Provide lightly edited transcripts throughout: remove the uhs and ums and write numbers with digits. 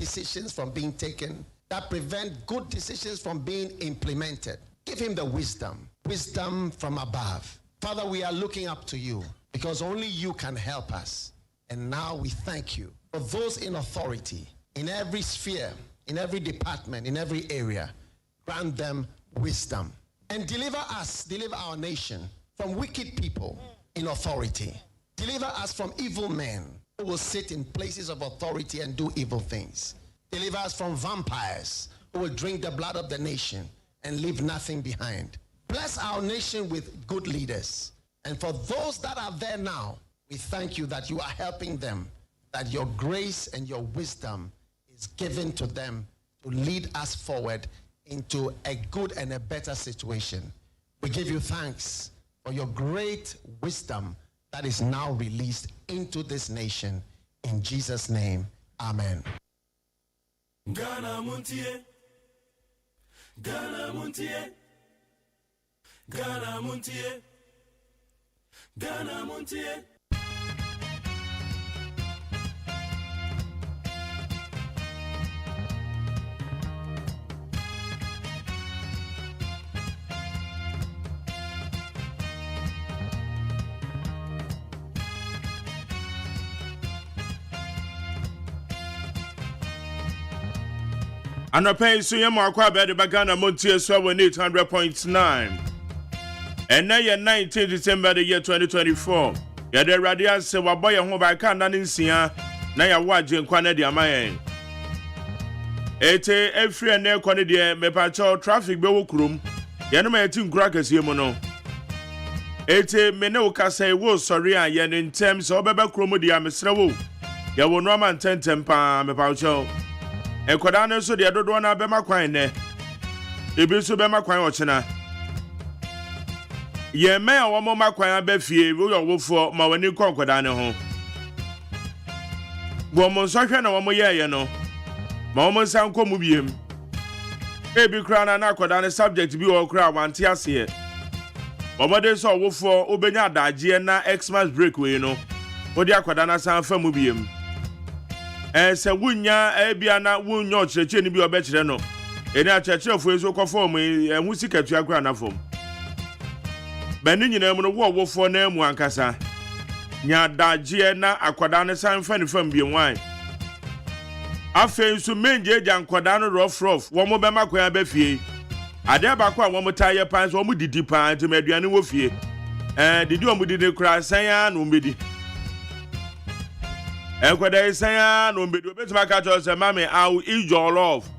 decisions from being taken, that prevent good decisions from being implemented. Give him the wisdom from above. Father, we are looking up to you because only you can help us. And now we thank you for those in authority, in every sphere, in every department, in every area. Grant them wisdom and deliver our nation from wicked people in authority. Deliver us from evil men who will sit in places of authority and do evil things. Deliver us from vampires who will drink the blood of the nation and leave nothing behind. Bless our nation with good leaders. And for those that are there now, we thank you that you are helping them, that your grace and your wisdom is given to them to lead us forward into a good and a better situation. We give you thanks for your great wisdom that is now released into this nation. In Jesus' name, amen. Ghana Montie, Ghana Montie, Ghana Montie, Ghana Montie. Anapay Suyama Kwabed Bagana Montier 800.9. And now 19 December the year 2024. Yade Radia se waboya ho ba kan na nsia na ya waje nkwane de amayen. Ete efri na ekwane de mepacho traffic be wokurum. Ye no ma yeti nkura kase mu no. Ete mene ukasa wo sorry a ye in terms obeba kurom de amesre wo. Ye wo no ma ntentem pa mepacho. Ekoda no so de dodo na bema kwan ne ebi so bema kwan ochena ye me a wo ma kwan abafie wo yo wofo ma wani konkoda ne ho bo mo so hwe na wo ye no ma wo san komu biem ebi kra na akoda ne subject bi wo kra wante ase bo de so wofo obenya adaje na Xmas break we no wo de akoda na san fa mu biem se wunya ebia na wunyo cheche ni bi obekire no eni achechefo ezo kofo mu ehu sikatu akura na fom bani nyina mu no wofo na emu ankasa nya daje na akwada ne san fa ne fam bi nwan afen nso menje eja akwada no rough wo mo be makwa ba fie ade ba kwa wo mo taye pan so wo mo didi pan te maduane wo fie didi wo mo didi kura san ya no mbedi Ekwada isanya no mbedo betima ka cho say mama I will eat your love.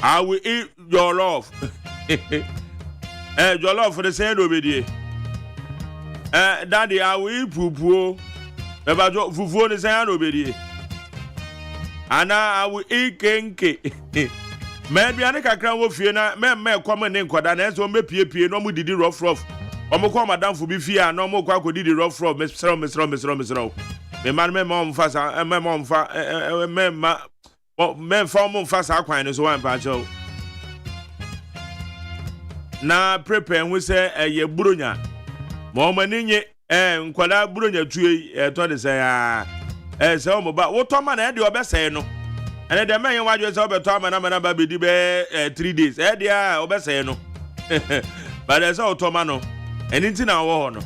I will eat your love. Your love for the same obedie. Daddy I will eat pupu. Eba jo fufu ne sanya no obedie. Ana I will eat kenke. Me bia ne kakra wo fie na me kwama ne nkwada na so me pie no mu didi rough. Omo kwa madam fu bi fie a no mo kwa didi rough mesro. Me man me mom fasa me mom fa me fa mom fasa kwan so wan pa cho na prepare hu se ye buronya mo maninye nkwala buronya tue to de se se o mo ba wo to ma na de obese no ene de men wadwe se obeto ma na ba bedi be 3 days e de a obese no ba de se o to ma no eni nti na wo ho no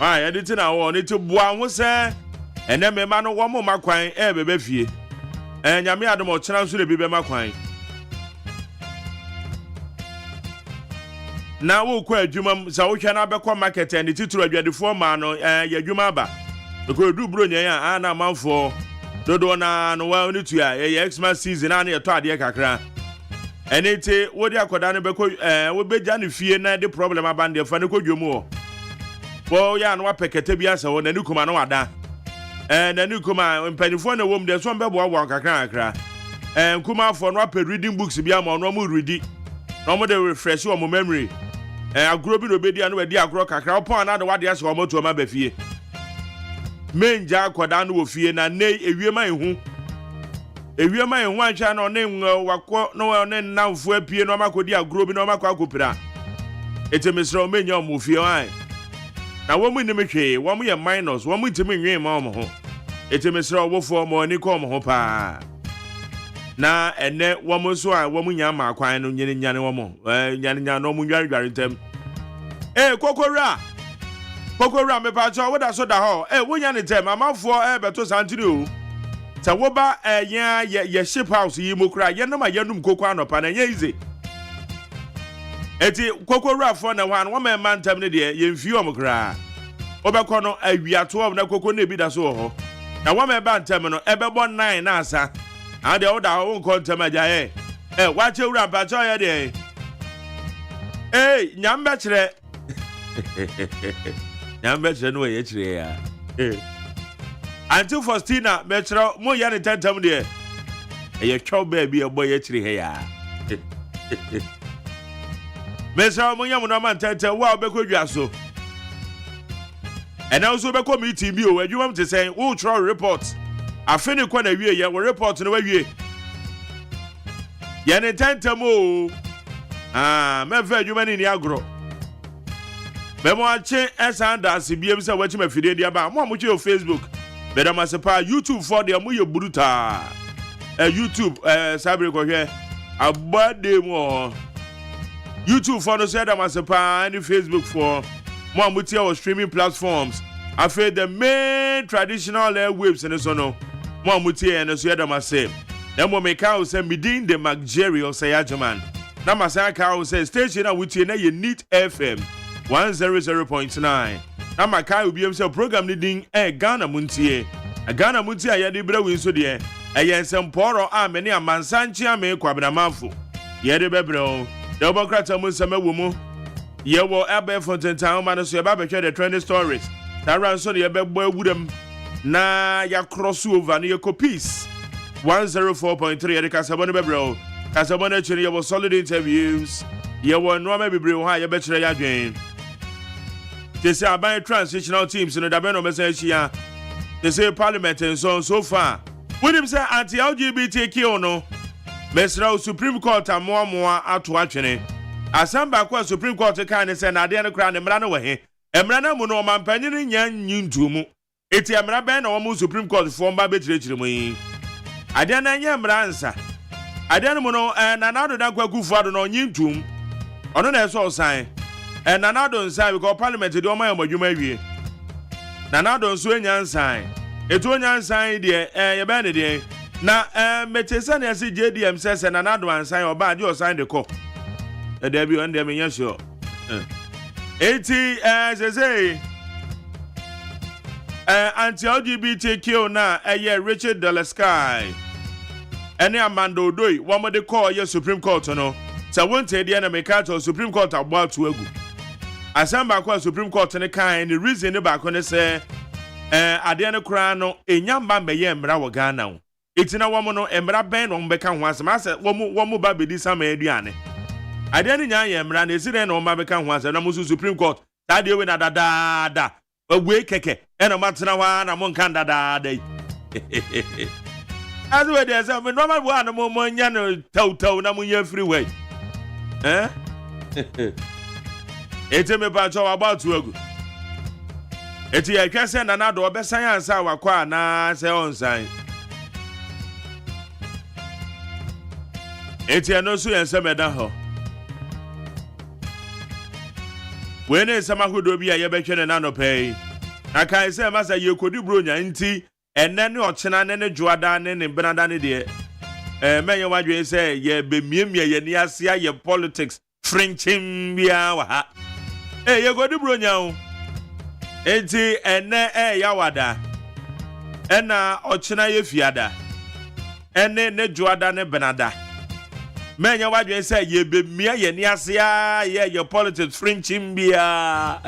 editing na won it bua ho se ene me ma no wo mo makwan bebe fie nyame adom o kira nso le bebe makwan na wo kwa adwuma sa wo hwa na bekọ market and tituru adwadefo ma no ya adwuma ba because du bro nyan a na manfo dodo na no wa ni tua ye Xmas season na ye to ade kakra enete wo di akoda no bekọ wo beja ne fie na de problem abande fa ne kodwomu o bo ya no apekete bia se wona nikuma no wada na nikuma mpanifo na wom de so mbebo wa kakra nkuma afo no apɛ reading books bia ma no mo readi no mo de refresh wo memory agro bi no bedi anu wadi agro kakra opon na de wade ase wo moto ma ba fie menja akoda no wo fie na nei ewiema ehu ancha no ne wakọ no ne namfo apie no makodi agro bi no makọ akopira etemesro menya mo fie wan na wo mu ni mehwe wo mu ye minus wo mu ntimi nwen ma mo ho eti mesra wofo mo ani kom ho pa na ene womo so a womo nya ma kwan no nyane womo nyane no mo nware ntem kokora me pa cho woda so da ho wonya ne tem amafo beto santini o ta woba ye ship house yi mokra ye no ma yanum kokwa anopa na nya ize eti kokora fo na wan wo me mantam ne de ye mfi omkra obekọ no awiato na koko na bi da so ho na wo me ba ntem no ebebo 9 na asa ade wo da wo nko ntem aja wa che wura pa cho ye de nyamba kire nyamba kire no ye kire ya Auntie Faustina metro mo ya ne tantam de ye twa ba bi ebo ye kire he ya metro mo yamu no man tantam wa obekodwa so and also be committee bi o adwuma mte say wo tro report afeni kwa na wie ye wo report no wie ye ne tantam o me fa adwuma ni agro be mo ache esanda asibiem se wachi mafide dia ba mo che o Facebook be da masepa YouTube for dia mo ye buruta YouTube sabre ko hwe abade mo YouTube for no say da masepa and Facebook for mo amuti our streaming platforms after the main traditional airwaves and so no mo amuti and so da masem na mo make out say midin the McJerry OSEI AGYEMAN na masaka o say station na wuti na ye Neat FM 100.9 na makai obiam say program ni din Ghana Montie Ghana Montie ayade bra wi so de semporo amene amansanchi ame kwabnamafo ye de bebre de obokrata mo sama wo mu ye wo abe fonten town man so ye ba behwe the trending stories that ran so ye be bo awudam na ya cross over na ye copies 104.3 ye de kasabo ne bebre kasabo na chiri ye wo solid interviews ye wo no ma bebre ho ye be kire ya dwen. They say about transitional teams in the Dabeno message here. They say Parliament and so far. When him say anti-LGBTQ no, Mesra Supreme Court and more out to actually. Asamba kwa Supreme Court can say na dey no crown emrana we he. Emrana mu no man panyin nya nyintumu. Eti emra ben na wo Supreme Court form ba betirechire mu yi. Ade na nya emra nsa. Ade no mu no na na do dan kwa kufu ado no nyintum. Ono na eso osan. And Nanado inside because Parliament do my adwuma wie. Nanado so enya nsan. Etu enya nsan de ye ba ne de. Na metesa na se JDM se Nanado ansan oba de osan de ko. E dey bi on dey me sure. Eti say anti-LGBTQ na ye Richard Delesky. Ene Amando Doi wo mo de call ye Supreme Court no. Sa wonte de na me ka to Supreme Court agba to agu. Asamba kwa Supreme Court ne kan the reason ne ba ko ne say ade ne kra no enyamba meye mra wo Ghana wo etina wo mo no emra ben no mbeka ho asema ase wo mo ba bedi sama aduane ade ne nya ye mra na esire na wo ma beka ho asema na mo Supreme Court ta de we na dada we keke e na matena wa na mo nkan dada as we dey say me normal bo na mo nya no taw na mo nya free way Ete me pa cho about to agu. Eti ya kwese na do obesan ansa wakwa na se onsan. Eti no so yense meda ho. We ne sama hodo bi a ye behwe ne na no pay. Aka se masa ye kodi bronya nti enne ne ochena ne juada ne benada ne de. Menye wadwe se ye bemiemie ye ni ase ye politics frenchim bia wa ha. Ye go di bronya o. Enti ene yawada. Ena ochena ye fiada. Ene ne juada ne benada. Menya wadwe say ye be mia ye ni ase ye politics frenchim bia.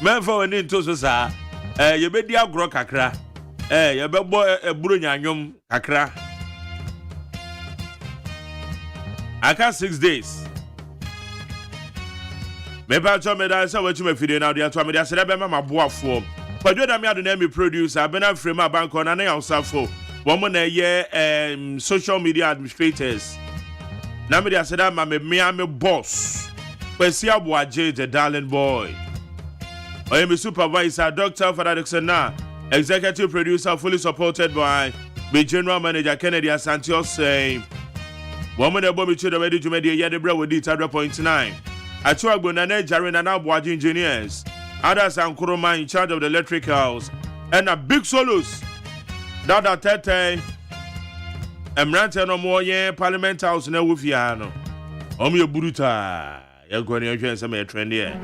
Menfa woni nto so sa. Ye be di agro kakra. Ye be bo bronya anwom kakra. Aka 6 days. Me pa cho me da say wachi me fide na dia to me da say be ma boafo kwadwo da me ado na me producer be na frame abanko na na yausafo wo mo na ye social media administrators na me da say da ma me boss kwesi aboaje the darling boy oye me supervisor Dr. Father Dixon na Executive producer fully supported by the general manager Kennedy Asante OSEI. Woman the Bobby to the ready to media Yadebra with it 100.9. Atuagbo Nane Jaren and Abuaji engineers. Others and Kuroma in charge of the electricals. And a big solos. Dada Tete. Emrante no more ye Parliament House na wufiano. Omi buruta. You're going to enjoy some trend here.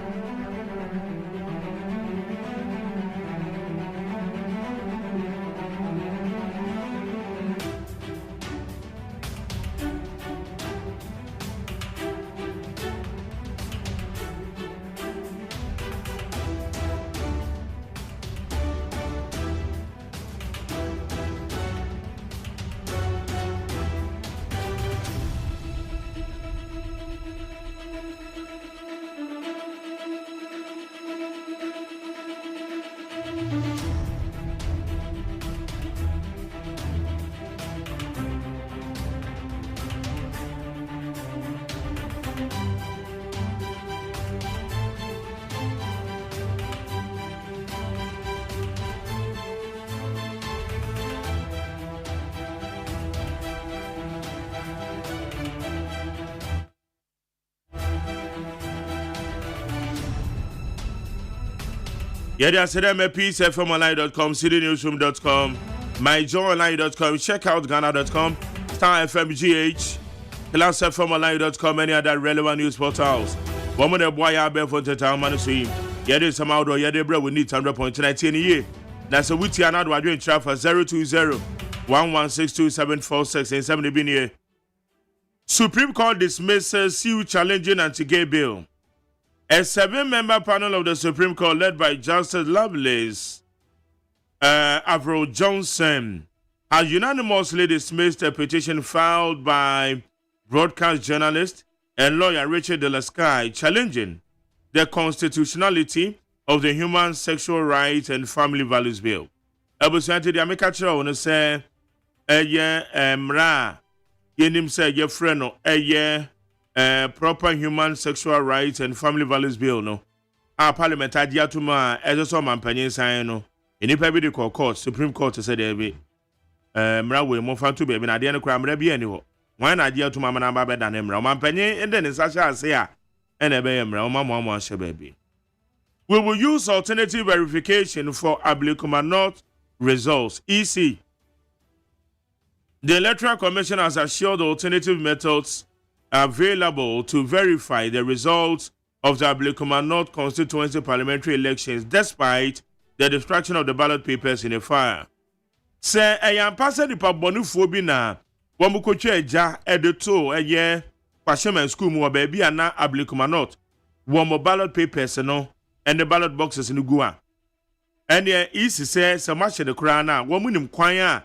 Yeah, I said I'm a piece FMonline.com, citynewsroom.com, myjoyonline.com, check out Ghana.com, Star FMGH, Plus FMonline.com, any other relevant news portals. One more boy I bear for the town man swim. Yeah, there's some outdoor, yeah, they we need 100.19 a year. That's a witty and outward doing traffic 020-1162746 and 70 bin here. Supreme Court dismisses Sue challenging anti-gay bill. A 7-member panel of the Supreme Court led by Justice Lovelace Avro Johnson has unanimously dismissed a petition filed by broadcast journalist and lawyer Richard De La Sky challenging the constitutionality of the Human Sexual Rights and Family Values Bill. Abusuante de Amekacha on say mra yenim say ye friend no proper Human Sexual Rights and Family Values Bill no a parliamentary diatuma ezo mampanyin san no enipa bi de court Supreme Court said there be mra we mo fa to be na de no kra mra bi ani ho wan na diatuma mana ba be da na mra mampanyin ende ne sa sha ase a ene be mra mo ahye ba bi. We will use alternative verification for Ablikumanot results. EC. The Electoral Commission has assured alternative methods available to verify the results of the Ablikumanot constituency parliamentary elections despite the destruction of the ballot papers in a fire. Say ayam pasa di pabonufo bi na wamukotwe eja edeto eye kwasheman school mu obabi ana Ablikumanot wo ballot papers no and the ballot boxes in Gua. And the East says so much in the crown now. Woman kwanya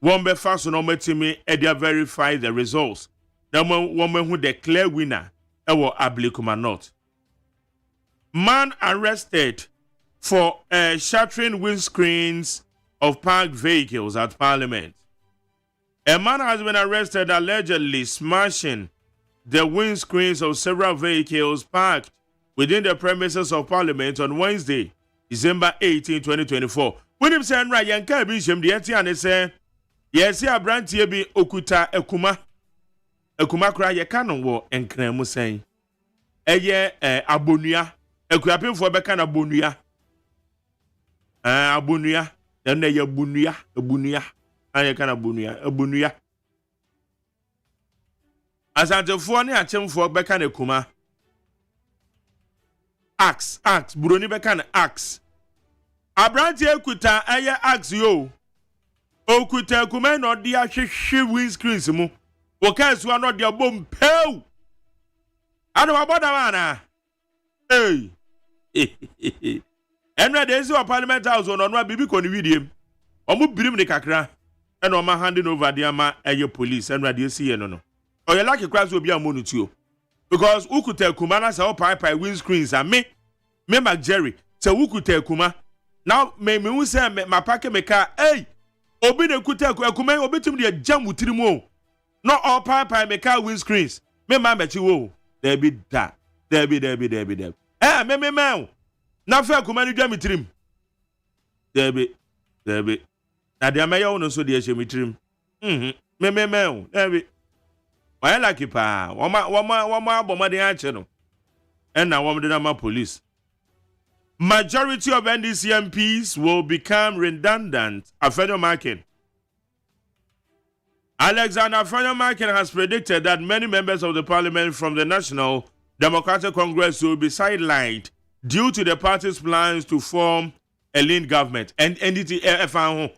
won be fast no metimi and they verify the results. The woman who declare winner ewo Ablikumanot. Man arrested for shattering windscreens of parked vehicles at Parliament. A man has been arrested allegedly smashing the windscreens of several vehicles parked within the premises of Parliament on Wednesday, December 18, 2024. When him saying right, yanka bi shem de ati ane say, yes, ya brantie bi okuta ekuma kra ye kanon wo enkran mu sen. Eye abonua, ekuapemfo be kan abonua. Abonua, na ye abonua, anye kan abonua. Asantefo ne achemfo be kan ekuma. Axe, buroni bekan axe. Abranti ekuta eye axe yo. Okuta kuma no de ahwehwe windscreens mu. Woka so no de bom pew. Ado aboda mana. Hey. Enra de zi Parliament House no no bibi ko ni widiem. Omo birim ne kakra. E no ma handing over the ama eye police enra de zi ye no. Oye like class obi amonu tuo. Because ukuta kuma na say pai windscreens and me Jerry say ukuta kuma now me hu say ma pack me car hey obi de kuta kuma obetim de jam wutiri mu no all pai me car windscreens me ma mechi wo there be that there be me na fa kuma ni dwa mitrim there be There be. Na de amayo no so de ehyemitrim. Me. There be. Why like pa? Wama bomade ache no. And now wama de na police. Majority of NDC MPs will become redundant. Afenyo Markin. Alexander Afenyo Markin has predicted that many members of the parliament from the National Democratic Congress will be sidelined due to the party's plans to form a lean government. And NDT FAO.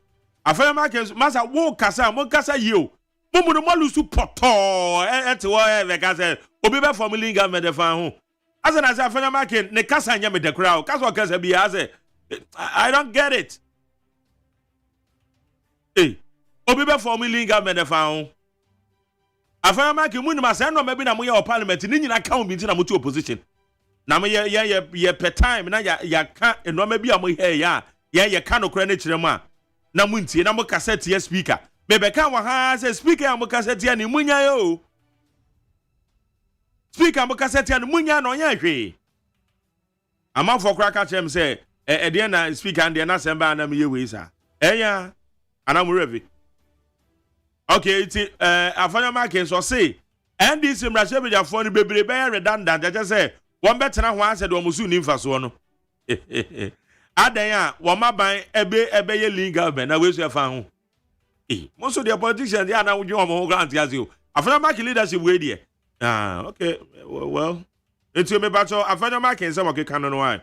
Afenyo Markin, Masa wo kasa yo. Mumu no malusu poto. Etiwa vekase. Obibe form lean government FAO. As an Afenyo Markin, ne kasa nyame de crowd. Kasa be as I don't get it. Hey. Obibe for me lean government found. Afenyo Markin mu ni ma say no maybe na mo ye parliament ni nyina ka obi na mo to opposition. Na mo ye per time na ya ka no maybe am here ya ka no kra na kire mu a na mo ntie na mo cassette ye speaker. Me be ka wa ha say speaker am cassette ya ni munya yo. Speaker am cassette ya ni munya no nya hwe. Amafo kra ka chem say e de na speaker and de na semba na me ye we sa. Eya ana mo revi. Okay, Afenyo Markin so say NDC mrasebija for ni bebre be redundant. I say one better na ho said omusu ni mfaso no. Adan a wo maban ebe ye legal government na we so fa ho. Most of the politicians they are now doing omo grant as you. Afenyo Markin leadership we there. Okay, well, into me bacho Afenyo Markin say we can no why.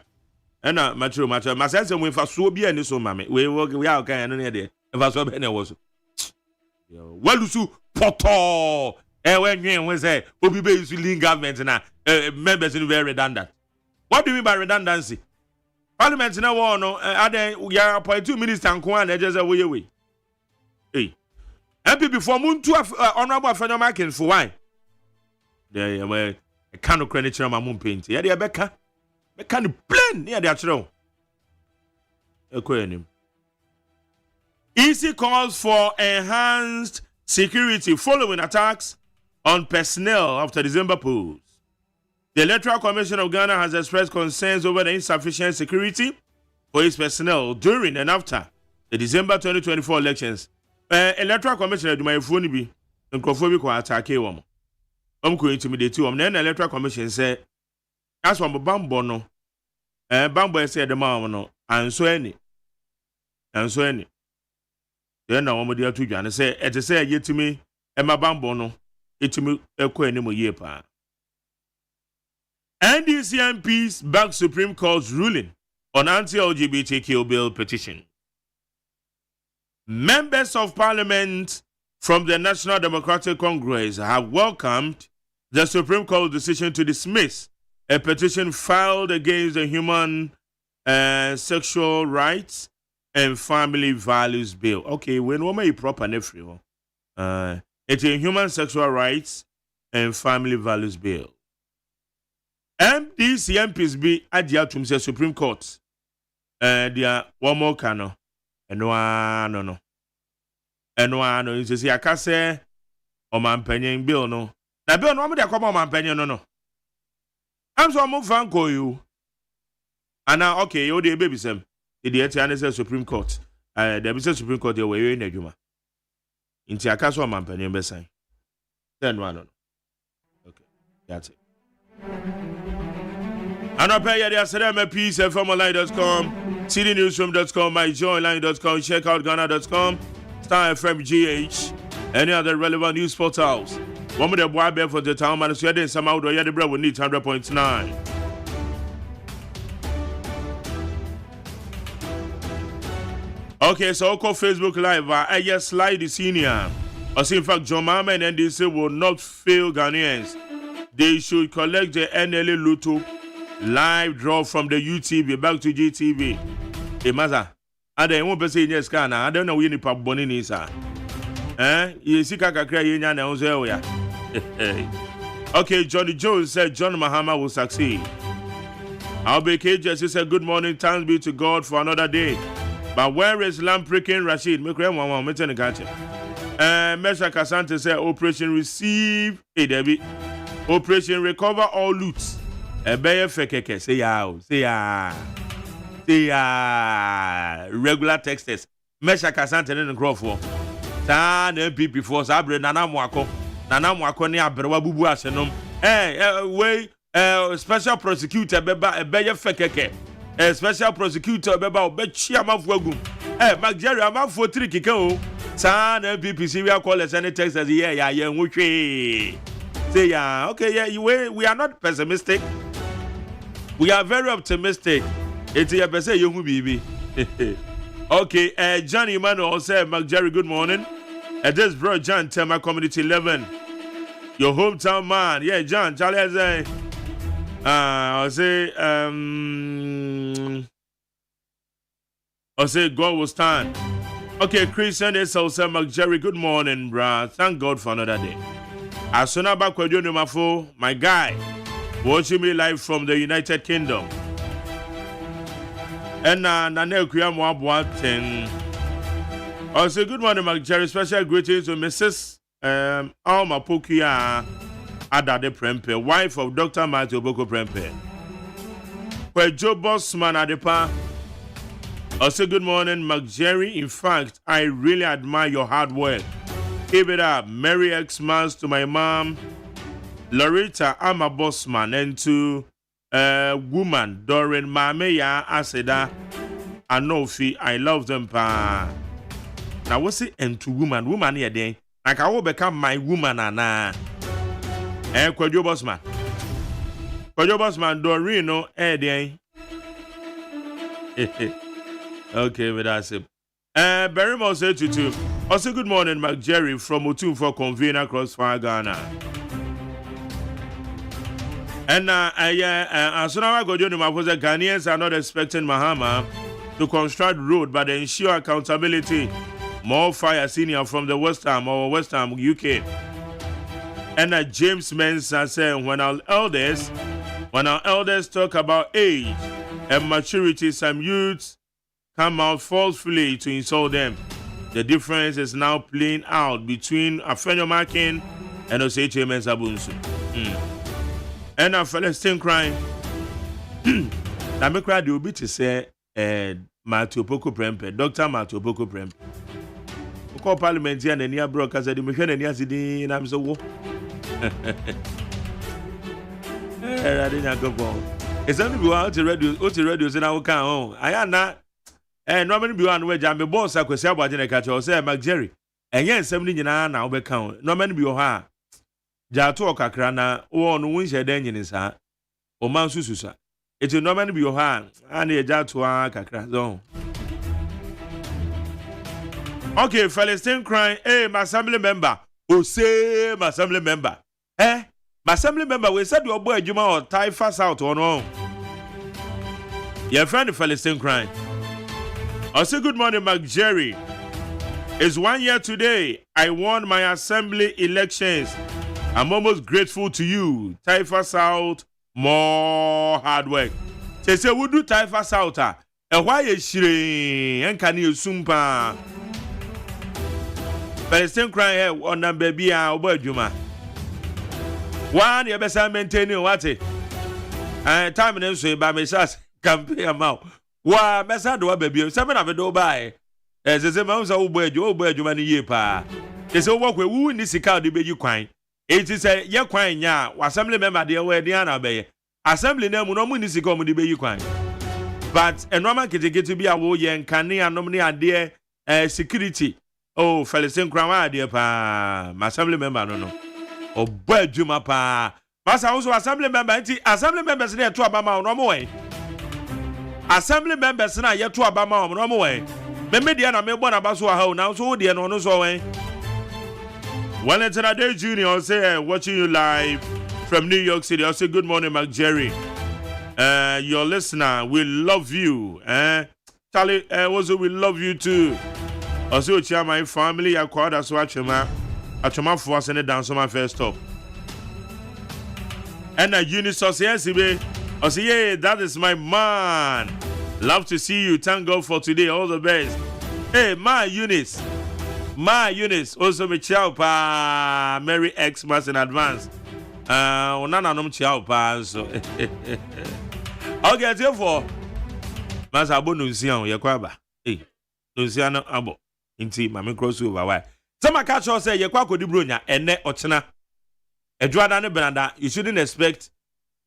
Na matro ma sense we mfaso bi ani so mame. We are kan no ne there. Mfaso be na wo so. Walusu poto when we say obi be use lean government na members in very redundant. What do you mean by redundancy? Parliament na one no ya appoint 2 ministers and na just say we hey MP before muntu honorable Afenyo Markin for why there we can credit chairman mun paint ya dey beka no plain near dey achiro ekoyenim. EC calls for enhanced security following attacks on personnel after December polls. The Electoral Commission of Ghana has expressed concerns over the insufficient security for its personnel during and after the December 2024 elections. Electoral Commission do my phone be nkrofo bi attack wom. Ko intimidate wom. Na Electoral Commission say as one bambo no bambo say the man no anso any. Then na womo dia to dwane say ete say yetimi emabambo no etimi ekọ enimu ye pa. NDC MPs back Supreme Court's ruling on anti-LGBTQ bill petition. Members of Parliament from the National Democratic Congress have welcomed the Supreme Court's decision to dismiss a petition filed against the Human Sexual Rights and Family Values Bill. Okay, when we make proper nephew, it's a Human Sexual Rights and Family Values Bill. MDC MPs be at the Supreme Court. They are one more cano. And no. You see, I can't say, oh, my penny bill, no. Now, bill, no, I'm come on, my penny, no. I'm so more fan call you. And now, okay, you're the baby, Sam. The Supreme Court. The Supreme Court, they were in a juma. Into a castle, man, penny, and beside. Then one. Okay, that's it. And I'll pay you the Asada Peace at FMLine.com, CDNewsroom.com, MyJoyline.com, checkoutghana.com, Star FM GH, any other relevant news portals. One with the boy bear for the town, man, so you some out, or you the bread will need 100.9. Okay, so I'll call Facebook Live. I just slide the senior. I see, in fact, John Mama and NDC will not fail Ghanaians. They should collect the NLA Luto live draw from the UTV back to GTV. Hey, Maza, I don't want to say yes, Ghana. I don't know when you pop bonini, sir. You see, I cry in your Okay, Johnny Jones said John Mahama will succeed. Albert Jesse said, good morning, thanks be to God for another day. But where is Lampricking Rashid? Mesha Kasante said, Operation Receive a Debbie. Operation Recover All Loots. A bear fekeke. Say ya. Regular texters. Mesha Kasante ne nkrofo ta na MPP for sabre nana mwako ne abrewa bubu asenom we special prosecutor beba ebeye fekeke special prosecutor beba obechi amafo agum McJerry amafo trikike o ta na MPP si we call us any Texas yeah nwotwe say yeah okay yeah we are not pessimistic, we are very optimistic. It's your best you bibi. Okay, Johnny Emmanuel said, McJerry, good morning. This bro John, Tema Community 11. Your hometown man. Yeah, John, Charlie say, I'll say God will stand. Okay, Christian is also McJerry, good morning, bruh. Thank God for another day. As soon as back with you, my guy, watching me live from the United Kingdom. And Nane Kuyamwa Boateng. Also, good morning, McJerry. Special greetings to Mrs. Alma Pokia Adade Prempe, wife of Dr. Matthew Boko Prempe. Where Joe Bossman Adepa. Also, good morning, McJerry. In fact, I really admire your hard work. Keep it up. Merry Xmas to my mom, Loretta Ama Bossman, and to woman Doreen Mameya Aseda Anofi. I love them pa. Now what's it and to woman here then? Like I will become my woman ana. Kwadwo Bossman Doreen no then. Okay, but that's it. Very much said to two. Also good morning, McJerry from Otum for Convener Crossfire Ghana. And as soon as I go to my Ghanaians are not expecting Mahama to construct road, but ensure accountability. More fire senior from the West Ham UK. And James Mensah said, when our elders talk about age and maturity, some youths come out forcefully to insult them. The difference is now playing out between Afenyo Makin and Osei Mensah Bunsu. And a Palestine crime. I'm crying. You be to say, Matthew Boko Prempe, Dr. Matthew Boko Prempe. We call Parliamentary and near broadcast at the machine and yesterday, and I'm so woe. I didn't go. It's only go out to radio, and I will come home. I am not. Normally be one way, Jammy Boss, I could say about in a catch or say, McJerry. And yes, 70 now be count. Normally be your heart. Jato kakrana o no wunche den yin sa o man sususa it will normally be your hand and e jato kakra zone. Okay, Palestine crying, my assembly member, say my assembly member, my assembly member, we said your boy Juma or tie fast out or no. Your friend Palestine crying. I say good morning, McJerry. It's 1 year today. I won my assembly elections. I'm almost grateful to you. Taifa South, more hard work. They say we do Taifa South. And why is she? And can you sumpa? But it's still crying on the baby. Over Juma. One, you better maintain you what it. And time and so by my sass campaign amount. Why, Massa do a baby? Seven of it do by. As a mouse over Juma year pa. It's a walk with who in this account the baby quine. It is a ya quine ya, assembly member dear where Diana Bay. Assembly name no municipal come the baby quine. But a normal get to be a warrior and canny and nominee idea security. Oh, Palestine crown dear pa, my assembly member no. Oh, boy, Juma pa. Master also assembly member, assembly members near to Abama no more. Assembly members now yet to Abama no more. Mediana me born about so how now so dear no so way. Well, it's another Junior say watching you live from New York City. I say good morning, McJerry. Your listener, we love you. Charlie, also we love you too. Also, cheer my family. I called us watching my for us and it down so my first stop. And Eunice says, I say, yeah, that is my man. Love to see you. Thank God for today. All the best. Hey, my Eunice, also me ciao pa. Merry Xmas in advance. Onana nom ciao pa so. Okay, therefore, Masa bonu nsian ye kwaba. Hey, nonsia no abo nti mame crossover why sama catch us say ye kwa kodi bronya ene ochena edwada ne benada you shouldn't expect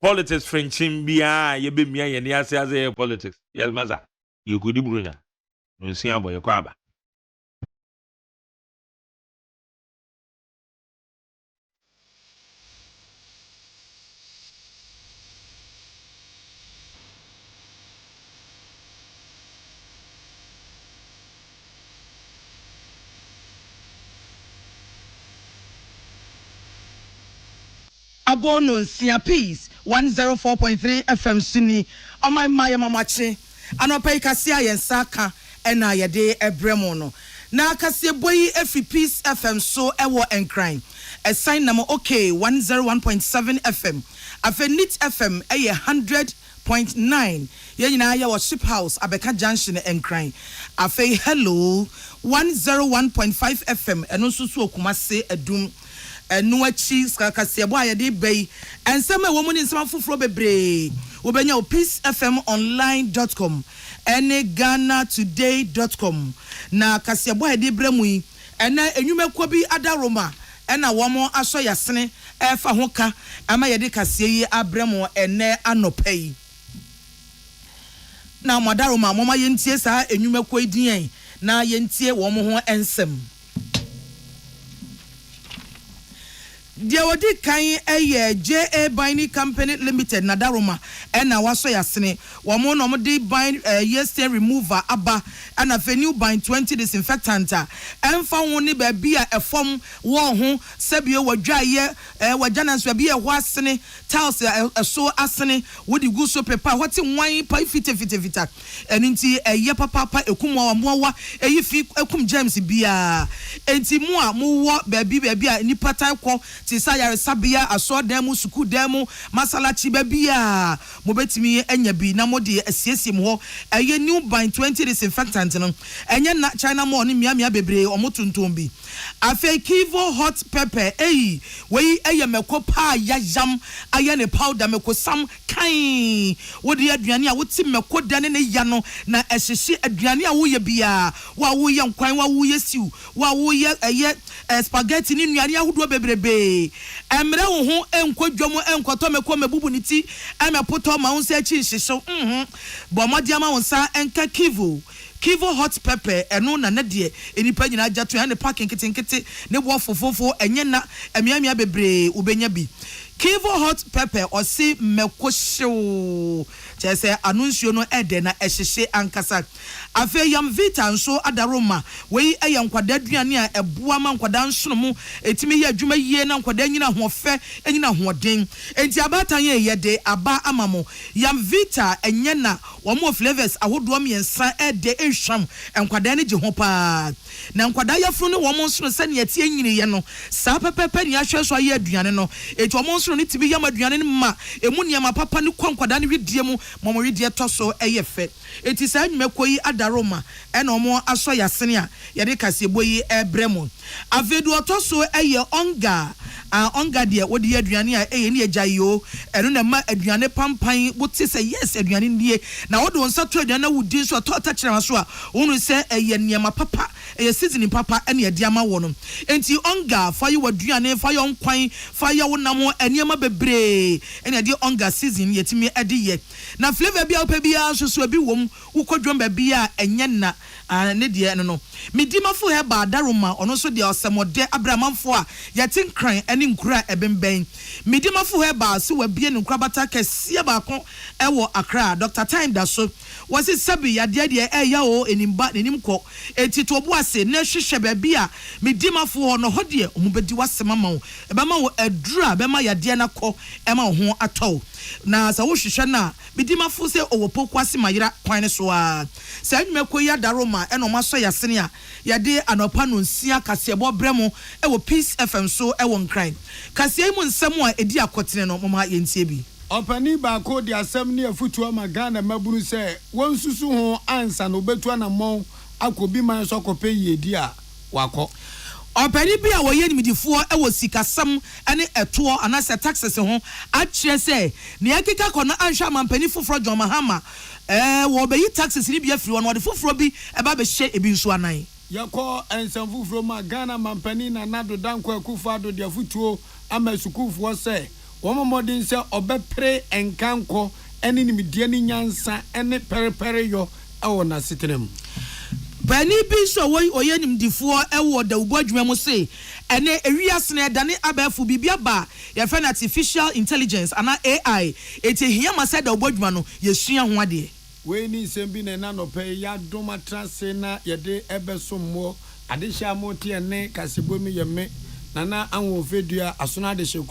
politics frenching bia ye be mia ye ne ase politics yes maza you kodi bronya nonsia abo ye kwa aba Abono Nsia Peace 104.3 FM Suni on my Maya Mamachi anopai kasia yensaka ena yede ebremo no na kasia boy every Peace FM so ewo enkran a sign number okay 101.7 FM Afenit FM 100.9 yena ya Ship House Abeka Junction enkran afe hello 101.5 FM eno susu okumase edum no achi skakasiabo ayede bay and some woman in some fufro bebre obenya peacefmonline.com ene ghana-today.com na kasiabo ayede bremu yi ena enwumekwa bi adaroma ena womo aso yasene efa hoka ama yede kasie yi abremu ene anopai na madaroma moma yentie sa enwumekwa idin na yentie womo ho ensem Dia wodi kan JA Binding Company Limited na daroma na waso yasene wo mo no de bind yesterday remover aba na new bind 20 disinfectant emfa woni ba bia efom wo ho sebie wadwaye wajana so bia ho asene tiles so asene wodi gu so pepa hoti wan pa fita enti ye papa ekum wa mowa eyifi ekum James bia enti mu a mu wo ba bia nipa tai ko ti sayare sabia aso demu suku demu masalachi bia mo betimi enya bi na mo de asiesie mo ho eye new bind 20 disinfectant no enye na China mo ni mia bebre omotuntum bi afi Kivo hot pepper wey eye mekopa yajam aye ne powder mekosam kan wodi aduane a woti mekodane ne ya no na ehyehe aduane a wo ye bia wa wo ye nkwan wa wo ye siu wa wo ye eye spaghetti ni nuane ahodo bebrebe emre wo ho enkodwom enkoto meko mebubu ni ti emepoto ma won se achi hyehyw bo modiama won sa enka Kivo hot pepper eno na ne de enipa nyina ajato ya ne parking kitinkiti ne bo fofofo enye na amiamia bebre ubenya bi Kivo hot pepper osi mekoshew chese anuncio no ede na ehyehe ankasa afi yam vita nso adaroma wei eyankwada aduane a eboa ma nkwada nsono mu etimi ye adwuma yie na nkwada nyina hofe enyina hoden enti abatan ye de aba amamo yam vita enye na wo mo flavors ahodo miensa ede ehwam nkwada ne je ho pa na nkwada yafunu ne wo mo nsono se ne yete enyini ye no sa pepepe ne ahwe so ye aduane no eti wo mo nsono ne tibi yam aduane ne ma emu niam papa ne nkwada ne wedie mu momo wedie toso eyefe eti sa nwumekoyi adaroma ena omo aso yasene a yede kaseboyi ebremu avedu otoso eye onga de wodi aduane a eye ne agyayo eno na ma aduane pampan wote se yes aduane ndie na wodo onsa to aduane wudi so tota kyerema so a wonu se eye niam papa eye seasoning papa ene yede ama wono enti onga fa ye waduane fa ye onkwan fa ye wonam eniam bebre ene yede onga season yetimi ede ye na flavor bia opebia so bi wom ukodwom ba bia enye na ne de no midimafo he ba daroma ono so de osemode abramanfo a yetin kran ene nkura ebemben midimafo he ba se wa bie nkura bata kese ba ko ewo Accra Dr. Time da so wasi sabi yade de eya o enimba nenim ko etito obu ase na hwehwe ba bia midimafo no hode omubedi wasema ma wo ebema wo adura bema yade na ko ema ho atɔ na sa wo hwehwe na midimafo se owo pokwase mayira kwan so a sa nwumekoyi adaroma eno maso yasene a yade anopa no nsia kasebo bremo ewo Peace FM so ewo nkran kasie mu nsem a edi akotene no mama yentie bi opani ba ko di asem ne afutu ama Ghana maburu se wonsusu ho ansa no betu anamon akobi man so kope yedi a wako Opani bi a woye nimdifoɔ ɛwɔ sikasam ɛne ɛtoɔ anase taxes ho akyerɛ sɛ ne akeka kɔ no anhwɛ amampani foforɔ John Mahama wo be yi taxes ni bi afiri wɔn wɔde foforɔ bi ɛba be hye ebi nso anan yakɔ ensam foforɔ ma Ghana mampani na nado danko akufo ado de afutuo ama sukufoɔ sɛ wɔn modin sɛ ɔbɛpre enkanko ɛne nimdie ne nyansa ɛne perepere yo ɛwɔ na sitinem Bani bi so oye nimdifoɔ ɛwɔ da ubo adwuma mu se ɛne ewiase na ɛdane abɛfo bibia ba yɛfɛ na artificial intelligence ana AI eti hia ma sɛ da ubo adwuma no yesua ho ade we ni sembi na na no pɛ ya doma trase na yɛde ɛbɛsommo adehya motie ne kasebomi yɛme nana anwo fedua asona de hye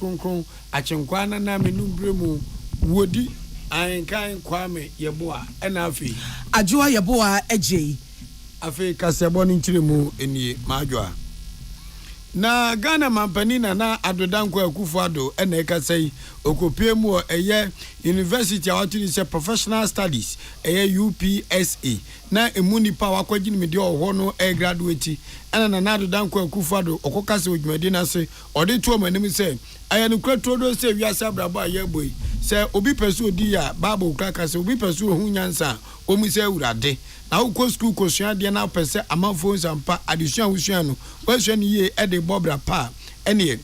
akyenkwa na na menumbre mu wodi ankan kwame yeboa ɛna afi adwoa yeboa agye afi kasebo ni nkyiremu enie maadwoa na Ghana mampani na adodanko akufo ado ena ekasai okopie mu eye university awatiri se professional studies eye UPSA na emuni pa wakwagini mede oho no graduate ena na adodanko akufo ado okokase odwumade na se ode to manim se aya no kratrodo se wiase abrabo aye boy se obi pesu odi ya bible krakase obi pesu hu nyansa omu se awurade na ukọ school kosua de na pese amanfo nsampa adesua husua no wasua ni ye e de bobra pa ene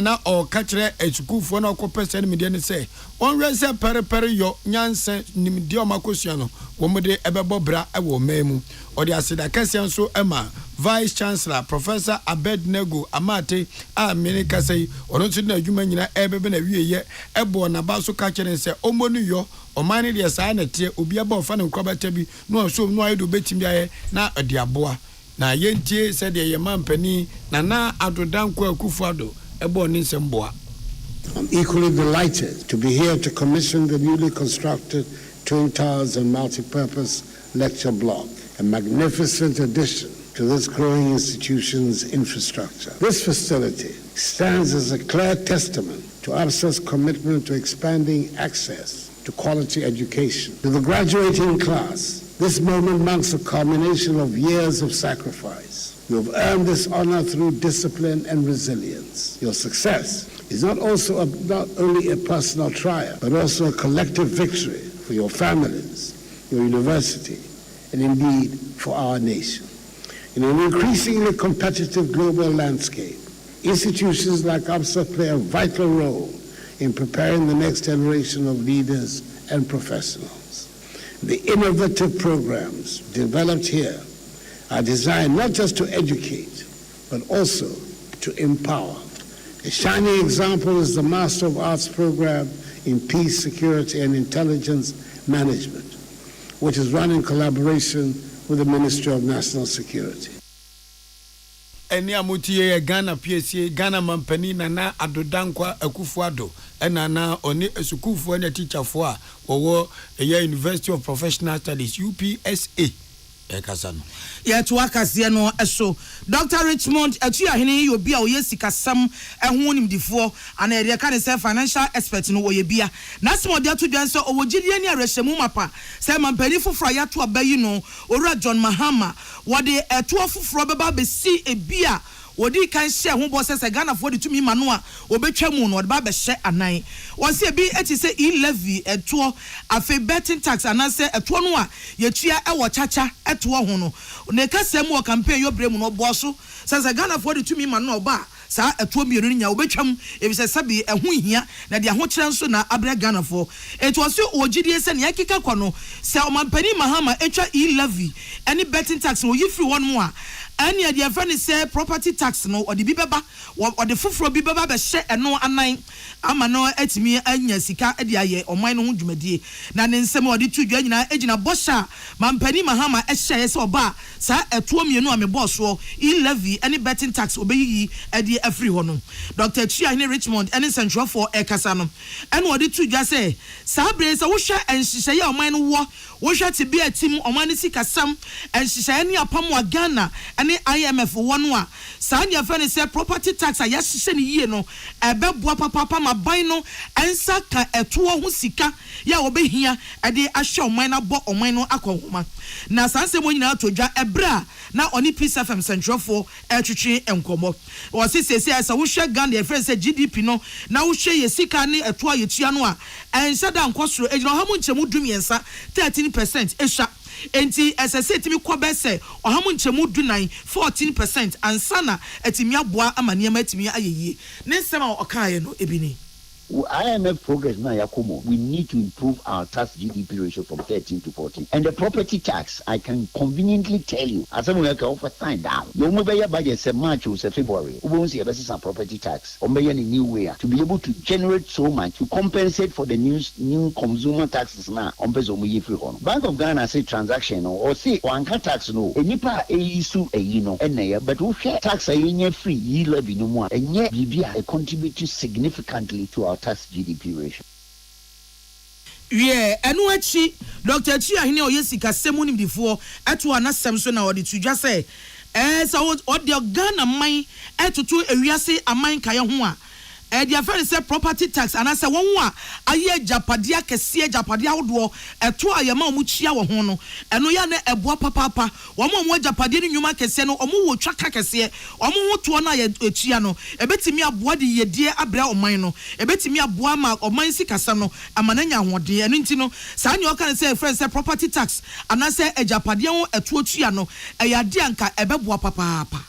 na o ka kire asukufo na okopese ne mede ne se onwe se perepere yo nyansa nimde o makosua no wo mede ebebobra e wo memu o de aseda kase nso ema Vice Chancellor Professor Abednego Amate a America say ono nso na adwuma nyina ebebe na wieye ebo na ba so ka kire se omonu yo omani de saa na tie obi aba ofa ne nkrobata bi no so no ayedo betimi aye na ade aboa na yentie se de ye mampani na adodanko akufo ado ebo ni nsemboa. I'm equally delighted to be here to commission the newly constructed Twin Towers and Multi-Purpose Lecture Block, a magnificent addition to this growing institution's infrastructure. This facility stands as a clear testament to UPSA's commitment to expanding access to quality education. To the graduating class, this moment marks a culmination of years of sacrifice. You have earned this honor through discipline and resilience. Your success is not only a personal triumph, but also a collective victory for your families, your university, and indeed for our nation. In an increasingly competitive global landscape, institutions like UPSA play a vital role in preparing the next generation of leaders and professionals. The innovative programs developed here are designed not just to educate, but also to empower. A shining example is the Master of Arts program in Peace, Security, and Intelligence Management, which is run in collaboration with the Ministry of National Security. Eni amutie Ghana PSA Ghana mampani na adodankwa akufuado na oni esukufo na teacherfo a wo University of Professional Studies UPSA ekasano ya to akase no eso Dr. Richmond atu ahene obi a oye sikasam ehun nimdifo ana ere ka ne se financial expert no oye bia na smode atu dwan so owogidie ni arehemu mapa se mampani foforo ya to abayi no owura John Mahama wode eto foforo beba be si ebia wodi kan hye ho bo se Ghana fo de tumi ma no a obetwa mu no wode ba be hye anan won se bi eti se e-levy eto afe betting tax anan se eto no a yetua e wo chacha eto ho no ne kasem wo campaign yo brem no bo so se Ghana fo de tumi ma no oba sa eto mienu nya obetwam ebi se sabi eho hia na de ho kire nso na abre Ghana fo eto so ogidie se ne yakika kwa no se omampani Mahama etwa e-levy any betting tax wo yifri won mo a any the friend say property tax no or the bibeba or the fufuro bibeba be hye eno anan ama no atimi anya sika e de aye oman no ho dwumadie na ne nsem or the tu dwa nyina egina bosha mampani Mahama e hye se oba sa etuo mienu a me boss wo e-levy any betting tax obeyi e de afri ho no Dr. Chiahine Richmond any central for ekasa no eno or the tu dwa say sa bre se wo hye enhye ya oman no wo hye te bi atim oman sika sam enhye ni apam wa Ghana ane IMF one wa saa nya fa ne say property tax a yɛhyehyɛ ne yie no ɛbɛboa papa ma ban no ensa ka ɛtoɔ ho sika ya wɔbɛhia ɛde ahyɛ ɔman na bɔ ɔman no akɔhoma na saa nsɛm nyinaa todwa ɛbra na ɔne Peace FM centralfo ɛtwetwe nkɔmɔ wɔse sese ɛsɛ wohwɛ Ghana yɛfrɛ sɛ GDP no na wohwɛ yɛ sika ne ɛtoɔ yɛtua no a ɛnhyɛ da nkɔsoro egyina ɔhamu nkyɛmu dumiɛnsa 13% ehwa enti ɛsɛ timi kɔbɛsɛ ɔhamu nkyɛmu dunan 14% ansana etimi aboa ama nneɛma etimi ayeyie ne nsɛm a ɔkaayɛ no ebini IMF progress now Yakumo. We need to improve our tax GDP ratio from 13 to 14. And the property tax, I can conveniently tell you, as I'm going to offer sign down. You will be budget say March or February. We won't see a basis on property tax. Or maybe a new way to be able to generate so much to compensate for the new consumer taxes now. On Bank of Ghana say transaction or say one tax no. A nipa a issue a and but we share tax a free ye levy no more. And yet BBI contributed significantly to our tax GDP ratio. Yeah, enu achi Dr. Chia hine oyesika semu nim before eto anasem so na odi to just say so odi Ghana man etoto ewiase aman kaye ho a dia friend say property tax and I say one wa aye japadia kese japadia hodo eto ayema omu chia wo ho no eno ya na eboa papa omo japadia ni nyuma kese no omo wo twaka kese omo ho to na ye etua no ebetimi aboa de yedie abra oman no ebetimi aboa ma oman sikasa no amananya hode eno nti no saa nya oka say friend say property tax and I say japadia ho eto tua no eyade anka ebeboa papa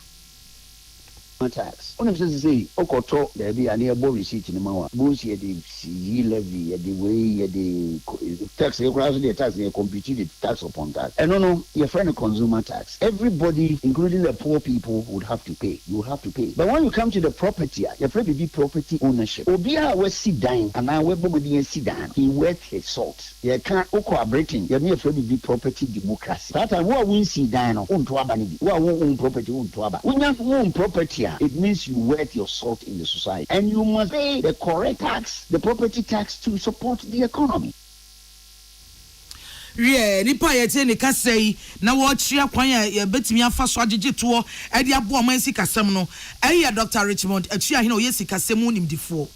tax. One of them say, Okoto, there be a nearby receipt in the Mawa. Both here the sea levy, the way, the tax, the tax, they computed tax upon tax. And no, your friend a consumer tax. Everybody, including the poor people, would have to pay. You have to pay. But when you come to the property, your friend will be property ownership. Obia was sit down, and I will be sit down. He worth his salt. You can't cooperating. Your near friend will be property democracy. That time, what we see down on Tuabani, what own property on Tuaba. When you own property, it means you worth your salt in the society, and you must pay the correct tax, the property tax, to support the economy. Yeah, nipa yete ne kasei na wo chia kwan ya betimi afa so agege to e de abo man sika sem no eya Dr. Richmond atua hina oyesi kasem nimdifo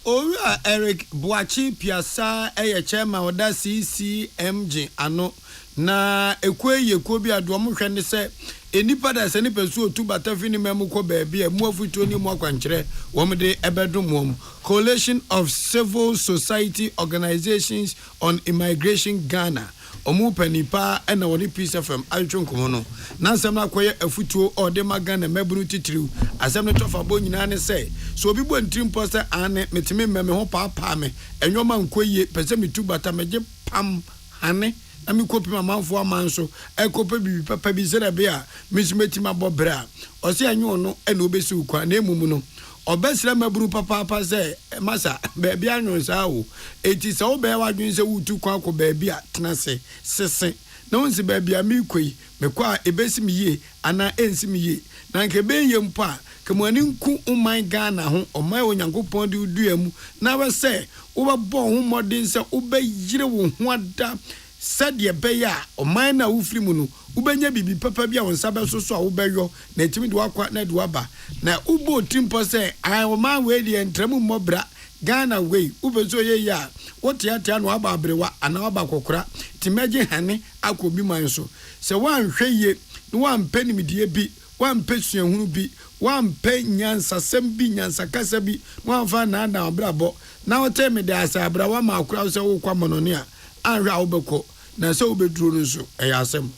Owura Eric Boachi Piasa eye chairman oda CCMG ano na ekwe bi ado mo hwene se enipa da se ni pesu otu batafi ni memu ko baabi e mu afutuo ni mu akwankyere wo me de ebedum mo Coalition of Civil Society Organizations on Immigration Ghana omu panipa ena woni Peace FM altwonkomo no na nsem na koye afutuo ode magana maburu titiriu asem no tofa bo nyina ne se so obi bo ntrim poster ane metime meme ho papa me enwoma nkoye pese mitu bata meje pam ane ami kopi mamanfo amanso ekope bibi papa bi zera be a mismeti mabobra o se anyo no ena obesi ukwa na emumu no obesra maburu papa ze masa baabi anyo sa wo eti se obe wadwen se wutu kwa akọ baabi a tenase sese na wonsi baabi a mikoi mekwa ebesi miye ana ensi miye na nke be yempo a kemani nku uman Ghana ho oman onyankopon de uduamu na we se wobabo ho modin se obeyire wo ho ada said ye beya o man na ufri mu no ubenya bibi papa bia won sabe so a ubeyo na etimi de wakwa na de waba na ubo timpo say I o man we de entramu mobra Ghana we ubezo ye ya wote atia no aba abrewa ana aba kokora timeje hane akobi man so se wan hweye no wan penimidie bi wan pesuahunu bi wan penyansa sembi nyansa kasa bi wan fa na na abrabo na wote me de asa abrawa ma akura so wo kwa monone a anhwa obeko na so obeduro nso eyasem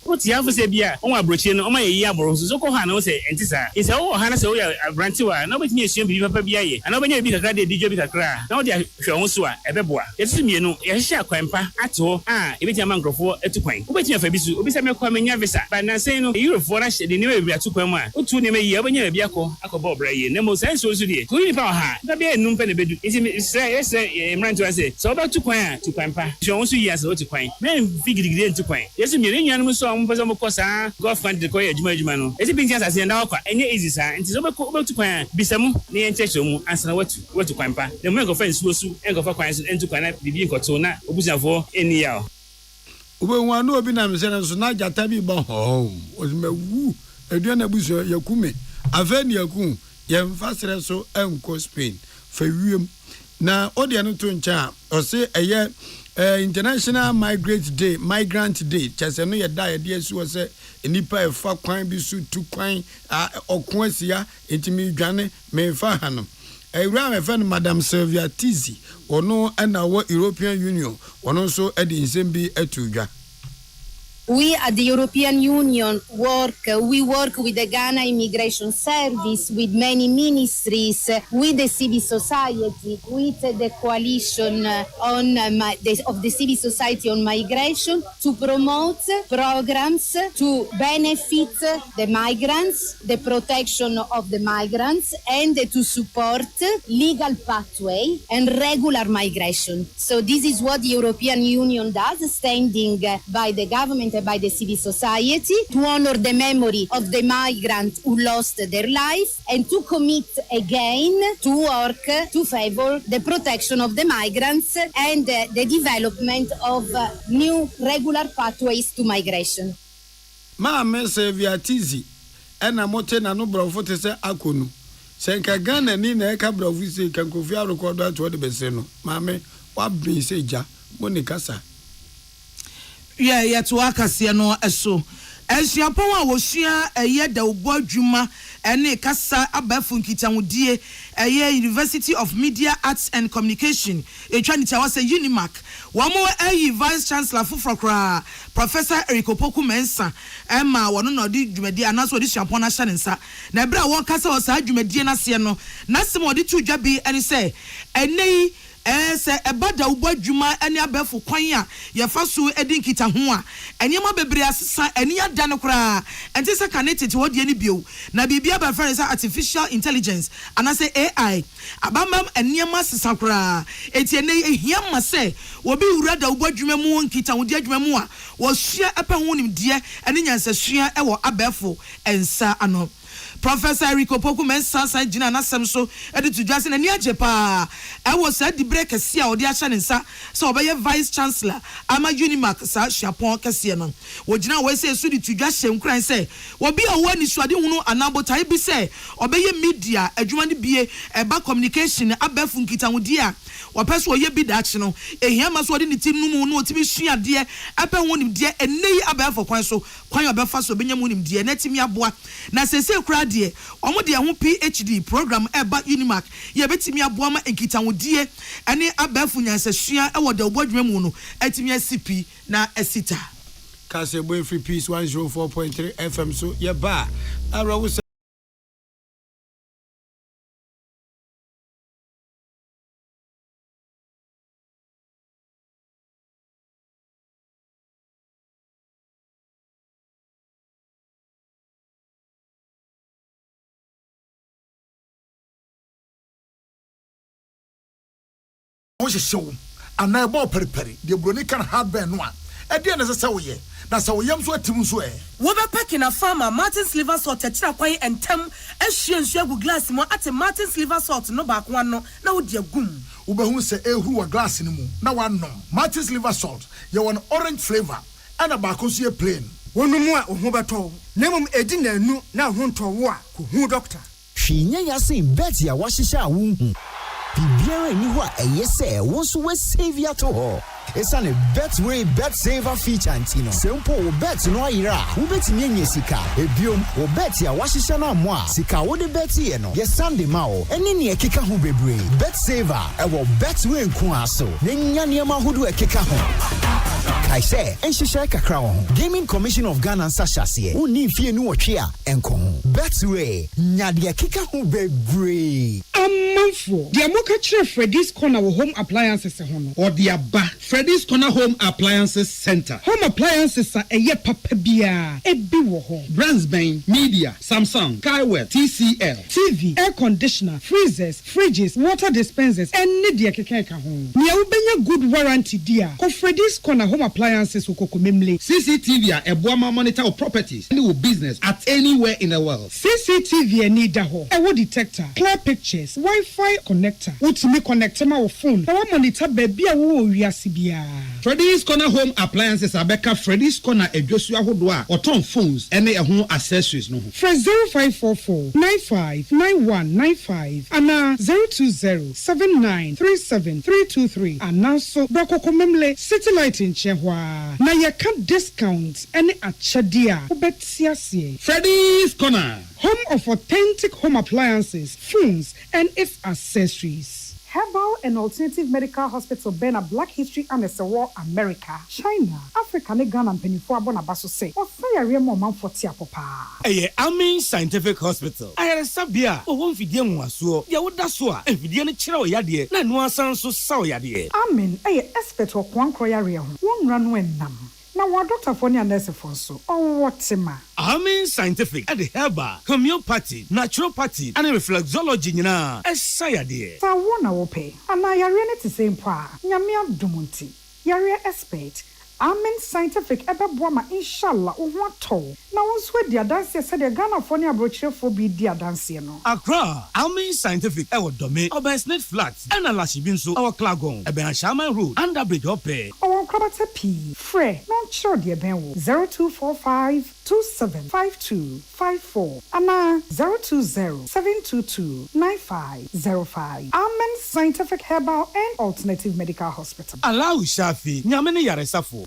Oti afu se bia on abrochi no o ma yeyi aboro so ko ha na o se entisa ise o ha na se o ya abranti wa na obetimi esuan bi papa bia ye na obenya bi kakra de dijo bi kakra na o de hwe ho so a ebeboa yesu mienu ye hye akwanpa ato a ebeti ama nkrofo atukwan obetimi afa bi so obi se mekwa menya visa ba na sei no eurofo na hye de ne bi atukwan mu a otu ne meyi obenya bi akọba obra ye na mo sai so de ko ni pa ha da bia enum pe ne bedu isi se mranti wa se so obatukwan a tukwanpa hwe ho so yi ase otukwan men figirigire ntukwan yesu mienu nyanum so mpesa mokosa government de koye adwuma no esi pinti asase na okwa enye easy sa nti so betu kwan bisamu ne yenchecho mu ansana watu kwanpa de mo go fa nsuo su engo fa kwan so entu kwan na bibi nkoto na obusiafo eni ya Ubewa no obi na msene so na jata bi ba home. Ozimewu eduana buso yakume. Aveni yaku yemfasere so enko Spain. Fa wiem na odi anu to ncha o se eye International Migrant Day chese no ye da ye de asu o se nipa e fa kwan bi su tu kwan okon asia entimi dwane me fa hanom. Ewura me fa no Madam Sylvia Tizi ono na wo European Union ono so edi nsem bi atudwa. We at the European Union work with the Ghana Immigration Service, with many ministries, with the civil society, with the coalition of the civil society on migration to promote programs to benefit the migrants, the protection of the migrants, and to support legal pathway and regular migration. So this is what the European Union does, standing by the government by the civil society to honor the memory of the migrants who lost their life and to commit again to work to favor the protection of the migrants and the development of new regular pathways to migration. Mama Sylvia Tizi ena mote na no brofo te se akonu senka Ghana ni na eka brofo se kan Kofi record ato de bese no mama wa bin se ja Monica sa yeah to akase no eso ensiapon a wohua eye da obo adwuma ene kasa abafu nkitawudie eye University of Media Arts and Communication etwa ni tawa se Unimac wamo eye Vice Chancellor Fufrokra Professor Erikopoku Mensa ema wono no di dwumadi anaso di siapon na hye nsa na bra won kasa wo sa dwumadi na se no na se mo di tudwa bi ene se enei se ebada ubadwuma ene abefu kwan a ye fa so edi nkita ho a enyema bebre asesa eni ada no kra enti se connected wo de ni bio na bibia ba friends artificial intelligence anase AI abamam enyema sesa kra enti ene ehia ma se obi wura da ubadwuma mu nkita wo de adwuma mu a wo hia epa ho nim de ene nyansa hia e wo abefu ensa ano. Professor Erikopoku Mensa sa jina na sem so edi to dwase na ni ajepa e wo sa di break kese a odi a hye nsa so obeye Vice Chancellor ama Unimac sa hwapon kese no wo jina wo se so di to dwase nkran se wo bi owo ni suade hunu anabotai bi se obeye media adwuma ne bie eba communication abafu nkitawudi a wapeso ye bi da kye no ehia ma so odi ni tim numu no otimi hua de epa ho nim de enei abafu kwan so kwan obefa so benyam nim de na timi aboa na sese kra de omo de ho PhD program eba Unimac ye betimi aboa ma nkitawudie ene abafu nyansa hua e wo da obodwuma mu no atimi asipi na asita Kase boy free peace 104.3 FM so ye ba arawo show and na ebo periperi de broni kan hardware no a e de na se wo ye na se wo yam so atim so e wo be packing a farmer Martin's liver salt tira kwan entem ahwie nsu agu glass mo ate Martin's liver salt no ba kwa no na wo de agum wo be hu se ehuru wa glass ni mu na wa nom Martin's liver salt ye won orange flavor and ba ko so ye plain wonu mu a ho beto na mum edi na anu na ho ntowo a ko hu doctor hwinya yase bet ya wahihya wo hu bibiara ni ho a eyese wo so we save ya to ho esa ne bet saver feature antino simple wo bet no ayira wo betimi anya sika ebiom wo bet ya wahihya na mo a sika wo de bet ye no ye sande ma wo eni ne ekeka ho bebre bet saver e wo bet we nku aso nya ne ma hodo ekeka ho kai say enhihya kakra wo Gaming Commission of Ghana sashase uni fie nu wotwe a enko ho bet we nya de ekeka ho bebre amanfo de amoka kire Freddy's Corner wo home appliances ho no or de aba Freddy's Corner Home Appliances Center. Home appliances are a papa bia ebi wo ho. Brands ben Media, Samsung, Skywell, TCL, TV, air conditioner, freezers, fridges, water dispensers, and need ya keka ho. Nia ubenya Unya good warranty dear. Ko Freddy's Corner Home Appliances ukokomemle. CCTV a boama monitor of properties any business at anywhere in the world. CCTV need ho. Ewo detector, clear pictures, Wi-Fi connector. Utimi connect ma wo phone. Power monitor baby a wo wiase bia. Freddy's Corner Home Appliances abeka Freddy's Corner edwosu ahodo a oton phones ene ehun accessories no ho. Fresh 0544 959195 ana 02079373323 and so Brakokomemle satellite in Chehwa. Na ye can discount any achadia. Ubetiasie. Freddy's Corner, home of authentic home appliances, phones, and its accessories. Herbal and Alternative Medical Hospital Bena Black History and War America, China, Africa, ne Ghana and Penifua Bonabaso say, or fire remo man for Tiapopa. Amin Scientific Hospital. I had a sabia, or one Fidian was so, Yawudaswa, and Fidian Chiro Yadi, Nanua Sanso Sao Yadi. Amin, expert or Kwan Kroya, one run when nam. Now, what Dr. Fonia Nurse for so, or what Sima? Amin Scientific at the Herbal, Homeopathy, Naturopathy, and Reflexology, Nina, as Sayadi. So, one I will pay, and I are to same pa, Yamia Dumunti, Yaria expert. Amen Scientific ebe boama inshallah uwato. Na wonswe dia dance said the Ghana for near brochure for be dia dance no. Accra, Amen Scientific ewo dome, Obersnet Flats, and Alashibinso, our Klagon, Eben Shaman Road, Underbridge Ope. Our Krabata P. Fre, non sure dear Benwo 0245-275254. Ana 020-722-9505. Amen Scientific Herbal and Alternative Medical Hospital. Allow Shafi, Nyamene Yaresafo.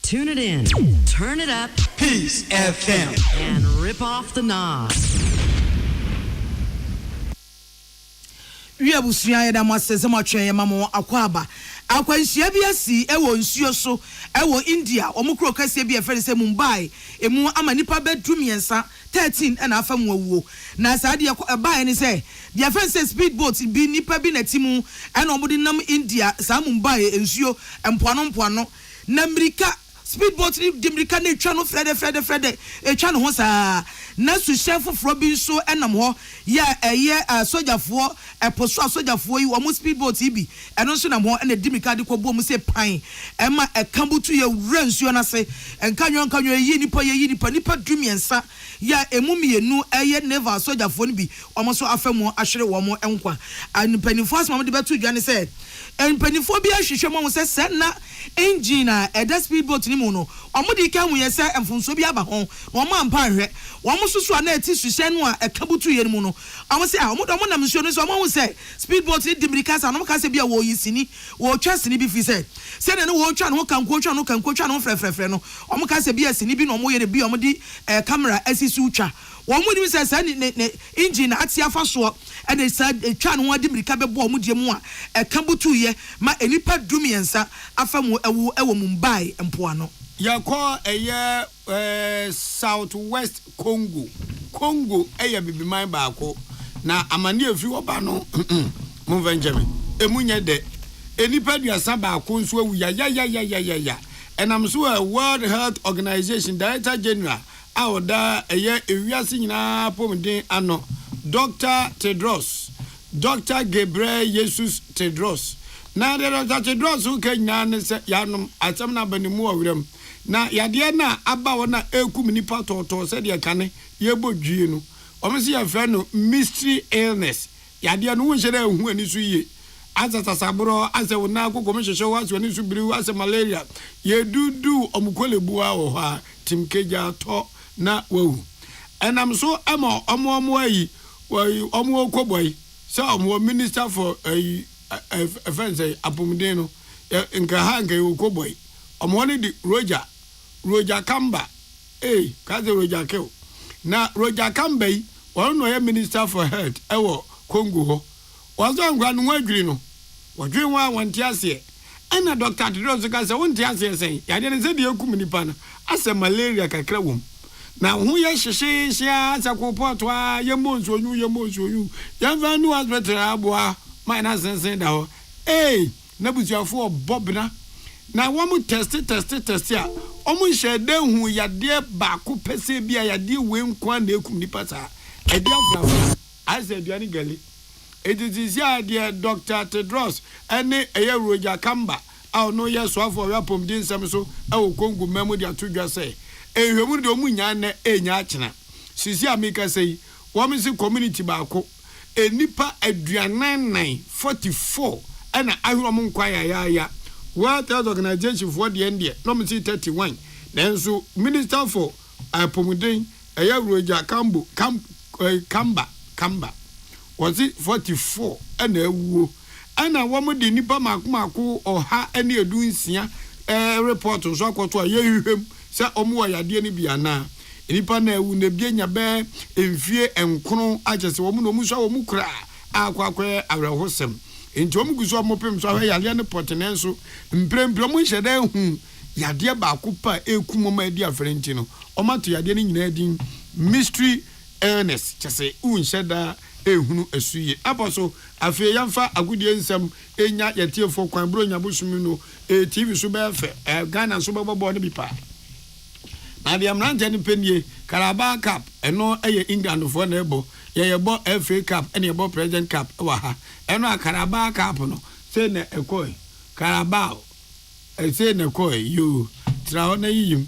Tune it in, turn it up, Peace FM, and rip off the knobs. We have Usria Damas, Matche, Mamo, Aquaba. Aquansia biasi ewo nsuo so ewo India omukro kase bia fere se Mumbai emu amanipa bedroom yensa 13 and afam wo na saade e ni se dia fence speedboat bi nipa bi na timu and omudi nam India sa Mumbai nsuo empoano na America speedboat ni America na etwa no frede etwa no ho saa na su chef fro bi so enam ho ya sojafo eposo sojafo yi wo speedboat bi eno so nam ho na America de kwobo mu se pan ema ekambutu ye wura nsuo na se enkanyo yi nipa dumiensa ya emumienu never sojafo ni bi omo so afemu ahwere wo mo enkwa anpanifo asma de betu dwane se enpanifo bi ahwehwe mo se na engine a speedboat ni mu no omo di ka hu ye se emfunso bi aba ho no mo ampa hwe wo mo susu na eti suhye no a ekabutu ye mu no omo se omo nam nsuo no so omo hu se speedboat ni America sa no ka se bia wo yisini wo twa sini bi fi se na no wo twa no kanko twa no frefrefre no omo ka se bia sini bi no omo ye ne bi omo di camera asisu twa wo mo ni se ne engine atia fa so and they said twa no adi America be bo omo die mu a ekabutu ye ma enipa dumiensa afamu ewo Mumbai empoano Yako Southwest Congo bibi man baako na amani efi oba no mo venjemi emunye de enipa duasa baako nso awu ya enam so World Health Organization Director General awoda ewiase nyina pomden ano Dr. Gabriel Jesus Tedros na Dr. Tedros who kenya ne se yanom atam na banimu awrem na yade na aba wona ekum nipa toto se de kane yebodwie no omisi ya fre no mystery illness yade no wonhyere ehu ani so ye azata sabro ase wona akoko mhwehwe waso ani so biri ase malaria yedudu omukolebu a wo ha timkeja to na wawu enam so ama omo ayi omo okoboy so omo minister for offense apomden no nka hanga okoboy omo ne di Roger Kamba kaze Roger Kew na Roger Kamba yi won no minister for health ewo Congo ho wazo ngwa no adwiri no wadwen wa wanti ase ana Dr. Tedros ka se wonti ase sen ya de se de ekum nipa na ase malaria kakra wom na hu ye hyehyehye asa ko poto a ye monsoyu ya vanu hospital aboa minus sense da ho na busuafo obobna na wo test a omu shede hu yade ba ko pese bia yade we nkwa na ekum nipa sa ede afrafa I said you gali. It is here dear Dr. Tedros ene Roja Kamba. I no yes so for yapom din sam so e wo kongu memu dia to dwa say ehwemu de omunya na enya achena sisi amika say wo me se community ba ko enipa aduanan 44 ana ahwom nkwaya ya World Health Organization for the India no me see 31 then so Minister for Apomuden Roja Kamba was it 44 ana ewu ana womo de nipa makomako oha ene edunsia report nso akoto a yehwem se omo yade ne bia na nipa na ewu na bienya be emfie enkron agese womo no mu so womo kura akwakwe awerehosem enti womo guso omopem so ahwe yale ne potenenso mprempre mo hyede hu yade ba akopa ekumoma adi aferenti no omato yade ne nyina din mystery illness chese unhyeda ehunu esuye aposo afi yamfa agudie nsam enya yetiefo kwan bro nya bosumi no TV so be fe Ghana so be bobo ne bipa na de amrante ne penie Carabao Cup eno eye England fo na ebo ye bo FA Cup ene ye bo President Cup wa ha eno a Carabao Cup no se na ekoi Carabao se na ekoi yo tra na yiyim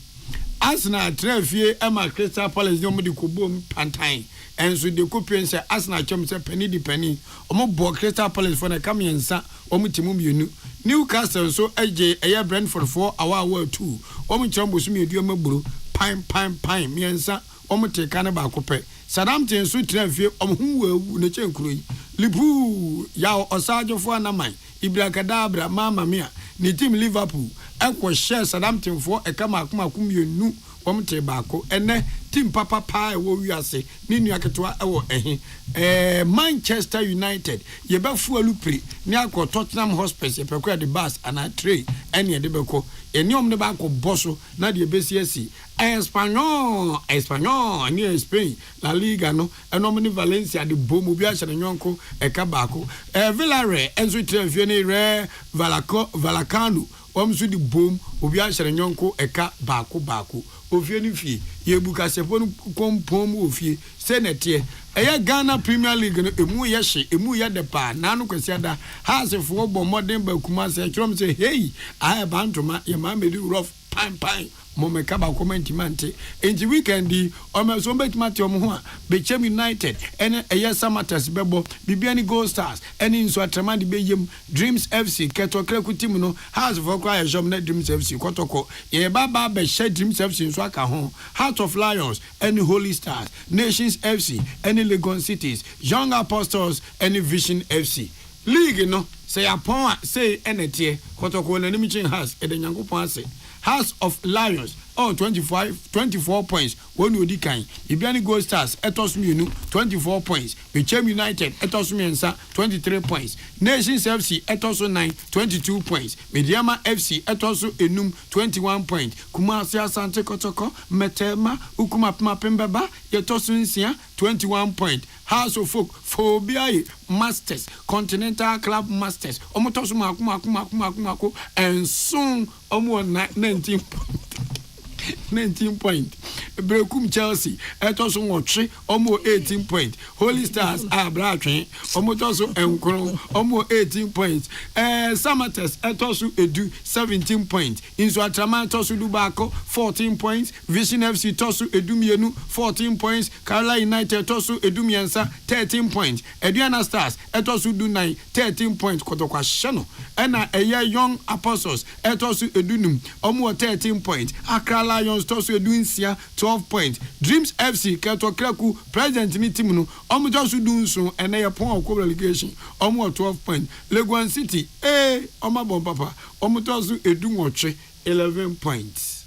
Arsenal trafie ema Crystal Palace no mudi kobom pantan enso de kopien se Arsenal chom se penny di penny omo bo Crystal Palace for na kamiensa omo timu mienu Newcastle so eje eye Brentford for awa 2 omo chom bosumi edu magburo pine miensa omo te kan ba kope Southampton so trafie omo hu wawu na chenkuro yi Liverpool ya osajo fo anaman Ibrakadabra mama mia ni team Liverpool ekwo share Southampton for ekama mienu omte baako ene team papa pa wo wiase ni nuaketwa ewo Manchester United ye befu alupri ni akọ Tottenham Hotspur ye pekwa de bus ana tray ene de beko eni omne baako boso na de besiasi Espanyol ni Spain La Liga no enomni Valencia de bomu bi ahye nyonko eka baako Villarreal enzo trefie ni re Vallecano omsu di bom obi ahye nyonko eka baako ofie ni fie ye buka sepon kompom ofie senete eya Ghana Premier League no emu ye hye emu ye de pa na no kwasi ada hasefo bo modern ba kuma se krom se hey I bantoma ye ma medi rough pine momeka ba comment mante enti weekend di omeso betimati omho a Bechem United ene eya Samatters bebo bibiani Gold Stars ene nso atramade beyem Dreams FC ketokre kutim no house for cry shop na Dreams FC kotoko ye baba be share Dreams FC nso aka ho Heart of Lions ene Holy Stars Nations FC ene Legon Cities Young Apostles ene Vision FC league no say upon say enete kotoko na nimichin house ede nyankopon ase House of Lions 24 points when odi kan Ibiani Gold Stars etos mienu 24 points Bechem United etos miensa 23 points Nations FC etos 9 22 points Mediama FC etos enum 21 points Kumasi Asante Kotoko Metema Ukuma Pembeba etos nsia 21 points House of Folk Phobia Masters Continental Club Masters omotos maku and soon omo 19 point Brekum Chelsea etoso nwotwe omo 18 point Holy Stars abratwen omo toso enkron omo 18 points Samatters etoso edu 17 point Inso Atrama toso Dubako 14 points Vision FC toso edu mienu 14 points Carolina United toso edu miensa 13 points Eduana Stars etoso du 9 13 points kotokwa shano ena eye Young Apostles etoso edu num omo 13 points Accra Lions toso edu nsia 12 points Dreams FC ketokreku president ni team no omo toso du nso ena ye pon akọ relegation omo 12 points Legon City omo bon papa omo toso edu nwotwe 11 points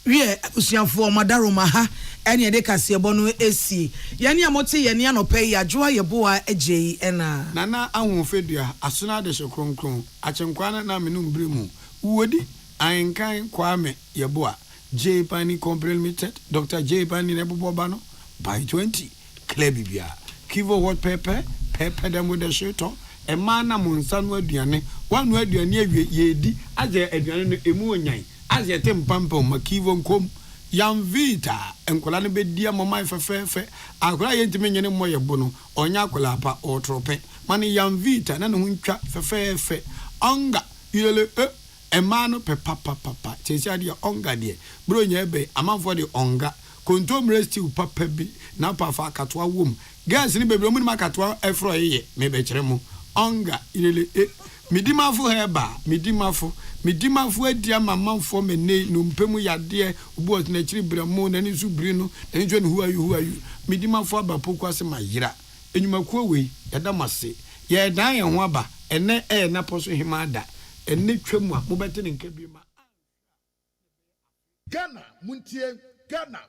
wie usianfo madaroma ha ene de kasebo no esi yene amote yene anope ya joa yeboa agye ena nana ahofedua asona de hyekonkron achenkwana na menum bremu wodi ankan kwame yeboa J Pani Company Limited Dr. J Pani Neboba no by 20 Klebibia Kivo what pepper dem with the shirt on e man na monsa no aduane wanu aduane awie yedi aje aduane no emu onyan aje tempampo makivo nkom Yam Vita and Colana Bedia Mamma Fefe, Akra Yentime Moya Bono, or Yakolapa or Trope, Money Yam Vita, and Uncha Fefe, Onga, Emano Papa, Chesadia Onga dear, Brunyebe, a man for the Onga, Contom rescue Papebi, Napa Catwa womb, Gas in the Roman Macatwa, Efroye, maybe Tremo, Onga, Midimafu heba, midimafu edia mama for me ne no mpemu yade ubo na chiri bramo na ni subri no na njo who are you midimafu abapo kwase mayira enyumakuo we yada mase ye dan ye ho aba ene na poso himada ene twemu a mobete ne nka biema Ghana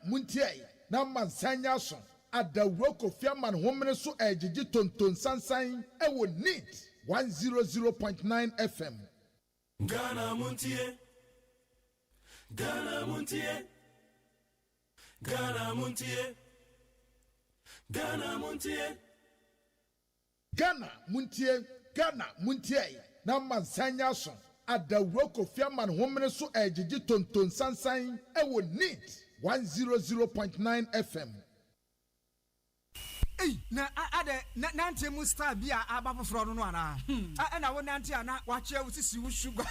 muntie na mansanya so adawroko fiaman homene so ejiji tonton sansan ewo neat 100.9 FM. Ghana Montie. Ghana Montie. Ghana Montie. Ghana Montie. Ghana Montie. Na mansanya so adawroko fiaman homene so ejiji tonton sansan ewo neat 100.9 FM. Hey, na nante mu star bia aba foforo no ana. Na wo nante ana wache usisi wo sugar.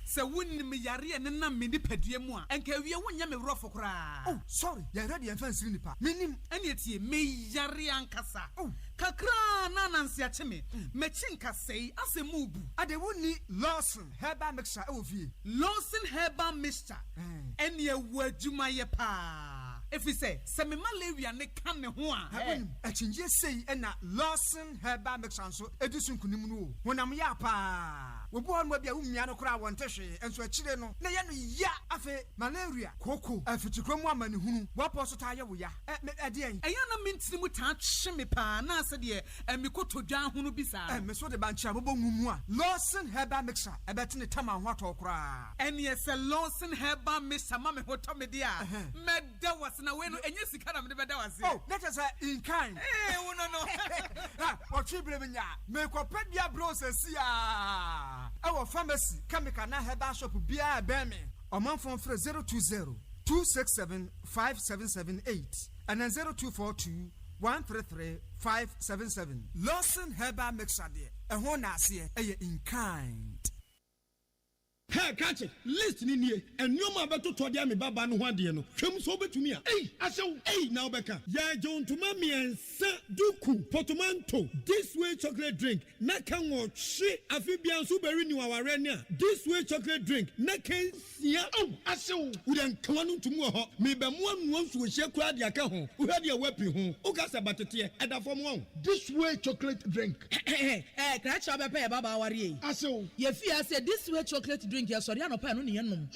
Se wonnim yare ne na me nipadua mu a enka wie wonya me rofo kra. Oh, sorry. Ya ready en fancy nipa. Minim ene tie me yare ankasa. Kakra na nanse ache me. Me chinka sei asemu bu. Ade woni Lawson herbal mixture e wo vie. Lawson herbal mixture. Ene wo adwuma ye pa. If we say, Semi malaria ne can ne ho a. A chinje say na Lawson herbal mixture so edisun kunim no. Honam ya pa. Wo bo on bia umia no kra won tehwe enso akire no. Na ye no ya afe malaria koko afitikrom amane hunu. Wo po so ta ye wo ya. Ade en. Eya na mentini mu ta hye me pa na ase de emikotodwan hunu bisa. Me so de bancha bobo ngumu a. Lawson herbal mixture ebetine tama ho atokra. Ene ye se Lawson herbal mixture ma me hoto me dia. Meda na we no enye sika na me beda wase. Oh, that is in kind. Wo no. O triple me nya. Me ko pedia process ya. Our pharmacy chemical na herbal shop bia be me. Omanfon frɛ 020-267-5778 and then 0242-133-577. Lawson herbal mixture de. Ehon na ase in kind. Hey, catch it. Listen in here. And no more about to Todia me baba no one dear no. Come so to me. Hey, I say, hey, now Becca. Ya John to mammy and Saint Duku, Portomanto. This way chocolate drink. Nakan or shit. Amphibian super renew our renia. This way chocolate drink. Nakan, yeah. Oh, I say, we don't come on to more. Maybe one wants to share crowd your home. Who had your weapon home. Who got a battery at the form one. This way chocolate drink. Hey, catch up a pair, Baba Wari. I say, ye fear said this way chocolate drink. Ya sorry no pa no ne yenom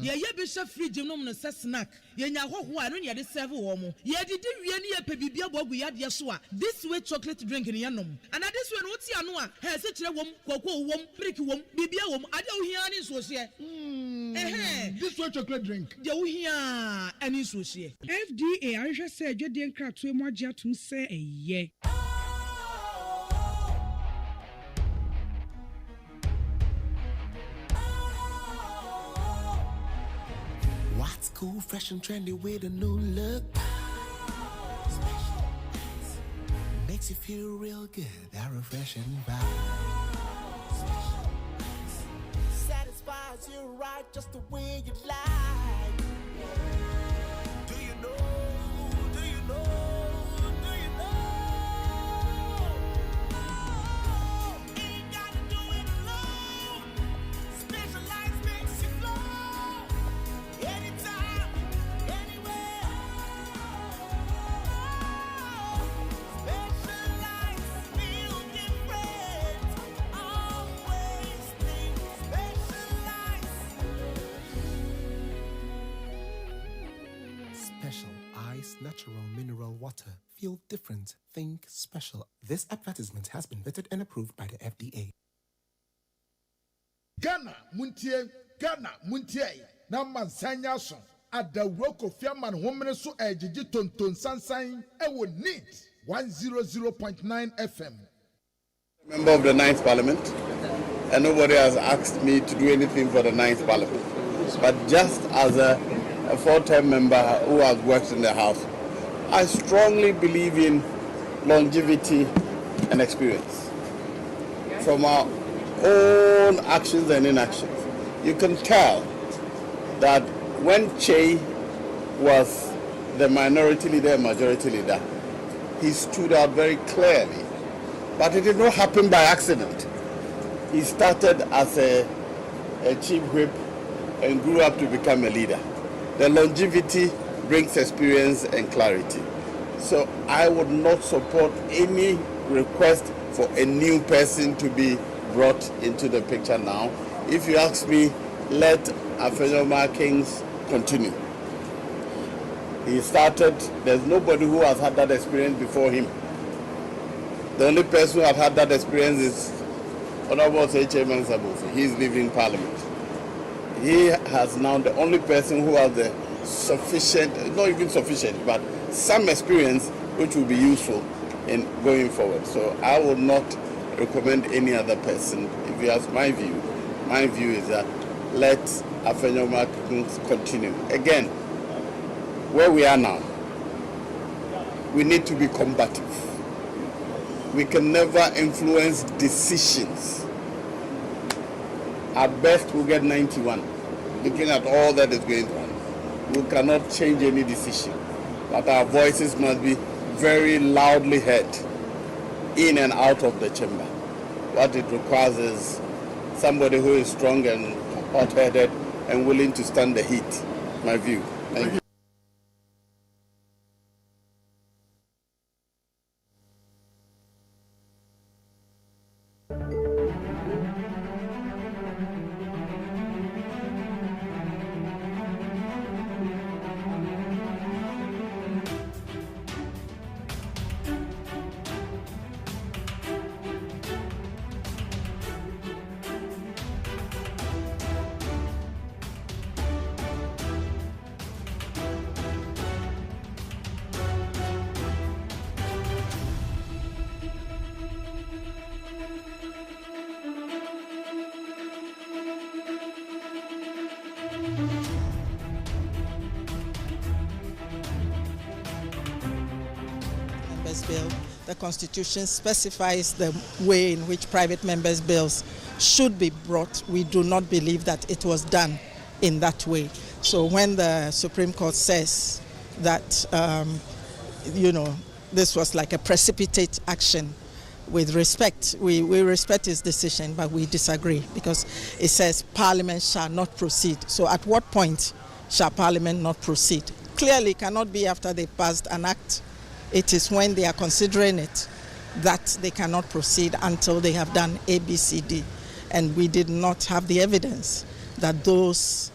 ye be chef fridge nom no se snack ye nya hoho a no ye de serve wo mo ye didi wie ne ye pe bibia bogu ya de so a this way chocolate drink ne yenom and this way no ti ano a he se kire wom koko wom milk wom bibia wom ade wo hia ne so hye this way chocolate drink de wo hia ani so hye FDA ahwehwe se adwede nkratoe mo agye atum se eye. What's cool, fresh and trendy with a new look? Makes you feel real good, that refreshing vibe. Satisfies you right just the way you like. Do you know? Do you know? Do you know? Ain't gotta do it alone. Specialized makes you flow. Anytime, anywhere. Specialized feel different. Always think specialized. Special Ice Natural Mineral Water. Feel different. Think special. This advertisement has been vetted and approved by the FDA. Ghana muntie. Na mansanya so adawroko fiaman homene so ejiji tonton sansan ewo neat 100.9 FM. Member of the 9th Parliament, and nobody has asked me to do anything for the 9th Parliament. But just as a a 4-term member who has worked in the House, I strongly believe in longevity and experience. From our own actions and inactions, you can tell that when Che was the minority leader and majority leader, he stood out very clearly. But it did not happen by accident. He started as a chief whip and grew up to become a leader. The longevity brings experience and clarity. So I would not support any request for a new person to be brought into the picture now. If you ask me, let Afenyomaa Kings continue. He started, there's nobody who has had that experience before him. The only person who has had that experience is Honorable OSEI Agyeman. He is leaving Parliament. He has now the only person who has the sufficient, not even sufficient, but some experience which will be useful in going forward. So I would not recommend any other person. If you ask my view is that let Afenyomaa continue. Again, where we are now, we need to be combative. We can never influence decisions. At best, we'll get 91. Looking at all that is going on, we cannot change any decision. But our voices must be very loudly heard in and out of the chamber. What it requires is somebody who is strong and hot-headed and willing to stand the heat. My view. Thank you. Bill, the Constitution specifies the way in which private members' bills should be brought. We do not believe that it was done in that way. So when the Supreme Court says that, this was like a precipitate action, with respect, we respect his decision, but we disagree because it says Parliament shall not proceed. So at what point shall Parliament not proceed? Clearly, it cannot be after they passed an act. It is when they are considering it that they cannot proceed until they have done A, B, C, D. And we did not have the evidence that those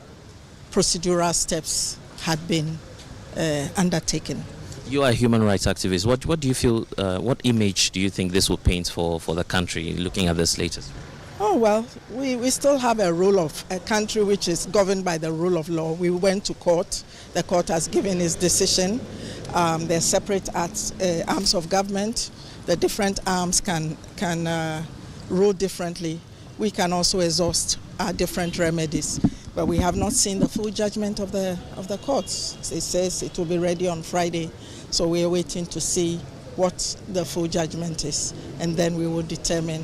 procedural steps had been undertaken. You are a human rights activist. What do you feel, what image do you think this will paint for the country, looking at this latest? Oh, well, we still have a rule of a country which is governed by the rule of law. We went to court. The court has given its decision. They're separate arms of government. The different arms can rule differently. We can also exhaust our different remedies, but we have not seen the full judgment of the courts. It says it will be ready on Friday, so we are waiting to see what the full judgment is, and then we will determine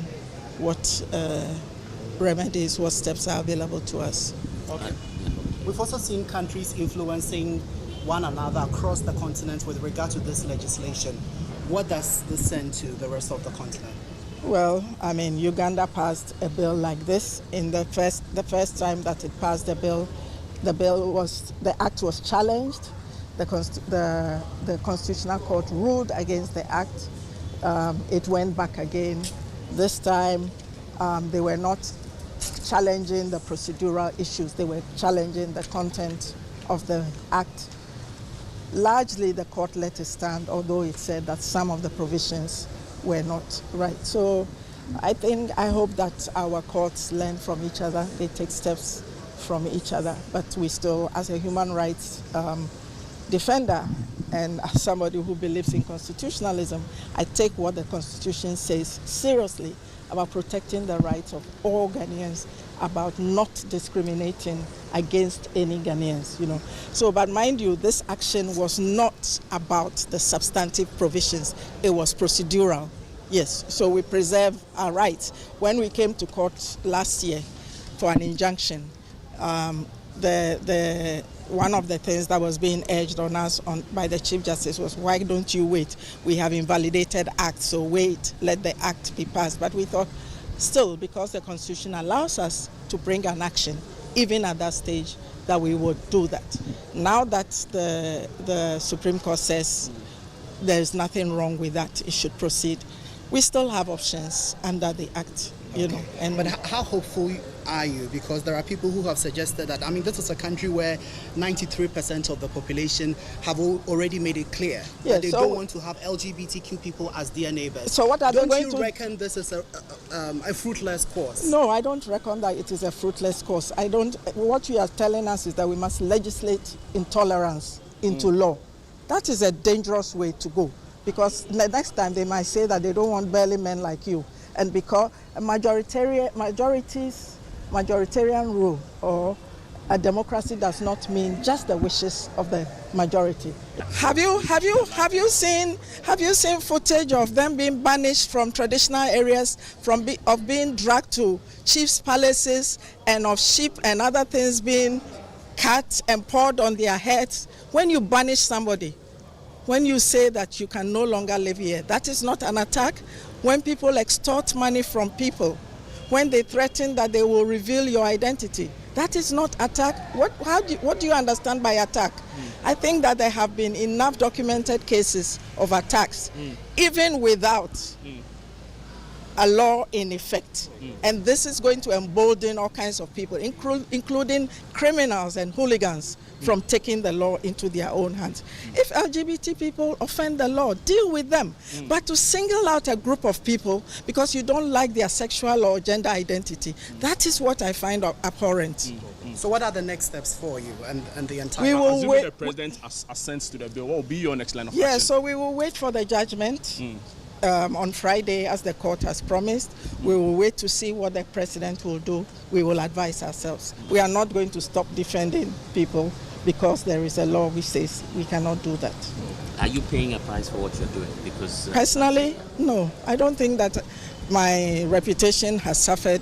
what remedies, what steps are available to us. Okay. We've also seen countries influencing one another across the continent with regard to this legislation. What does this send to the rest of the continent? Well, I mean, Uganda passed a bill like this. In the first time that it passed the act was challenged. The Constitutional Court ruled against the act. It went back again. This time, they were not challenging the procedural issues. They were challenging the content of the act. Largely, the court let it stand, although it said that some of the provisions were not right. So I hope that our courts learn from each other. They take steps from each other. But we still, as a human rights defender and as somebody who believes in constitutionalism, I take what the Constitution says seriously about protecting the rights of all Ghanaians about not discriminating against any Ghanaians, you know. So, but mind you, this action was not about the substantive provisions. It was procedural. Yes, so we preserve our rights. When we came to court last year for an injunction, one of the things that was being urged on us by the Chief Justice was, why don't you wait? We have invalidated acts, so wait, let the act be passed. But we thought, still, because the Constitution allows us to bring an action, even at that stage, that we would do that. Now that the Supreme Court says there's nothing wrong with that, it should proceed, we still have options under the Act, you know. And but how hopeful are you? Because there are people who have suggested that, I mean, this is a country where 93% of the population have already made it clear that they don't want to have LGBTQ people as their neighbors. So what are they going to... Don't you reckon this is a fruitless course? No, I don't reckon that it is a fruitless course. What you are telling us is that we must legislate intolerance into law. That is a dangerous way to go, because the next time they might say that they don't want burly men like you. And because a majoritarian rule or a democracy does not mean just the wishes of the majority. Have you seen footage of them being banished from traditional areas, of being dragged to chiefs' palaces, and of sheep and other things being cut and poured on their heads? When you banish somebody, when you say that you can no longer live here, that is not an attack. When people extort money from people, when they threaten that they will reveal your identity, that is not attack. What do you understand by attack? I think that there have been enough documented cases of attacks, even without a law in effect. And this is going to embolden all kinds of people, including criminals and hooligans, from taking the law into their own hands. If LGBT people offend the law, deal with them. But to single out a group of people because you don't like their sexual or gender identity, that is what I find abhorrent. So what are the next steps for you and the entire... We will wait. The president assents to the bill. What will be your next line of action? Yeah, so we will wait for the judgment. On Friday, as the court has promised. We will wait to see what the president will do. We will advise ourselves. We are not going to stop defending people because there is a law which says we cannot do that. Are you paying a price for what you're doing? Because personally, no. I don't think that my reputation has suffered.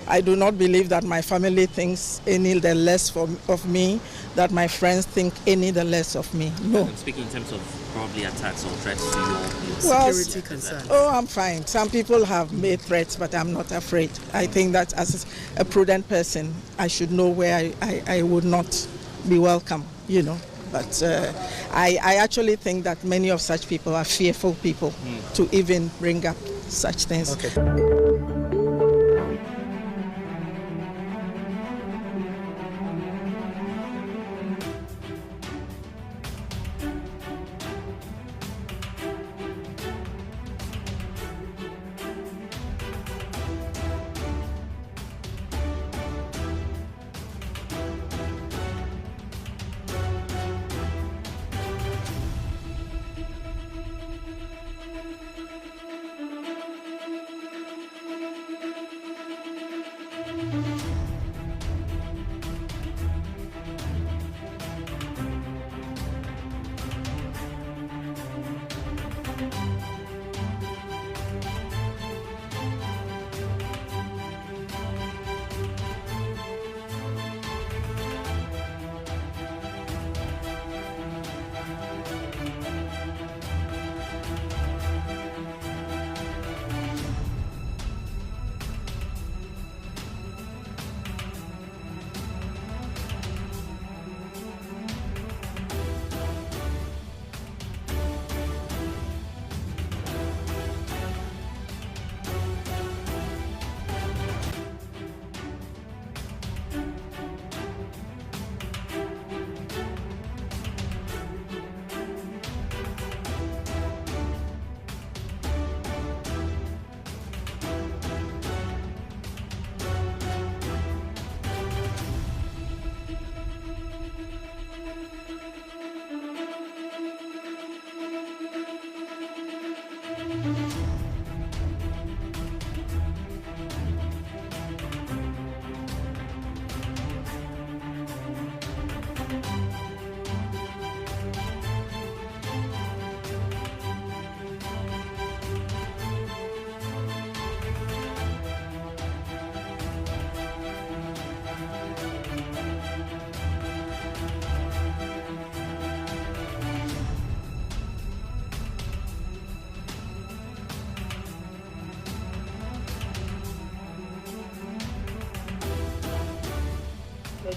I do not believe that my family thinks any the less of me, that my friends think any the less of me. No. I'm speaking in terms of probably attacks or threats to your security concerns. Oh, I'm fine. Some people have made threats, but I'm not afraid. I think that as a prudent person, I should know where I would not be welcome, you know. But I actually think that many of such people are fearful people to even bring up such things. Okay.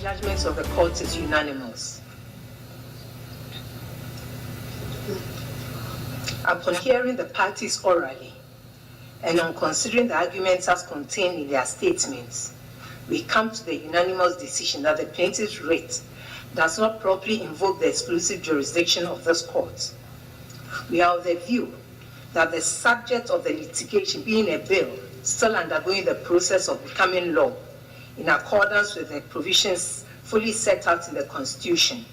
judgment of the court is unanimous. Upon hearing the parties orally and on considering the arguments as contained in their statements, we come to the unanimous decision that the plaintiff's writ does not properly invoke the exclusive jurisdiction of this court. We are of the view that the subject of the litigation, being a bill still undergoing the process of becoming law in accordance with the provisions fully set out in the Constitution,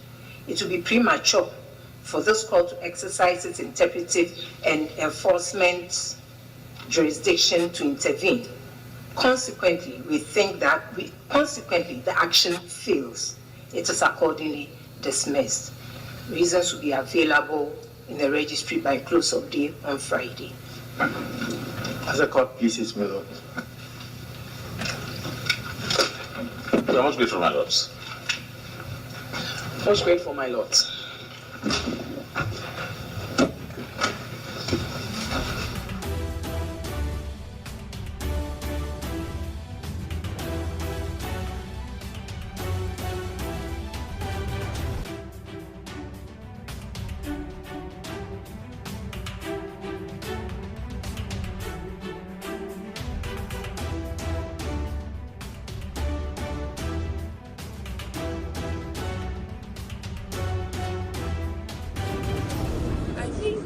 it will be premature for this court to exercise its interpretive and enforcement jurisdiction to intervene. Consequently, we think that the action fails. It is accordingly dismissed. Reasons will be available in the registry by close of day on Friday. As a court pleases, my lord. We are most grateful, my lords. Most grateful, my lords.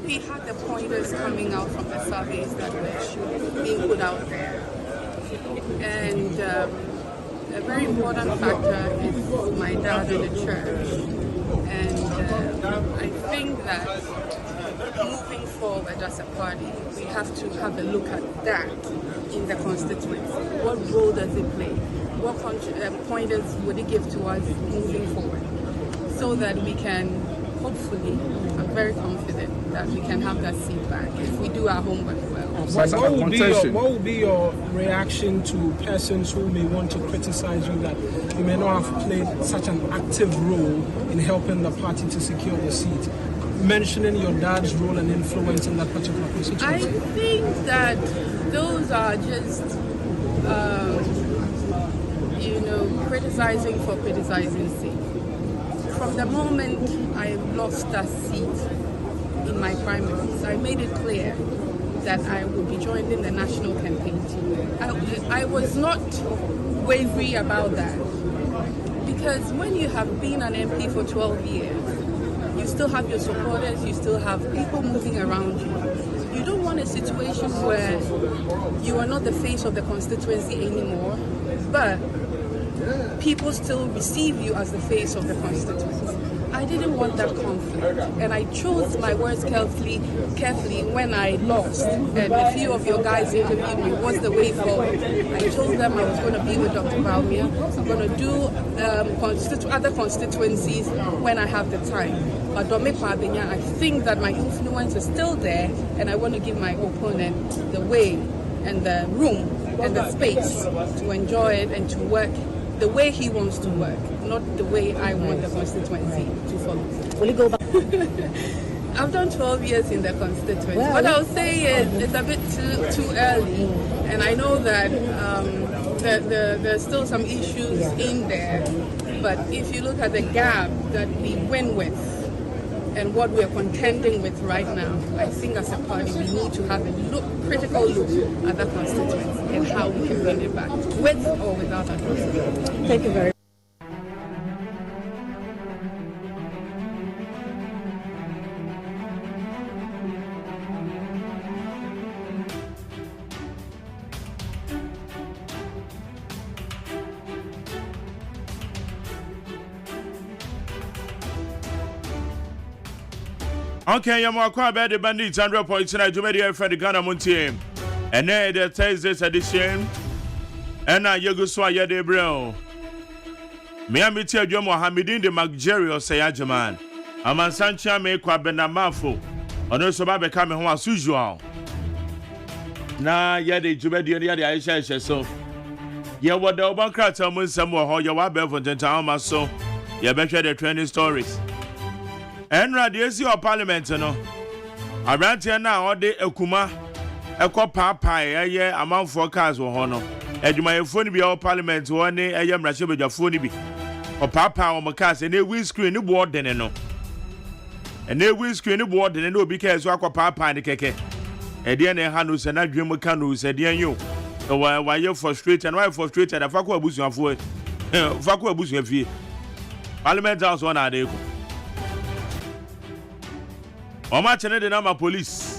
We had the pointers coming out from the surveys that were being put out there. And a very important factor is my dad in the church. And I think that moving forward as a party, we have to have a look at that in the constituency. What role does it play? What pointers would it give to us moving forward? So that we can, hopefully, I'm very confident that we can have that seat back if we do our homework well. What would be your reaction to persons who may want to criticize you that you may not have played such an active role in helping the party to secure the seat, mentioning your dad's role and influence in that particular constituency? I think that those are just, criticizing for criticizing's sake. From the moment I lost that seat in my primaries, I made it clear that I would be joining the national campaign team. I was not wavering about that, because when you have been an MP for 12 years, you still have your supporters, you still have people moving around you. You don't want a situation where you are not the face of the constituency anymore, but people still receive you as the face of the constituency. I didn't want that conflict, and I chose my words carefully when I lost. And a few of your guys interviewed me, what's the way forward? I told them I was going to be with Dr. Baumia. I'm going to do other constituencies when I have the time. But I think that my influence is still there, and I want to give my opponent the way and the room and the space to enjoy it and to work the way he wants to work, not the way I want the constituency to follow. Will you go back? I've done 12 years in the constituency. Well, what I'll say is it's a bit too early, and I know that there's still some issues in there, but if you look at the gap that we win with and what we're contending with right now, I think as a party we need to have a critical look at the constituency and how we can bring it back, with or without a constituency. Thank you very much. Okay, I'm going to the bandits 100.9 Jumedia for the Ghana MONTIE. And then the Thursday's edition. And I go so ya de bro. Me am tell you Mohamedin the Magjerio OSEI AGYEMAN. Aman Sancha me kwa benamafo. Ono so ba be ka me ho as usual. Na ya de Jumedia ya de Aisha so. Ya wada oban krata mun sam wo ho ya wa be for tentan ma so. Ya be hwe the trending stories. And radiasi or parliament no around here now all the ekuma eko papa eye amount for cars wo ho no edwumayefo ni bi all parliament wo ni eye mrahye bedwafo ni bi or papa or macas and a windscreen the board then no. And a windscreen the board then no because you are papa and the keke. And then a hanus and a dream canus and then you. So why you frustrated and why frustrated? A facu abuse of wood. Facu abuse of you. Parliament House one are there. Or match the number police.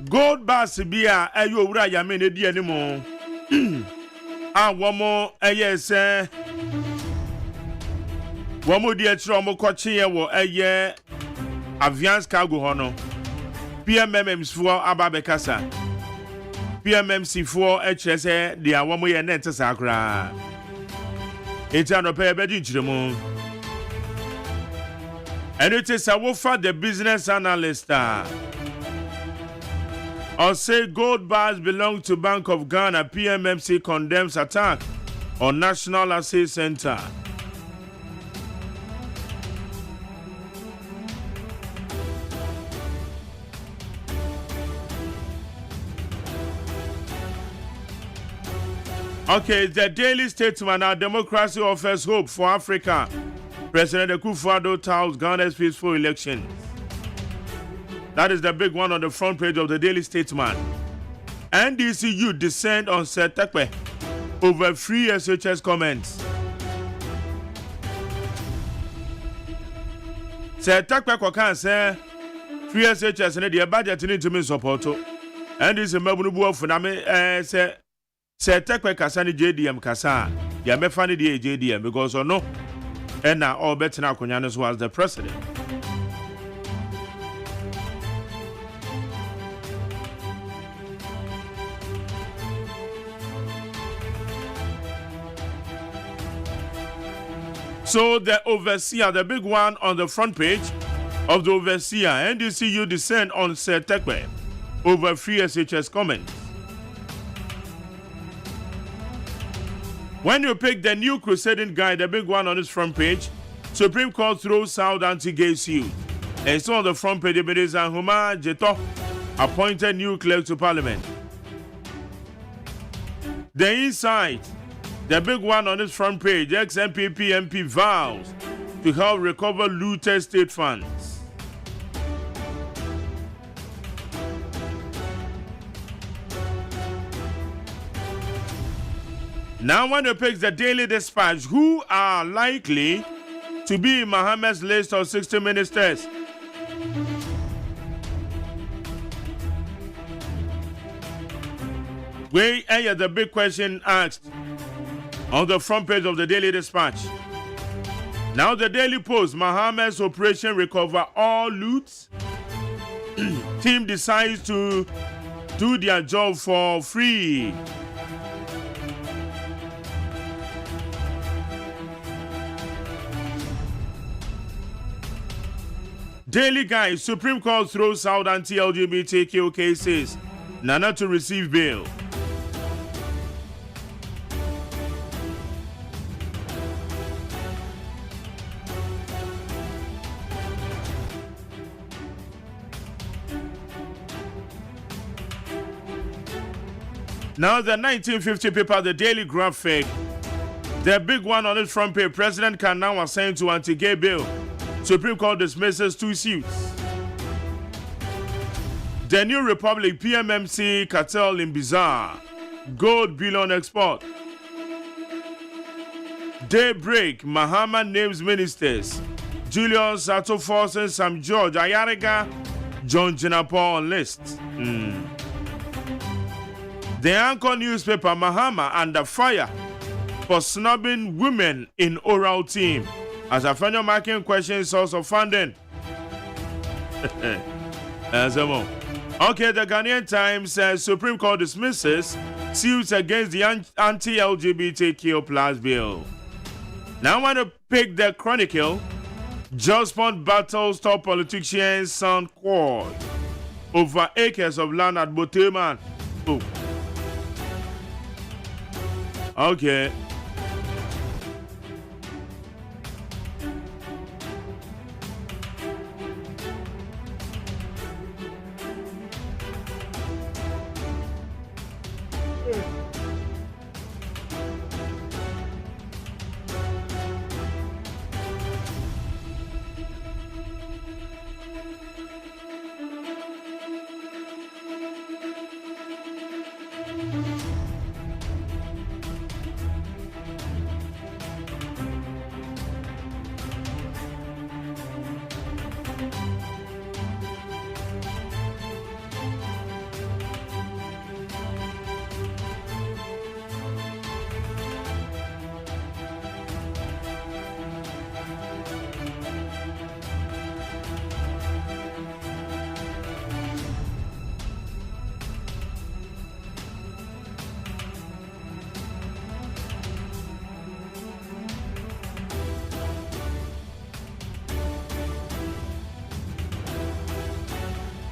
Gold bars bia ayo wura ya me ne di animo a womo ayese womo di atro mo koche ye wo aye Aviance cargo hono PMMs for ababekasa PMMC for HSA dia womo ye net sakra etano pay bedi chiremu and it is a wofa the business analyst or say gold bars belong to Bank of Ghana. PMMC condemns attack on National Assay Center. Okay, the Daily Statesman, our democracy offers hope for Africa. President Akufo-Addo touts Ghana's peaceful elections. That is the big one on the front page of the Daily Statesman. NDC youth descend on Setekwe over free SHS comments. Setekwe can say free SHS and the budget need to be supported. NDC Mabunubu of Funame say Setekwe Kasani JDM Kasa. Yamefani the JDM because or no. And now all better now Kunyanis was the president. So the overseer, the big one on the front page of the overseer, NDCU descend on Setekwe over free SHS comments. When you pick the new crusading guy, the big one on his front page, Supreme Court throws out anti-gay suit. And so on the front page, it is Huma Jeto appointed new clerk to Parliament. The inside, the big one on its front page, ex-MPP MP vows to help recover looted state funds. Now when you pick the Daily Dispatch, who are likely to be in Mohammed's list of 60 ministers? We answer the big question asked on the front page of the Daily Dispatch. Now the Daily Post, Mohammed's Operation Recover All Loot. Team decides to do their job for free. Daily Guide, Supreme Court throws out anti-LGBTQ cases. Nana to receive bail. Now the 1950 paper, the Daily Graphic, the big one on its front page, President can now assign to anti-gay bill. Supreme Court dismisses 2 suits. The New Republic, PMMC cartel in Bizarre, gold billion export. Daybreak, Mahama names ministers, Julius Sato Forces, Sam George, Ayariga, John Jinapo on list. The Anchor newspaper, Mahama under fire for snubbing women in oral team. As a final marking question, source of funding. Okay, the Ghanaian Times says Supreme Court dismisses suits against the anti-LGBTQ plus bill. Now I want to pick the Chronicle. Josport battles top politicians sound quad over acres of land at Boteman. Oh.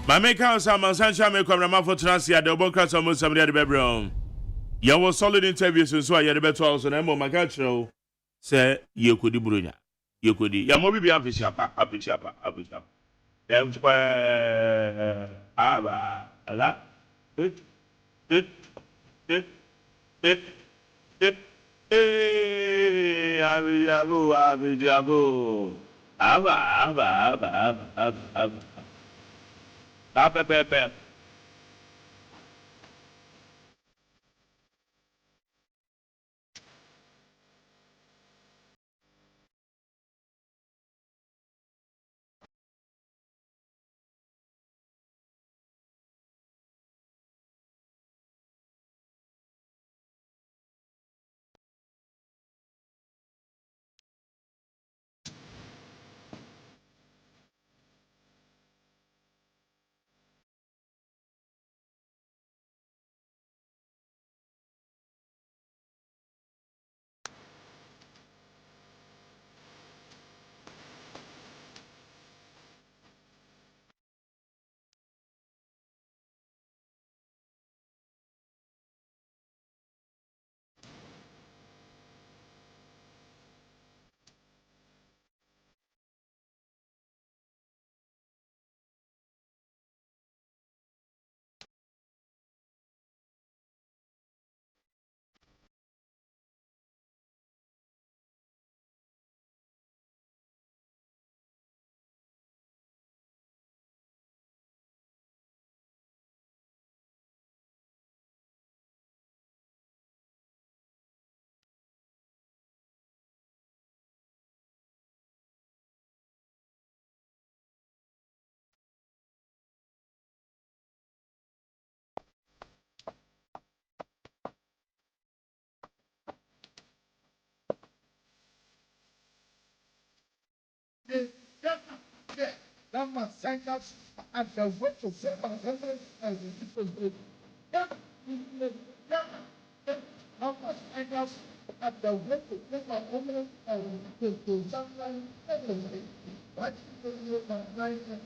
My make house, I'm a sunshine, make come for Transia, the Bocas almost somebody at the bedroom. You was solid interviews, and so I had a better house, and I'm on my culture. Say, you could do Brunia. You could be. Ya mobi be happy chapa. Them aba ala. It. Abijabu. Aba. That must send us at the witch of 700 as it was. That must send us at the witch of 700 as it was. Sometimes, what is the name?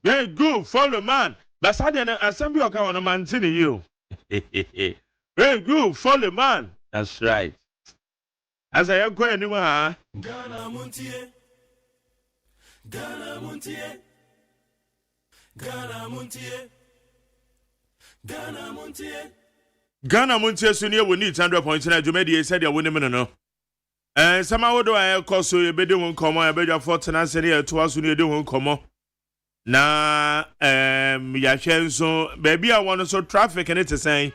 Yeah, good, follow man. But suddenly, assembly of our man to you. Very good, follow man. That's right. As I am going anywhere. Ghana Montie. Ghana Montie. Ghana Montie. Ghana Montie. Ghana Montie Sunia will need 100.9 Jumedi said you're winning no. And somehow do I call so you better won't come on, I bet your 14 and say to us when you do won't come on. Na ya so baby I want so traffic and it's saying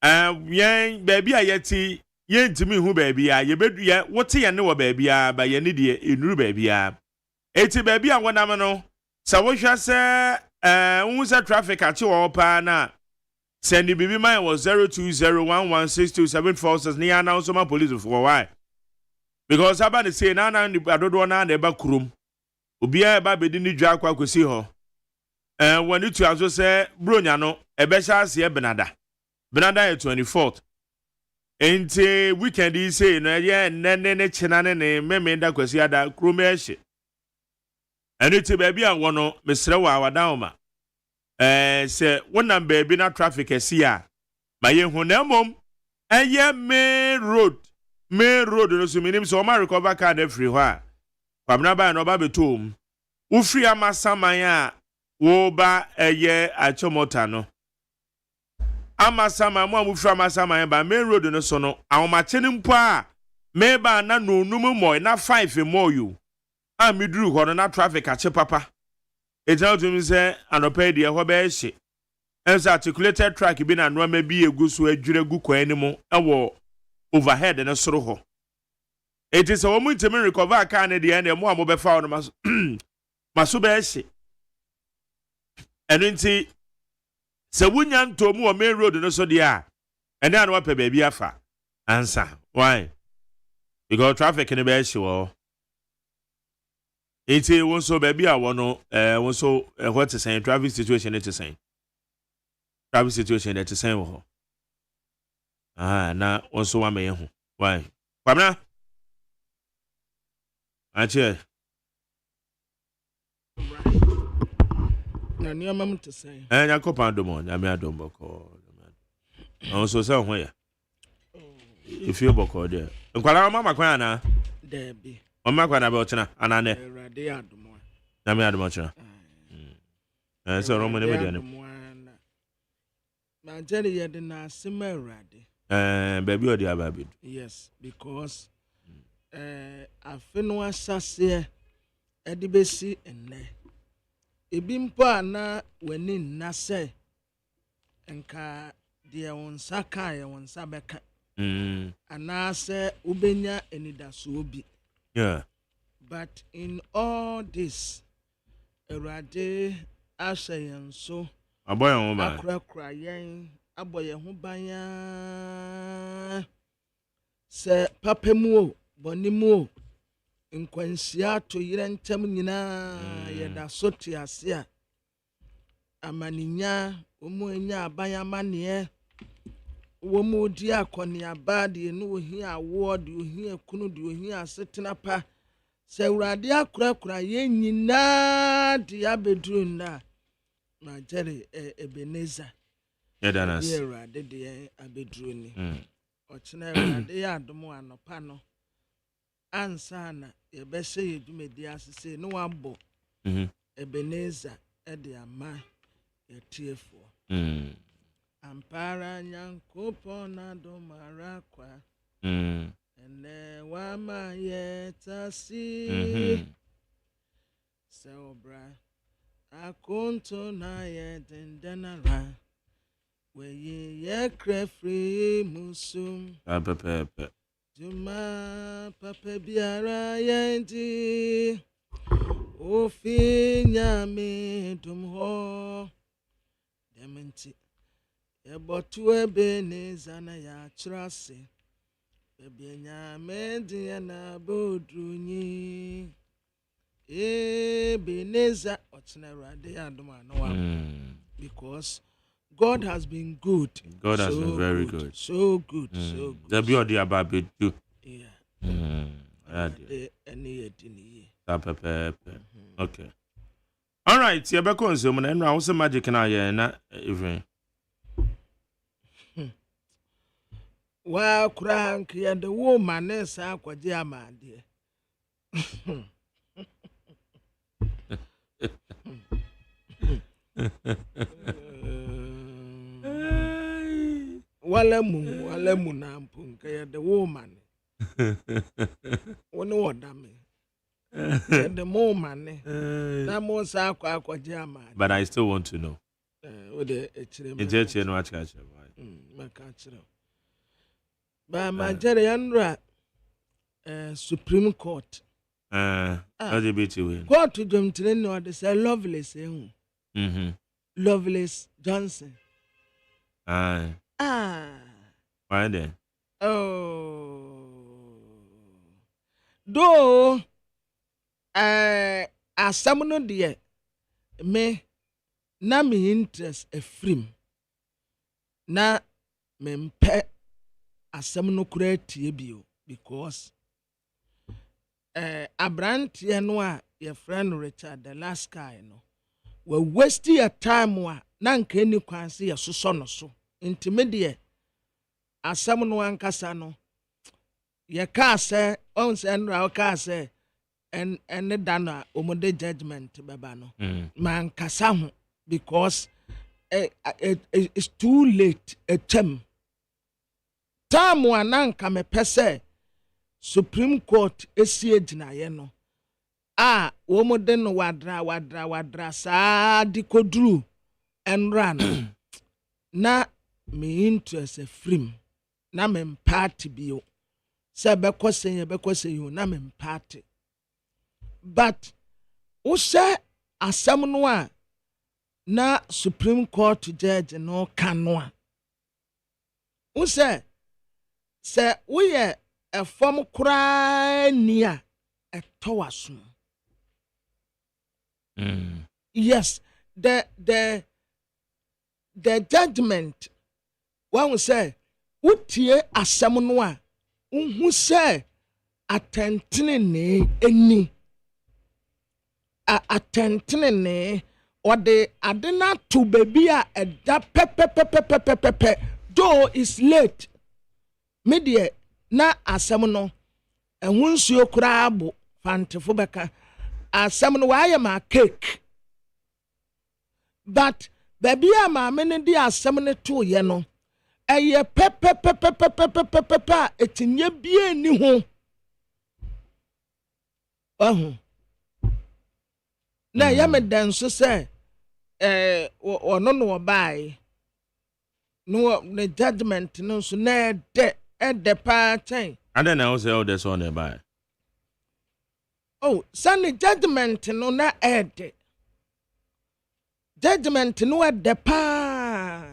yen baby I yeti yen to me who baby you bedu ya what ya know baby ba ye need enuru baby eti baby I want no so what you say unsa traffic achi wo pa na send the baby mine was 0201162746 ni announce my police for why because about say na adodo na na ba kurom Obia ba bedi ni dwa akwa kwesi ho when it aso say bronya no ebesha ase benada 24th enti weekend yi say no ye ne china ne meme nda kwesi ada kromeshi enti baby an wono mesre wa awada ma say wonam baby na traffic esi a ma ye hu na mom eye main road no so minim so ma recover card free ho a Pamna ba no ba betom. Ufri amasaman a wo ba eye achomota no. Amasaman mo ufri amasaman ba main road no so no. Awomache ni mpo a me ba na no num mo na 5 mo you. A midru ho no na traffic ache papa. E tell to me say anopa de ho ba ehye. Enso articulated track bi na no ma bi egu so adwire gu kwan ni mo e wo overhead no soro ho. It is a woman to me recover a can at the end of more mobile phone. Masubeshi. And then see, so Wunyan to more main road no so dear. And then what baby afa. Answer. Why? Because traffic in the best show. Iti wonso baby a wono wonso what is saying traffic situation it is saying. Traffic situation it is saying wo. Na wonso wa me ho. Why? Kwamna. Ache. Na niama mu te saying. Nyakopan domo, nyame adom boko. Wonso say ho ya. If you boko there. Nkwala mama kwan na. Debi. Mama kwan na be ochina anane. Erade adomo. Nyame adom ochina. So romo ne media ne. Ma jere ye de na asema erade. Baby odi ababi. Yes, because afeno asase edibesi enne. Ebi mpo ana wani nase enka de wonsa ka ye wonsa beka. Anase ubenya enidaso obi. Yeah. But in all this, Erade Ashayan so Aboya ho ba. Akra yen aboye ho banya. Se papemu o bonimu o nkwansia to yire ntem nyina yeda sote ase a amaninya omu enya abanya mane womu di akoni abade no ohi awo de ohi akunu de ohi asetena pa se urade akura yen nyina de abedru na ma jere Ebenezer Yedanas ye urade de abedru ni ochina urade ya adomo anopa no ansa na yebese yedumedi asese no wabo Ebenezer e de ama yetiefo Ampara nyankopo na domara kwa ene wama yetasi Seobra akonto na yedendenara weye yekrefri musum pepe Juma papa biara yendi ofi nyame dumho dementi Ebotu Ebenezer na ya trase Ebenya medi na bodrunyi Ebenezer Erade adoma no because God has been good. God has been very good. So good, so good. The beauty about it too. Yeah. Okay. All right, you be consume na no awose magic na ye na even. Wa krank ya the woman nesa akwaje amade. Wala mu na mpunka ya the woman. Wona wodame. The woman. Na mo sa akwaje amade. But I still want to know. What the Eche no acha. Ba majere yanra Supreme Court. LGBT way. Court to them train no they say Loveless Loveless Johnson. Why then? Though as someone dear me na me interest a frame na me mpe asem no kura tie bio because abrantie no a your friend Richard the last guy no we waste your time wa na nka ni kwanse ya soso no so intimidie asem no ankasa no ye ka se on se nra ka se en dana omode judgment baba no man kasa ho because it's too late time ananka me pese Supreme Court esi ejinaye no omode no wadra sa di kodru enran na me interest a frame na me party bio se bekwese na me party but wo se asem no a na Supreme Court judge no kanwa wo se we a form cry near a towasun Yes, the judgment. One will say, "Utie asamunwa, unhu say atentine ne eni, atentine ne or the adena to baby a da pepe. Though it's late, media na asamuno, and once you crab fantafubeka, asamuno I am a cake." But baby am a many dear asamune too, you know. Eye pepe etinye bie ni ho. Na ya me dan so say ono no bai. No the judgment no so na de pa chen. And then I also say this on bai. Oh, sunny judgment no na ed. Judgment no de pa.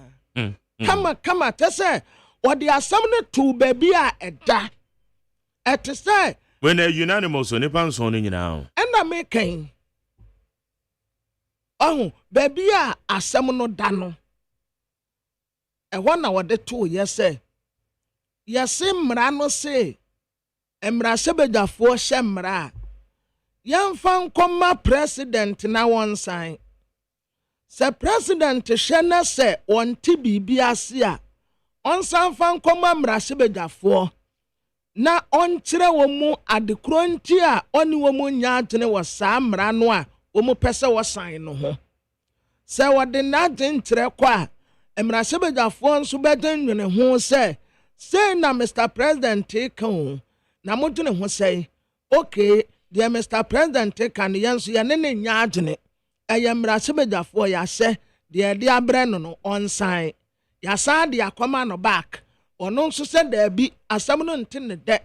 Come, te say, or the assembly to baby a da. At say, when a unanimous on a pants on now. And I making. Oh, baby a assembly dano. A 1 hour the 2, yes, say. Yes, Mrano say, Emra Sebeja for Shemra. Young fan come president now one sign. Sir President Shena say on TB Asia on San Fan Koma Mrasibejafo na on Chire womu adikrontia oni womu nyatene wa Sam Ranwa womu pesa wa sign no ho. Sir wade na jentre kwa Mrasibejafo nso beden nwene ho say na Mr. President take on na motune ho say okay dear Mr. President can yanso ya ne nyatene Ayamra sebeja for ya se de abreno no on sign. Ya sa de akoma no back. Ono nso se da bi asam no ntene de.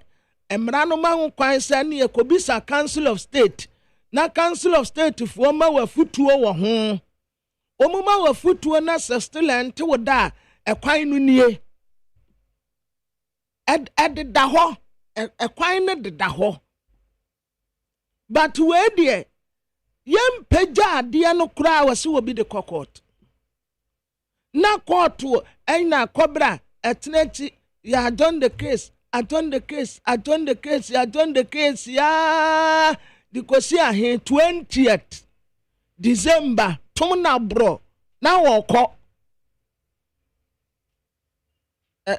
Emra no ma ho kwan se ne ekobisa Council of State. Na Council of State fo ma wa futuo wo ho. Omuma wa futuo na sustainant wo da ekwan no nie. Ed da ho. Ekwan ne de da ho. But we there Yem peja dia no kura wasi will be the court. Na court na cobra etneti ya done the case. I done the case. Ya because here 20th December tumna bro. Now oko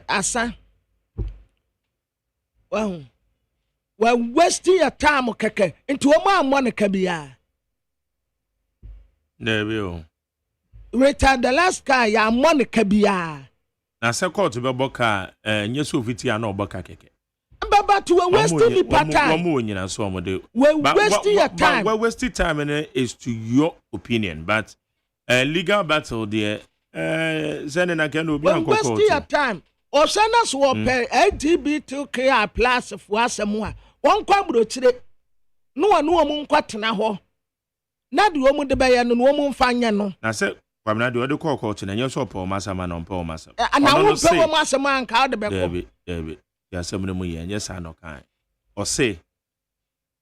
asa. Well wasting your time keke into a money kabia. Nebio. Richard the last guy ya Monica biya. Na se court be boka nyeso fiti ya no boka keke. Baba to we wasting the time. Wo nyina so omode. We wasting your time. We wasting time is to your opinion, but legal battle there sending na can obi an court. Wasting your time. Osana so pe LGBTQ+ for asemu a. Won kwa brochire. No omu nkwatena ho. Na de omu de baye no omu mfanya no na se kwamna de ode call court na nyeso po masama no po masama na wo pe wo masama anka de beko David ya samne mu ye nyesa no kan o se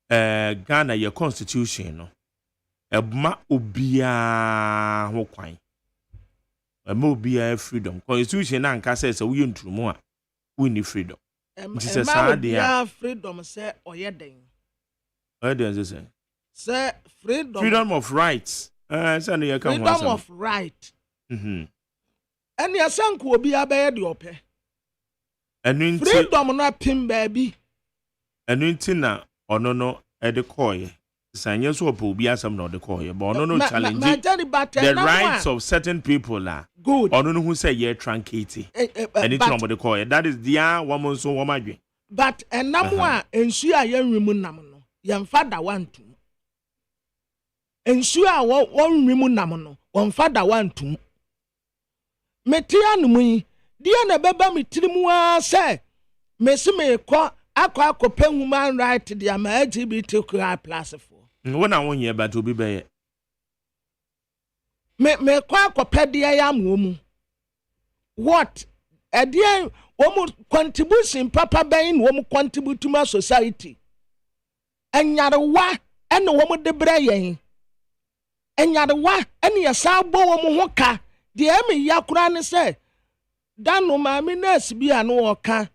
Ghana your constitution no ebma obia ho kwan ebma obia freedom constitution na anka se wo ye ntrumu a wo ni freedom nti se sa de ya freedom se oyeden say say freedom of rights. Freedom of right. And ya sanku obi abaye de ope. Freedom na pim baby. Enu na ono no e de koye. Sanye so opo obi asam na de koye. But ono no challenge the rights of certain people la. Good. Ono no who say ye truncate. Anything on de koye. That is the woman so woman. But enamwa ensu a ye nwimu nam no. Ye father want to. Ensu a won nwimu nam no. Won father want to. Metia no mu dia na beba metirimu a say mesi me ko akwa human right dia ma LGBTQ+ for. Wona won ye ba to bi be ye. Me ko akwa dia ya mu. What? Dia womu contribution papa ben womu contribute to my society. Enyarewa ene womu de bra yen. enyadewa ene yesa bo wo mo ho ka de emi yakura ne se dano maame nurse bi a no oka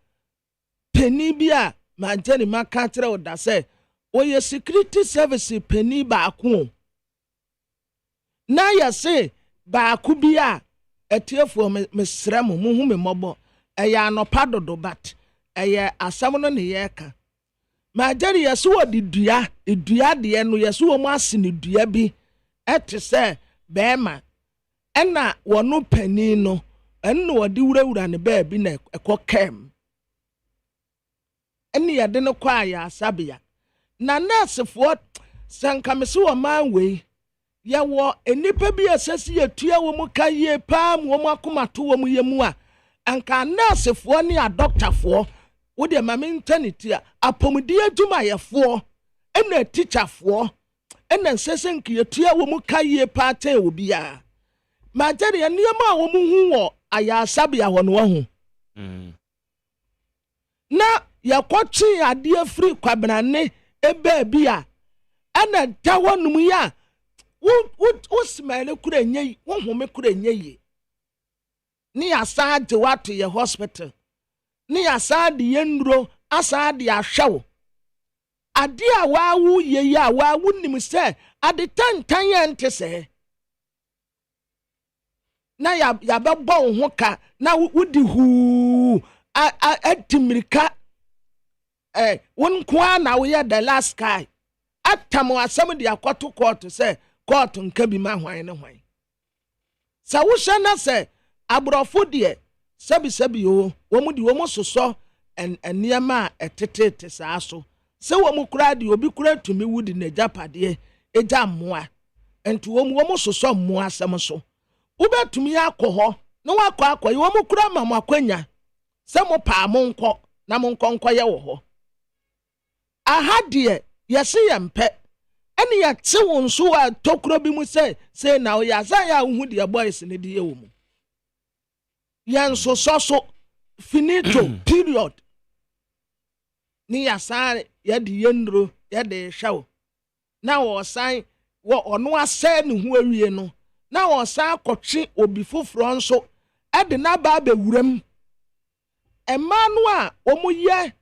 peni bi a manjani maka kire oda se oye security service peni ba ko na yese ba ku bi a etiefo mesrem mu hu me mobo eya anopa dodo bat eye asam no ne yeka manjani yese odi dua de no yese wo mu ase ne dua bi ete se bema ena wono pani no enu wodi wurawura ne ba bi na ekokem eni yade no kwa ya asabia na nurse fo sankamese wo man we ye wo enipa bi asasi yatua wo mu kaye pam wo mu akomato wo mu yemu a anka nurse fo ne a doctor fo wo de ma mentality a apomdi adwuma ye fo ena teacher fo ena nsesenki yatua wo mu kaye pa ten obi a majari ya niyama wo mu hu wo aya asabia ho no ho na yakɔtwe ade free kwabrane ebe bia ana dawo num ya wo smile kura nyei wo home kura nyei ni asa de wato ye hospital ni asa de yenro asa de ahwew ade a wawu ye ya wawu nim se ade tantan ye nte se na ya bebo ho ka na wudi hu atimirika won kwa na we the last guy atam asem de akoto court say court nka bi ma hwan ne hwan sa wo hwe na say abrofo de sabi o wo mu di wo mu soso eniema etetete sa so se wo mu kura de obi kura tumi wudi na japade eja moa enti wo mu soso moa asem so ubetumi akọ na wakọ wo mu kura ma makwanya se mo pa mo nkọ na mo nkọ ye wo ho aha de yesi ye mpe ene ya te wo nso a tokuro bi mu se na o ya za ya hu de boys ne de ye wo mu yan so finito period ni ya sa ya de yendro ya de hwawo na wo san wo ono ase ne hu awie no na wo san akotwe obi foforo nso ede na ba bewuram emanu a omu ye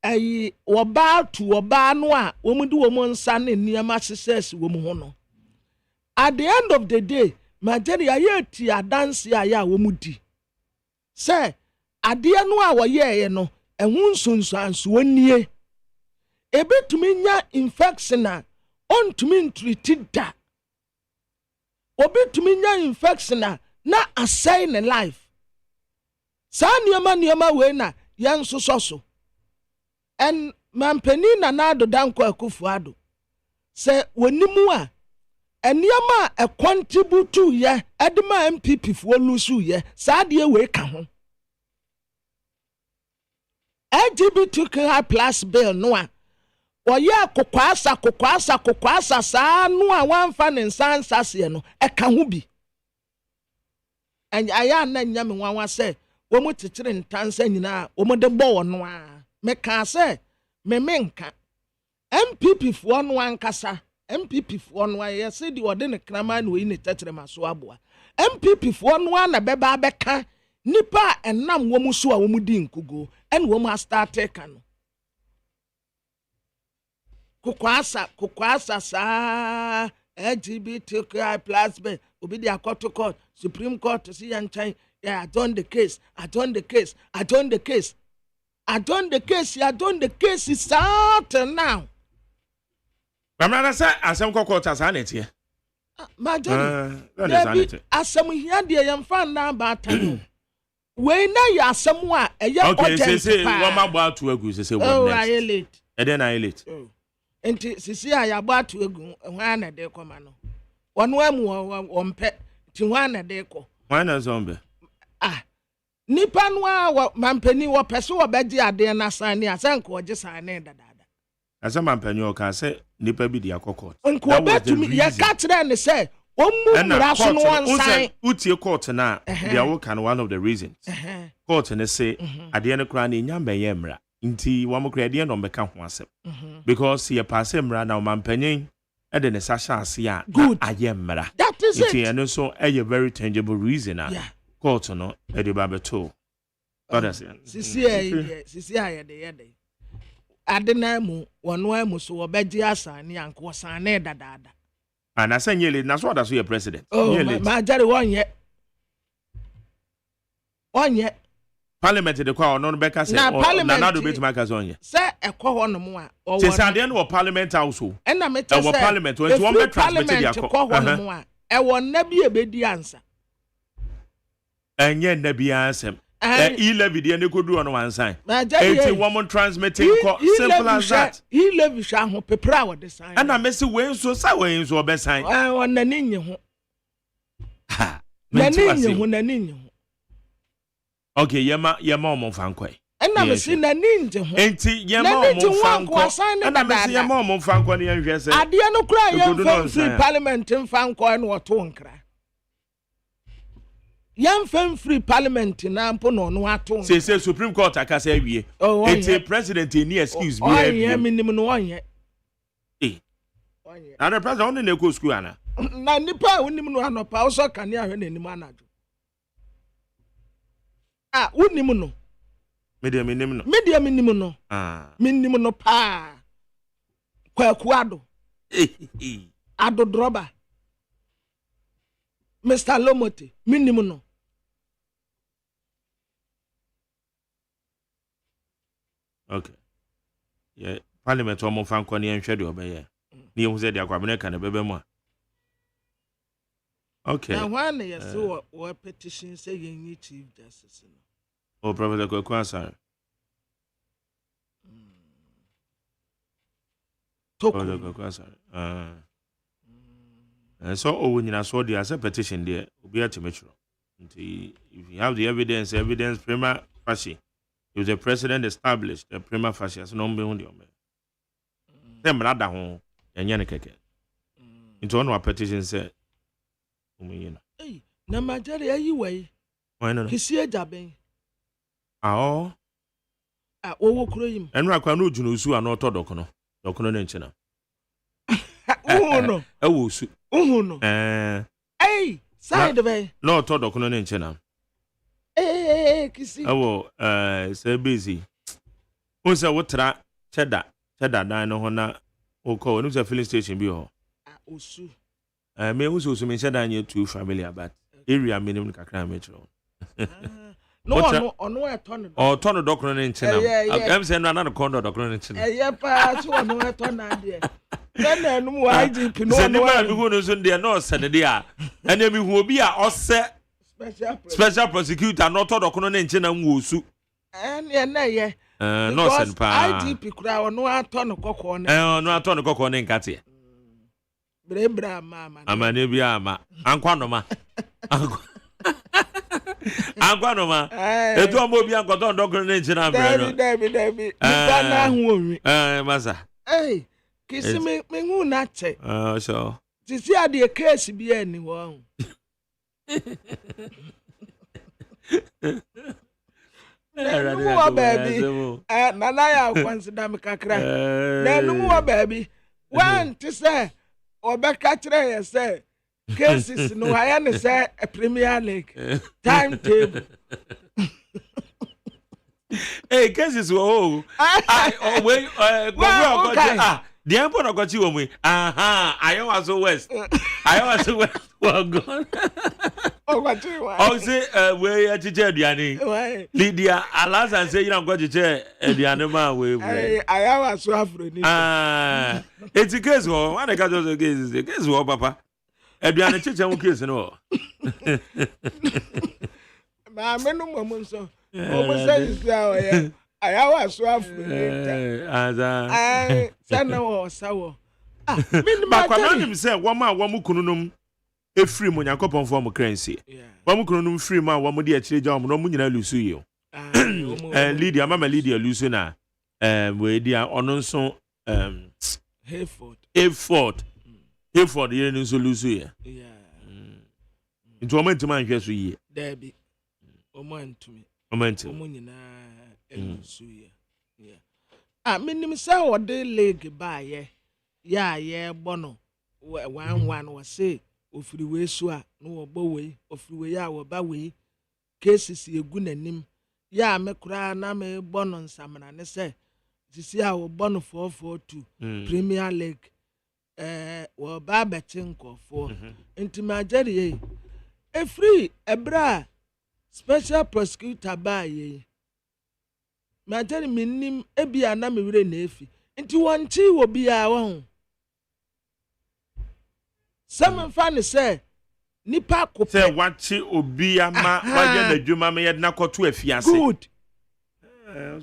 ayi oba tu oba no a omu di omu nsa ne niam success omu ho no at the end of the day majeri aye ti adanse aya omu di se ade no a wo ye no ehun sunsanso onie ebetumi nya infection a ontumi ntreat da obetumi nya infection a na assign ne life sa niema we na yan so en mampani na ado danko akufuado se wonimu a eniema e contribute ye edema MPP fo lusu ye sa de we ka ho LGBTQ+ bill no a oye kokwasa sa no a wanfa ne nsansase no e ka ho bi en aya na nyame wanwa se wo mu tichire ntansa nyina wo mu de bo no a me ka se me menka MPP fo no ankasa MPP fo no ye se di ode ne krama na we ne tichire maso aboa MPP fo no na beba abeka nipa enam wo mu so a wo mu di nkugo en wo mu start ka no kukwasa sa LGBTQ+ be obi di akoto court Supreme Court si yanchan yeah, I done the case is out now. Mamra say asem kokota sa na tie. Majori asem hia de yam fan na ba tan. We na ya asem a eye okay say wo ma gba to agu say what next. Oh, I late. E dey na late. Enti sisi a ya gba to agu hwan na de koma no. Wono amu ompe ti hwan na de ko. Hwan na zombe. Nipa no a mampani wo pese wo beji ade na san ne asanko oje san ne dadada. Asa mampani o ka say nipa bi di akokot. Nko betumi ye ka kire ne say omu mura so no onsan utie court na they are kind one of the reasons. Court ne say ade ne kra na nya mbeye mra. Nti wo mo kra ade no mbeka ho asem. Because ye pass mra na mampani e de ne sasha ase a ayemra that is it and so a very tangible reason court no e de ba beto others sisi aye de adena mu wono amu so obeji asane anko sane dadada and I say nyele na so oda so your president nyele ma jare onye Parliament de kwa ono be ka say na do betima ka so onye say ekọ ho no mu a o say say dey no Parliament house o and na me tell say Parliament when one be transmit dia ko ho no mu a e won na bi e be di ansa enye na bi ansem e-levy dey ne kodu ono wansan eti woman transmitting simple as that e-levy sha ho pepra wo de sign and na me say we so say we so be sign won na ni nye ho na ni nye ho okay, yema omo fankwe. Ena me si na ninje ho. Enti yema omo fankwe. Ena me si yema omo fankwe ni yenhwe se. Ade no kura yem free parliament fankwe no woto nkra. Yem free parliament na mpo no no ato. Say Supreme Court akasa awie. Enti president any excuse me awie. Onye minim no onye. Na the president only na go school ana. Na nipa onim no anopa wo so kane ahwe na enim anajo. Unim no. Media minim no. Minim no pa. Kwakuado. Ado droba. Mr. Lomote, minim no. Okay. Yeah, Parliament omo fanko ni enhwe de obeye. Ni ehun se de akwabene ka na bebe mu a. Okay. Now when you saw what petition say you need Chief Justice. Oh, Professor Kwekwansa. Toko. So, when you saw the as a petition there, will be at metro. If you have the evidence prima facie. If the president established the prima facie as no beyond your man. Then, brother, home, and Yannick. Into one petition said, hey, na majari ayi way. Why not? Kisi ejaben. Oh. Owo kuro yim. Enra akwa no dwunu su ano to dokono. Dokono ne nche na. Uhuno. Ewo su. Uhuno. Hey, side bay. No to dokono ne nche na. Kisi. Ewo say busy. Unse wotra cheddar dan no ho na okọ onu se filling station bi ho. Osu. Me usu me cheddar anye too familiar but area minimum kakra metro. No, I turn oh, turn the document in China. I'm saying another corner document in China. Yeah, pa, so no, I turn there. Then, no, I did no. No, Senadia. And then we will be a offset special prosecutor, not all document in China. Wusu. And yeah, no, Senpa. IDP crowd, no, I turn a cock on. No, I turn a cock on in Katia. Brebra, mamma. I'm a nebiama. Anquanoma. Anquanoma. It won't be uncle document in China. Debbie. Massa. Hey, kiss me, who not say. So. To see how the case be anyone. No, baby. Nanaya consider me kakra. No, baby. One to say, or back catcher, say. Cases no I say a Premier League timetable. Hey, cases oh wait the emperor got you on me. I was so west. Well gone. Oh say we at Diani. Lydia alas and say you don't got to chair Dianema way. I was so afraid. It's a case one I got the case is a case papa. Ediane chiche mu case no. Ma menu momu so. O say is there. I was so afraid. Sana wo sawo. Ma kwa nim say wo ma wo mu kununum efiri mu Yakobon for mu kransi. Wo mu kununum free ma wo mu de akire ja wo no mu nyina lusu yi. Lydia mama Lydia lusu na we dia ono nso Hayford Hayford ye ni so lusu ye. Nti o manti man hwe so yi. Debi. O manti. O nyina lusu ye. Minim say o de leg ba ye. Ya ye bono. one was say ofiri we so a no obo we ofiri we ya oba we cases ye gu nanim ya me kura na me bono nsamna ne se sisi a wo bono 442 Premier League wo ba betinko for intimajeri e free ebra special prosecutor ba ye majeri minim ebia na me wire na efi nti wonchi wo bia wo some fan say nipa ko say wachi obi ama waje na dwuma me yed na koto afiase good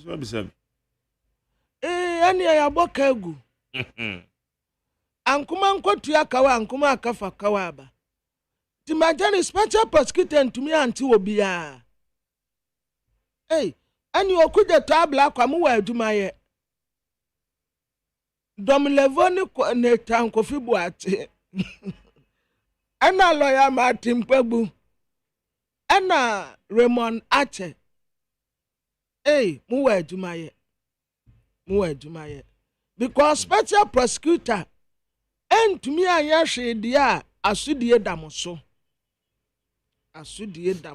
so be say ani ya boka egu ankuma nkotu akawa ankuma akafa kawa ba ti majani special prosecutor ntumi anti obi a ani okuja tabla kwa mu wa adwuma ye dom levoni ne tankofi buate ana lawyer Martin Pegbu ana Raymond Ache mu wa adwuma ye because special prosecutor entumi anya hwede a asudie damoso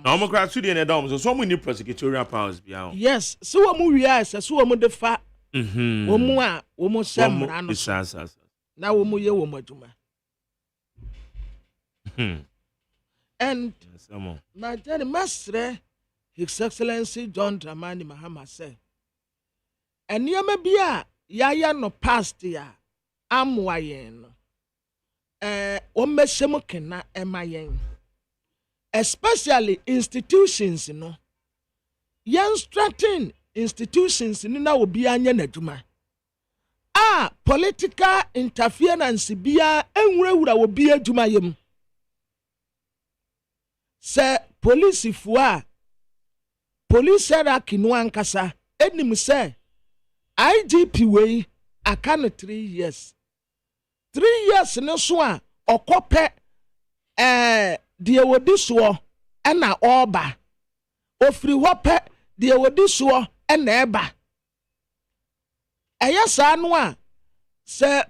na mo kra asudie ne damoso so mo ni prosecutorial powers bia yes so wo mu wia so wo mu de fa wo mu a wo mu semra no na wo mu ye wo madwuma and my dear master His Excellency John Dramani Mahama said and you may be a yaya no past ya amwayen o mesemo kena emayen especially institutions no yan strengthen institutions ni na obi anya nadwuma political interference bia enwurawura obi adwuma yem se police fua police hierarchy no ankasa enim se IGP wey aka no 3 years 3 years no so a okope de wodi so na oba ofiri hope de wodi so na eba sa no a se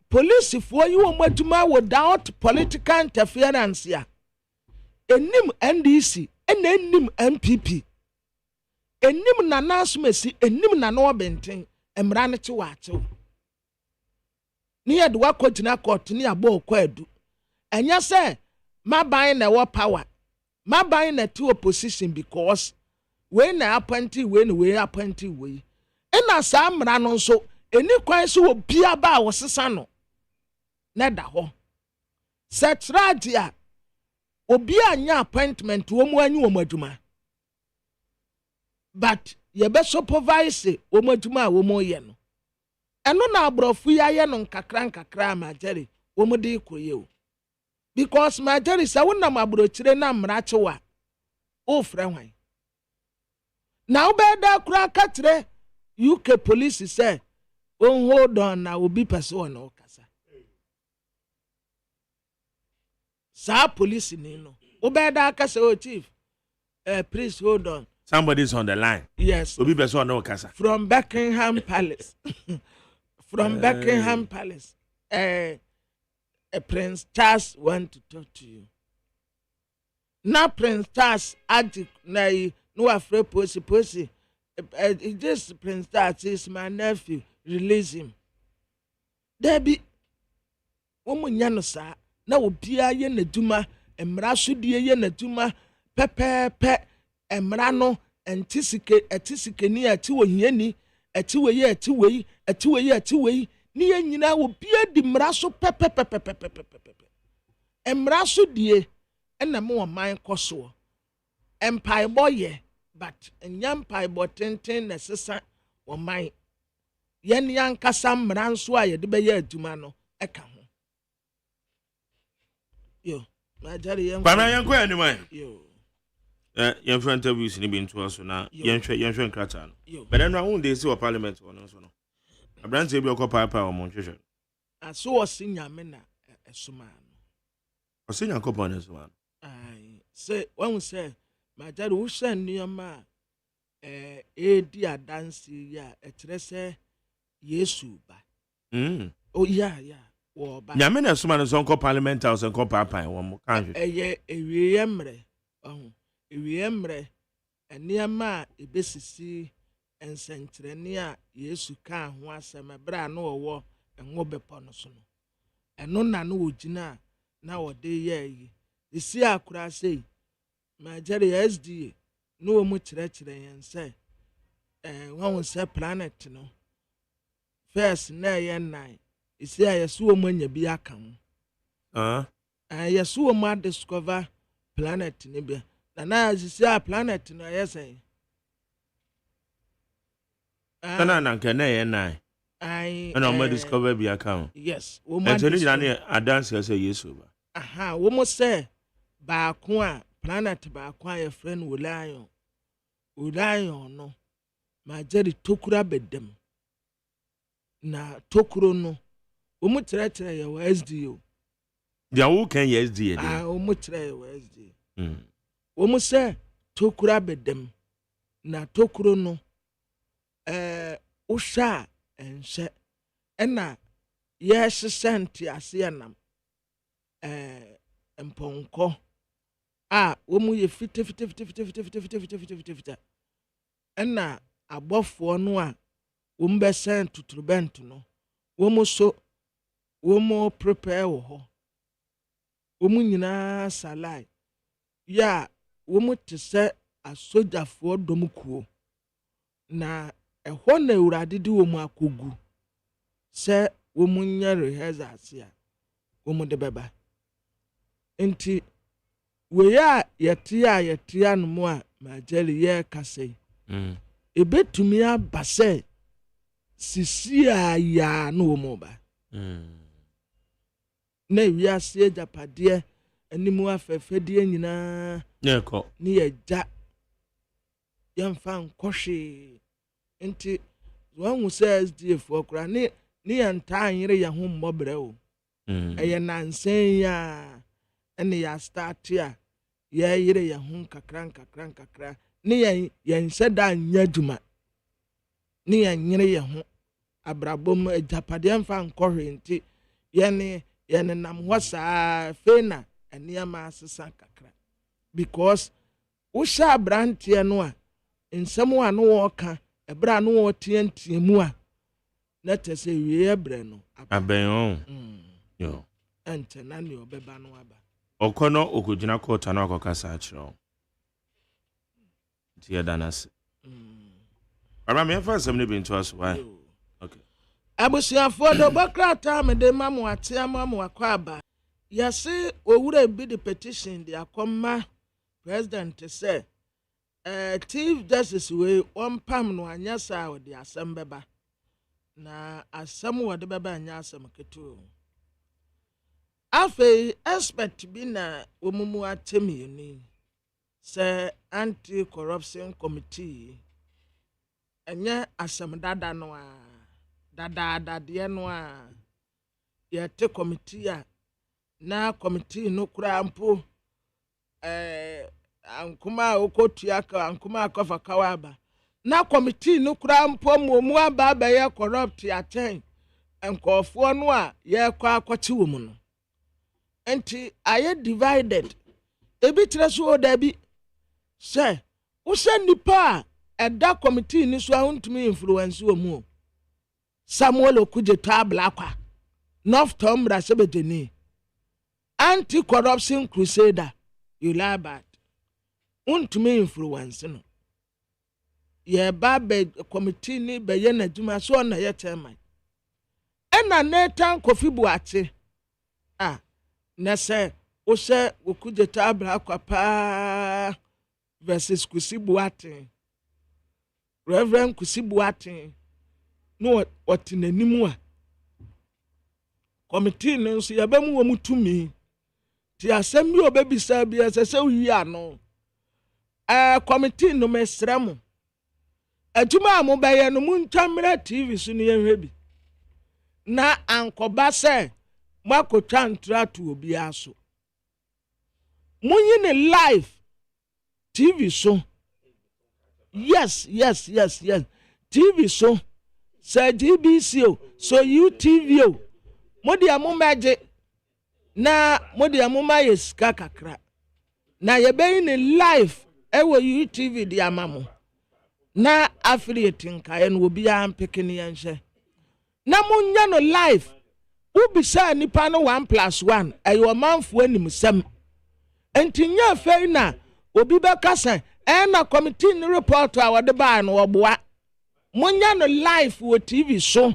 police fo yi wo maduma without political interference ya enim NDC ena enim MPP enim na nasumesi enim na no benten emra ne che waache ni yed wa kotina court ni abo kwadu enya se maban na wo power maban na to opposition because we na appointee we appointee we ena sa mra no nso eni kwan so obi aba wo sesa no na da ho set radia obi anya appointment wo mu anyi wo madwuma but ye be supervise wo madwuma wo mo ye no eno na abrofu ya ye no nkakra majeri wo mu de koye o because majeri sa wona mabrochire na mrachewa o frɛ hwan na wo be da kura katre UK police say on hold on na obi person na okasa sa police ni no wo be da akasa o chief please hold on. Somebody's on the line. Yes. Obi person na okasa. From Buckingham Palace. From Buckingham Palace. Prince Charles want to talk to you. Now Prince Charles adik na no afraid posi. Just Prince Charles is my nephew. Release him. Debbie, woman no sa na obia ye na duma emra so die ye na duma pepepe emra no etisike ni ati wo hiani ati we ni ye nyina obia di mra so pepepe emra so die na me wo man koso empire boy but enyampai botenten na sesa wo man yen yankasa mra nso a ye de be ye aduma no eka ho yo majari yen bana yen ko anima yo yen friend interviews ni bi nto so na yen hwe nkrata no but then no dey see parliament no so no abrante bi okọ papa o mo hwehwe aso osinyame na esuma no osinya kopon esuma ai say when say majari wo hwe nneoma edi adansi ya ekyere se Yesu ba oh yeah wo ba nyame na suma no so nko parliament house nko papan wo mo kan ewie mre ewie mre eniama ebesisi ensentrene a Yesu ka ho asem bra na wo enwo bepo no so no eno na no ogina na wo de ye yi isi akura sei ma jere SDA no wo mu kire yen se won se planet no first na ye nine isi ayesu wo mu anya bi aka ho yesu wo mu discover planet ni bi na isi a planet no yesen na nke na ye nine na mo discover bi aka ho yes wo mu adance say Yesu ba wo mu se ba ko a planet ba ko a ye friend Ulayon no ma jeri tokura bedem na tokuro no wo mu tere ye wa SDO dia wo kan ye SDA de wo mu tere ye wa SDA wo mu se tokura bedem na tokuro no usha ense ena ye sesenti ase enam emponko wo mu ye fite ena abofo no a wo mbe sent tuturbent no wo mu so wo mu prepare wo ho wo mu nyina salai ya wo mu tse asojafo domkuo na ehwo na urade di wo mu akogu se wo mu nya rehearsals ya wo mu de beba enti we ya yetia no mu a majeli ye kase ebetumi abase sisi ya no mu ba na wiase japade animu afefede nyina yeko ni yeja yamfa nkɔhwe enti wɔn say SDF okra ni yanta anyere ye ho mmɔbrɛ o eye nansen ya ene ya start ya ye yere ye ho kakra ni yen seda anya dwuma ni yere ye ho abrabom japade mfa nkɔhwe enti yene nam hɔ saa fena ene ma asesa kakra because wo sha brantie no a nsɛm a no wɔka ebra no wɔtiantie mu a na tese wie ebre no aben yo ente na ne obeba no aba okono okugina kota na akokasa akiro tie danas ara me fa sem ne bi nto aso why okay abusiafo do bokrata me de mamu ate amamu akwa aba yase owura bi the petition the akoma president say Chief Justice we on pam no anya sa wo de asem beba na asem wo de beba anya asem ketu afi expert bi na omumu atemi ni say anti corruption committee anya asem dada no a dada de no a yete committee a na committee no kura mpo ankuma okotua ka ankuma akofa kawaba na committee no kura mpo mu aba ye corrupt aten enkofo no a ye kwa akochi wo mu no enti aye divided ebi tire so oda bi se wo se nipa eda committee ni so ahontumi influence wo mu Samuel Okuje tabla akwa North Tombra sebedeni anti corruption crusader you lie about untumi influence no ye ba be committee ni be ye na dwuma so na ye chairman ena Nathan Kofi Buache na se o se Okuje tabla akwa pa versus Kusi Buache Reverend Kusi Buache no otinanimu a committee no so yabam wo mutumi ti asem bi obebisa bi asese wi ano committee no mesrem adwuma mo baye no muntwamra TV so ne yehwe bi na ankoba se makotwa ntratu obi aso munyi ne live TV so yes TV so so GBC so UTV modi amumaje na modi amuma yesika kakra na yebɛyi ne live ɛwɔ UTV di amamo na affiliate nkae no obi a mpeke ne yanhye na munya no live ubisa nipa no 1+1 ɛyɛ ɔmanfo animsɛm entinya fei na obi bɛkasa na committee no report a wɔde baa no wɔboa munya no live wɔ TV so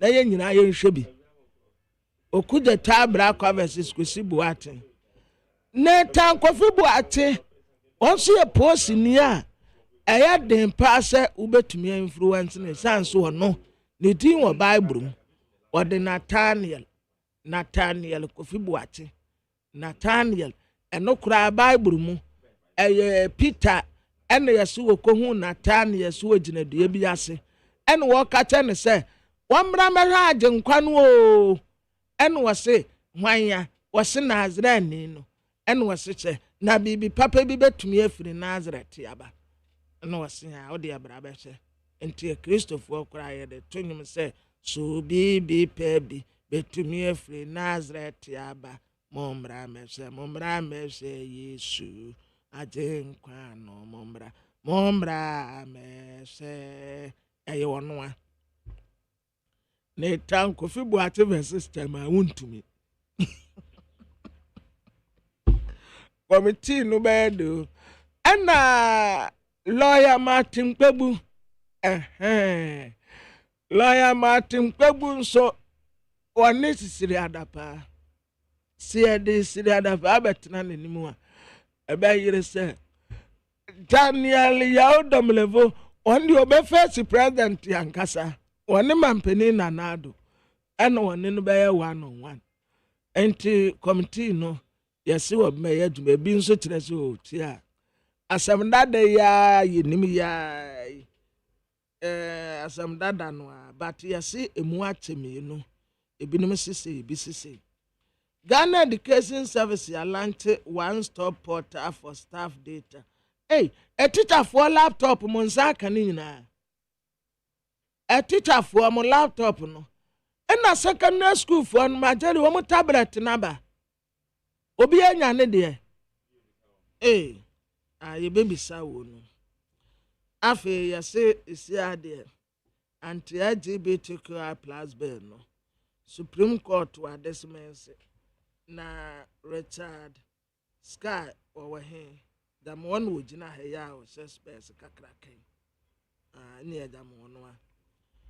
na yɛ nyina yɛ nhwɛ bi okuja tabra kwa versus kwesi buate ne tankofi buate onso ye post ni a eya den pa se ubetumi influence ne sanso ono ne din wo bible mu ode Nathaniel kofi buate Nathaniel eno kura bible mu eye Peter ene yeso wo kohu Nathaniel so ogina dua bi ase ene wo ka che ne se womra mehwa agenkwa no o ene wo se hwanya wo se Nazarene no ene wo se che na bibi papa bi betumi afiri Nazareth aba ene wo se ha wo de abra ba che enti Christopher okura ye de tonyum se so bibi pebi betumi afiri Nazareth aba mombra mese Yesu agenkwa no mombra mese eye wonoa ne tanko fi buate system a wontumi committee no bedo na lawyer Martin Kpebu lawyer Martin Kpebu nso woni sisiri adapa siri adapa abetena nenimu a ebayire se Daniel Yaodomlevo oni obefesi president yankasa woni mampeni nanado ena woni no beye 1-on-1 enti committee no yesi wo meye dwuma bi nso kire se o tia asamdada ya yenim ya asamdada no but yesi emu achemi no ebinim sise Ghana Education Service ya launch one-stop portal for staff data. Hey, a teacher for laptop monsa kanina. A teacher for my laptop no. And a secondary school for majority one tablet number. Obi anya ne de. Hey, ye baby sawo no. Afe ya say isi ade. Anti-LGBTQI+ bill no. Supreme Court wa desmense. Na Richard Sky over here. The one would jina heya o suspects kakrake. Near the monwa.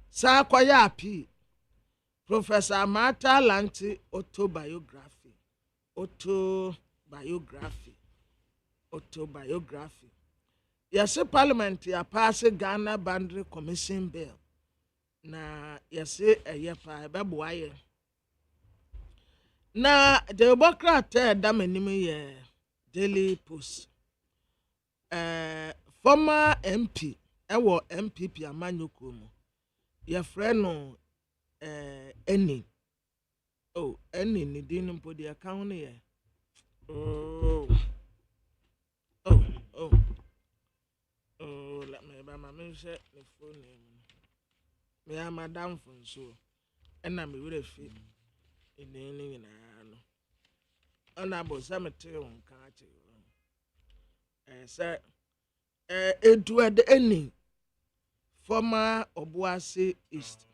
Sa kwaya api. Professor Martha Lanti autobiography. Yes, Parliament ya pass Ghana Boundary Commission bill. Na yes, a year pa babuaye. Na the Democrat damenim ye Daily Post. Former MP ewo MPP amanyoko mu. Your friend no any. Oh, any ni din mpo the account ye. Oh, let me ba ma mention the phone name. Me am Madam Fonso. And I'm really fit. In any no. Honorable Cemetery on Kachi. Sir, Edward Enning, former Obuasi East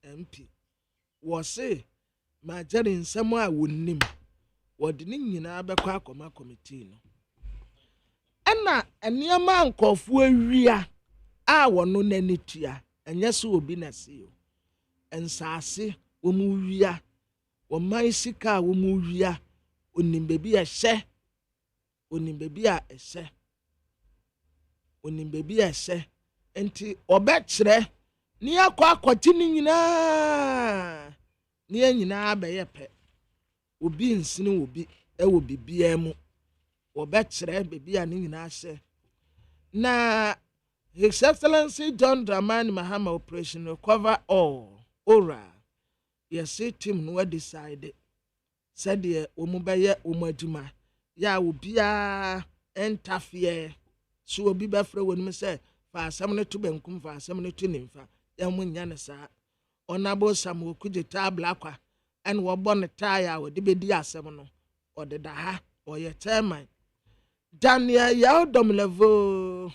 MP, was say, my journey in somewhere would name what the Nina Abakwa committee. Anna, and near man called Furia, I want no nenitia, and yes, will be Nasio. And Sassi, Umuria, or my sika, Umuria, unim baby a share, unim baby a share. Onim baby ese enti obekire ni akwa akwatini nyina ni nyina abeye pe obi nsini obi ewo bibia mu obekire baby a ni nyina ase na His Excellency John Dramani Mahama operation will cover all ora yes team no decide said the omubeye omaduma ya obia entafie so obi ba fra wonu say fa asam ne to benkum fa asam ne to nimfa ya munya ne sa onabo sam okuje tabla kwa and we born a tire with the bedia semono or the daha or your chairman. Daniel Yao Domlevo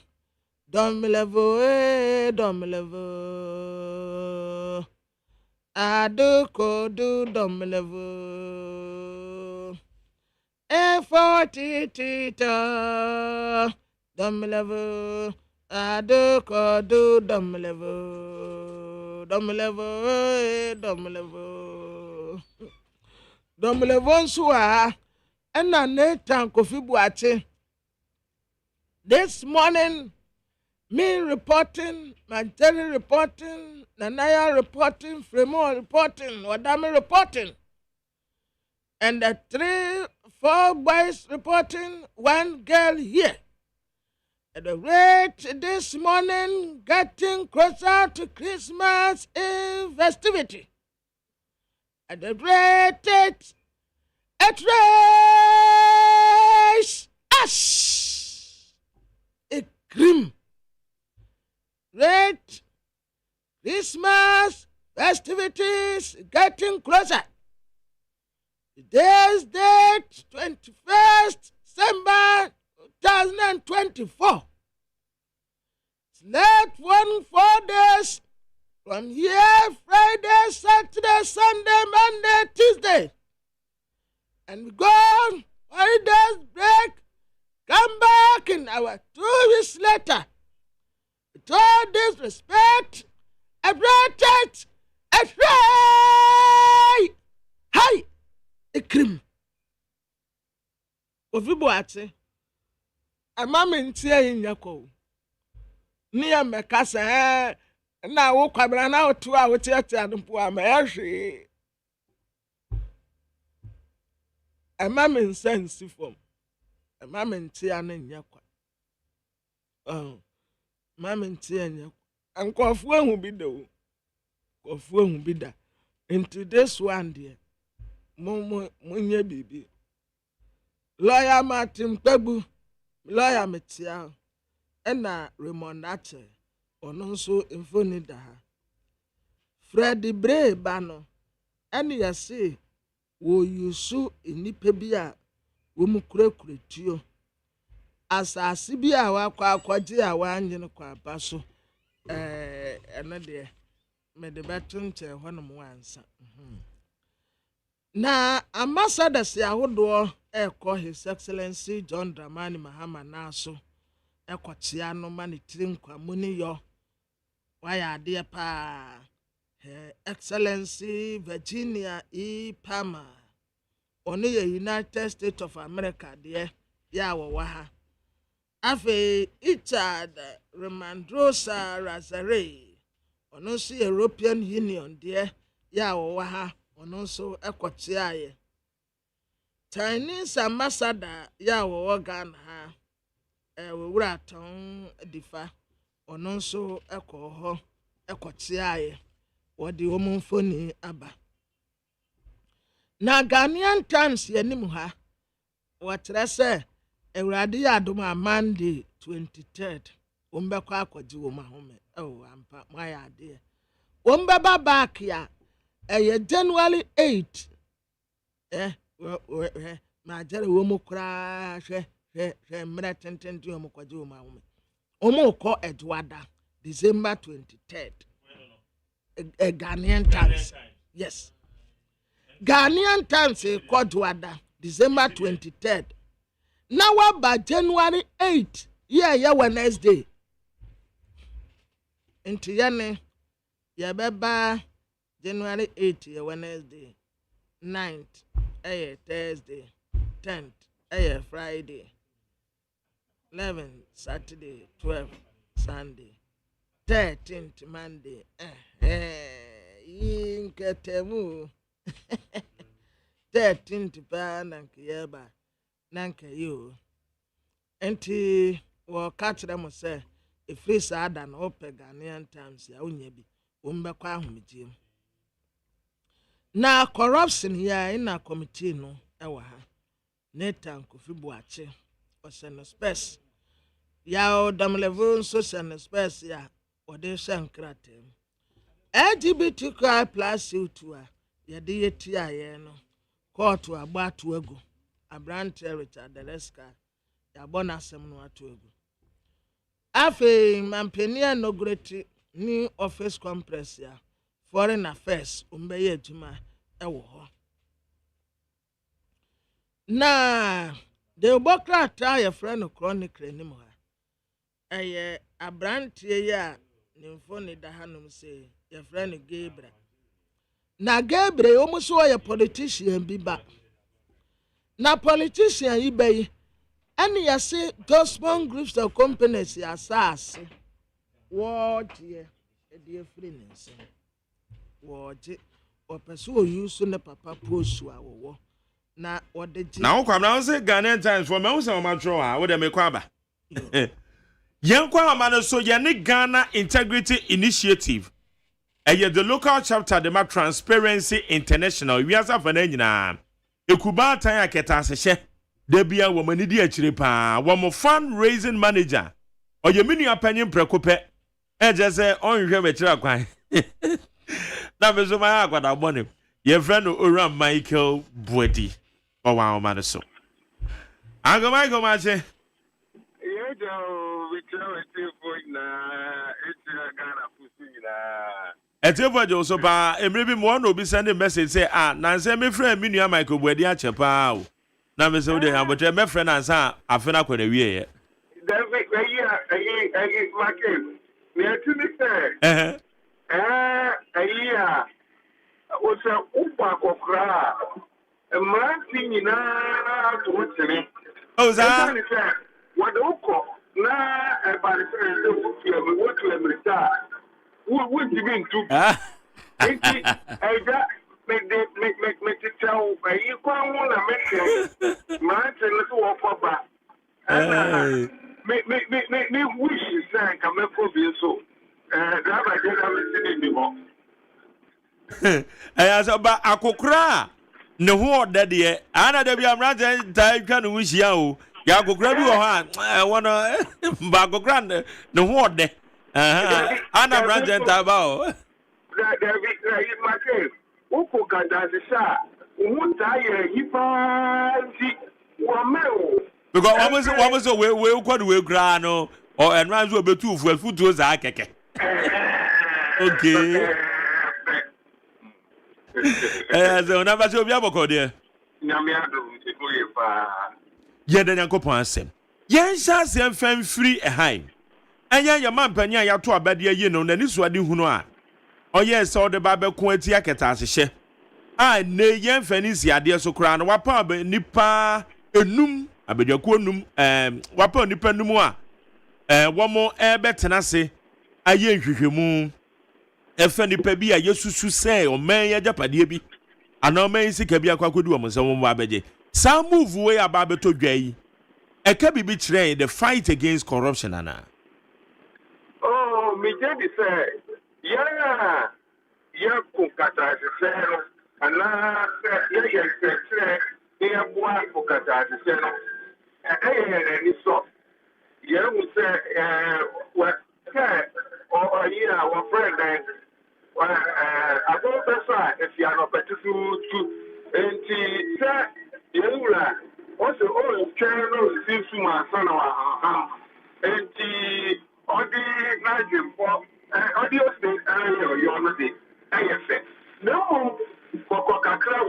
Domlevo Ado do Domlevo A40 Tita Domlevo Ado do Domlevo Domlevo Sua and Nathan Kofi Buate. This morning, me reporting, Mantelli reporting, Nanaya reporting, Fremont reporting, Wadame reporting, and the 3-4 boys reporting, 1 girl here. At the rate this morning, getting closer to Christmas in festivity. At the rate it race ash a grim rate Christmas festivities getting closer. Today's date 21st December 2024. It's left 4 days from here, Friday, Saturday, Sunday, Monday, Tuesday. And we go on holidays break, come back in our 2 weeks later. With all disrespect, abrogated, afraid, hi, a cream. Of you, Boate, a mamma in tear in Yako. Near Macassa, and now walk around out 2 hours theatre and poor Mary. A mamma in sense form. A mamma in tear in Yako. Oh, mamma in tear in Yako. And cough one will be though. Cough one will be that. Into this one, dear. Momo, Munya baby. Lawyer Martin Pebu, lawyer Metia, and Raymond Ache, or no so infonida. Freddy Bray Bano, and ya say, wo you so in Nipebia, Wumukuretio. As a Sibia wakwa kwajia wanjin kwa baso, another, made the baton to one of once. Na ambassador si ahodo call His Excellency John Dramani Mahama Naso ekwatia no mani tirim kwa muni yo waya ade pa Her Excellency Virginia E. Palmer oni ye United States of America de ya wo ha afe Richard Remandrosa Razare ono si European Union de ya wo ha ono so ekwatia Chinese ambassador ya wo Ghana ha we wura ton difa ono so ekọ ho ekwatia ye wodi omfoni aba na Ghanaian Times yanim ha watre se ewrade ya adoma Monday 23rd ombekọ akwaji wo mahome ampa maya ade ombeba back ya January 8 ma jere wo mu kra hwe mra tententi wo mu kwaje wo mahome omo ko Edwada December 23rd a Ghanaian Times. Yes. Ghanaian Times Edwada December 23rd. Now by January 8 yeah Wednesday into yane ya beba January 8 yeah Wednesday 9th Thursday 10th Friday 11th Saturday 12th Sunday 13th Monday inketemu 13th pa nankiyeba nankayo enti wo catch them say if free sada na ope Ghanaian Times ya unya bi wombekwa ahomejiem na corruption ya ina committee no ewa ha Nathan Kofi Buache oseno space ya Damlevo social space ya ode shankratem LGBTQI+ to yɛde yɛtia yɛn no court agba ato agu Advertisements Richard Deleska yɛabɔ n'asɛm no ato agu afei mampani inaugurate new office complex ya foreign affairs umbɛyɛ adwuma ɛwɔ hɔ na de bokrata yɛfrɛ no chronicle nim ha ɛyɛ abrantie yi a ne mfo ne da hanom sɛ yɛfrɛ no Gabriel na Gabriel ɔmo so ɔyɛ politician bi ba na politician yi ba yi ɛne yɛse gospel groups of companies yɛasaase wɔgyeɛ ɛde afiri ne nsɛm wɔgye ɔpɛ sɛ ɔyi so ne papa postu a wɔwɔ na wɔde gye na wokɔ na wo sɛ Ghanaian Times for me wo sɛ ɔmatwerɛ a wode mekɔ aba yɛnkɔ ama no so yɛne Ghana Integrity Initiative ɛyɛ the local chapter de ma Transparency International wiasa fa na nyinaa ekuba tan aketa ahyehyɛ da bia wɔ mani di akyire paa wɔ mo fundraising manager ɔyɛ mini apanyin prekopɛ ɛgye sɛ ɔnhwɛ mɛkyerɛ akwan na me so ma akwada bɔne yɛfrɛ no Ora Michael Boadi ɔwa ɔma no so Uncle Michael mache Etiefo je so pa emre bi mo na obi send a message say na nse me friend me nua Michael Boadi ache pa o na me say we dey abotre me friend ansa afena kwa na wie ye David ayi Michael me atumi say ayi o se upa kokra mranti nyina to tene o za what uko na e ba re say me wo to emerita would you mean to Ega make tell you come on and make man tell us what papa me wish you say come for be so that I get am sitting as about akokra ne ho odede ana da bi amrante tai twa no wihia o ya akokra bi wo ha wono ba akokra ne ho ode ana branje tabao David Michael uko kadazisa umutaye yipanzi wameo because almost we kwadu we gra no or enran so betu futu za keke okay so na ba se obi aboko de nyame ado eboye pa ye de nyankopon asem yen sha asem fan free ehai anya ya mampani a yato abade ayi no na ni suade hunu a oye se ode ba beko ati aketa ahyehyɛ a ne yen fani si ade so kra no wapa nipa enum abedwako enum wapa nipa enum a womo betena se aye nhwehwemu efa nipa bi a yesusu sɛ o man ya japade bi ana o man sika bi akwakodu wo nsɛm mo abegye sa move we aba beto dwa yi eka bibi kyerɛ the fight against corruption ana Oh, me jadi say, yeah, kukata seno, ana yeah boy kukata seno. Ni so. Yeah, we say, what or yeah, our friend I don't know if you are not better to and say you also all channel seems to my son and Odi Nigel for audio state area you know the AFX. No Kokakra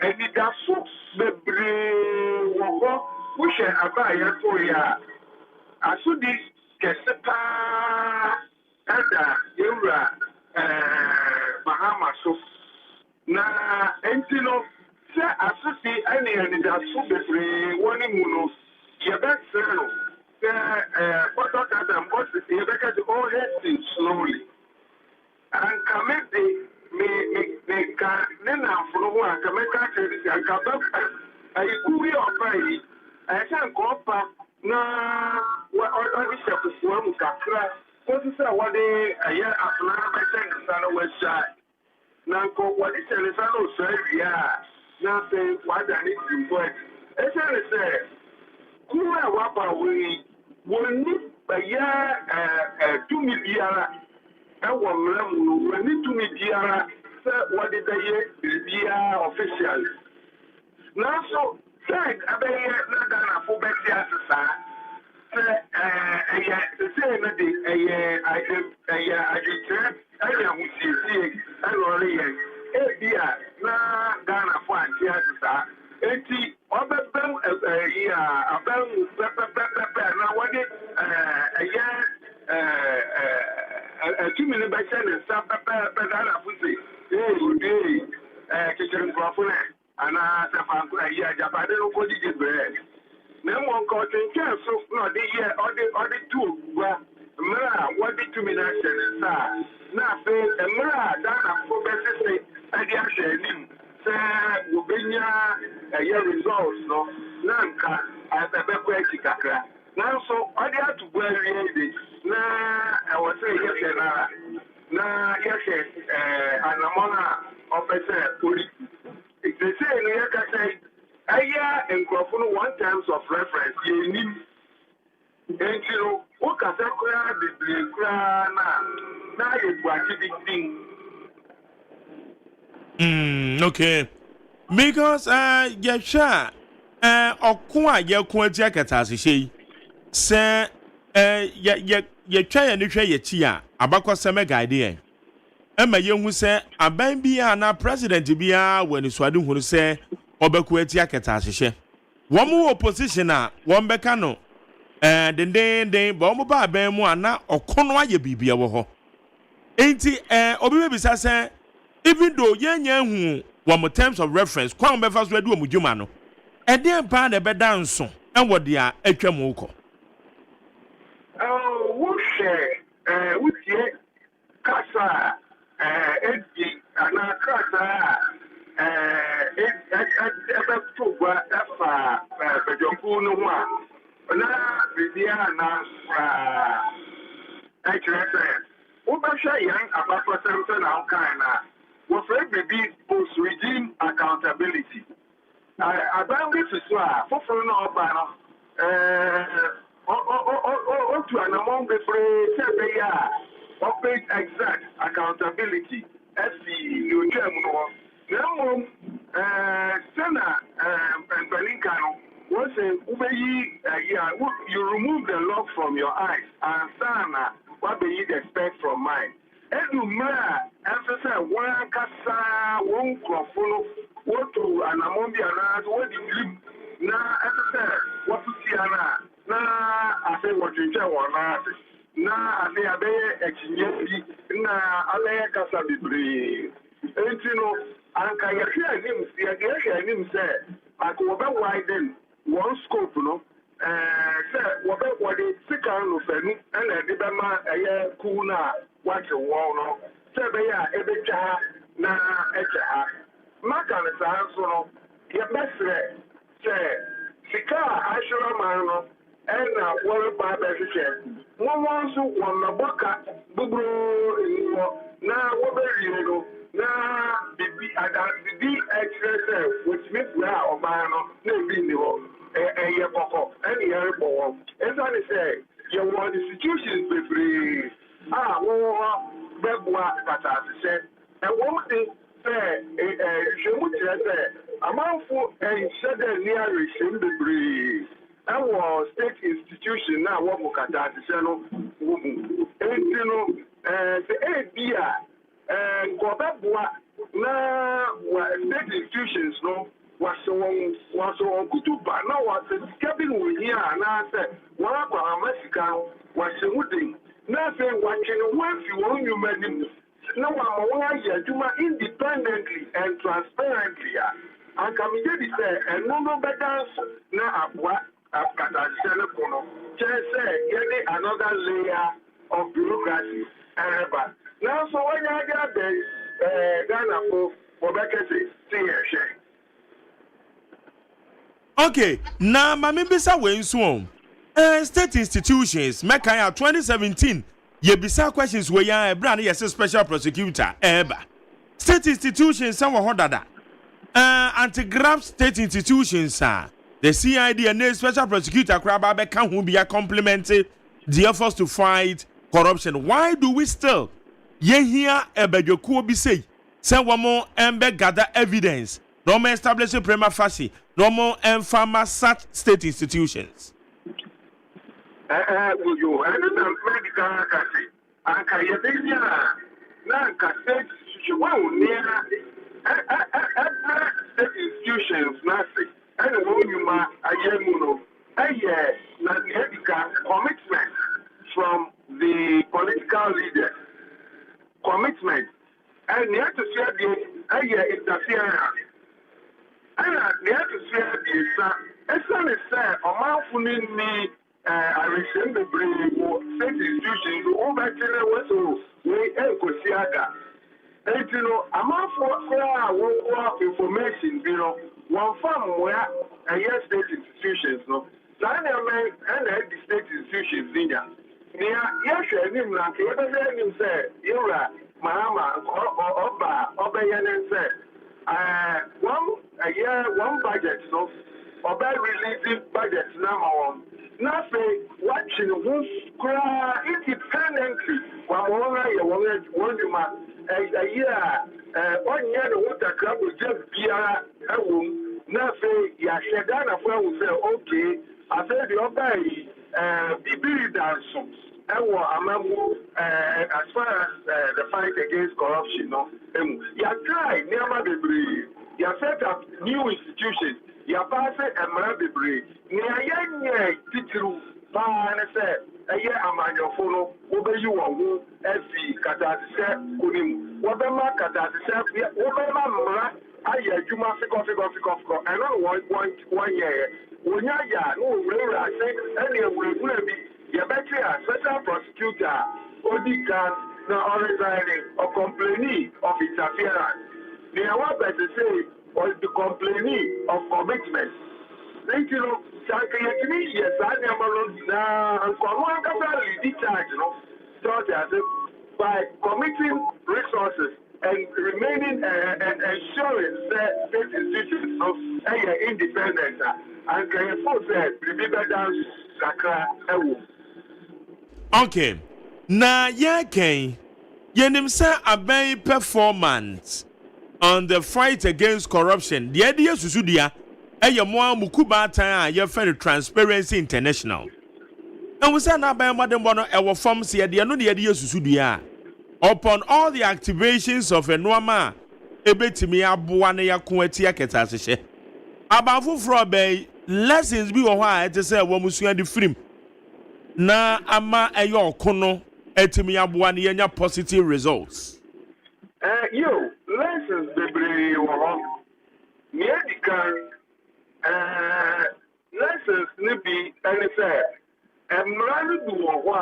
and it does so the bravo push abaya to ya. Asudi Kesepa and Yura Bahama so na entino say asusi any and that so the one muno you bet so what Adam was you better to all head slowly and come me can then from one can make and come back I could be already I can't go back na what all this episode kakra what is what they a year after my son west side now what is the so yeah now say what I need to do it say Kuma wapa we need a year 2 million ɛwɔ mmara mu no wɔni tumi biara sɛ wɔde bɛyɛ biribiara officially nanso sɛ ɛbɛyɛ na Ghanafo bɛte ase saa sɛ ɛyɛ sesei no de ɛyɛ adwekyerɛ ɛyɛ ahosiesie ɛna ɔreyɛ ebi a na Ghanafo ante ase saa eti ɔbɛbɛm ɛyi a abɛm pɛpɛpɛpɛ na wɔde ɛyɛ atumi no bɛhyɛ ne nsa pɛpɛpɛ Ghanafo se kyekyere nkurɔfo no anaa sɛ fanko ɛyi agyapade no kɔgyegye brɛ na mmom nka ɔtwenkyɛn so na ɔde tu ogua mmerɛ a wɔde tumi no ahyɛ ne nsa a na afei mmerɛ a Ghanafo bɛsese ɛde ahyɛ anim sɛ wɔbɛnya ɛyɛ results no na nka ɛbɛkɔ akyi kakra nanso ɔde ato gua awie de na ɛwɔ sɛ yɛhwɛ nara na yɛhwɛ anammɔn a ɔpɛ sɛ ɔdi ɛsesei no yɛka sɛ ɛyɛ nkurɔfo no one terms of reference yɛnim enti no wokasa koraa bebree koraa na yɛ buakye bi din okay because yɛhwɛ a ɔko a yɛko ati akata ahyehyɛ yi sɛ yɛtwa yɛn ne hwɛ yɛkyi a abakɔsɛm guide yɛn ɛma yɛhu sɛ aban biara na president biara wɔ anisoade hunu sɛ ɔbɛko ati akata ahyehyɛ wɔn wɔ opposition a wɔn bɛka no dendenden ba wɔn ba aban mu a na ɔko no ayɛ biribia wɔ hɔ enti obi bɛbisa sɛ even though yɛnyɛ hu wɔn terms of reference kwan bɛfa so adi wɔn dwuma no ɛdeɛ paa na ɛbɛda nso ɛwɔ deɛ atwa mu kɔ wohwɛ wotie kasa edi anaa kasa ɛbɛto gua ɛfa badwampo no ho a na biribiara na ɛkyerɛ sɛ wobɛhwɛ yɛn abakɔsɛm sɛ na wokae na wɔfrɛ biribi post regime accountability aban bi si so a foforɔ no ɔba no otu anammɔn bebree sɛ ɛbɛyɛ a ɔpɛ exact accountability ɛfi ne otwa mu no hɔ na mmom sɛna mpanin ka no wọ́n sɛ wobɛyi you remove the log from your eyes ansa na wabɛyi the speck from mine ɛdu mmerɛ a ɛnso sɛ wɔn ankasa wɔn nkurɔfo no wɔtu anammɔn bi anaasɛ wɔdi lim na ɛnso sɛ wɔtutia no a na afei wɔtwentwɛn wɔn nan ase na afei abɛyɛ akyinnye bi na abɛyɛ kasa bebree enti no anka yɛhwɛ anim sɛ anka wɔbɛwiden wɔn scope no sɛ wɔde sika no fanu ɛna ɛde bɛma ɛyɛ kuu no a wakye wɔn no sɛ ɛbɛyɛ a ɛbɛtwa ha na ɛkyɛ ha maka no saa nso no yɛbɛsrɛ sɛ sika a ahyerɛ man no ɛna wɔreba bɛhwehwɛ wɔn nso wɔn mabɔka buburoo ɛni hɔ na wɔbɛwie no na bibi ɛkyerɛ sɛ wɔtumi bua a ɔbaa no na ebi nni hɔ ɛyɛ kɔkɔ ɛne yɛrebɔ wɔn ɛsiane sɛ yɛwɔ institutions bebree a wɔwɔ hɔ bɛboa pataasesɛ ɛwɔm de sɛ nhwɛmu kyerɛ sɛ amanfo nhyɛ dɛ nni awerɛhyɛm bebree ɛwɔ state institution na wɔbɔ kataasesɛ no wɔ mu enti no sɛ ɛbi a nkɔbɛboa na state institutions no wɔahyɛ wɔn kutuba na wɔasɛ sika bi wɔ hia a anaasɛ wɔn akɔhama sika no wɔahyɛ mu den na afei wɔatwene ho afi wɔn nnwuma anim na wɔama wɔn ayɛ adwuma independently and transparently a anka megye di sɛ ɛno no bɛda nso na aboa katahyɛ no ko no kyerɛ sɛ yɛde another layer of bureaucracy ɛreba nanso wɔnyɛ ade abɛn Ghanafo wɔbɛkɛ sɛ yɛhwɛ. Okay, na mami bisa we nso state institutions meka 2017 ye bisa questions we ya ebra na yes special prosecutor state institutions some ho dada anti-graft state institutions the CID and the special prosecutor kraba be kan ho bia complement the efforts to fight corruption. Why do we still ye here ebedwekuo bi sei se womo embe gather evidence no more establish prima facie no more emphama such state institutions. You medical kasi anka yebenya na anka state institution near state institutions nasi and wonyuma ayemuno na medical commitment from the political leaders commitment and you have to share the interference and you have to share the essence say omanfuni ni I remember state institutions over to we enkosiaga. And you know, amount for information, you know, one farm where state institutions, no. And the state institutions in there. Yes, him like him say, Yura, Mahama, Oba Yanen say, one budget, no, Oba releasing budget number 1. Nothing watching who's independently while a year 1 year the water club will just be a room. Nothing Yashadana will say, okay, I said the obey be dance. As far as the fight against corruption, no, you try never the breed. You set up new institutions. You pass it and Marabibre. Near Titru, Ban said, a year among your follow, over you are who, SC, Katasha, Kunim, Wabama, Katasha, Wabama, Mara, Aya, Juma, Fiko, and I want 1 year. When ya no will I say, and will be your better special prosecutor, Odikan, now resigning or complaining of interference. They are what better say. Or the complaining of commitment. Then you know, yes, I never now discharge, you know, such as by committing resources and remaining and ensuring that state institutions of independence and can force that remember down Sakra. Okay. Na yake yenim sa aben performance on the fight against corruption. The idea susudia eye mo amukuba tan a ye fer Transparency International. And we say na ban modern bono e wo form se de no de idea susudia upon all the activations of enoma ebetimi aboa ne yakon atia ketasehye. Abanfo fro be lessons bi wo ho a ete say wo musua de film na ama eyo okono etimi aboa ne yanya positive results. Lessons bebree wɔ hɔ. Medical lessons ne bi ɛne sɛ mmara no bi wɔ hɔ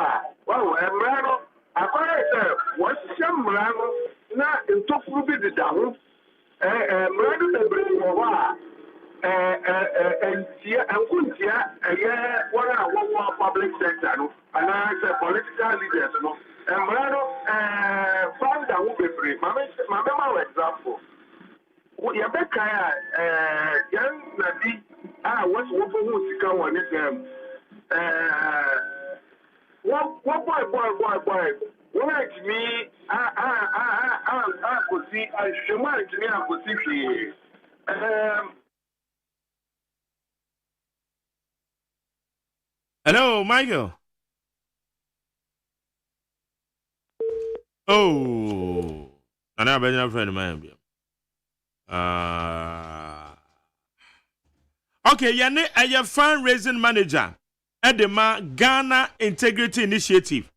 a mmara no akɔyɛ sɛ wɔhyehyɛ mmara no na ntɔfuru bi deda ho. Mmara no bebree wɔ hɔ a nkontia ɛyɛ wɔn a wɔwɔ public sector no anaasɛ political leaders no. Found that will be free. My example. Yabeka, young Nadi, what's what who is one is them. What boy. When to me, I could see, I should mind to me, I could see. Hello, Michael. Oh, and I've been a friend of mine. Okay, Yane, I am fundraising manager at the Ghana Integrity Initiative.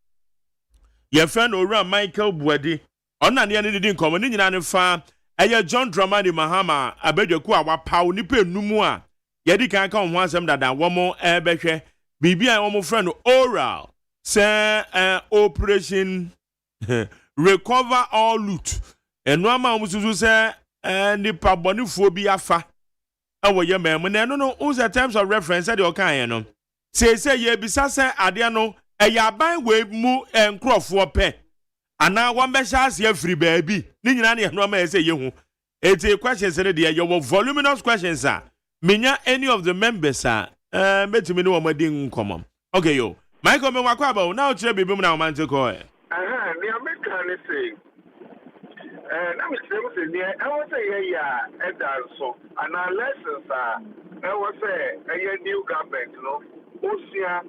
Your friend Ora Michael Bwedi, on an end didn't come in an farm. I John Dramani Mahama, I bet your qua pow nipe numua. Yedi can come once them that one more airbeche. Bibi and one more friend oral. Say operation. Recover all loot. And no man was to say, and the paboniphobia fa. Oh, your man, when I don't know who's the terms of reference at your kind. Say, ye besasa adiano, a yabai way moo and crop for pay. And now one beshas ye free baby. Ninani no man say you. It's a question, said dear, your voluminous questions, sir. Minya any of the members, sir. Bet me know my ding common. Okay, yo. Michael Mwakwabo, now Chubby Boom now man to call. The American Nani say, and I'm saying, I was say, yeah, and also, and our lessons are, I was say, a new government, you know, OSEA,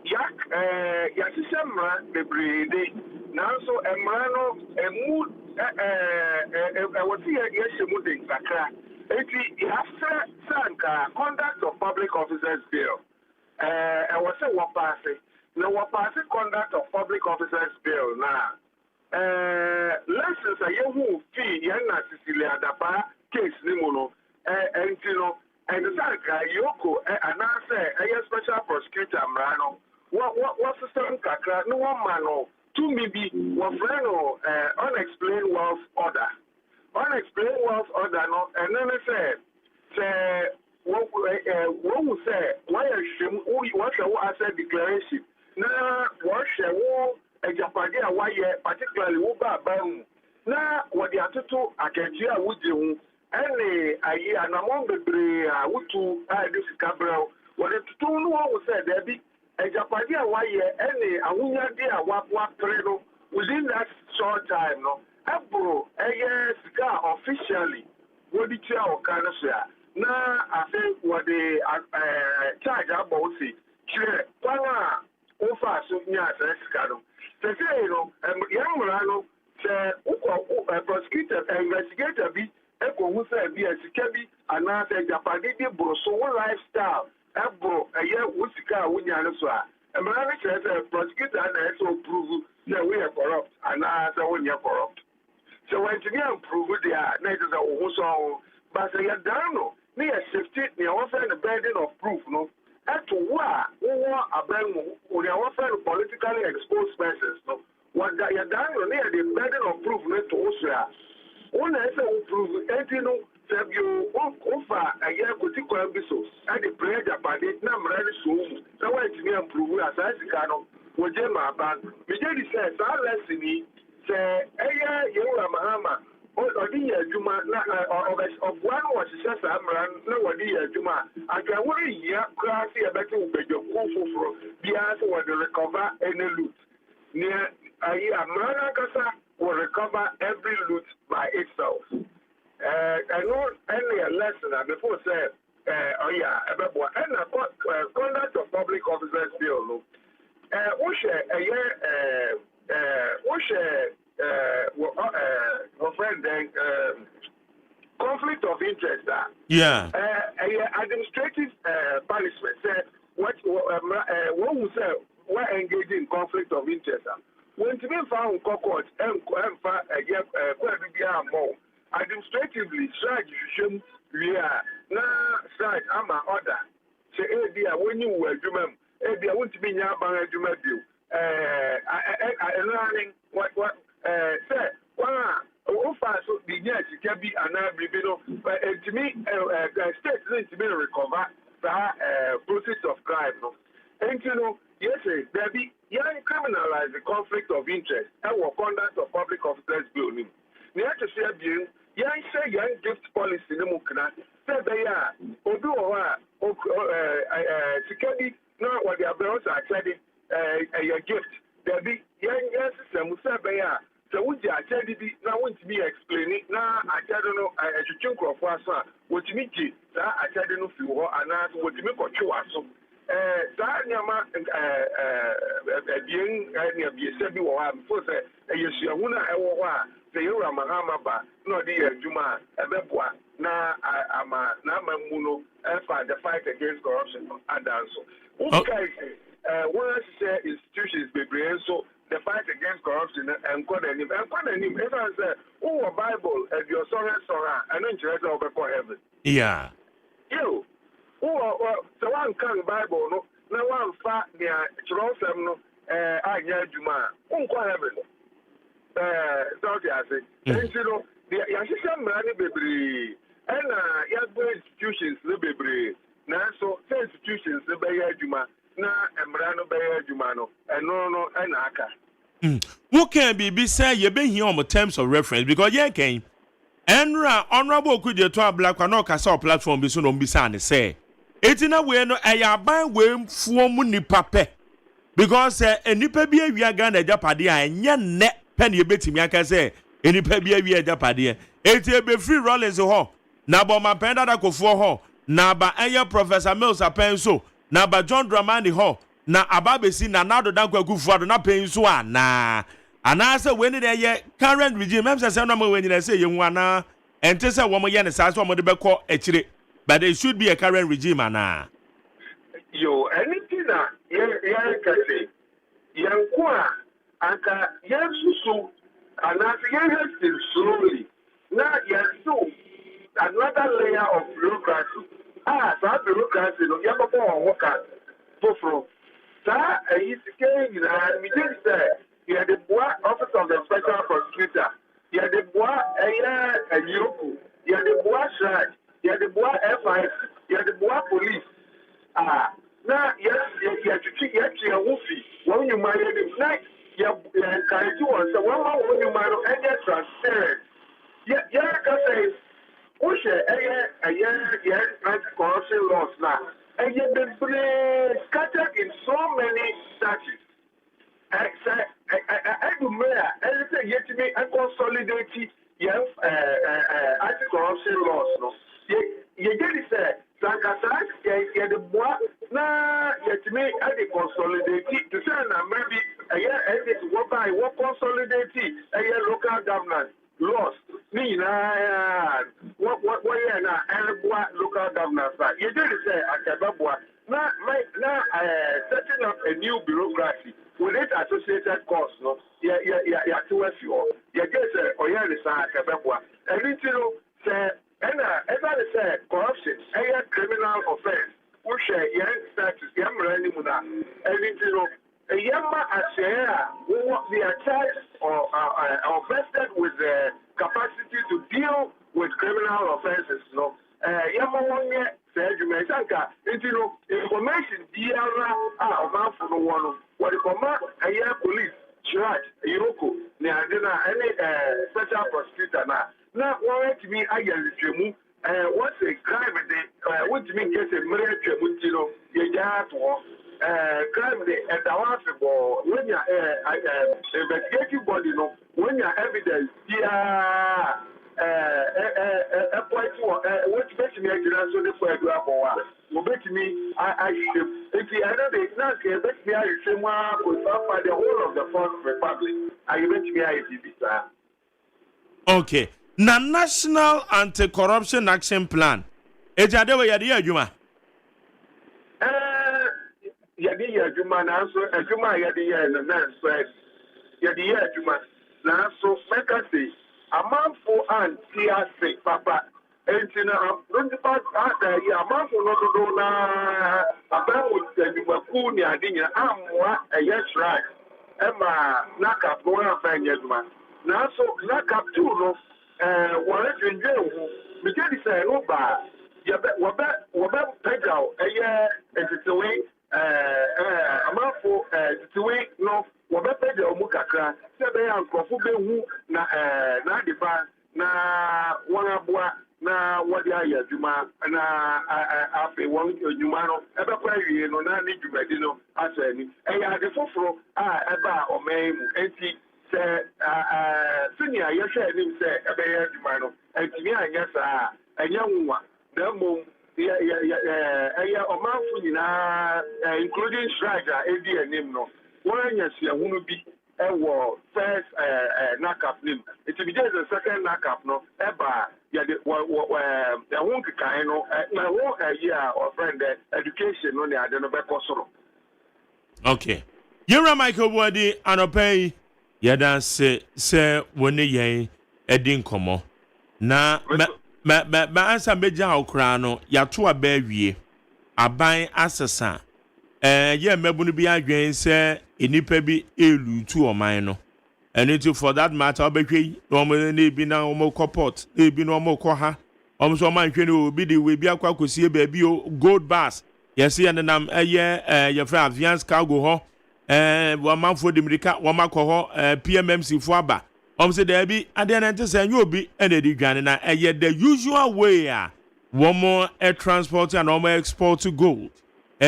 Yak, Yasimra, the breed, now so a man a mood, I was here, yes, a mood in Saka. After Sanka, conduct of public officers bill. I was a wapasi. No wapasi conduct of public officers bill now. Lessons a yehu fee yana Cecilia Dapa case nimuno. And you know, and Sanka Yoko and I say a special prosecutor Mrano. What's the same kakra? No one man to me be one friend unexplained wealth order. Unexplained wealth order no, and then I say what we say why what asset declaration na what shall a Japadia why particularly Uba Bam na what the atutu akentia would do any a year and among the three would to this Cabral what the two no say there be a Japadia why any Awunya dear what predo within that short time no April a year officially what the chair of Canada. Na I think what the charge about see clear pana ofa so nya sekado say you know young rano say prosecutor investigator bi eko hu say bi asika bi ana say japade di bro so lifestyle ebro eye wusika wunya no so a emra na say prosecutor na so prove say we are corrupt ana say we are corrupt so when to get prove there na it is a so but say you don't know me a safety me offer the burden of proof no at what abremu or they offer politically exposed persons no what that you done near the burden of proof no to Austria one say prove no say you offer a year particular biso at the prayer Japan na mrani so na why to me prove as I can wo je ma ban me je di say that lesson ni say you Mahama Odi Juma of one was Amran, no idea Juma. I can worry here, classy a better bejo for the answer was to recover any loot. Near Amrana Casa will recover every loot by itself. I know any lesson before said, oh yeah, about and a conduct of public officers bill. A year, conflict of interest. Yeah. Administrative punishment. What we say we're engaged in conflict of interest. When to be found court and administratively, we are now side I'm an order. Say, when you were Jumam, I want to be near Bangajuma view. Learning what say so the yes can be an abridgment but to me state needs to be recover the process of crime no and you know yes there be young criminalize the conflict of interest and what conduct of public officers bill ni near to say being young say young gift policy no mukna say they are obi o security no what the abroad are said a gift there be young yes some say so would you actually be now want to be explaining now I don't know I should of what's what you mean I don't know if you are and ask what you make or you are so Yama being any said you are for say yes you are say you are Mahama no dear Juma a bebwa na ama na mamuno the fight against corruption and also one say institutions be so the fight against corruption and Kodanim. And Kodanim, if I say, oh, Bible, and your sorry, and then you have to go heaven. Yeah. You, so one can Bible, no one fat near Jerusalem, no, I hear Juma, heaven. Sorry, I say, and you know, the Yashisham Rani Baby, and institutions, the baby, now so institutions, the Bayer Juma. Na emrano be adwumano eno enaka who can be say you been here on terms of reference because yeah can enra honorable could you to black and no kasa platform be so no be say say etina we no eya ban we fuo mu nipa pe because enipa bi awia Ghana japade a enye ne pen ye betimi aka say enipa bi awia japade eti be free Rollins ho na bo ma pen dada kofo ho na ba eye Professor Mills apen so na ba John Dramani ho na ababesi na nado dankwa kufuado na pen so ana say when the current regime em say no ma when say ye hu ana ente say wo mo ye ne sa so mo de beko ekire but it should be a current regime ana yo anything na ye kase yanko a anka yesusu ana ye slowly na yesu another layer of bureaucracy that bureaucracy no yababo on worker foforo that is saying na me dey say you are the boy office of the special prosecutor, you are the boy a Yoko, you are the boy Shrine, you are the boy FIS, you are the boy police. Now yes, you are to treat your woofy when you marry him. Now you can do one, so when you marry any transparent. Yeah, can say, who share a anti-corruption laws now, and yet been scattered in so many statutes. I do mayor, anything yet to me and consolidate anti-corruption laws. No, you get it, sir. Sankasak, you the boy, nah, yet to me, I consolidate to say, maybe a year ended what by what consolidate a year local government laws. Me, what year now, and what local government. You did it, sir, at the now, setting up a new bureaucracy. With it associated costs, no, yeah, to us you. You get or yeah, the side, and you know, say, and as I said, corruption, a criminal offense, which young status, young Ranimuna, and you know, a yama share who be charged or vested with the capacity to deal with criminal offenses, no, yama 1 year. Sanka, you know, information DRA or man for the one. What the command a year police, church, Yoko, Niadina, any special prosecutor now. One to me, I get the what's a crime day, what do you mean, get a murder, Mutino, crime day at the house when you're investigative body, no, when you're evidence, what makes me a so for a grab or what makes me I if you are not a snack, makes me I say one could suffer the whole of the Fourth Republic. I bet me I okay. Na National Anti-Corruption Action Plan. Ejadewe yadi adwuma. Yadi adwuma na so adwuma yadi na so yadi adwuma na so make us say amamfo anti papa entina principal amamfo no do na abawo adwumaku ni adinya amwa right ema naka no afa nyadwuma na so naka tu no wale dwendwe hu me dey say no ba wobe pegao entitewe amafo entitewe no wobe pegao mu kakra se be ankrofo be hu na adiba na wonabua na wodi ayadwuma na afi won adwuma no ebe kwa wie no na ni dwumadi no asani ade foforo eba omemu enti se senior yehwe nim se ebe ya adwuma no enti anya saa anya nwa na mom omanfo nyina including Shraga edi anim no wanya sia hunu bi ewo first nakap nim it be just the second nakap no eba ya de the won kan no na wo year or friend education no ne ade no be kosoro. Okay, Yura Michael Wadi anopai yada se woni yen edi nkomo na ma ansa meja okra no ya to aba wie aban asesa ye mabunu bi adwen se enipa bi elu tu oman no and for that matter obehwe no mo ne bi na o mo support e bi no mo ko ha o mo so man hwe no obi de we bi akwa kosie ba bi gold bars yes ye nam ye fra advance cargo ho wa man for dimrika wa makọ ho PMMC fo aba say there be at the end say you be and the dwane na the usual way one more air transport and more export to gold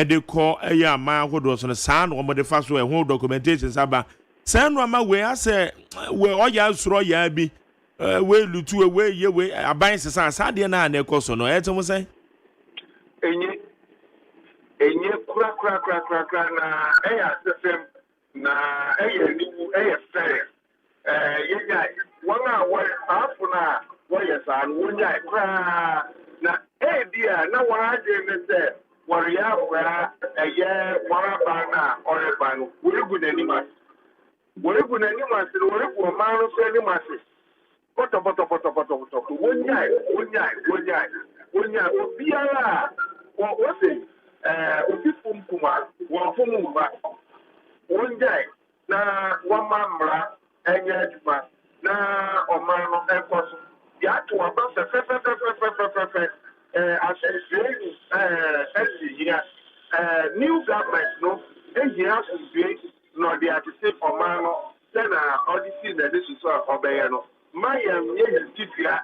de call a year man who was on the sound or the first way whole documentation saba send rama we I say we all ya sro ya bi we lutu we ye we aban sesa sade na na ekoso no etem say enye kura na eya sefem na eya niwu eya fair yenya wana wa afu na wo yesa no wonya kura na dia na wa aje ne se wariya kura eye wara ba na oreba no worigu na nima se worigu ma no se nima se poto wonya obiara wo se obi fom kuma wo fom ba wonya na wamamra enye aduma na omano enkoso ya to aba fe association SCA new government no ehia subie no dey atise omano na odisi na this so obeye no mayam ye tibia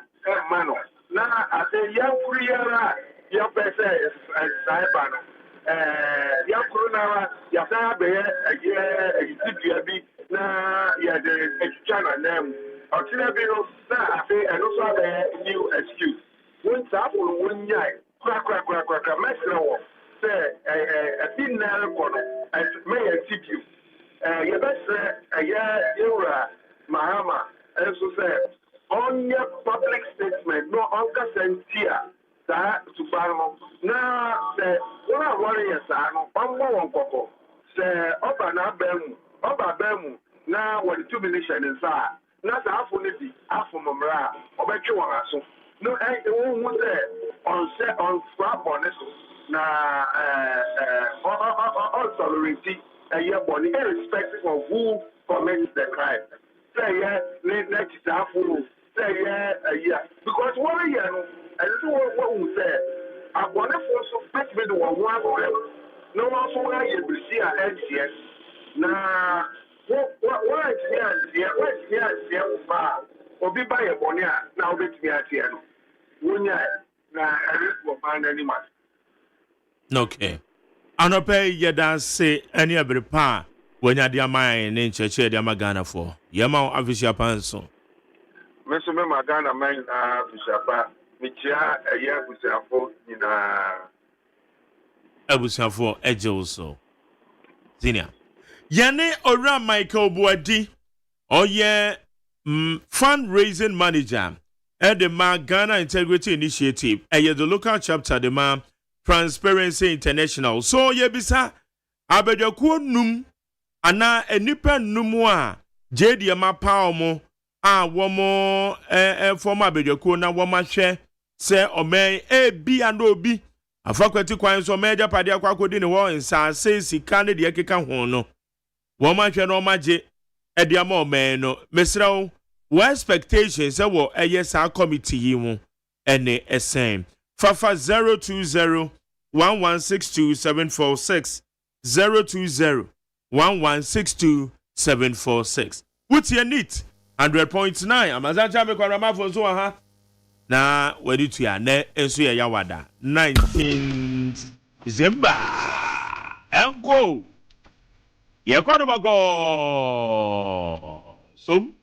mano na ase yankuriara ya pese saiba no yankuru na ya sa be ye tibia bi na ya de ekchana nem otina bi no na ase eno so be new excuse won tafo won nyai kra mesra wo se bin na ko no me ya tibia ye bese ya yura mahama eso se on your public statement no onka sentia sa tubarmo na se wona wore ya sa no pammo won kokko se oba na bemu na wodi 2 million nsa na sa afo ne di afo momra obetwe won aso no won se on swap on eso na all tolerance ye body irrespective of who commits the crime say yeah next afo say yeah because what you know and so what we say abone for so fit me the one no one so why you be see NCS na what yeah ba obi ba ye bone a na obetimi atie no wonya na erifu man animal okay anope yeda se any abrepa wonya dia man ne ncheche dia magana for yema official panso meso me magana man official michia eya busiafo nyina abusiafo ejewoso senior yane ora Michael Buadi oye fundraising manager at the Ghana Integrity Initiative at the local chapter the Transparency International so yebisa abedyakuo num ana enipa num a jedi ma paomo a womo former abedyakuo na womahwe se omen bi and obi afakwati kwan so meja pade akwakodi ne wo nsaase sika ne de keka ho no womahwe no maje ediama omen no mesrawo what expectations wo sa committee yi mu ene esen fafa 0201162 0201162 what's your neat 100.9 amazacha me kwara for so ha na wedi to ya na enso ya yawada 19 December enko ye kwado bago sum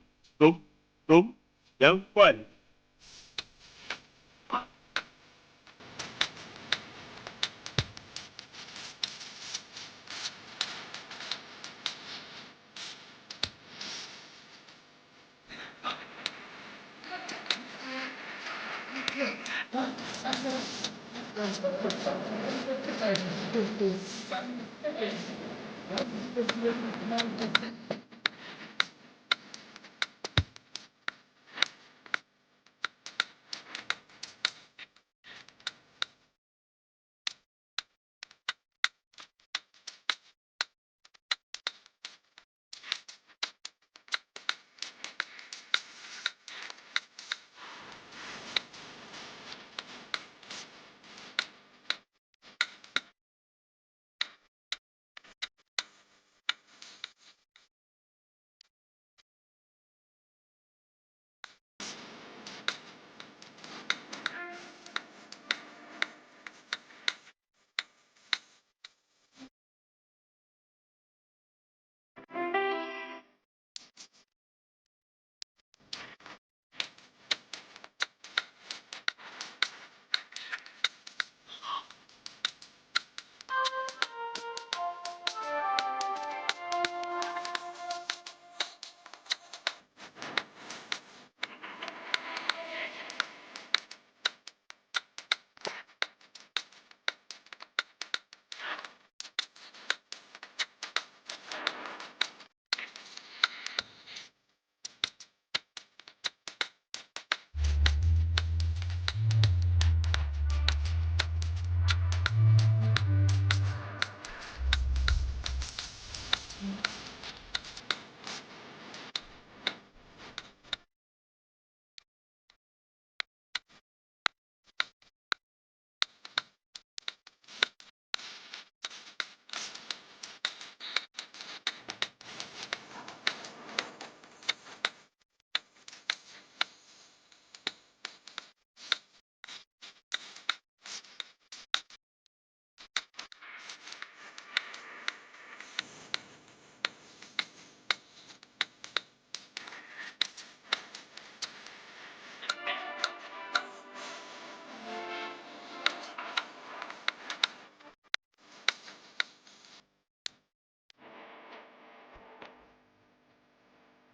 young boy.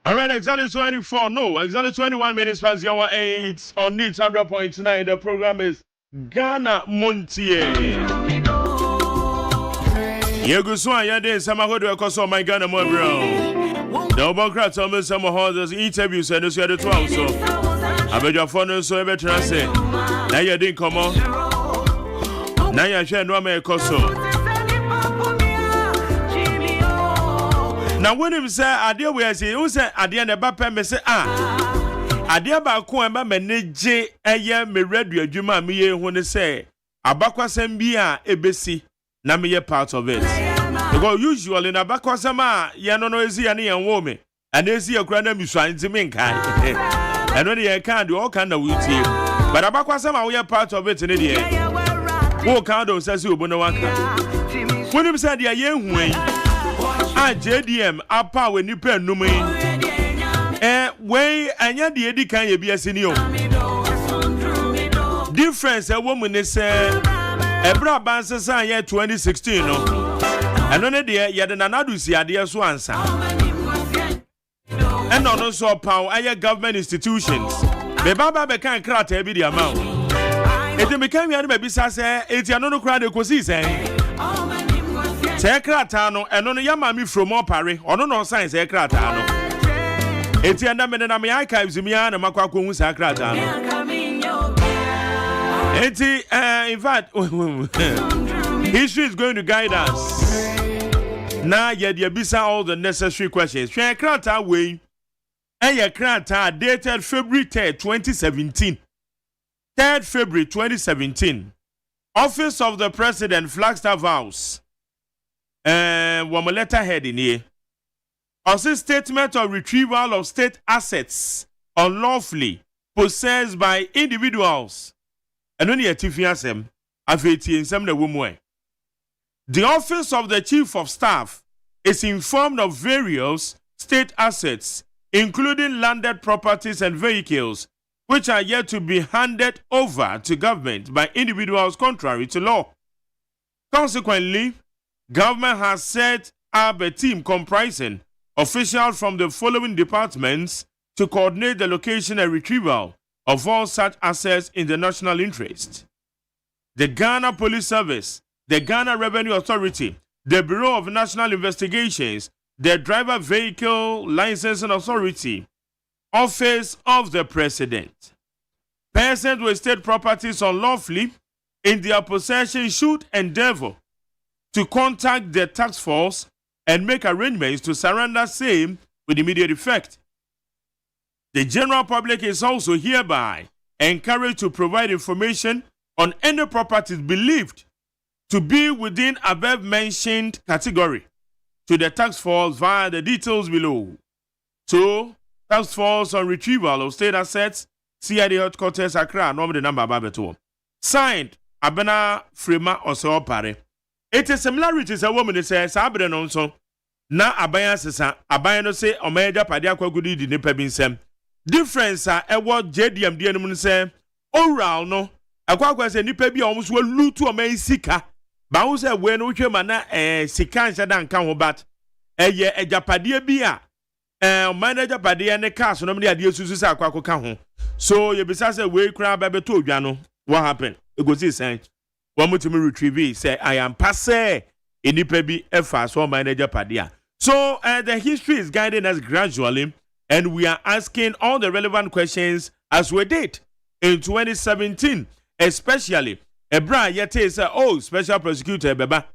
All right, exactly 24. No, exactly 21 minutes past the hour 8 on Needs 100.9. The program is Ghana Montie. Yeguswa Yade Samahodo Koso my Ghana Mobro. The Obokra Thomas Samahodas interviews and the other 12. So I beg your phone so ever translate. Now you didn't come on. Now you share no me Koso. Now when him say idea we say who say idea na ba pe me say idea ba ko e ma manage eye me radio adwuma me ye hu ne say abakwasem bi a ebesi na me ye part of it because usually na abakwasem a ye no ezi ya ne ye wo me and ezi akura na misua ntimi nkai and when ye can do all kind of wutie but abakwasem a we ye part of it ne de wo kan do say si obo na waka when him say dia ye hu JDM apa we nipa num we anya de edi kan ye bia sini o difference e wo mu ne se ebra bansesa ye 2016 no eno ne de ye de nanadu si ade so ansa eno no so power aye government institutions be baba be kan krata bi di ama eti me kan wi ade be bisa se eti ano no kra de kosi se Sekrata no eno no yama mi from opare ono no sign sekrata no eti enda me na me archives mi ana makwa ko hu sekrata no eti in fact history is going to guide us na ye dey bisa all the necessary questions sekrata we krata dated February 3rd 2017 3rd February 2017 Office of the President Flagstaff House one letterhead in here. Also, statement of retrieval of state assets unlawfully possessed by individuals. And only a TFSM, afeti in some the woman. The office of the chief of staff is informed of various state assets, including landed properties and vehicles, which are yet to be handed over to government by individuals contrary to law. Consequently, government has set up a team comprising officials from the following departments to coordinate the location and retrieval of all such assets in the national interest: the Ghana Police Service, the Ghana Revenue Authority, the Bureau of National Investigations, the Driver Vehicle Licensing Authority, Office of the President. Persons with state properties unlawfully in their possession should endeavor to contact the task force and make arrangements to surrender same with immediate effect. The general public is also hereby encouraged to provide information on any properties believed to be within above mentioned category to the task force via the details below. So, task force on retrieval of state assets, CID headquarters Accra, the number Babeto. Signed, Abena Frema Osopare. It is similarities a woman says, Sabre no so. Na abaya sesa, abaya no say, Omeja Padia Kwagudi di nipa binsem. Difference a what JDM DNM say, oral no, a quack say nipa bi almost will loot to a may sika. Bounce a when we came mana sikan shadan can bat. Ye a japadia bia. Manager Padia and the cast, nobody had used to say Quaco can. So you besides a way crab baby to Jano. What happened? It goes this saying. One more to me retrieve say I am passe in the pebi efforts for manager Padia. So the history is guiding us gradually, and we are asking all the relevant questions as we did in 2017, especially Ebra Yete say, oh, special prosecutor Beba,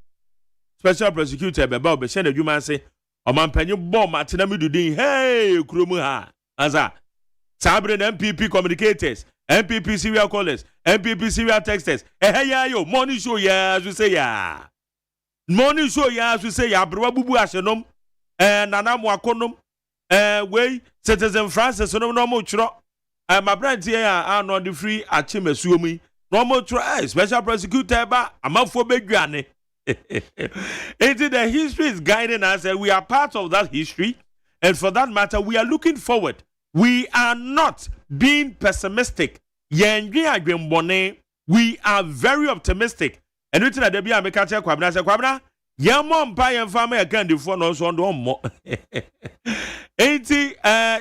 Obeshende Juma say, Omanpenyo bomb at Namidudin, hey, Krumuha, Aza, Sabre MPP communicators. MPP serial callers, MPP serial texters. Hey, yo, money show ya, as we say ya. Money show ya, as we say ya, bro, bubu ashenom, nana mwakonom, way, citizen Francis, no muchro. My brand here are not the free at Chimesumi. No more try, special prosecutor, but I'm out for big granny. The history is guiding us, and we are part of that history. And for that matter, we are looking forward. We are not being pessimistic. We are very optimistic. And we tell the Bia make a check Kwabna say Kwabna, Yamon pie and family again the phone also on more. Enti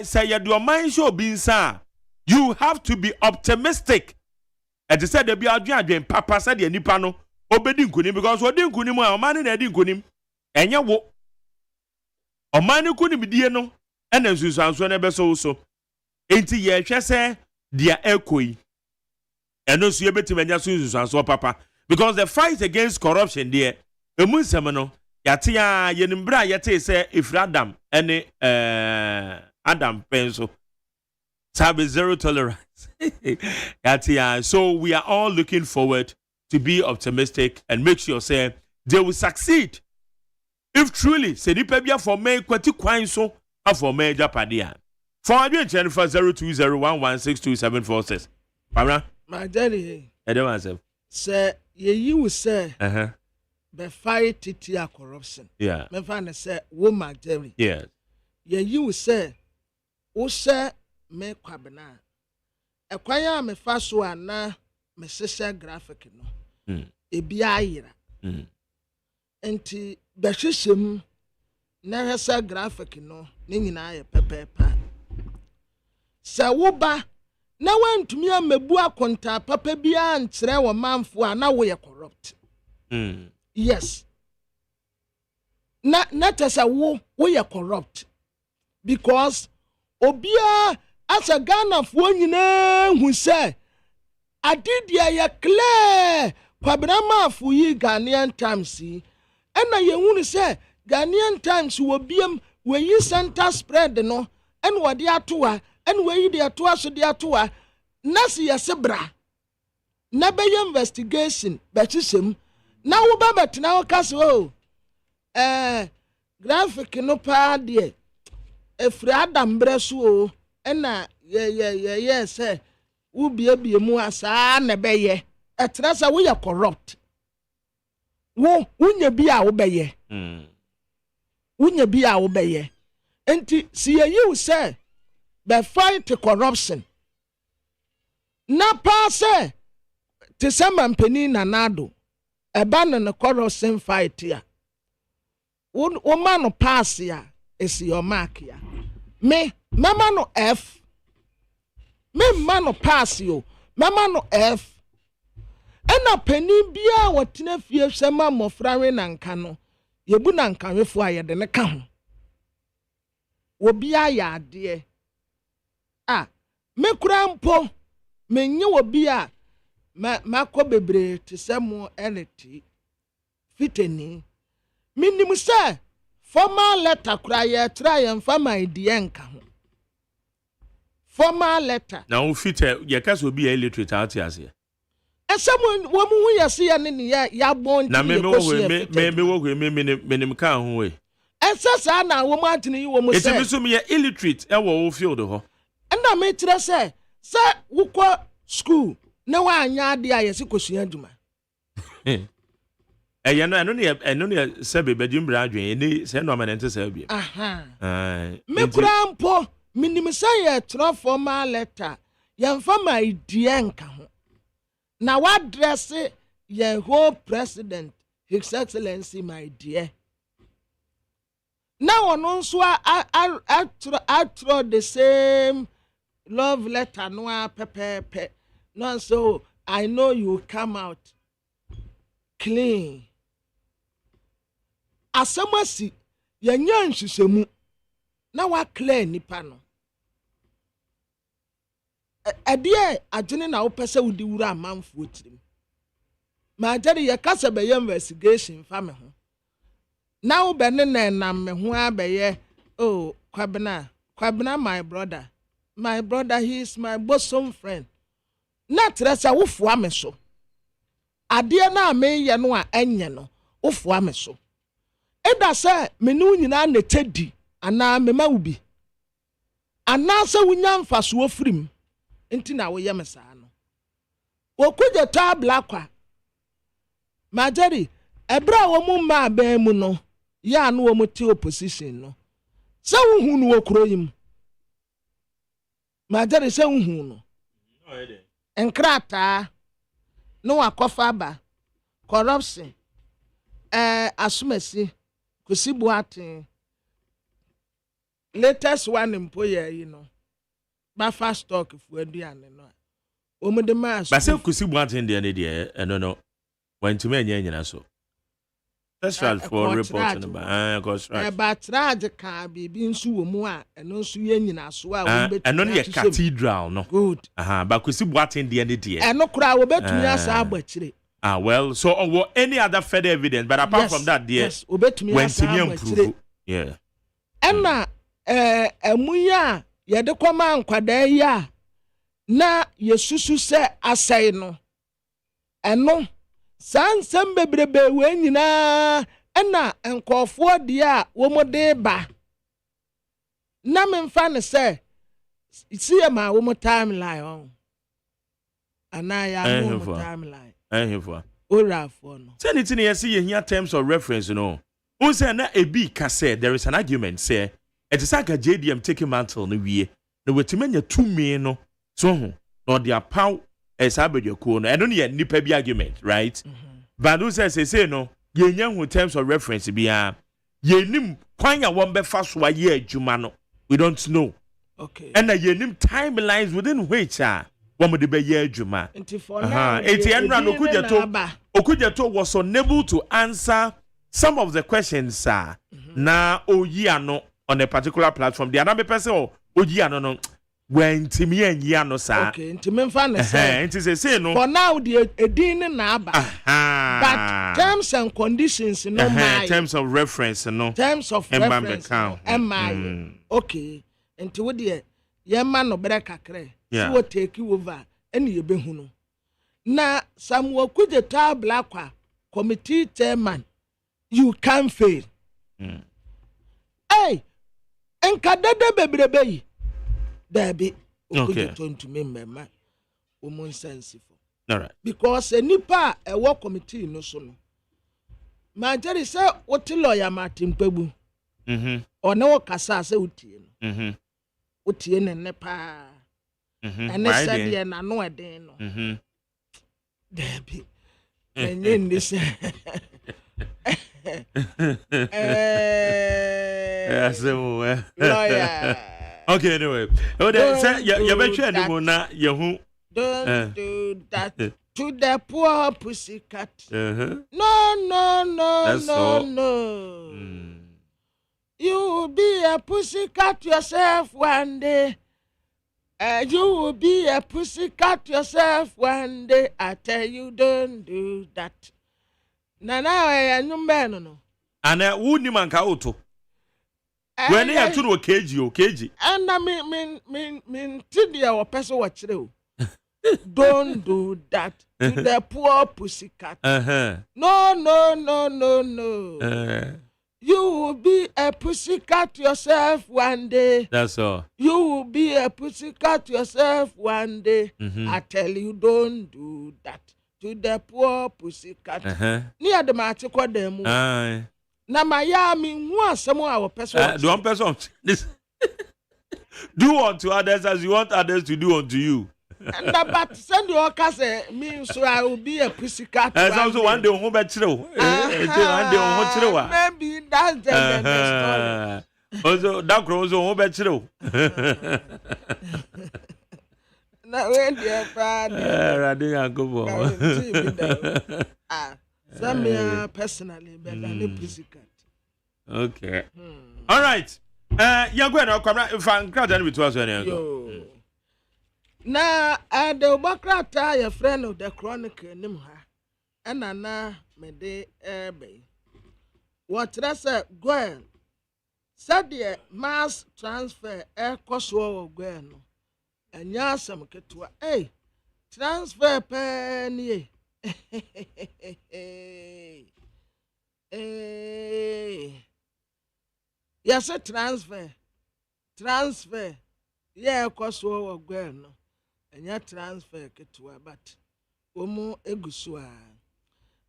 say you do mind show being sa. You have to be optimistic. And they said they be adwen papa said the nipa no obedi nkunim because odi nkunim a omani na edi nkunim enye wo. Omani kunim die no ena nsusanso na be so. Enti ye hwe se dia ekoi. Eno so ye betim enya nsusanso papa because the fight against corruption there emunsem no yate ya yenimbra yate se Ifradam ene Adam penso sabe zero tolerance. Yate so we are all looking forward to be optimistic and make sure say they will succeed. If truly se nipa bia for me kwati kwan so for me japadia. For adwen chen for 0201162746. Pamra my daddy I don't answer. Say ye will say be fight titia corruption. Yeah. Me find say woman Jerry. Yes. Ye you will say o say me kwabena. E kwanya me fa so ana me sese graphic no. E bia ayira. Enti be hwehwem na hwesa graphic no ne nyina ye pepepa. Sa wo ba na wantumi amebu akonta papa bia nkyere wo manfo a na wo ye corrupt. Yes. Na tesa wo ye corrupt because obia asa Ghana fo nyina hu se adidia ye clear kwabrama fo yi Ghanaian Times yi ena ye hu se Ghanaian Times wo biem we yi center spread no en wo de atoa en we yi de atoa so de atoa na si yesebra na be investigation be chisem na wo ba betena wo kase o graphic no pa de efri Adam breso o ena ye say wo bie mu asa na be ye etra sa wo ye corrupt wo unya bi a wo be ye unya bi a wo be ye enti si ye you say be fight corruption na pa say te sama mpani na nado eba no corruption fight ya wo man no pass ya esi your mark ya me mama no F me man no pass yo mama no F ena pani bia wotena fie hwema mofrawe na nka no yebu na nkanwefo ayede ne ka ho wo bia ya ade me kura mpo menye wo bia makọ bebre te semo eleti fiteni minim se formal letter kura ye try and fama idea nka ho formal letter na wo fit ye ka so bi illiterate out ase esem wo mu hu yese ya ne ya bon na me wo menim ka ho we esesa na wo mu atene yi wo mu se ese so me illiterate e wo field ho na me tire se wo kọ school na wa anya ade a yesi kosua adwuma eno ne sebe bedumbra adwen ni se no amanente se bia me kura mpo minim se ye tro formal letter ye mfa ma idea nka ho na wa address ye whole president his excellency my dear na ono nso atro the same love letter no pepe no so I know you come out clean asamasi yanya nhwehwemu na wa clear nipa no ade adwene na wo pese wudi wura amanfo tirim ma jare ye kasa be investigation fa me ho na wo be ne na me ho abeye oh kwabena my brother he is my bosom friend na tresa wo fo ame so ade na me ye no a enye no wo fo ame so eda se me nu nyina na tedi ana me ma ubi ana se wunya mfaso ofirim enti na wo ye me saa no wo kuje ta blakwa majari ebra wo mu ma ba mu no ya no wo mu ti opposition no se wo hu no wo kuro yim majari se wo hu no enkrata no akofa ba corruption asumasi kusibuatin latest one mpo you know bafa stock fu aduane no omo de ma ba se kusi buaten de ne de no when to me nyina so that's right for report no ba cause right ba traje ka bibi nsu wo mu a eno nsu ye nyina so a wo betu eno ne cathedral no good ba kusi buaten de ne de eno kura wo betu ya sa agbachire well so any other further evidence but apart from that there yes obetumi ya sa agbachire yeah ena emuya ye de koma nkwada ya na yesusu se asai no eno sansem bebrebe we nyina ena enkofo de a wo mode ba na memfa ne se see ma wo mo timeline on ana ya mo timeline ehefo orafo no say anything you see here terms of reference no who say na ebi ka say there is an argument say it is like a JDM taking mantle no wie no wetimanya tumi no so ho no dia pow esabedwako no eno ne nipa bi argument right but who say no yenya hu terms of reference bia yenim kwanya won be fa so aye adwuma no we don't know okay and yenim timelines within which one de be ye adwuma enra no okujeto was unable to answer some of the questions na oyi ano on a particular platform the another person oyi ano no when timi enyi ano sa okay ntimi mfa ne say enti say no for now the edin na aba but terms and conditions no my terms of reference no terms of reference okay enti wo de ye ma no bere kakre so we take over any ye behu no na Samuel Kujeta Blakwa committee chairman you can fail hey enkadede bebrebe yi Debbie, okay. To me, mema, woman sensible. All right. Because a nipa a work committee no soon. My Jerry said, what lawyer Martin Pebu? Or no Cassa say Utien. Utien and Nepa. And they said, and I know a day. Debbie, and in this. Lawyer. Okay, anyway. Oh, say you betcha anymore na yehu. Don't do that to the poor pussycat. No. You will be a pussycat yourself one day. You will be a pussycat yourself one day. I tell you, don't do that. Nana, I am no. And who ni man ka auto? When you have to do KG. And I mean, Tidia or person watch you. Don't do that to the poor pussycat. No. You will be a pussycat yourself one day. That's all. You will be a pussycat yourself one day. I tell you, don't do that to the poor pussycat. Near the match, call them. Na Miami, one some our person. Do one person. Do unto others as you want others to do unto you. And but send your case means so I will be a pussycat. As also one day on home battery. Maybe that's the story. Also, that grows on home battery. Now, when dear Some personally better than pussycat. Okay. All right. You're going to come right if I'm crowded with us. Now, I do Bakrata, your friend of the chronicle, Nimha, and Nana Mede Airby. What that's a Gwen said the mass transfer air cost of Gwen, and Yasam Ketua, transfer penny. Yes, a transfer. Yeah, cost of Gwen. And ya transfer ketua but omo egusua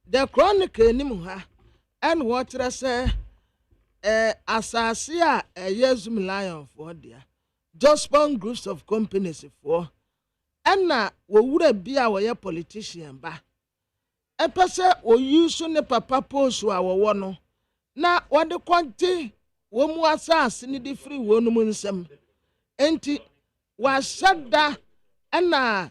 the chronicle nimuha and what I say asase a yezum lion for there just one groups of companies for and na wo wura bia wo ye politician ba e pese wo use ne papa post a wo no na wo de kwante womu asase ni di free wonu mu nsem enti wa shada na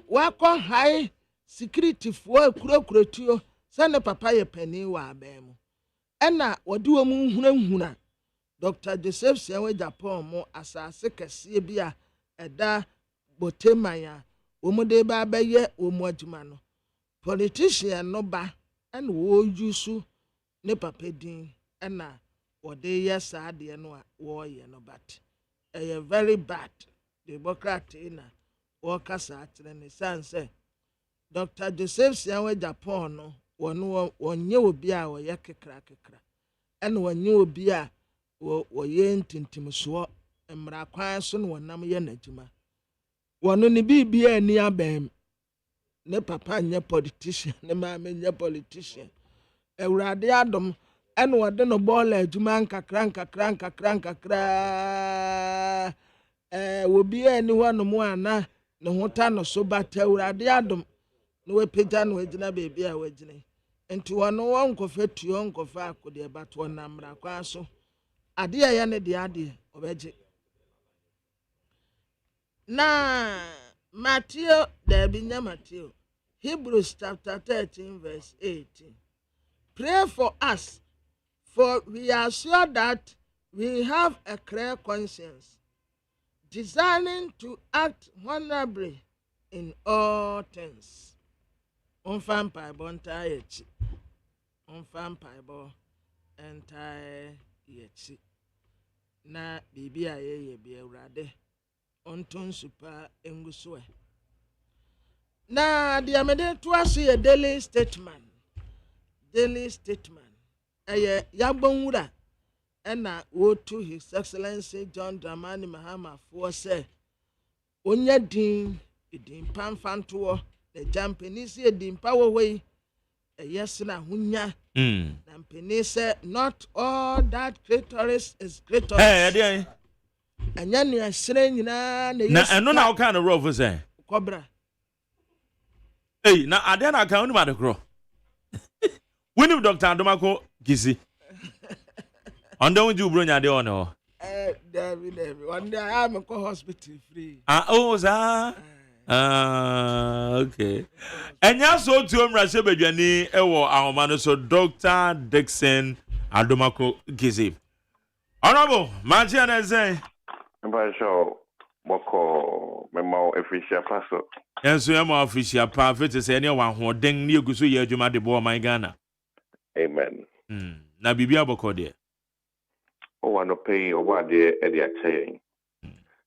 wakɔ high security fo kurokurotuo sɛ ne papa yɛ pani wɔ aban mu ɛna wɔde wɔ mu nhunahuna Dr. Joseph Siawe Japan mo asase kɛseɛ bi a ɛda botemaya wɔn de ba bɛyɛ wɔn adwuma no politician no ba ɛna wɔyusu ne papa din ɛna wɔde yɛ saa deɛ no a wɔyɛ no but ɛyɛ very bad democrat na wɔkasa akyerɛ ne sanse Dr. Joseph Siawe Japan no wɔnyɛ obi a wɔyɛ kekra ɛna wɔnyɛ obi a wɔyɛ ntintimsoɔ mmara kwan so no wɔnam yɛ n'adwuma wɔno ne bibia ani abɛm ne papa nyɛ politician ne maame nyɛ politician awurade adom ɛna wɔde no bɔɔla adwuma nkakra obi ani hɔ no mu ana ne ho ta no so bata awurade adom ne wɔpagya no agyina beebi a wɔagyina nti wɔno wɔnkɔfa tuo nkɔfa akodeɛ bato wɔnam mmara kwan so adeɛ yɛ ne deɛ adeɛ ɔbɛgye na Matthew Matthew Hebrews chapter 13 verse 18 pray for us for we are sure that we have a clear conscience desiring to act honorably in all things Bible entire Bible entire yechi na bibi a ye bi awurade onton super engusue na dia mede to ase ye daily statement eye yagbonwura na wo to his excellency John Dramani Mahama for say onya din pamfanto the jampenisi din power way yes na hunya na mpeni say not all that clitoris is clitoris anya ne asere nyina na yes na eno na oka na rof say kobra na ade na kan unu ma de kro wini Dr. Adomako Gizi onda wonju bro nya de ono David one day I am go hospital free za okay. Enya so tu omra se badwani ewo ahoma no so Dr. Dixon Adomako Gizi. Honorable, Mantia na say. Mba show boko mema official paso. Enso yema official pa fit say ne wa hoden ne eguso ye adwuma de bo man Ghana. Amen. Na bibia boko de. O wa no pay o wa de e de ache.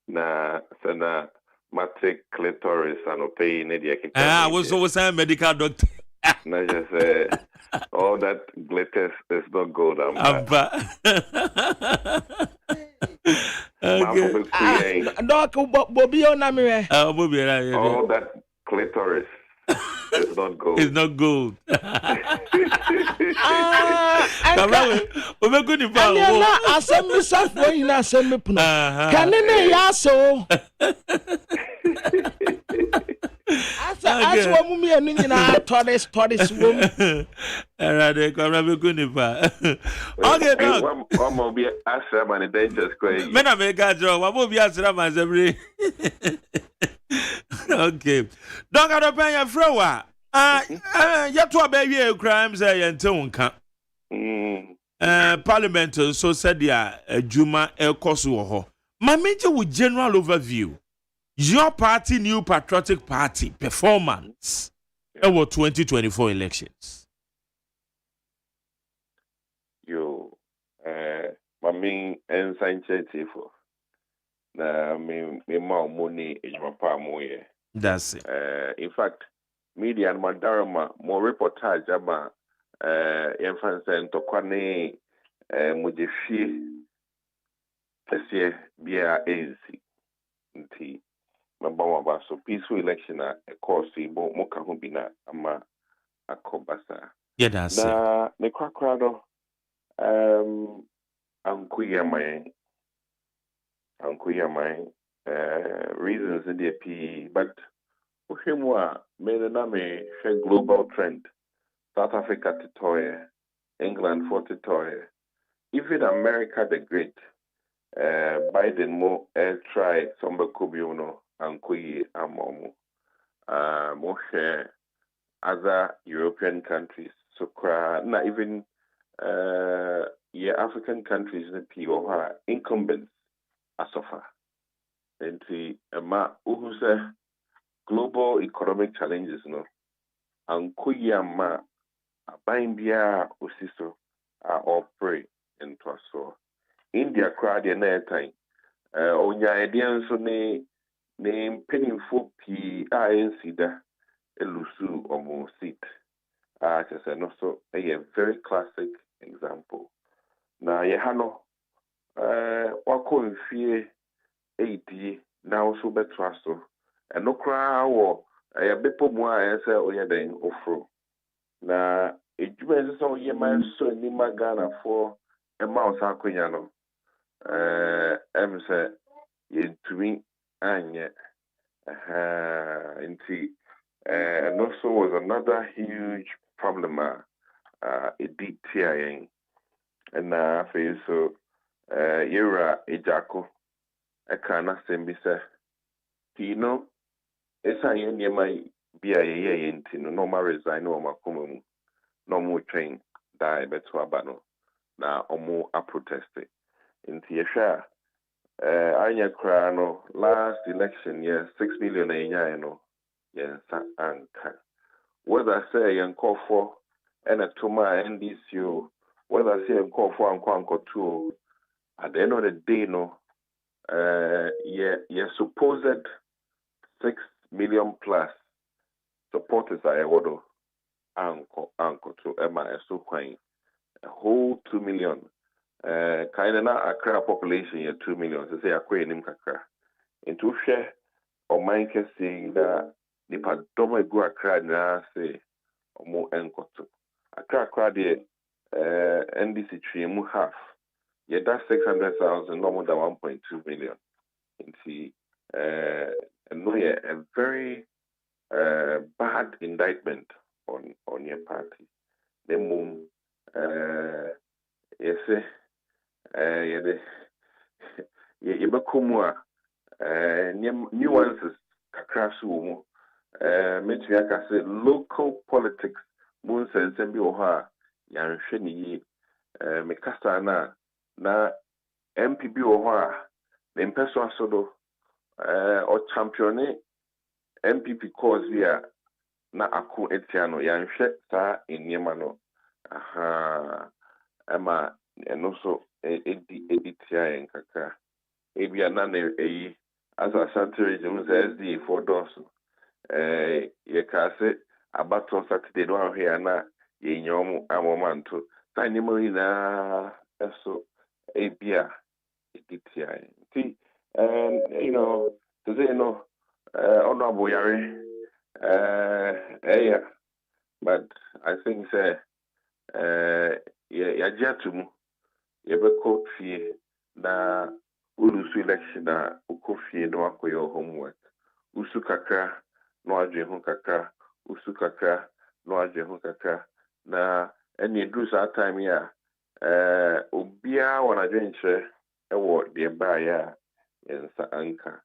Na sana matic clitoris and pay media. Was a medical doctor. No, just all that glitters is not gold. All that clitoris is not gold. It's not gold. As woman me and nina tourist woman. Okay, dog. One more be Asram and the dangerous crazy. Men I make a job. What will be Asram as every? Okay. Don't got to pay your flower. Yet to obey crimes and tonka. Parliament so said ya Juma El Kosuho. My major with general overview. Your party, New Patriotic Party performance over 2024 elections. My main incentive na me money is my palm. That's it. In fact, media and Madarama more reportage about influence and Tokwane Mujifi Tessie Bia ANC. So peaceful election a course bo moka hubina ama akobasa. Yeah, that's na ne kwakrado ankuya my reasons in the P but uhemwa me na me global trend South Africa to toy England for to toy even America the Great, Biden mo try some kubiono and kuyi amomo. More share other European countries. So not even African countries in the people are incumbents as of far. And the global economic challenges no and kuyama abaimbia osiso or pray into us so India crowd na time onya edian so ne pennyful p ANC da elusu omo seat just no so a very classic example na ye hano wako mfie 80 now so betra so and no cry wo a bepo mu a say oye den ofro na edwuma so ye man so ni magana for e mouse akonya no em say ye tumi anye and also was another huge problem it did tearing and so yera ejako I can't say you know esa yenye mai bia ye enti no normal resign no makomo no more train die beto abano na omo a protest inti yesha anya kra no last election 6 million enya no yensa anka whether say yen call for and a toma NDCO whether say yen call for anko two at the end of the day no supposed 6 million plus supporters are wodo anko to Emma so quite a whole 2 million kind of not Accra population 2 million so say akwe nim kakra into share or mind can see that the padoma go Accra na say omo enko to Accra de NDC tree mu half that's 600,000 no more than 1.2 million into and no a very bad indictment on your party. The moon you bekumwa nuances kakrasu metriaka say local politics moon sense bi oha yanhwe ni mekasa na MPB oha the mpeso asodo or champion MPP cause here na aku etiano yanhwe sa enyema no ama and also editia en kaka ebia na eyi as a sanitary region SD for dos ye ka se abato Saturday no ahwe na ye nyom amomanto tanimori na eso ebia editia ti you know to say no honorable yare but I think say ya jatumu ye be ko fie na ulusu election na ukofie no akoyo homework usu kakra no adwe ho kakra usu kakra no adwe ho kakra na any do sa time ya obia wana dwenche ewo de ba ya yensa anka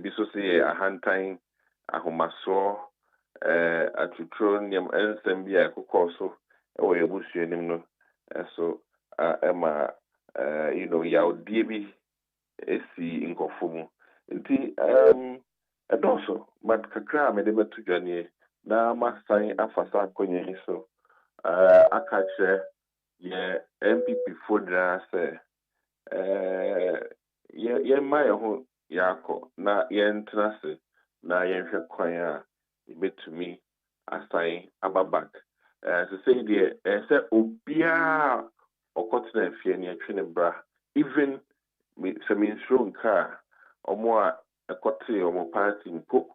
bi so say ahantan ahomaso atutronium ensem bia kokoso ewo yebusu enim no so ema you know ya bi esi inkofumu nti edoso but kakra me de betu dwane na masan afasa konye so akache ye MPP fodra se ye maye ho yako na ye ntrase na ye hwe kwan a betumi asan ababak to say the say obia okotena fie ne atwene bra even some insurance car omo a ekote omo party mpo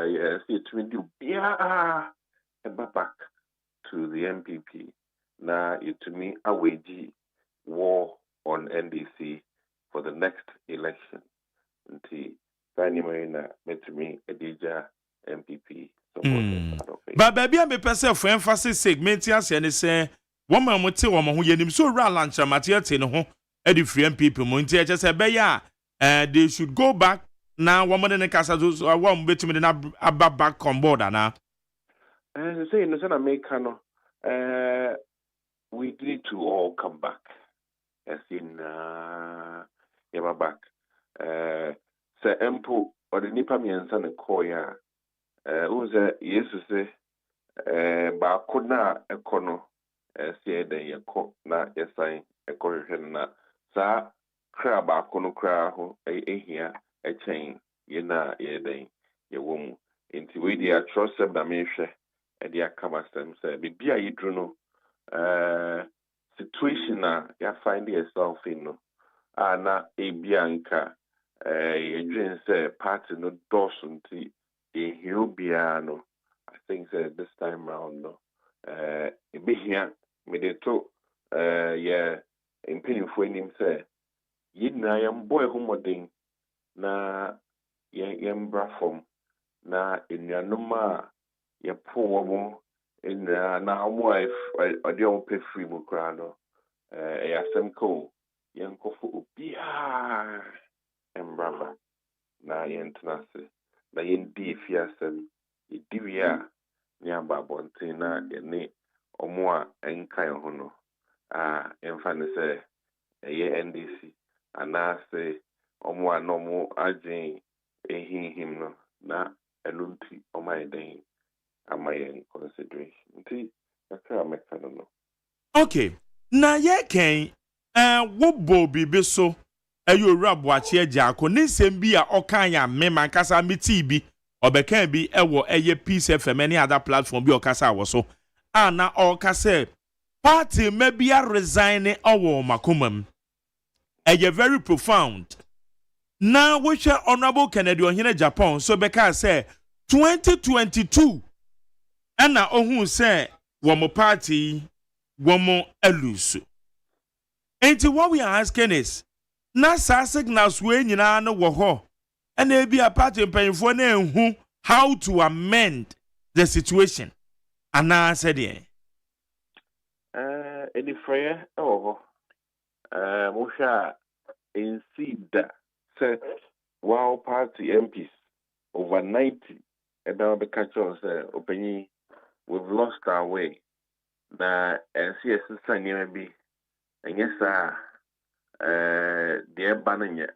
yes it will do obia back to the MPP na it to me aweji war on NDC for the next election until anyway na metumi edija MPP but baby me person for emphasis segment as any say woman mo te wo mo ho yenim so ra lancha matiate ne ho e di free people mo nti e chese be ya they should go back now woman ne kasa so one betimi na aba back on board na say no say na make no we need to all come back as in yaba back say empo or the nipa miensa ne koya who say yesu say ba kona ekono see den yeko na yesan ekohwehwe na sa kra ba kono kra ho ehia echen ye na ye den ye wom inti we dia trust them na mehwe e dia kama sem say bibia yidru no situation na you find yourself in no na ebianka ye dream say party no dosunti e hiobia no I think this time round no ebihia me de to yeah impinfo enim say yidna yam boy homodin na yembra from na enuanoma ye po mo in na mo ode o pe free mo kra no yasem ko yenkofo obia embraba na yentenase na yendi fiasem idiwia ni ababonte na ene omo a enkan ho no emfa ne se eye NDC anase omo a no mo agin ehihim no na elunti omaiden amayen consideration nti akra mekano no okay na ye ken wo bo bibi so ayo rabo ache agako ne sem bi a okan ya mema kasa meti bi obekan bi ewo eye Peace FM any other platform bi okasa wo so na okase party mebia resign owo makomam eye very profound now we share honorable Kennedy Ohene Japan so beka say 2022 na ohun say womo party womo elusu enti what we are asking is na sa signals we nyina no wo ho and e be a party penfo na enhu how to amend the situation and I said any prayer mo sha in seed say wow party MPs over 90 and now the catch us openly we've lost our way na CS sanya bi enye sa the bananya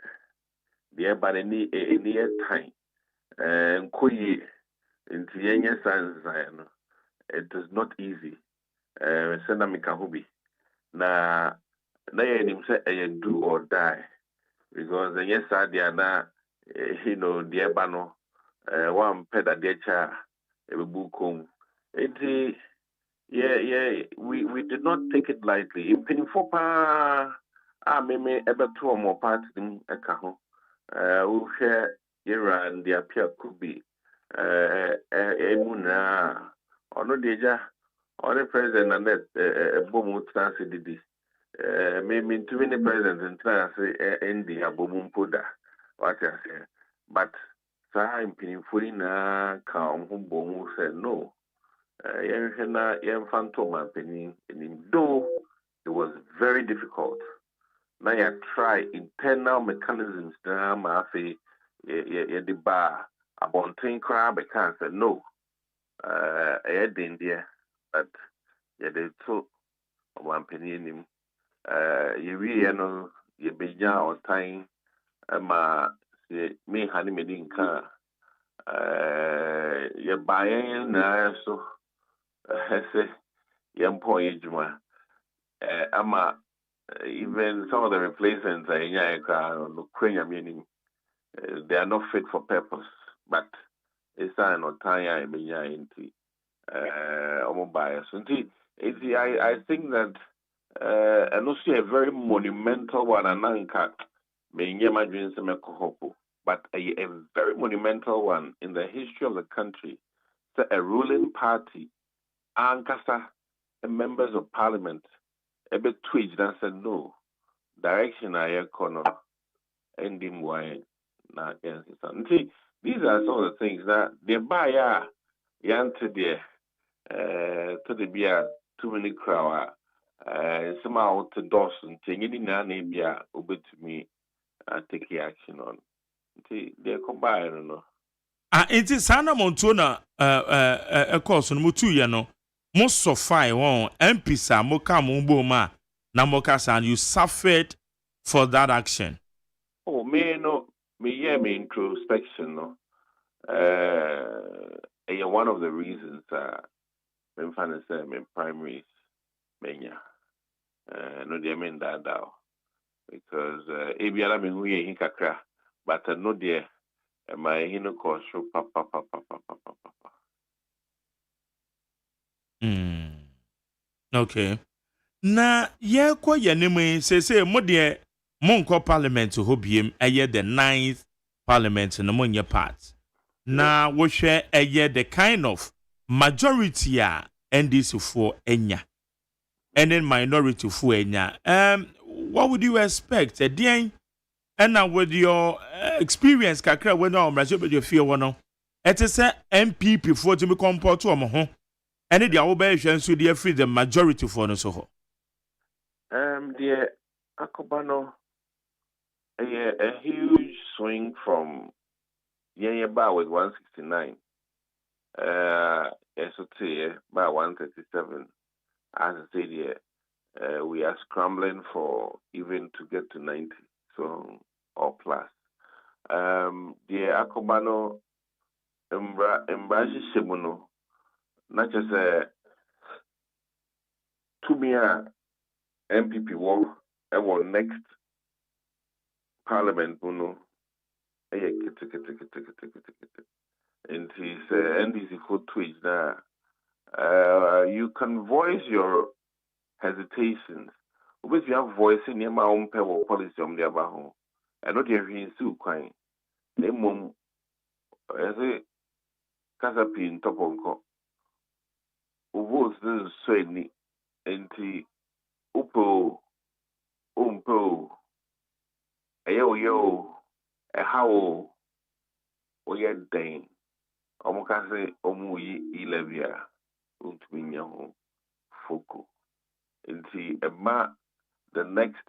the banani any time nkoyi into yenye sanza no it is not easy send me kahubi na yenim say do or die because yenye sa dia na you know the bano one peda decha ebukom it yeah we did not take it lightly in pinfo pa meme ebeto mo part dim eka ho we share era and the appear could be emuna ono deja ono president and that bomu transi didi me to the president and transi endi abomu poda what I say but sa impinfo na ka bomu said no though it was very difficult. Now you try internal mechanisms na mafi the bar about crab because no India but they took one penny in him you really know you be or time me honey medin car you buying so say Yampo ama even some of the replacements they are not fit for purpose, but it's an otaya into bias. I think that and also a very monumental one but a very monumental one in the history of the country. So a ruling party Ankasa, members of parliament, a bit twitched and said no. Direction I corner ending why not against his son. See, these are some of the things that they buy yan to the beer too many crowd Somehow to dos and changing in an area over to me take action on. They're combined, no. It is Sana Montona, a course on Mutu, you know. Most of fine one, MPSA, Moka Mumboma, Namokas, and you suffered for that action. Oh, me no, me introspection, no. One of the reasons I'm finding in primaries, mania. No, they mean that now because Abiala mean we ain't kakra, but no dear, my hino course papa. Okay. Na ye kwa ye neme say mo de monko parliament ho biem eye the 9th parliament no mo nye part. Na wo hwe eye the kind of majority a NDC for enya. And then minority for enya. What would you expect? Then and with your experience kakra when no mrajo be your fear wono. It is MPP for to me comport to ho. And the obey so the free the majority for no so. The Akobano a huge swing from Bar with 169. SOT by 137. As I said here, we are scrambling for even to get to 90, so or plus. The Akobano Embraji Shibuno, not just to me. MPP work our next parliament and his NDC for tweets now. You can voice your hesitations. Because you have voice in your own power policy on the other home. I know they're in so kind. They mum as a casapi in top of votes this so any Upo, yo, a how, o ye dane, omokase omuyi ilevia, untminyaho, foco. Inti the next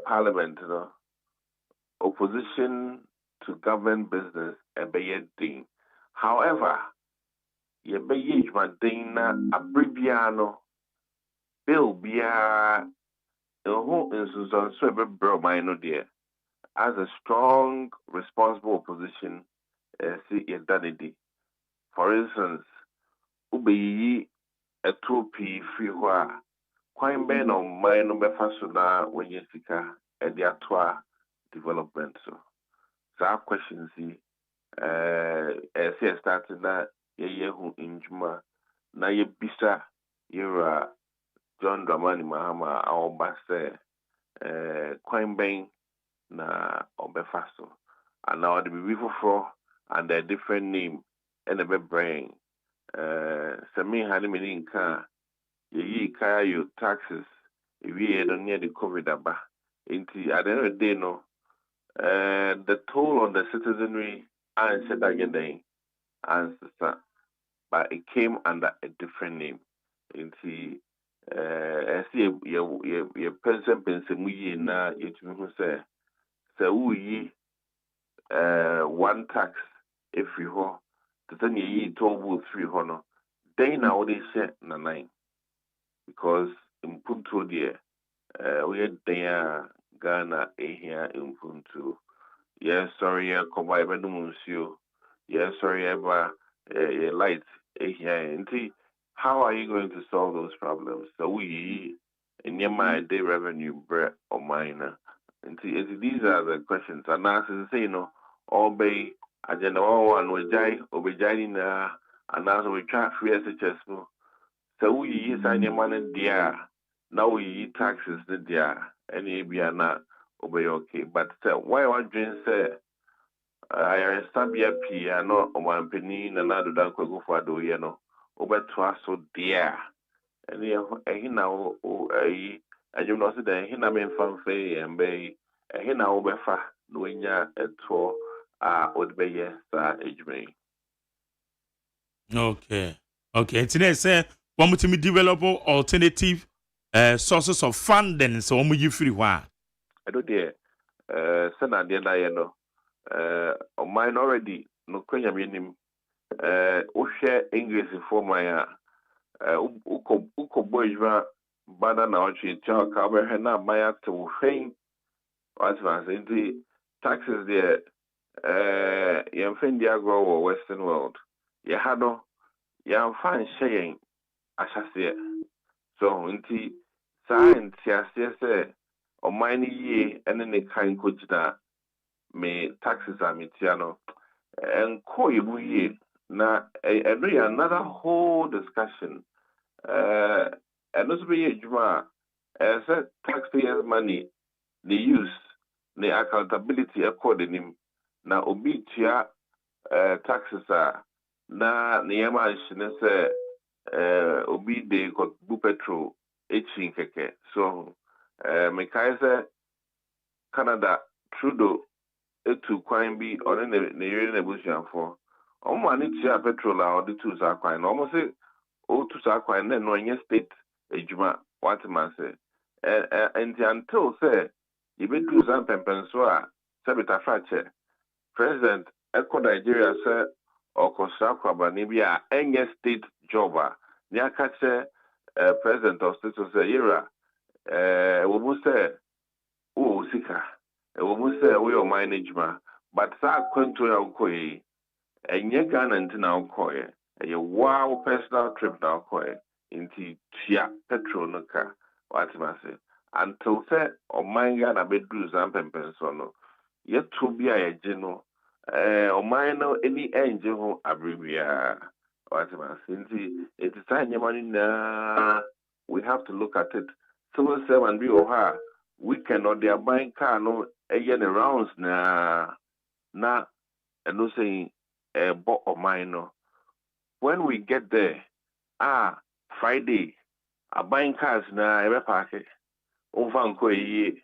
parliament, opposition to government business, a beye ding. However, ye beye jmadina abribiano. Bill Bia who is so bro minor dear as a strong responsible opposition see a dandy. For instance, Ubi a troopy free wa quite ben on my number fasuna when you sika and the atwa development so our question see see starting that ye who injuma na ye bisa you're John Dramani Mahama our basse Quine Bang na Obefaso. And now the Bibi for and a different name and a brain. Sami Hanimin car ye kaya you taxes if ye don't near the COVID aba. Into at the end of the day no the toll on the citizenry and said again answer but it came under a different name. Into I see your person we na it say we one tax if you ho to send ye 12 3 hono then now they say na 9 because in punto there we there Ghana here in punto yes sorry come by monsieur yes sorry ever light here how are you going to solve those problems? So we, in your mind, day revenue, bread or minor. And these are the questions. And as I say, obey agenda 1 we jai, obey na, and as we try free SHS. So we sign your money there. Now we eat taxes there. And maybe not obey okay. But why one drink say, I stab your P, I know one penny and another don't go for do, over to us so dear. And he now, and you know, that he named Fanfay and Bay, and he now overfa, knowing ya at 4 would be yes, age may. Okay. Today, say, want me to develop alternative sources of funding so omo yi free hwa. I do there sena de na ye no mine already no kwanya menim wo hwe English for my uko boywa bana na ochi cha ka be he na maya to hwen what was the taxes there yɛn fɛn di agorɔ wɔ western world yɛ ha no yɛn fa nhyɛ yɛn ahyɛseɛ so nti saa nti aseɛ sɛ ɔman no yie ɛne ne kan kogyina me taxes a metia no ɛnkɔ yɛ mu yie na ɛno yɛ another whole discussion ɛno nso bɛyɛ adwuma a ɛsɛ taxpayers money ne use ne accountability ɛkɔ n'anim na obi tia taxes a na ne yɛma nhyene sɛ obi de bu petrol echi nkɛkɛ so mekae sɛ Canada Trudeau etu kwan bi ɔne ne yere na ebusuafo ɔmo ani tia petrol a ɔde tu saa kwan na ɔmo se otu saa kwan na no nyɛ state adwuma watema sɛ nti until sɛ yɛbɛdu saa mpɛmpɛnso a sɛ betafakyɛ President Eko Nigeria say Okosra Kwabani bi a any state job a ni aka che President of state say yera we mu say o sika we mu say we o management but sa kwanto ya ukoyi enye Ghana ntina ukoyi eye wow personal trip na ukoyi inti tia petrol no ka what ma say until say o manga na bedu zampempenso no yetu bi a yeje no ɔman no any engine ho abribia what am saying it is time money na we have to look at it civil servant bi oha we cannot their buying car no eye the rounds na no saying bo ɔman no when we get there Friday buying cars na ebe park over nko eye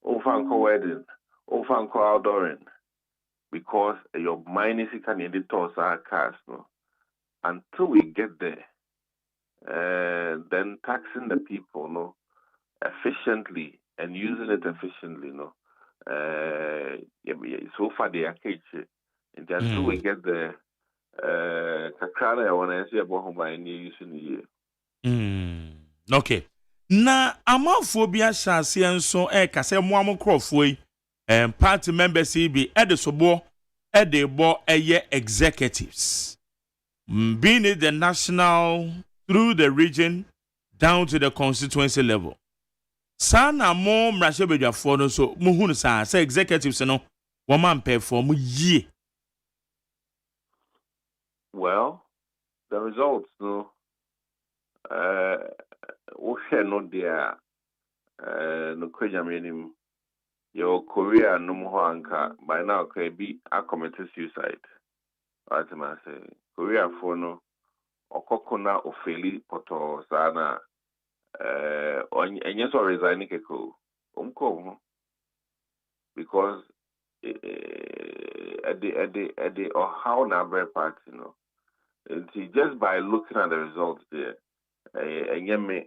over nko wedding over nko outdooring because your mind is can in the toss our cars no until we get there then taxing the people no efficiently and using it efficiently no so far they are cage and until we get there kakra I want to say about how my new using the year. Okay. Na amanfo bi ahyase nso kase mo amkrofo yi party members be at the sobo at the bo executives being it the national through the region down to the constituency level sana mo mrashe bedwafo no so muhunu say executives no woman perform ye well the results no we share not there no kwanyamenim your Korea no more anka by now can be a committed suicide. What am I saying? Korea for no okokona ofeli poto sana enye so resign keko umko because at the or how number party no just by looking at the results there enye me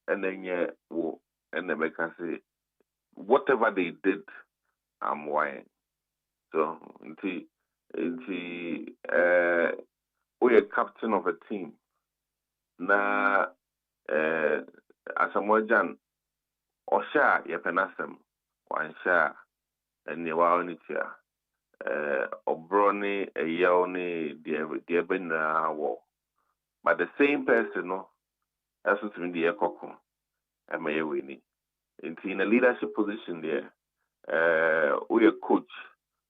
and enye wo and the make say whatever they did, I'm whining. So, we are captain of a team. Na, as a mojan, or share ye penasem, one share, and ye waonitia, obroni, a yaoni, dear benna war. But the same person, no, as it's in the ekoko, and may winning. In a leadership position there, we a coach,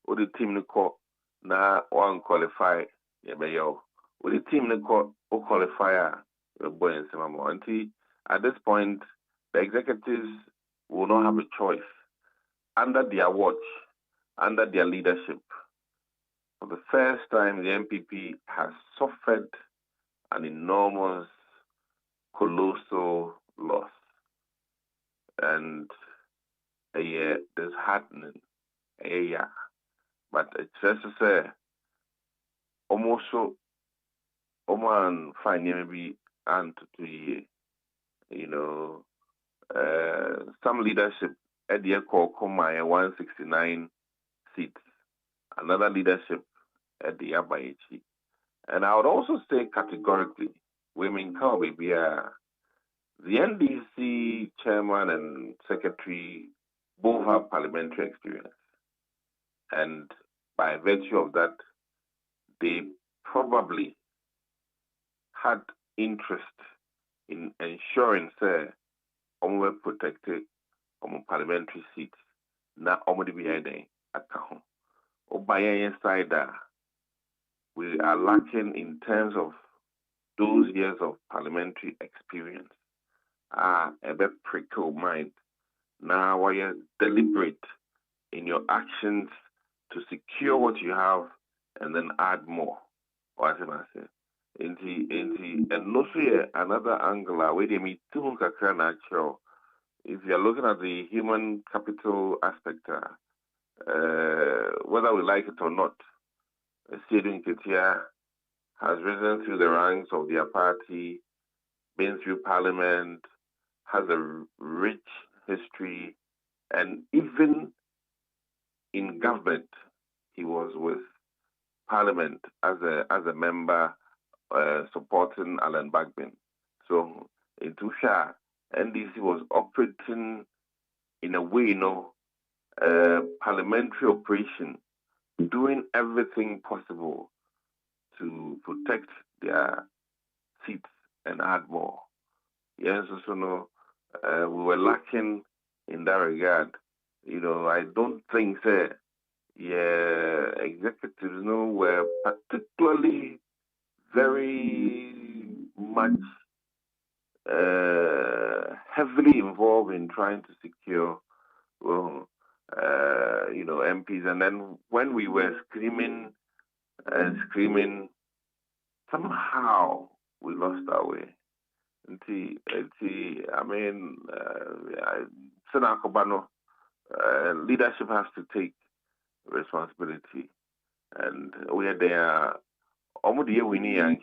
or the team call na one qualify, yeah, with the team call or qualifier, boy and some at this point, the executives will not have a choice under their watch, under their leadership. For the first time, the MPP has suffered an enormous, colossal loss. And there's happening, but it's just to say, almost so, Oman fine maybe and to 2 years, some leadership at the Koma 169 seats, another leadership at the Abayichi. And I would also say categorically, women can be the NDC chairman and secretary both have parliamentary experience. And by virtue of that, they probably had interest in ensuring say were protected on parliamentary seats. Na omodi behind account. Or by inside we are lacking in terms of those years of parliamentary experience. A bit prickle mind. Now while you're deliberate in your actions to secure what you have and then add more. What am I saying? And also another angle where they meet two natural. If you're looking at the human capital aspect, whether we like it or not, Sidon Ketia has risen through the ranks of their party, been through parliament, has a rich history, and even in government, he was with parliament as a member supporting Alan Bagbin. So in Tusha, NDC was operating in a way, parliamentary operation, doing everything possible to protect their seats and add more. Yes, so we were lacking in that regard. I don't think executives were particularly very much heavily involved in trying to secure MPs. And then when we were screaming and screaming, somehow we lost our way. Leadership has to take responsibility. And we are there. We need and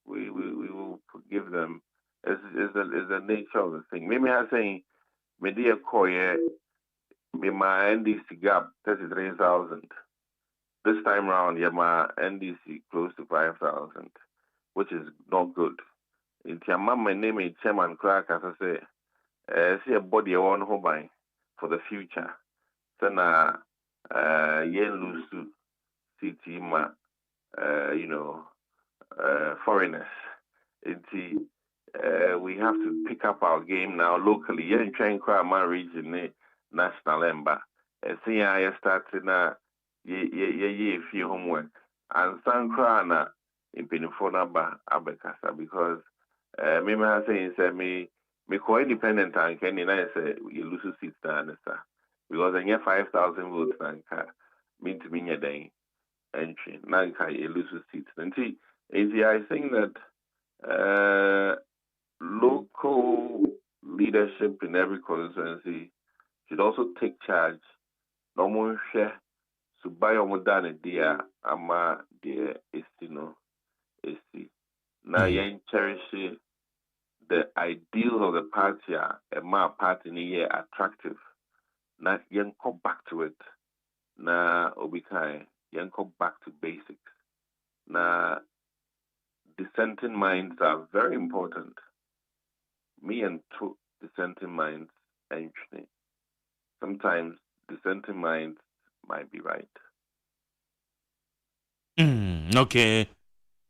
we will forgive them. It's the nature of the thing. Maybe I'm saying, media koye, my NDC gap 33,000. This time round, my NDC close to 5,000, which is not good. In Tiamama, my name is Chairman Clark, as I say, see a body on home for the future. So now, yen lose city ma, foreigners. We have to pick up our game now locally. Yen train crowd my region, national ember. See, I started now. Ye few homework and some crana in Pinifona Abekasa because me saying me co independent and can say you lose seats down because I get 5,000 votes and mean to me a day entry Nanka you lose seats. And see, I think that local leadership in every constituency should also take charge. No more share. So by Omodane dear ama dear Estino Esti. Now yen cherish the ideals of the party and my party ni attractive. Now yen come back to it. Now obikai yen come back to basics. Now dissenting minds are very important. Me and two dissenting minds entry. Sometimes dissenting minds might be right. Okay.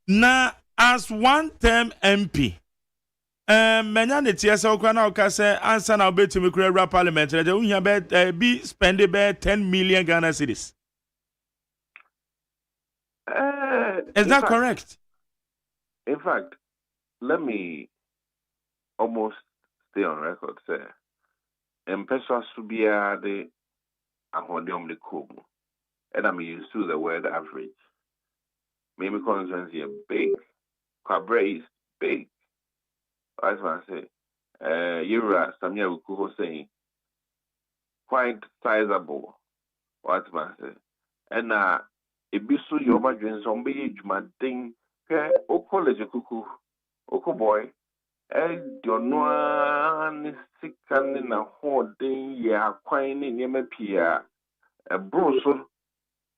Now, as one-term MP, many TSA Okana Okase answer now bet to me create parliamentary. They will be spending about 10 million Ghana cedis. Is that correct? In fact, let me almost stay on record. Say, M-Pesa Subia de Ahodium de Kumu. And I'm used to the word average. Maybe constituency big. Cabre is big. That's what I say. Yura, Samia Ukuho saying, quite sizable. What's I say? And Ibisu Yoma Dren Zombie Jumading, Oko Lejuku, Oko boy, Donwan sickan na holding ya quine in Yemapia, a broso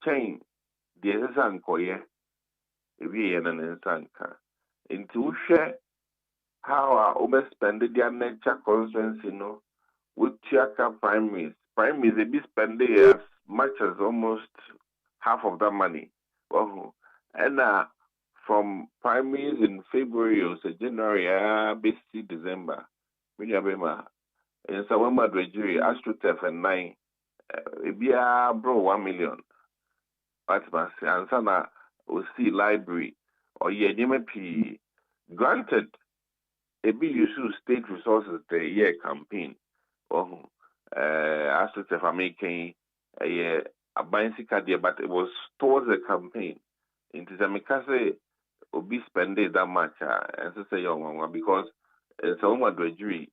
chain, the Sankoye, if ye an Sanka. Into share how our overspended their nature constituency, no, with Chiaka primaries. Primaries, they be spending as much as almost half of that money. Oh, and from primaries in February or so January, BC December, Minyabema, in Sawama Dredgery, AstroTurf and 9, bro 1 million. That's my and Sana will see library or Yenyame granted. Ebi use state resources the year campaign. Oh, AstroTurf are making a bicycle there, but it was towards the campaign. Into the Mikase Obi spend that much and so say young because it's almost dredgery.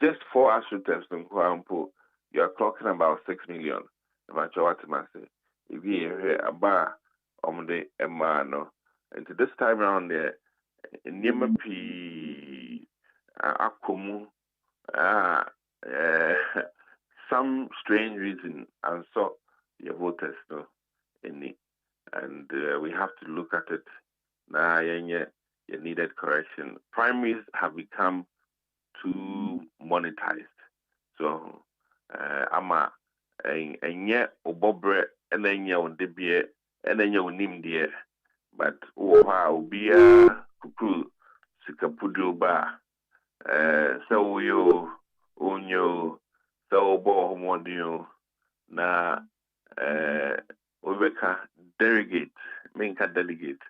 Just for AstroTurf in Kuampo, you are clocking about 6 million. If you hear a bar on the Emano, and to this time around there, in Yemapi Akumu, some strange reason, and so your voters no in it, and we have to look at it. Now, you needed correction. Primaries have become too monetized. So, ama and yet obobre and then you debie and then you nim dear, but wow be a kuku sikapudu ba so you unyo so bo homodio na Obeka delegate minka delegate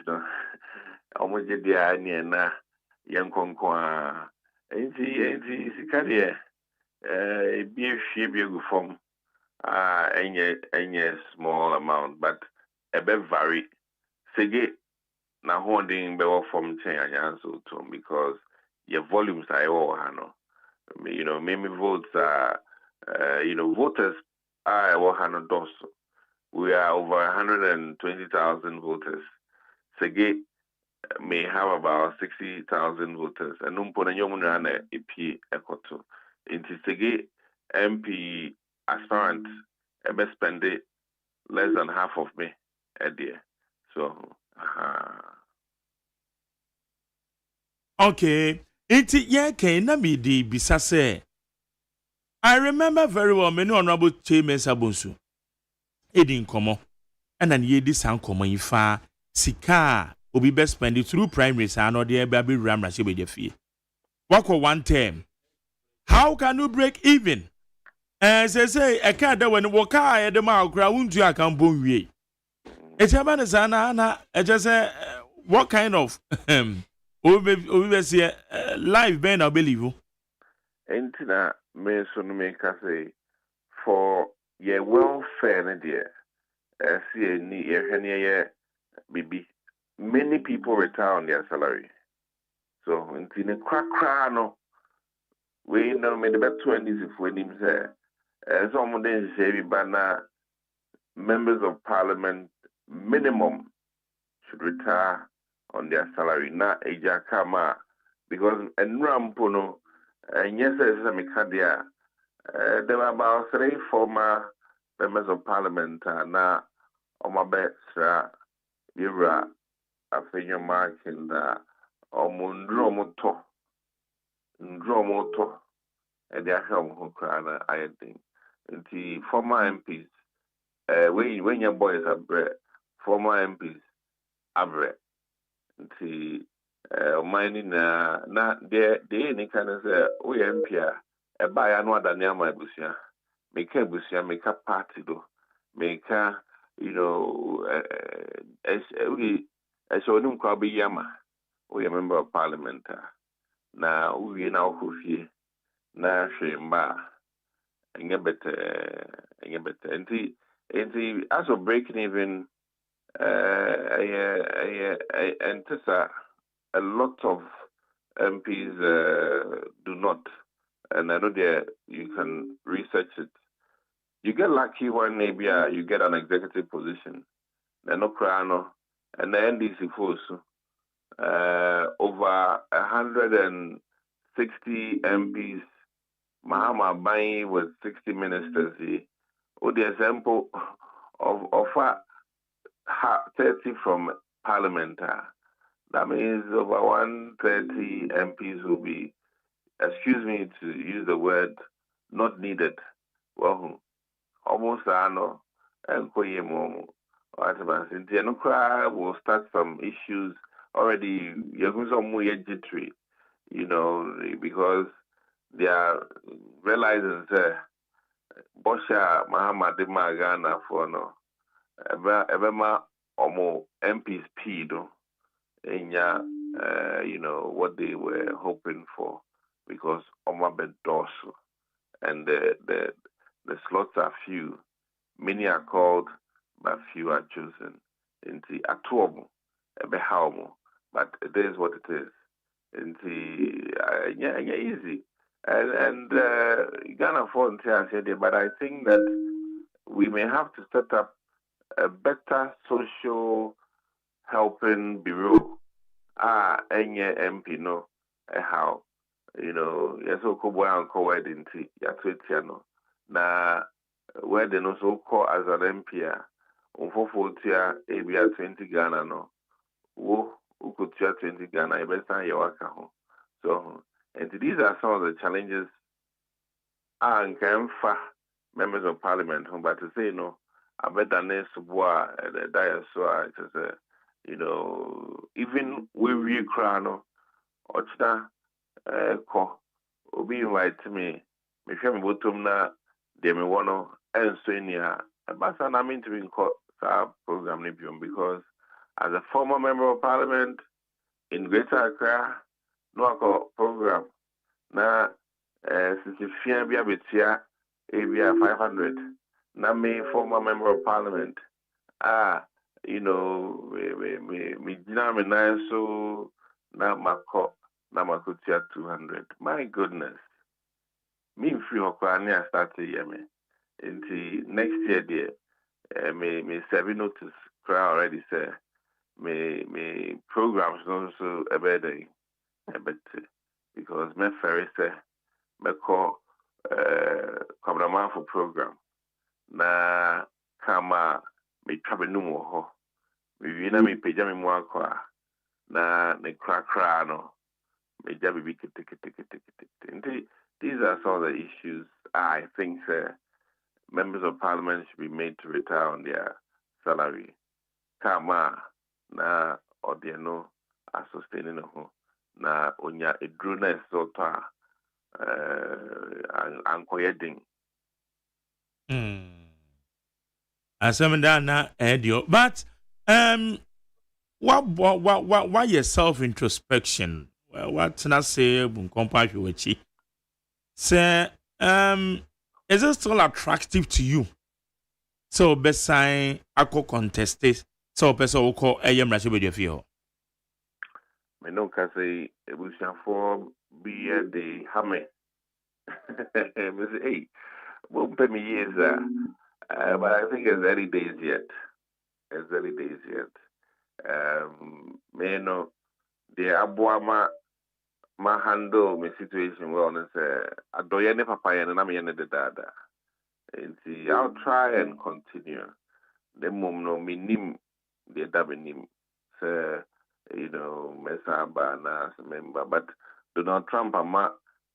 no omoje dia ni na yankonkwa enti sikade be a shebe form any small amount but a bit vary sege na holding be from chain so to because your volumes are all hano maybe votes are voters are all dos. We are over 120,000 voters. Sege may have about 60,000 voters. And umpona yomunana EP ekoto. Inti Sege MP aspirant ebe spend less than half of me a year. So Okay. Inti ye na mi di bisase. I remember very well many honorable Chairman Sabunsu. Edin komo. And then ye dis sound komo ifa sika obi best spend it through primaries and or the baby ramra she be fee. Wako one term. How can you break even? As I say, a cat that when walk at the mouth ground to a campon we. It's a man sana just say what kind of over say live ben I believe you. Entina me son make say for your welfare dear. See any baby. Many people retire on their salary. So in a crack no we know made about 20s if we him say some days say banner members of parliament minimum should retire on their salary. Not a jakama because and rampono and yes there were about 3 former members of parliament now on my best era after marking that Mundromoto and their home who cry I think. The former MPs, when your boys are bred, former MPs are bred. The mining not there, any kind of say, we MP, a buy another near my busia, make a busia, make a party do, make a, as we, as you know, Yama. We are member of parliament. Now we now who here now shemba and get better and the as of breaking even and a lot of MPs do not, and I know there you can research it. You get lucky when maybe you get an executive position, then no crano and the NDC force. over 160 MPs. Mahama Bayi with 60 ministers. With the example of 30 from Parliamentary. That means over 130 MPs will be, excuse me to use the word, not needed. Well, almost I know. And will start some issues already. You're going some jittery, because they are realizing Bosha Muhammad Magana for no Ebema Omo MPs Pido what they were hoping for, because Oma Bedosu and the slots are few. Many are called, but few are chosen. Into Atomo, Ebehaumo, but it is what it is. Into easy. And Ghana for but I think that we may have to set up a better social helping bureau. Any MP no, how yes, Okobo and co-ed into Yatwitiano. Na where they also call as an MP, Unfofotia, ABA 20 Ghana no, Ukutia 20 Ghana, Ebesa Yawaka. So, and these are some of the challenges and can members of parliament, but to say no, I bet that next bois the diaspora even we crano or ko obi invite me share me bottom na de me wono enso nia but I mean to be in program because as a former member of parliament in Greater Accra, no program na since fia bia betia abia 500 na me former member of parliament me jina me na so na makotia 200. My goodness, me free hokwane started year me into next year there me serving notice cry already say me programs also a better because me ferry say me call cameraman for program na kama me trabe numo ho me wina me peja me mo akwa na ne kra no me jabi bi kete. These are some of the issues I think members of parliament should be made to retire on their salary. Kama na odiano a sustaining ho na onya edruna sota ankoyeding. Asem da na edio, but what your self introspection? What na say bun compare wechi? Say is it still attractive to you? So besign ako contested. So person will call AM Rasho be feel. Me no can say ebusian for be the hame. Me say hey, won't pay me years but I think it's early days yet. Me no the abuama ma handle my situation well and say adoye ne papa ye na me ye ne de dada. And see I'll try and continue. The mom no minim the dabenim say mesaba na member, but Donald Trump ama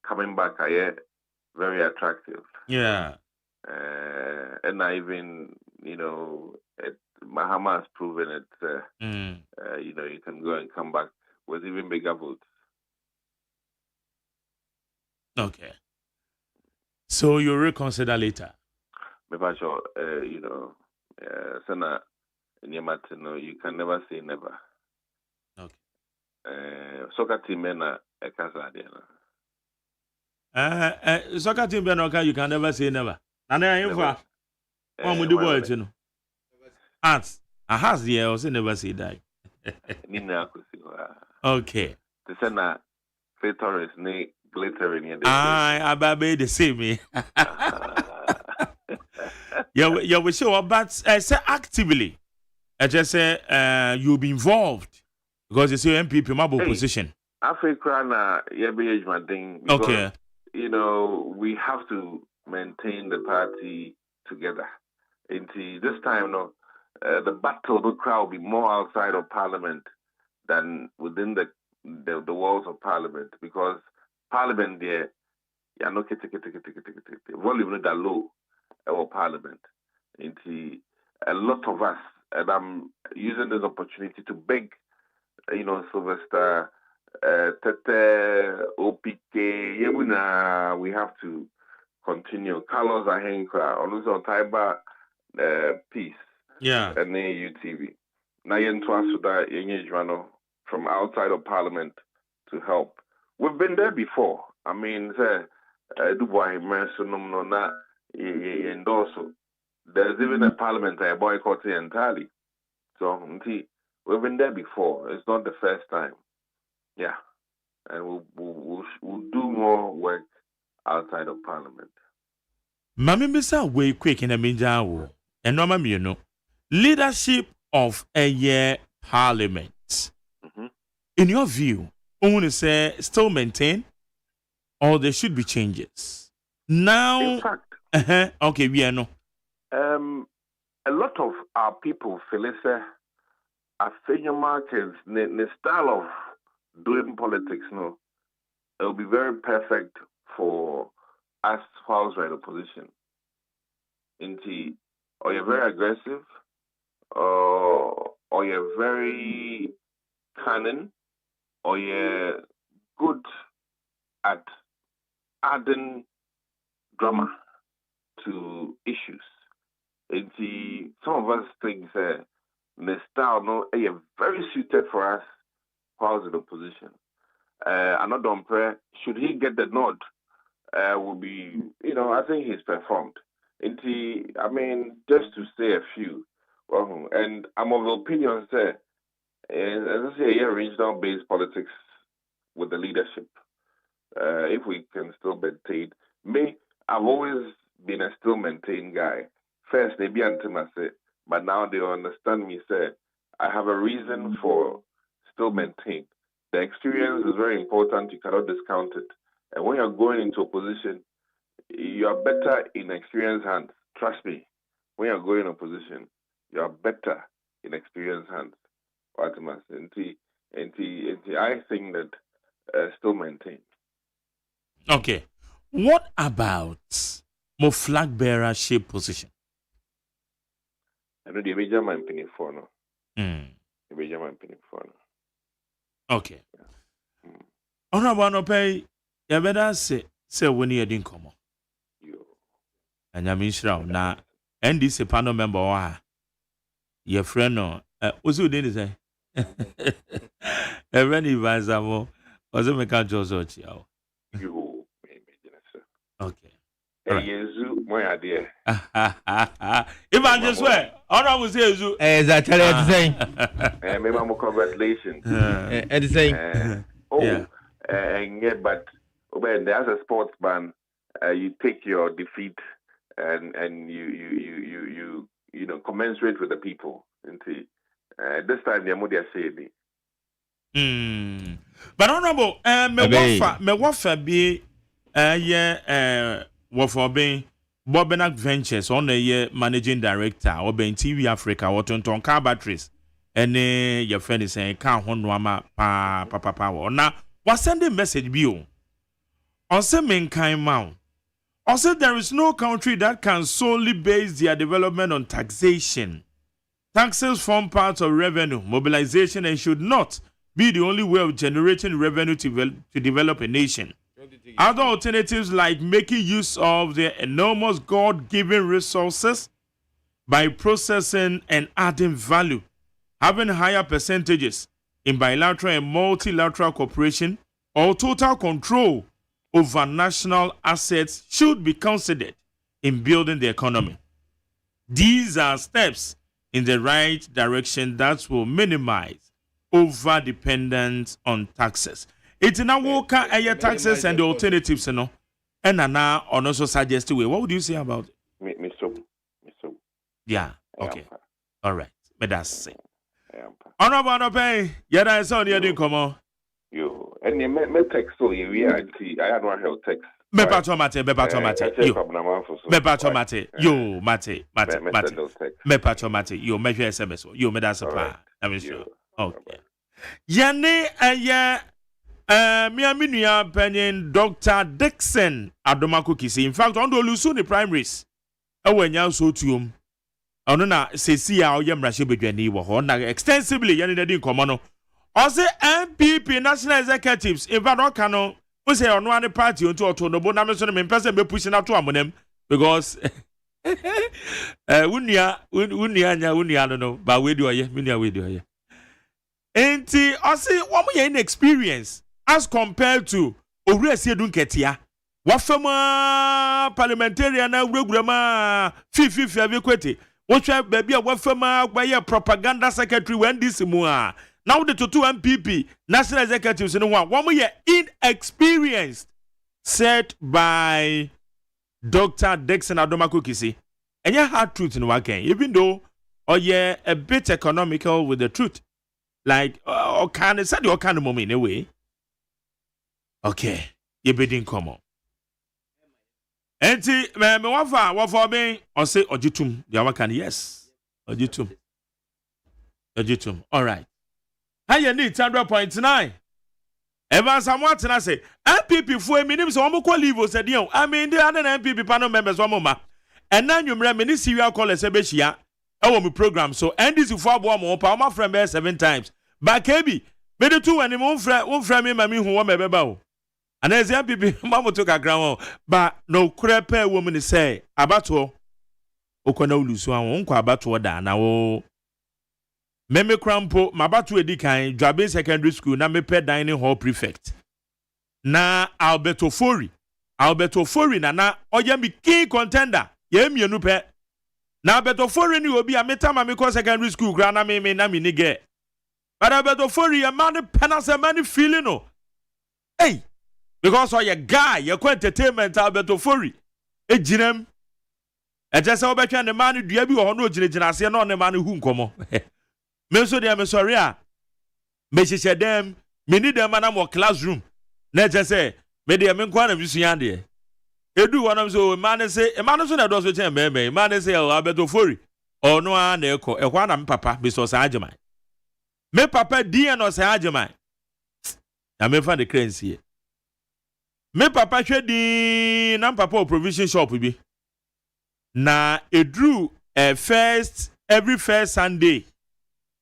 coming back very attractive. Yeah. And I even Mahama has proven it. You can go and come back with even bigger votes. Okay. So you reconsider later. Maybe sure. Sana you can never say never. Okay. Soccer team mena ekasa soccer team benoka you can never say never. And then you for one with the boys, has the also never say that. Okay. The sana Torres ne glittering in the ababe the same. Yeah, we show but say actively. I just say you'll be involved Because you see MPP mabo position. Africa na yebe my thing. Okay. You know, we have to maintain the party together. Until this time, no, the battle of the crowd will be more outside of Parliament than within the walls of Parliament, because Parliament there, you know, volume not that low of Parliament. Until a lot of us, and I'm using this opportunity to beg, you know, Sylvester, Tete, OPK, Yebuna, we have to continue. Carlos Ahenka, also Taiba, Peace, yeah, and UTV. Now, Yentuasuda, from outside of Parliament to help. We've been there before. I mean, Dubois, Merson, and also there's even a Parliament I boycott entirely. So, we've been there before. It's not the first time. Yeah, and we'll do more work outside of Parliament. Mami Misa way quick in a minja and no mami, you know, leadership of a year Parliament. Mm-hmm. In your view, only say still maintain, or there should be changes. Now, in fact, okay, we are no. A lot of our people feel it's a failure markets, the style of doing politics, no, it will be very perfect for us whilst we're in opposition. Or you're very aggressive, or you're very cunning, or you're good at adding drama to issues. Some of us think the style no very suited for us whilst in opposition. Another umpire, should he get the nod, will be, you know, I think he's performed. I mean, just to say a few, and I'm of the opinion that, as I say, regional-based politics with the leadership, if we can still maintain. I've always been a still maintain guy. First, they be anti-mase, but now they understand me, say, I have a reason for still maintain. The experience is very important. You cannot discount it. And when you're going into opposition, you are better in experienced hands. Trust me. When you're going in opposition, you are better in experienced hands. I think that still maintain. Okay. What about more flag bearer shape position? I know the major man penny for no. The major man penny for no. Okay. Honorable no pay. You better say when you didn't come on. And I mean, now, and this a panel member, your friend, no, what's your name? Say, a very advisor, was a mechanical judge. You, okay. Yezu, my idea. If I just swear, honorable say Yezu. Exactly the same. Maybe I'm congratulations. The same. And yet, but when there's a sportsman, you take your defeat and you know commensurate with the people. This time the Amudia said me. But honorable, me wafa be Wafobe Bobenak Ventures on the year managing director or Ben TV Africa or Tonton car batteries. And your friend is saying can't honwama pa now was sending message bio. Also mankind mount. Also there is no country that can solely base their development on taxation. Taxes form part of revenue mobilization and should not be the only way of generating revenue to develop a nation. Other alternatives like making use of their enormous God-given resources by processing and adding value, having higher percentages in bilateral and multilateral cooperation, or total control over national assets should be considered in building the economy. These are steps in the right direction that will minimize over-dependence on taxes. It's in our taxes and the alternatives, you know. And now, on also suggested way. What would you say about it? Mr. Yeah, okay. All right. But that's it. Honorable no pay. Yada is on the come on. Yo, and you me text so you I had one health text. Bepa tomate. Yo. Bepa tomate. Yo, mate. Bepa tomate. Yo, measure SMS. Yo, me da supply. I'm sure. Okay. Yane Miami Nua Penyon Dr. Dixon Adomako Kisi. In fact, on the Lusu the primaries. Awenya so tuum. Ono na sesi a oyem rashe bedwani wo ho na extensively yane na din komo no. Ose MPP National Executives in fact oka no we say ono ane party onto oto no bo na me so me pese be push na to amonem because unia no ba we di oye me we di oye. Enti ose wo mo ye inexperience as compared to Owuresi Edunketia. Wafema parliamentary na wuragurama fifi abekwete. Wotwa baby a wafema gbaye propaganda secretary when this mu a. Now the two MPP national executives no one year inexperienced said by Dr. Dixon Adomako Kisi. And you hard truth in one game, even though a bit economical with the truth. Like kind of said your kind of moment in a way. Okay, you bidding come on. Enti me wafa me on say ojitum the one can yes ojitum all right. How you need 100.9 Evans Amwatena say MPP for me so omo call leave said you I mean the other MPP panel members one and now you remember ni serial call se be hia e wo me program so NDC for abo mo pa my friend be 7 times but kebi me the two when mo friend me mami hu wo me beba o and as MPP mama to kakra but no krepe woman say abato okona ulusu an nkwa abato da na wo Meme Crampo, Mabatu Edikan, Jabin Secondary School, na mepe dining hall prefect. Na Alberto Fori na oye mi key contender. Ye mi enupe. Na Alberto Fori ni obi a meta mamiko secondary school gra na me na mi nige. But Alberto Fori a man penance a man feeling no. Hey, because oye guy, ye ko entertainment Alberto Fori. E jinem. E jese obetwa ne man dua bi wo ho no ginegina ase na ne man hu nkomo. Me so dey me sorry a me hyehyɛ dem me need dem na mo classroom na je say me dey me nkwa na bisua de edu wonam so man say so na do so chen me man say Alberto Fori ono a na ekɔ ekwa na me papa be so sa agyeman me papa die no sa agyeman na me fa the currency me papa hwɛ din na papa o provision shop bi na edru every first Sunday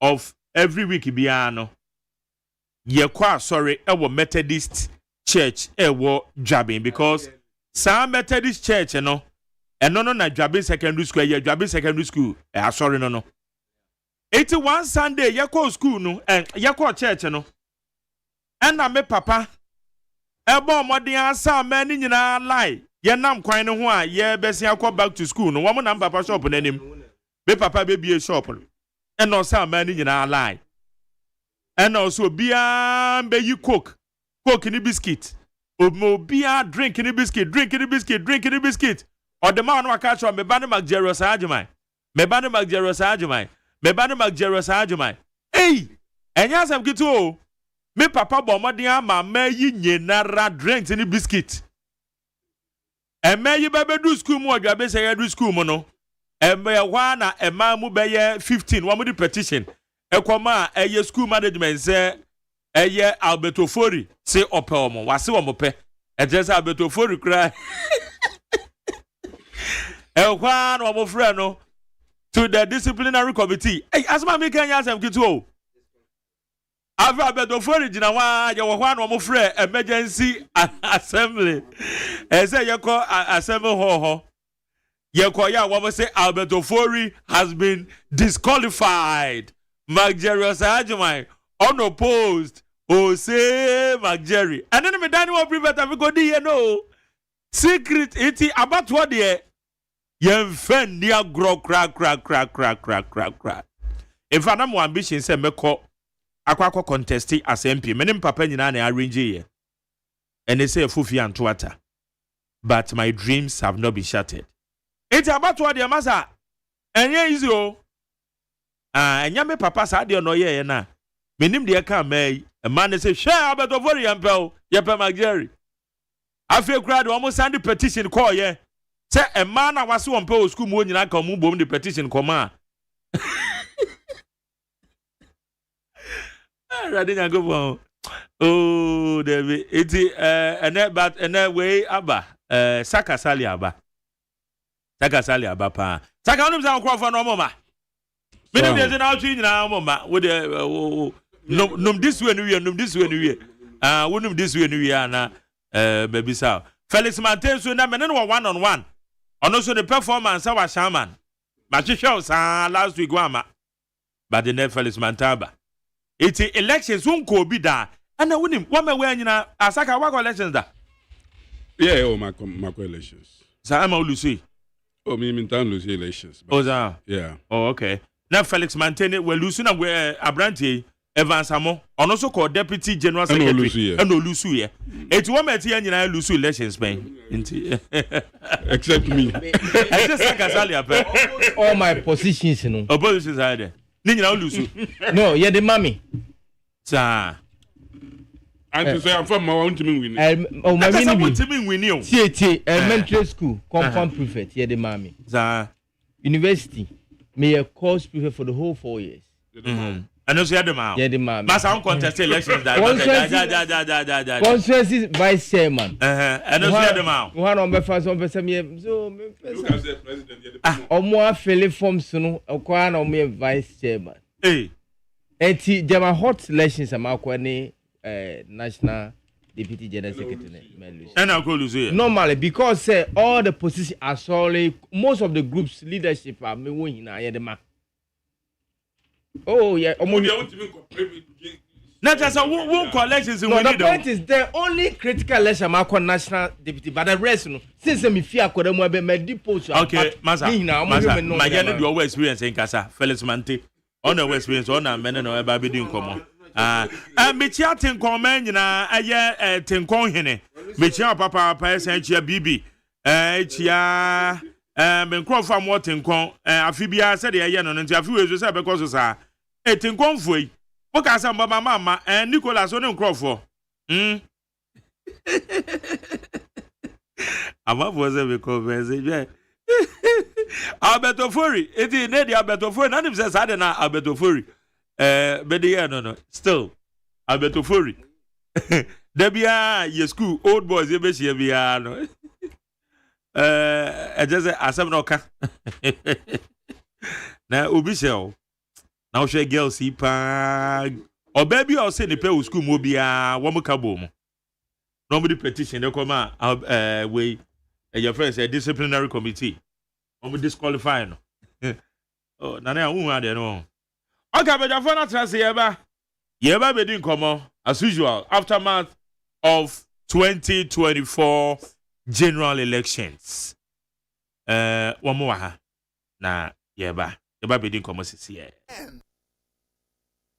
of every week biano ye kwa sorry ewo Methodist church ewo Dwabin because some Methodist church no eno no na Dwabin secondary school ye Dwabin secondary school sorry no 81 Sunday ye kwa school no ye kwa church no na me papa ebo modern asa man ni nyina lie ye nam kwan no ho a ye besi akwa back to school no wo mo na papa shop nanim me papa be bie shop no and also man in our lie. And also beer be you coke in the biscuit. Or beer drink in the biscuit. Or the man who catch on me banner Magjeros Ajamai. Hey! And yes, I'm good me papa bombardia ma me nara drinks in the biscuit. And may you baby do school more, you do school mono. Wana ema mu be 15 wa mu di petition ekoma eye school management say eye Alberto Fori say ope omo wase omo pe just Alberto Fori cry ekwa no omo frɛ no to the disciplinary committee asma me kan yasem kitu o Alberto Fori gina wa ye wo hwa no omo frɛ emergency assembly say ye call assembly ho Yekoya wama say Alberto Fori has been disqualified. Magjeros Ajamai unopposed. Say Magjerry. And then me dani wa private we go di no. Secret iti about what ye. Yemfen dia gro crack. If I'm ambition say meko akwa contest as MP. Menim papa nyina na arrange ye. And they say fufi antwata. But my dreams have not been shattered. It's about what the massa. And here is you. enya me papa sa de no ye na menim de ka mai a man say share abetofori yampel yepe mageri afi kura de omo send petition call ye say a man na wase won pe school mu nyina ka mu bom de petition koma ready na go bon oh David iti ene way aba saka sali aba pa saka onim za nkro for no mama me dem dey na twi nyina mama we dey num this way no we num this way no we wonum this way no we na baby sa Felix Martin so na me no one on one ono so the performance wa shaman ma hwehwe sa last week wa but the next Felix Mantaba it's elections won ko bi da ana wonim wa me we nyina asaka wa elections da yeah my elections sa am olusi oh me tan lose elections oh za yeah oh okay na Felix Mantene we lusu na we abrantie Evans Amo ono so ko deputy general secretary and olusu ye eti wo meti nyina lusu elections ben except me except Sakasali ape all my positions no oppositions are there ni nyina olusu no ye the mommy sa and so I'm from my own team win oh my team win you elementary school compound prefect ye the mommy sa university me a course prefect for the whole 4 years and also you the man massa on contest elections that consensus vice chairman and also you the man one on be first on person me so me omo afele forms no okwa na omo vice chairman enti jama hot elections am akwa ni national deputy general secretary and I go lose normally because all the positions are solely most of the groups leadership are me won na ye the man oh yeah not just one collections in the point is the only critical election makwa national deputy but the rest no since me fear akoda mu be me post okay masa my journey do over experience in kasa Felix Mante on the experience on na men no e ba be din komo mechia tenkon man nyina aye tenkon hene mechia papa esen chia bibi chia menkrofa mo tenkon afi bia se de ye no nti afi wezo se be koso sa tenkon foi o ka sa mama Nicholas on nkrofo ama boze be converse je Abetofori eti ne di Abetofori na nim se sa de na Abetofori but yeah, no. Still, Abetofori. Debia, your school, old boys, you be here, no. I just say, I no ka. Now, Ubisel. Now, she girl see pa. Or baby, I'll say the pay school mobia, one kabom. Nobody petition, they come out, way, your friends, a disciplinary committee. I'm disqualifying. Oh, Nana, who are they? No. Okay, but your phone transfer yeba be din komo as usual aftermath of 2024 general elections. One more ha na yeba be din komo sisi ye.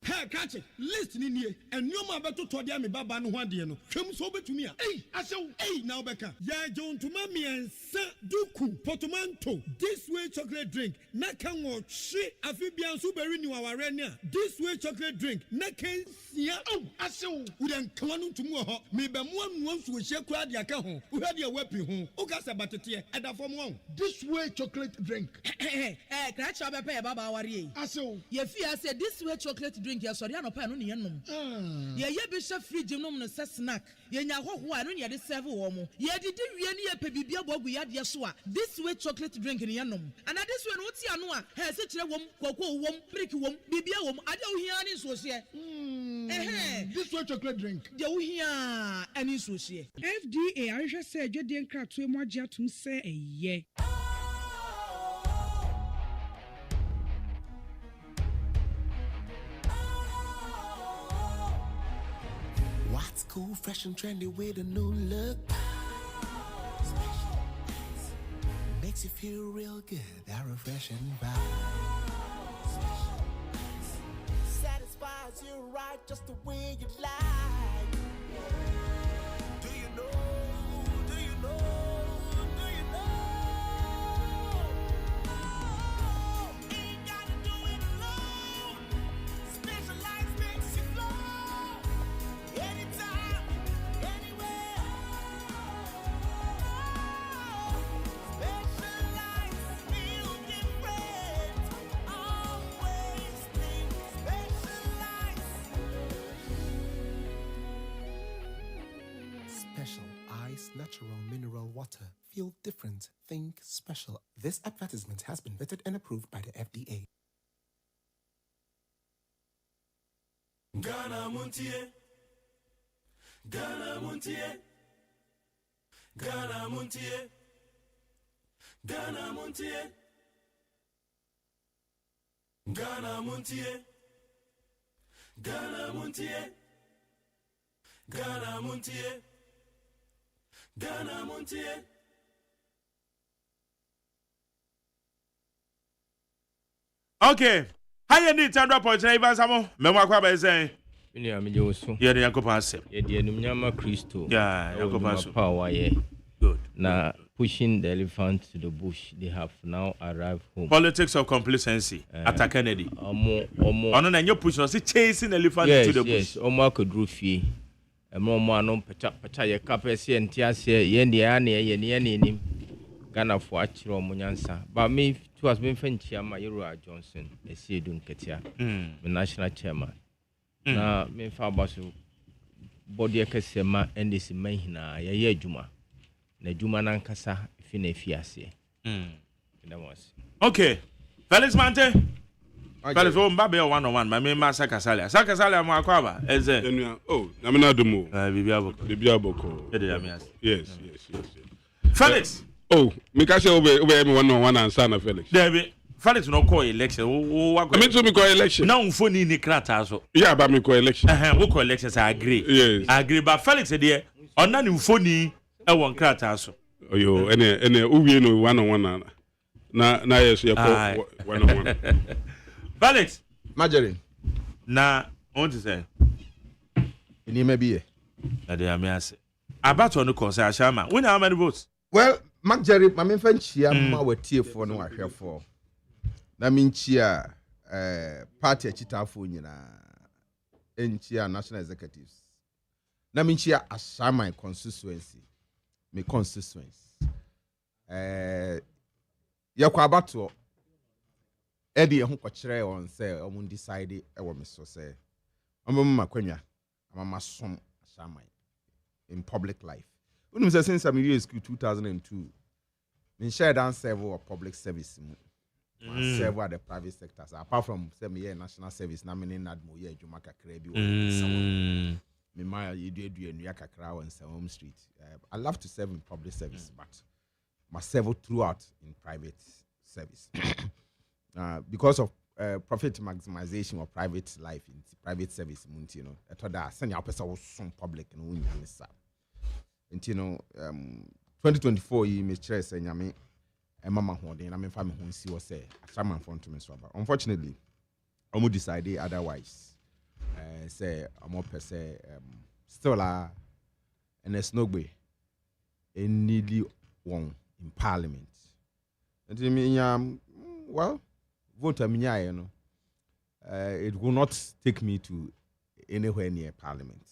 Hey, catch it. Listen in here. And you ma beto to dia me baba no hwade no. Hwem so betumi a. Hey, asew. Hey, now beka. Ya John to mami en sa duku portmanteau. This way chocolate drink. Na kan wo hwe afi bia so be renew our renia. This way chocolate drink. Na kan sia. Oh, asew. We den klanu to mu ho. Me be mo anu so hye kura dia ka ho. Wo hwe dia wapi ho. O ka sa batete e da fom won. This way chocolate drink. Kra cha be pe baba wari. Asew. Ye fi say this way chocolate drink. Ya sorry anopa no ne yenom ye be hwe fridge nom no se snack ye nya hoho a no ne de serve wo mo ye didi wie ne ye pe bibia bogu ya de so a this way chocolate drink ne yenom and this way no ti ano a he se kire wom koko wom brick wom bibia wom ade wo hia ne so hye this way chocolate drink de wo hia ani so hye FDA ahwe se adwede nkrato emu agye atum se eye What's cool, fresh and trendy with a new look? Makes you feel real good, that refreshing vibe. Satisfies you right just the way you like. Do you know? Do you know? Do you know? Ain't gotta do it alone. natural mineral water. Feel different. Think special. This advertisement has been vetted and approved by the FDA. Ghana Montie. Ghana Montie. Ghana Montie. Ghana Montie. Ghana Montie. Ghana Montie. Ghana Montie. Ghana Montie. Okay. How you need to drop point even some me wa kwa be say. Me me je so. Ye dey yakop asem. Ye dey enum nyama Kristo. Yeah, yakop asem. Power ye. Good. Now pushing the elephant to the bush, they have now arrived home. Politics of complacency. At Kennedy. Omo na you push us chasing elephant to the bush. Yes, omo akodru fie. Omo anom pecha ye kapese entiase ye ndia na ye ne nim. Ghana for achiro omo nyansa. But me to has been chairman Yero Johnson, a Sedun Ketia, the national chairman. Na me fa basu body ekesema and this mahina ye juma. Na juma na nkasa fi na fiase. Okay. Felix Mante. Felix o mbabe 101 ma me ma Sakasale. Sakasale mo akwaba eze. Oh, na me na domo. Bibi aboko. Yes. Felix. Oh, me ka say obe me 101 answer na Felix. David, Felix no call election. I mean to me call election. Now phone ni krata so. Yeah, but me call election. We call elections I agree. Yes. I agree but Felix there on na phone ni e won krata so. Oh yo, ene uwie no 101 na yes you call 101. Felix, Marjorie. Na want to say. Ni me be. Na dey am ase. About on the course Ashama. When how many votes? Well, Marjorie, my main friend chia ma watie for no ahwe for. Na min chia party achitafo nyina enchia national executives. Na min chia Ashama constituency. Me constituency. Yakwa abato edi ho kwakire on say omun decide e wo me so say omama kwanya amama som Ashama in public life. When we say since I'm in school 2002, I shared down several public service. Several at the private sectors. Apart from say me national service, na me nadmo ye Juma kakra bi wo. Me my you do enu kakra on Home Street. I love to serve in public service, but must serve throughout in private service. Because of profit maximization of private life in private service, you know. I thought that send your person was some public and we you know 2024 you may stress and yami and mama holding I mean family who see what say someone front to me so but unfortunately I'm decided otherwise say I'm up say still and there's no way in nearly one in parliament and I mean well vote you know it will not take me to anywhere near parliament.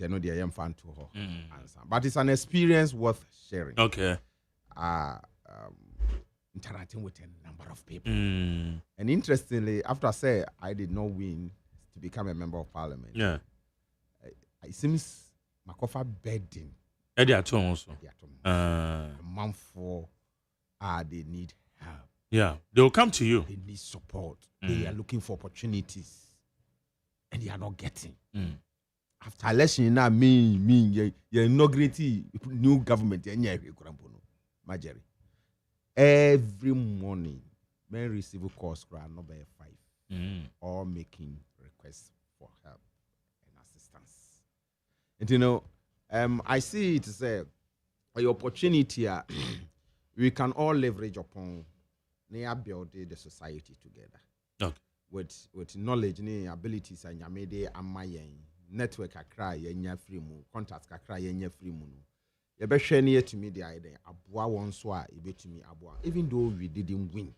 I know the fan to her answer. But it's an experience worth sharing. Okay. Interacting with a number of people. And interestingly, after I say I did not win to become a member of parliament. Yeah. It seems Makofa bedding. Eddie Atom also. A month for they need help. Yeah. They will come to you. They need support. They are looking for opportunities. And they are not getting. After election, now you inaugurate new government. Marjorie. Every morning, men receive calls for number 5, or making requests for help and assistance. And you know, I see it as an opportunity. We can all leverage upon building the society together. Okay. With knowledge, abilities, and yamede amayen. Network akra yenya free mu contacts akra yenya free mu no ye be hwe ne yetumi de aide aboa won so a ebetumi aboa even though we didn't win to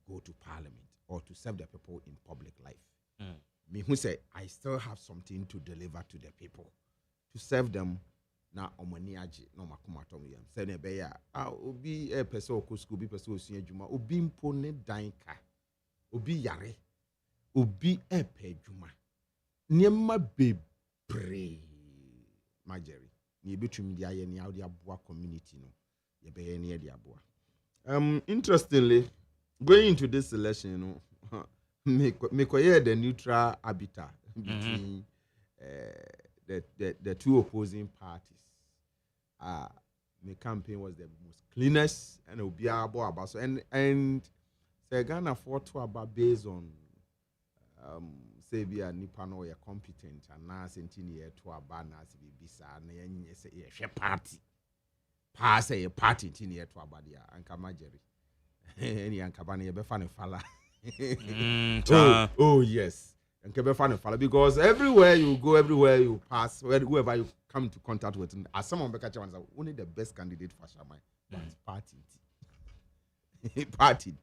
go to parliament or to serve the people in public life me who say I still have something to deliver to the people to serve them na omani age na makoma tom yam say na be ya obi person okọ school bi person osua adwuma obi mpo ne dan ka obi yare obi pe adwuma Niema bebre Marjorie. ni between the aye ni audi abua community no ye be near the abua. Interestingly, going into this election, you know, me the neutral arbiter between the two opposing parties. My campaign was the most cleanest and it will be about so and say Ghana fought to about based on say be a Nipano you're competent and now sentini to a banner bisa and say a party pass a party tinny to abadia and Kamajeri any and Cabani be funny fella. Oh yes, and keep funny fella because everywhere you go, everywhere you pass, whoever you come to contact with, as someone be catch only the best candidate for Shamai, but party party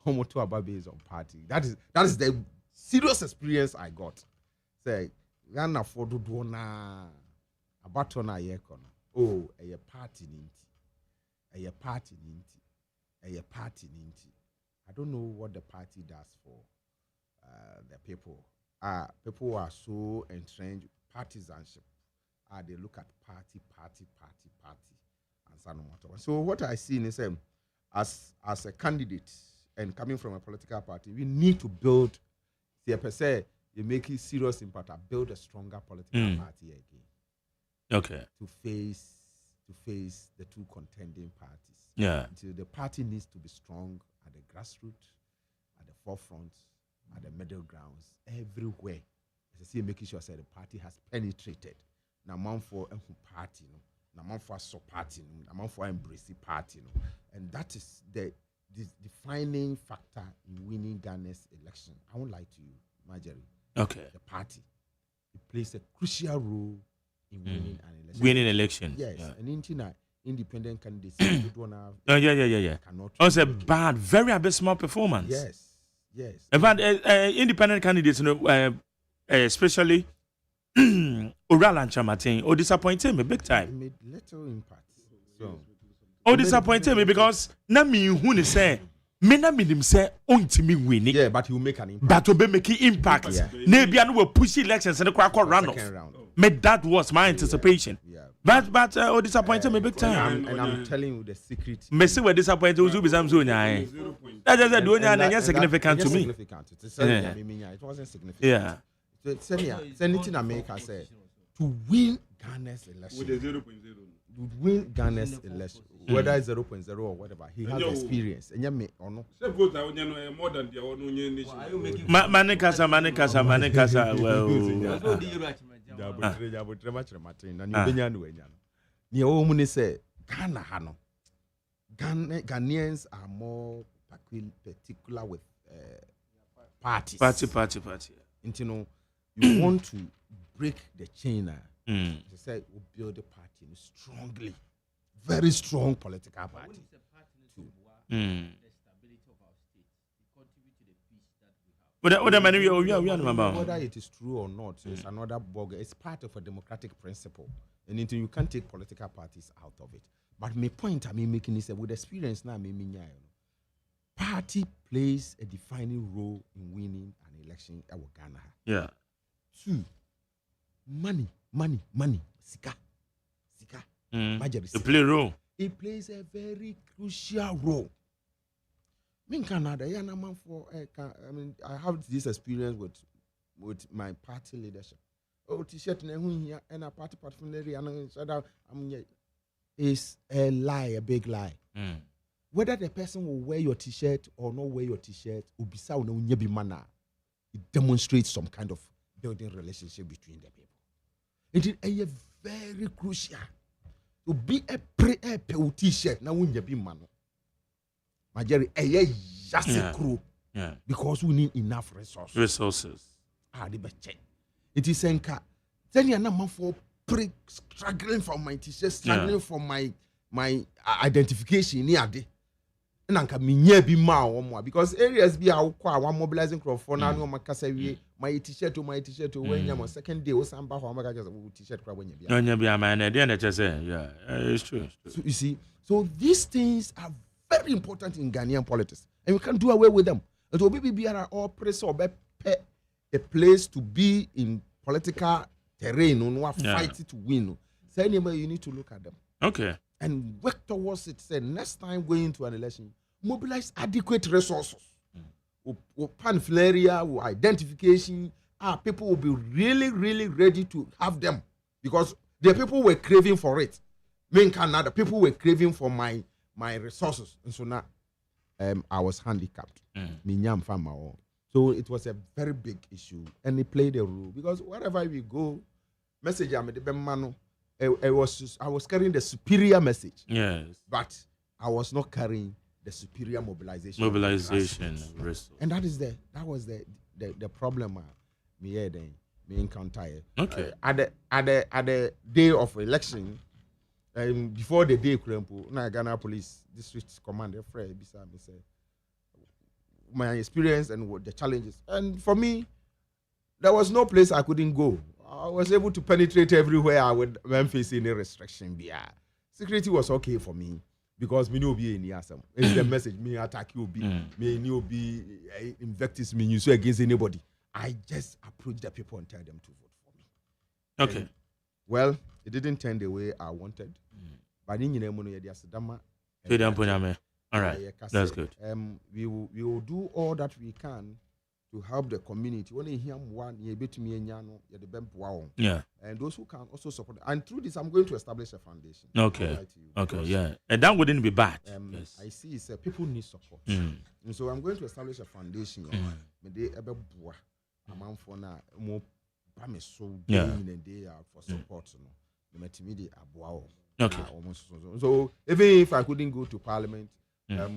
homo to about based on party. That is the serious experience I got. Say, Ghana for do na abatona yekona. Oh, a party ninti, a party ninti, a party ninti. I don't know what the party does for the people. People are so entrenched partisanship. They look at party, and so on. So what I see is as a candidate and coming from a political party, we need to build. See, per se, you make it serious impact. Build a stronger political party again. Okay. To face the two contending parties. Yeah. So the party needs to be strong at the grassroots, at the forefront, at the middle grounds, everywhere. As I see, making sure that the party has penetrated. Now, man for party, now man for so party, now man for embrace party, and that is the defining factor in winning Ghana's election. I won't lie to you, Marjorie. Okay. The party, it plays a crucial role in winning an election. Winning election. Yes. Yeah. And independent candidates. Yeah. Also a bad, very abysmal performance. Yes. But independent candidates, especially Oral and Chamatin, disappointed me big time. It made little impact. So. Disappointed me because na me who say me na me say me winning. Yeah, but he will make an impact. But will be making impact. Maybe I will push elections and the runoff. That was my anticipation. Yeah. But disappointed me big time. And I'm telling you the secret. Me say we disappointed will be some zonya. That is significant to me. It wasn't significant. Yeah. Anything America said to win Ghana's election. With the 0.0. To win Ghana's election, whether it's 0.0 or whatever, he has experience. And you may or no. More than the own nation. Manikasa. Well. Ghanaians are more particular with parties. Party. And you want to break the chain. They say we build a party strongly, very strong political party. Whether it is true or not is another bug. It's part of a democratic principle, and you can't take political parties out of it. But my point I'm making is that with experience now, party plays a defining role in winning an election in Ghana. Yeah. 2, money. Sika. It play a role. It plays a very crucial role. I have this experience with my party leadership. T-shirt and a party is a lie, a big lie. Whether the person will wear your T-shirt or not wear your T-shirt, it demonstrates some kind of building relationship between the people. It is very crucial to be a T-shirt. Now when you be man, Majority just a crew. Yeah. Because we need enough resources. The best. It is enka. Then you are not for struggling for my T-shirt, struggling for my identification. And anka minye bi ma wo because areas bi a one mobilizing crowd for now no makasa wie my T-shirt when you second day o samba ho amaka just T-shirt crowd when you bi anya bi man dey na say yeah it's true. So you see, so these things are very important in Ghanaian politics and we can't do away with them. It will be all press or a place to be in political terrain no fight to win. Say anyway, you need to look at them. Okay. And work towards it. Say next time going into an election, mobilize adequate resources. Panflaria, identification. People will be really, really ready to have them because the people were craving for it. Me in Canada, people were craving for my resources, and so now I was handicapped. So it was a very big issue, and it played a role because wherever we go, message I was carrying the superior message. Yes, but I was not carrying the superior mobilization. And that was the problem. Me encounter. Okay. At the day of election, before the day, Ghana Police District Commander Fred beside me said my experience and what the challenges. And for me, there was no place I couldn't go. I was able to penetrate everywhere I would when facing any restriction. Security was okay for me because me no be any awesome. It's the message me attack you be me no be invectives me use against anybody. I just approach the people and tell them to vote for me. Okay. And, well, it didn't turn the way I wanted. But in all right, that's good. We will do all that we can to help the community. Yeah. And those who can also support. And through this, I'm going to establish a foundation. Okay. Okay. Yeah. And that wouldn't be bad. Yes. I see. People need support. And so I'm going to establish a foundation. Yeah. For support. Okay. So even if I couldn't go to Parliament, I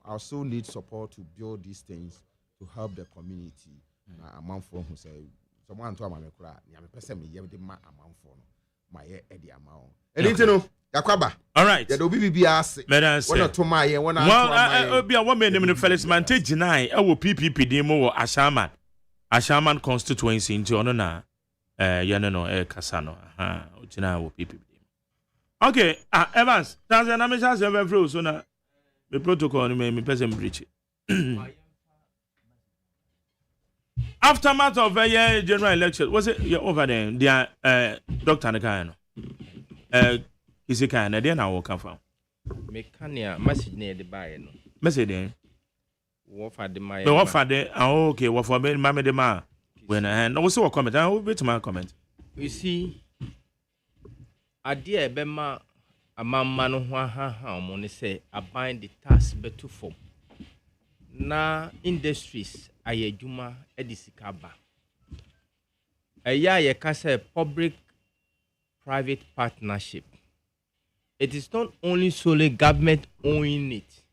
also need support to build these things to help the community. Amount for who say someone to my cry. Person me the my Eddie amount. And you know, Yakwaba. All right. The BBBS. One to my one. Well, be a woman named Felix Mante deny. I will PPP demo Ashaman constituency into Onona. Yanano Casano. Uchina will PPP. Okay, Evans, that's an amazing ever froze. So now the protocol me person breach it. Aftermath of a general election, was it over there? The Dr. Nakano. Is it kind of then I will come from? Mechania message near the buyer. Message then. What for the my? What for the? Okay, what for me, Mamma de Ma? When I also a comment, I will wait to my comment. You see. Adia bema amama no ho ha mo ne say aban the tax betu form na industries ayadwuma edisika ba eya ye ka say public private partnership. It is not only solely government owning it,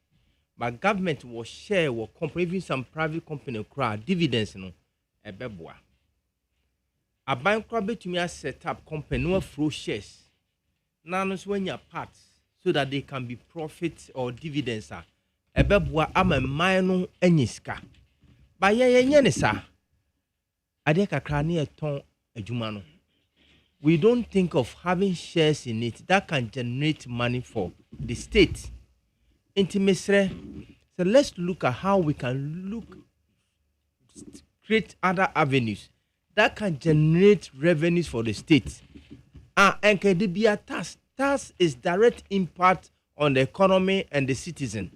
but government will share will company even some private company crowd dividends no ebeboa aban crowd betumi set up company no through shares. Now, when you're parts, so that they can be profit or dividends. Ebebwa ama mine enyiska. Ba ye nisa. Adeka krani eton ejumano. We don't think of having shares in it that can generate money for the state. Intimacy. So let's look at how we can create other avenues that can generate revenues for the state. And can be a tax? Tax is direct impact on the economy and the citizen.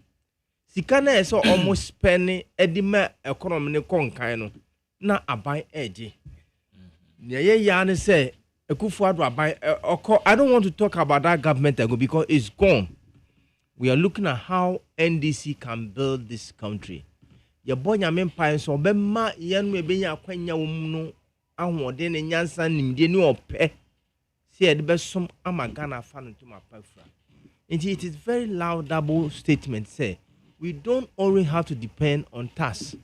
Sikana is almost spending edema economy konkaino na abai eje. Nye yani say ekufuado abai. I don't want to talk about that government ago because it's gone. We are looking at how NDC can build this country. Your boy Nyamempa so bema yanu ebenya kwanya wumno ahode ne nyansa nimde ni ope. See the best some Amagana fan to my pafra. It is very laudable statement. Say we don't always have to depend on tax.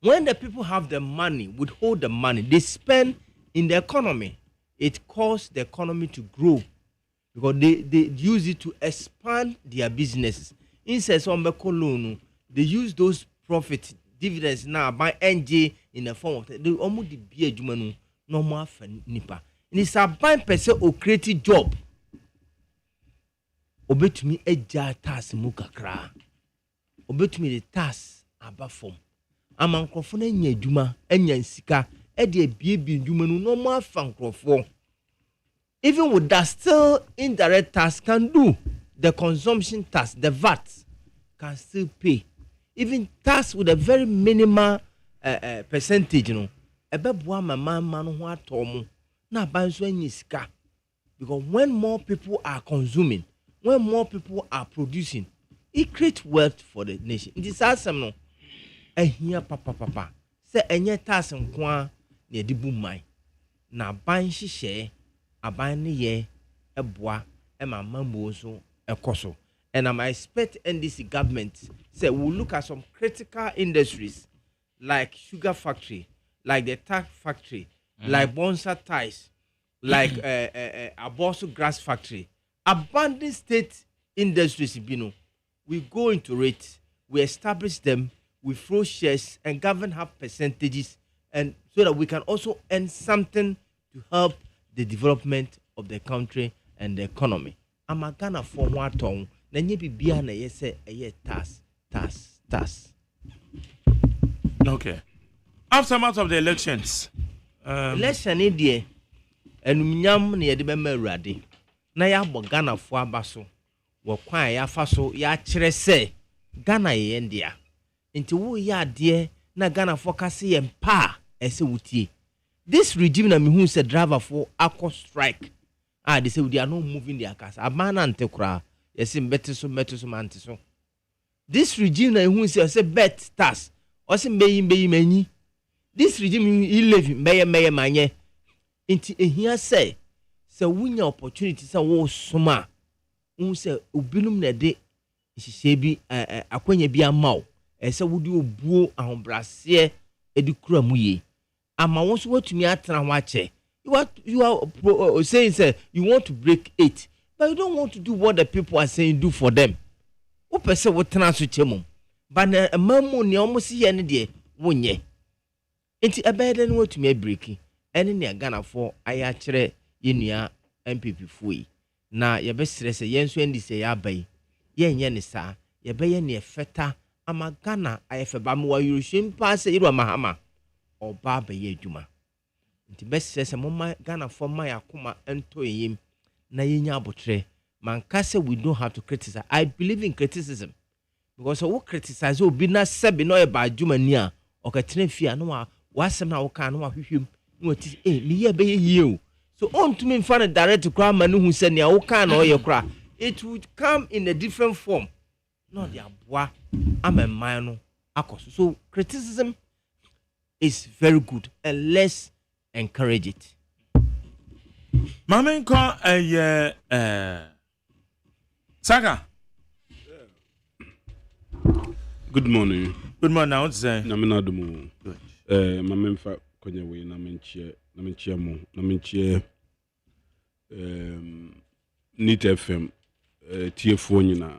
When the people have the money, withhold the money, they spend in the economy. It causes the economy to grow because they use it to expand their businesses. Instead of they use those profit dividends now by NJ in the form of they almost be a jumanu no more nipa. It's a buying person or creative job. Obey me a jar task mukakra. Obey me the task above form. A microphone and juma and yansika, a dear baby jumanu no more fan crofo. Even with that, still indirect tax can do. The consumption tax, the VAT, can still pay. Even tax with a very minimal percentage, you know. Ebeboa mama manu ho atomo na banso anyiska. Because when more people are consuming, when more people are producing, it creates wealth for the nation. It is awesome, no. Ehia papa. Se enye tax nkwa na edibu mai. Na ban hihye aban ne ye eboa ema mambo so ekoso. And I expect NDC government say we'll look at some critical industries like sugar factory, like the tack factory, like Bonsa ties, like Abosu grass factory. Abandoned state industries, we go into it, we establish them, we throw shares, and government have percentages, and so that we can also earn something to help the development of the country and the economy. I'm a Ghana for one tongue. Then you be beyond a say a task. Okay. Aftermath of the elections. Election in there, and Nyam near the member ready. Na ya bo Ghana for abaso. Wo kwan ya faso ya kire say Ghana ye India. Nti wo ya de na Ghana for kase ye mpa ese wutie. This regime na me who said driver for akọ strike. They say they are not moving their cars. Abana ante kura. Yes, better so manti so. This regime na who say bet tax. Osi mbeyi many. This regime he live meye manye. Inti ehia say wunya opportunity say wo soma. Who say obinum na de hihye bi akwanya bi amaw. Say wudi obuo ahombrase edukura muye. Ama won so watumi atena ho ache. You are saying say you want to break it, but you don't want to do what the people are saying do for them. Who person what transfer chemo? But a mamu ni almost see any day wonye. Inti abeden what me breaking. Any near Ghana for ayachere yenia MPP fui. Na ye best stress yensu endi say ya bay. Ye ni sa ye bay ni feta ama Ghana ayefeba mu wa European pass iru mahama oba baye juma. The best says a mama Ghana for my akuma ento yim na yenya abotre man kase we don't have to criticize. I believe in criticism because we criticize obi na sebi no e ba adwuma ni a okatene fia no wa wasem na wo kan no wa hwehwem no ati me ye be ye o so on to me fan direct kra man hu se ne wo kan no ye kra it would come in a different form no the aboa amemman no akoso. So criticism is very good and let's encourage it. Mamen ko Saka. Good morning. Good morning. What's say? Na me na do mo. Mamen fa konya we na menchia mo. Na menchia NIT FM TF4 nyina.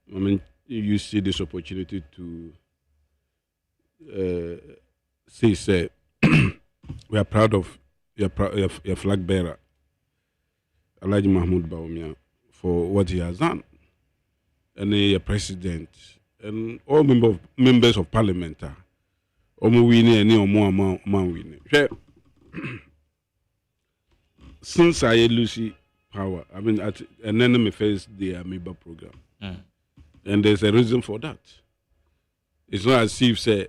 Mamen you see this opportunity to say we are proud of your flag bearer, Alhaji Mahmoud Bawumia, for what he has done, and your president, and all members of parliament. Since I lose power, I mean, at an enemy face the amoeba program, and there's a reason for that. It's not as if say,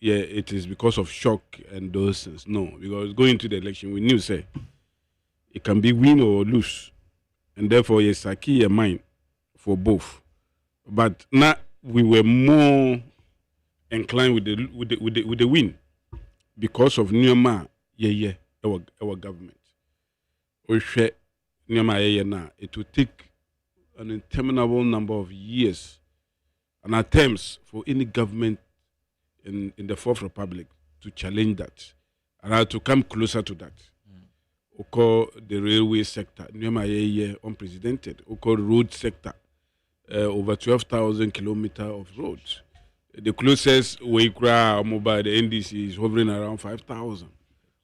yeah, it is because of shock and those things. No, because going to the election, we knew say it can be win or lose, and therefore yes, I keep your mind for both. But now we were more inclined with the win because of Nyama our government. We share Nyama now. It will take an interminable number of years and attempts for any government in the Fourth Republic to challenge that and to come closer to that. Oko the railway sector, unprecedented. Oko road sector, over 12,000 kilometers of roads. The closest way mobile the NDC is hovering around 5,000.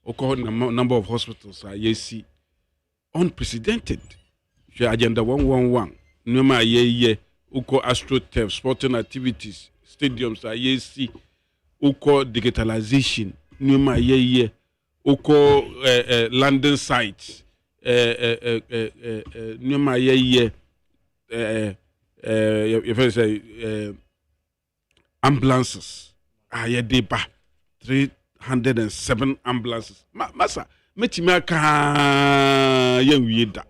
Oko number of hospitals are unprecedented. Agenda 111. Nyoma Oko AstroTurf, sporting activities, stadiums are Oko digitalization, Nyoma Oko landing sites, nneɛma a yɛfɛ sɛ ambulances a yɛde ba 307 ambulances masa mɛtumi aka yɛnwie da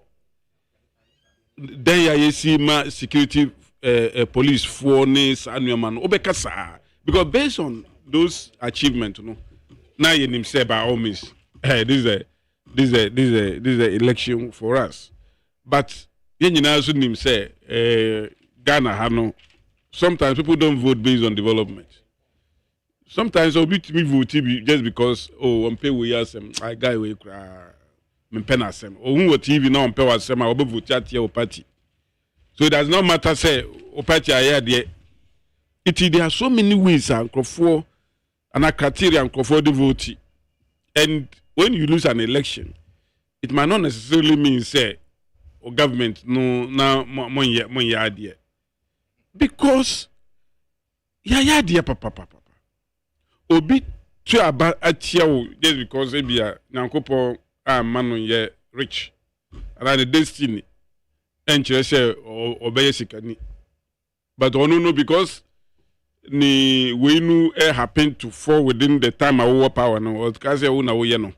then yɛsi ma security police for ne saa nneɛma no wobɛka saa because based on those achievements no now yɛnim sɛ by all means this is a election for us but yɛn nyinaa nso nim sɛ Ghana ha no sometimes people don't vote based on development. Sometimes I'll be to me vote just because on pay we I guy we mpena sem or who TV now on pay was sem I will vote at your party. So it does not matter say o party I there. There are so many ways and for and a criteria and for the vote. And when you lose an election, it might not necessarily mean say or government no now mon idea. Because ya dear papa obi to aba atia wo just because ebia nyankopon amano ye rich and the destiny enche say obeye sikani but ono no because ni we nu happen to fall within the time our power no or ka say wo na wo ye no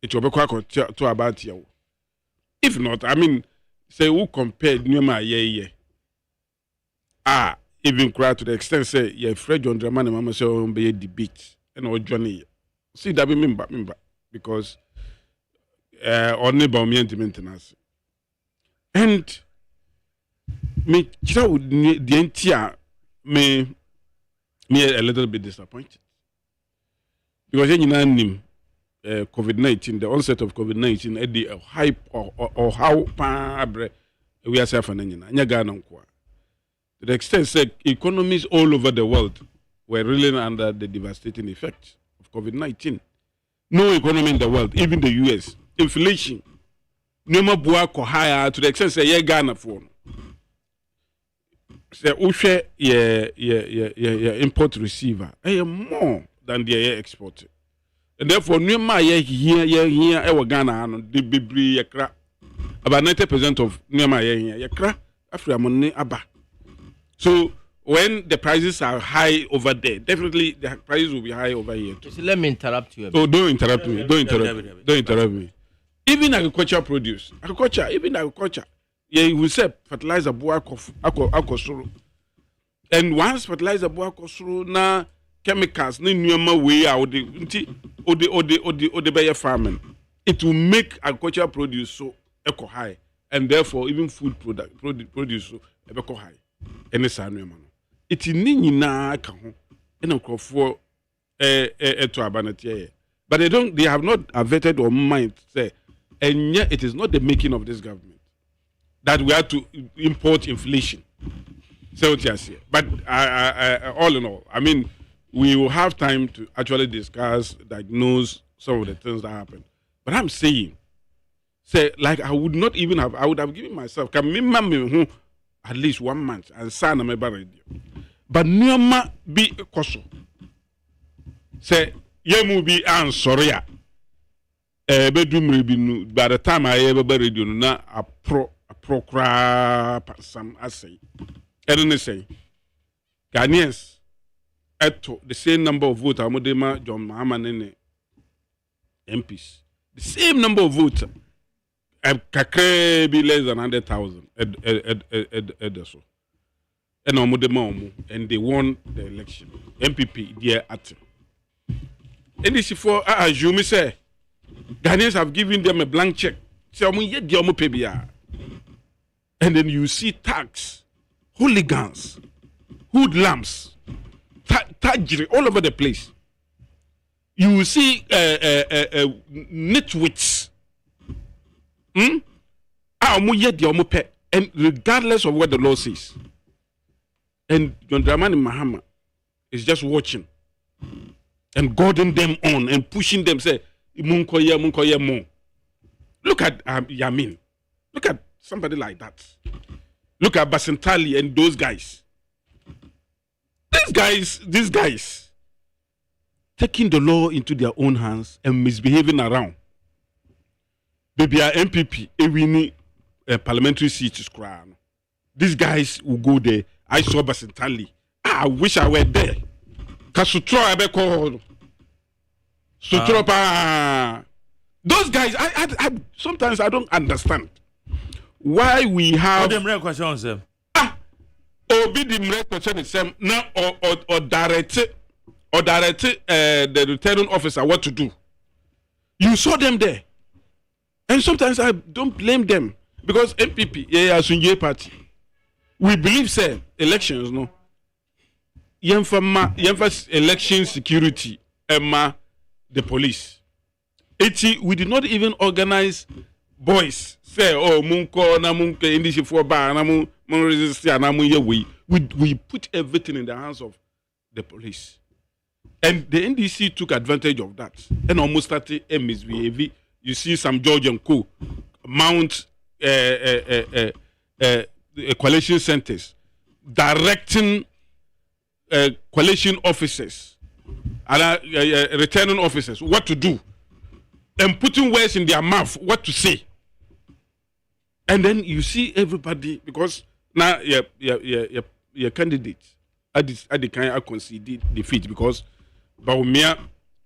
it obekwa to aba atia wo if not I mean say who compare nyoma ye even cry to the extent say you're afraid John Dramani mama say on be a debate and or journey. See that be member because on neighbor me maintenance. And me child the entire me a little bit disappointed. Because you know COVID-19, the onset of COVID-19 at the hype or how we are suffering in Ghana. To the extent that economies all over the world were reeling under the devastating effects of COVID-19. No economy in the world, even the US, inflation, no more higher to the extent that you Ghana for. So, Ushe, import receiver, more than the export. And therefore, no more here, Ghana, the Bibri, about 90% of Nema here, Africa money, Abba. So when the prices are high over there, definitely the prices will be high over here too. So let me interrupt you. Oh, don't interrupt me. Don't interrupt me. Even agriculture produce, yeah, you will say fertilizer akosuru. And once fertilizer akosuru na chemicals ni nyama way out the buyer farming, it will make agriculture produce so eco high, and therefore even food produce so eco high. Ene sa no no iti ni nyina ka ho ena nkrofo to abanate but they have not averted or mind say and yet it is not the making of this government that we have to import inflation so but all in all I mean we will have time to actually discuss diagnose some of the things that happen but I'm saying say like I would have given myself at least 1 month and sign a radio. But Niama be a koso. Say, Yemu be sorry. Bedroom ribinu, by the time I ever buried you, na a pro crap, some assay. And say, Ghanaians, eto, the same number of votes, Amodema, John Mahaman, MPs. The same number of votes. Kakre be less than 100,000 so. And they won the election. MPP there at. And this is for assume say Ghanaians have given them a blank check. So and then you see thugs, hooligans, hoodlums, tajiri all over the place. You see nitwits. And regardless of what the law says, and John Dramani Mahama is just watching and guarding them on and pushing them, say, Munkoye more. Look at Yamin. Look at somebody like that. Look at Basentali and those guys. These guys taking the law into their own hands and misbehaving around. Baby, MPP, we parliamentary seats. These guys will go there. I saw Basintali. I wish I were there. Kasutro Abeko. Sutropa. Those guys, I sometimes I don't understand why we have. What them real questions, sir? Obi the real question is now or direct the returning officer what to do. You saw them there, and sometimes I don't blame them because MPP, Sunjay party, we believe say elections no. Yemfa election security, Emma the police. We did not even organize boys. Say, oh, munko na munke indishi for bar na mun resist na mun ye we put everything in the hands of the police, and the NDC took advantage of that and almost started misbehaving. You see some George and Co. mount coalition centers, directing coalition officers and returning officers what to do. And putting words in their mouth, what to say. And then you see everybody, because now your candidate at the kind of conceded defeat because Baumia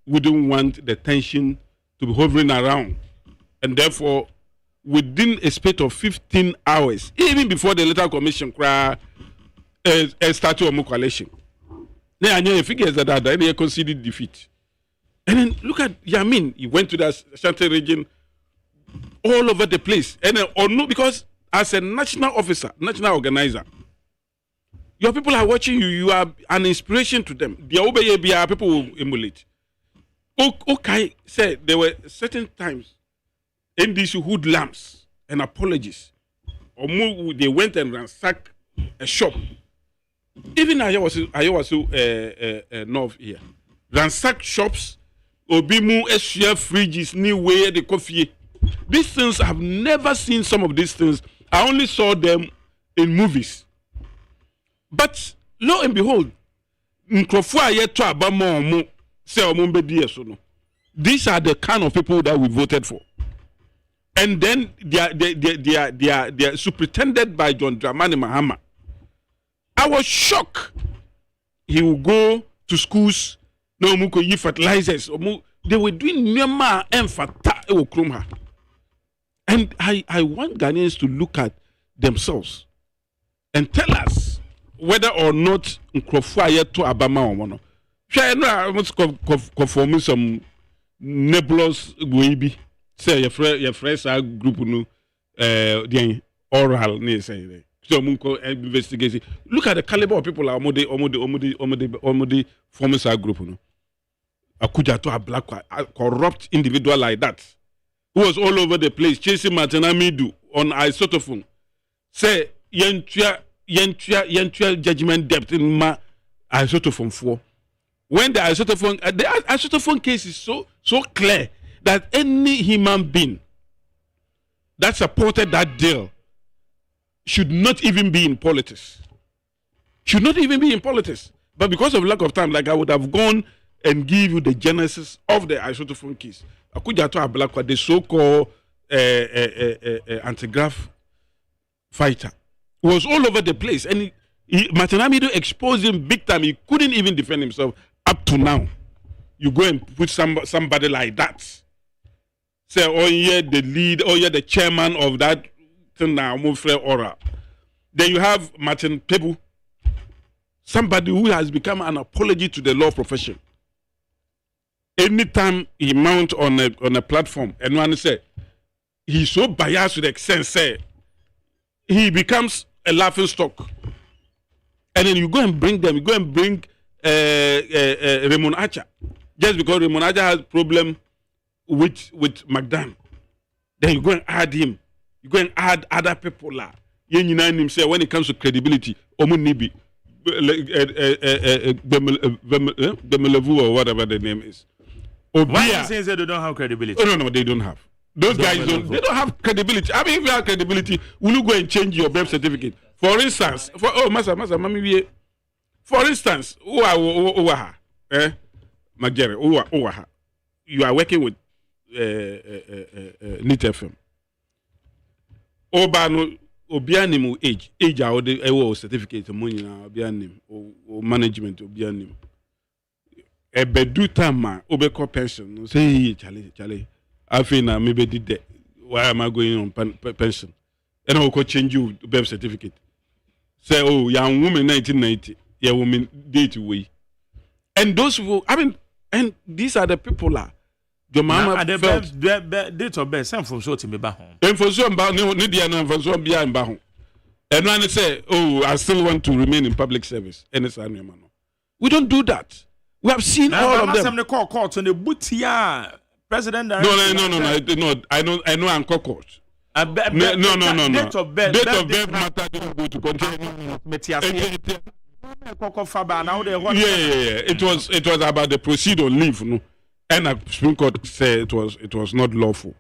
wouldn't want the tension to be hovering around. And therefore, within a space of 15 hours, even before the Electoral Commission started a coalition, then I figures that they conceded defeat. And then look at Yamin. He went to the Ashanti region, all over the place. And then, or no, because as a national officer, national organizer, your people are watching you. You are an inspiration to them. The people will emulate. Okay, said there were certain times in these hoodlums and apologies, or more, they went and ransacked a shop. Even I was north here, ransacked shops. Obimu SUF fridges, new way the coffee. These things I've never seen some of these things. I only saw them in movies. But lo and behold, these are the kind of people that we voted for. And then they are superintended by John Dramani Mahama. I was shocked. He will go to schools. No, muko yi fertilizers. They were doing nyama and fata e krumha. And I want Ghanaians to look at themselves and tell us whether or not Nkrofo ayeto abama omono. Hwe no I must conform some nebulous goibi. Say your friends are group no the oral ne say. So munko investigation. Look at the caliber of people are omode formers our group no. Akuja to a black corrupt individual like that, who was all over the place chasing Martinamidu on isotophone. Say yentua judgment depth in ma isotophone 4. When the isotophone case is so clear that any human being that supported that deal should not even be in politics. Should not even be in politics. But because of lack of time, like I would have gone and give you the genesis of the isotophone case. Akuja to Ablakwa, the so-called anti-graft fighter, was all over the place. And Martinamido exposed him big time. He couldn't even defend himself up to now. You go and put somebody like that. Say, oh yeah, the lead, oh yeah, the chairman of that thing now, Mufre Ora. Then you have Martin Pebu, somebody who has become an apology to the law profession. Anytime he mount on a platform, and one say he's so biased to the extent say he becomes a laughing stock. And then you go and bring them. You go and bring Raymond Acha, just because Raymond Acha has problem with McDan. Then you go and add him. You go and add other people la. Himself when it comes to credibility, Omunibi, Demelevu or whatever the name is. Why are you saying they don't have credibility? Oh, no, they don't have. Those guys they don't have credibility. I mean, if you have credibility, will you go and change your birth certificate? For instance, for instance, Majere, you are working with NIT FM. Obano obianim age out the certificate money na obianim or management obianim. A bedu time obeko pension say Charlie. I feel now maybe did that. Why am I going on pension? And I will change you birth certificate. Say, oh, young woman 1990, young woman date away. And those people, I mean, and these are the people your mama felt. Date of birth, same from so to me back home. And for some about no and for some behind back home. And when they say, oh, I still want to remain in public service. And it's we don't do that. We have seen all of them. The court on the bootia president. No. I know I'm court. No. Date of birth matter don't go to control. It was about the proceed on leave, no. And the Supreme Court said it was not lawful.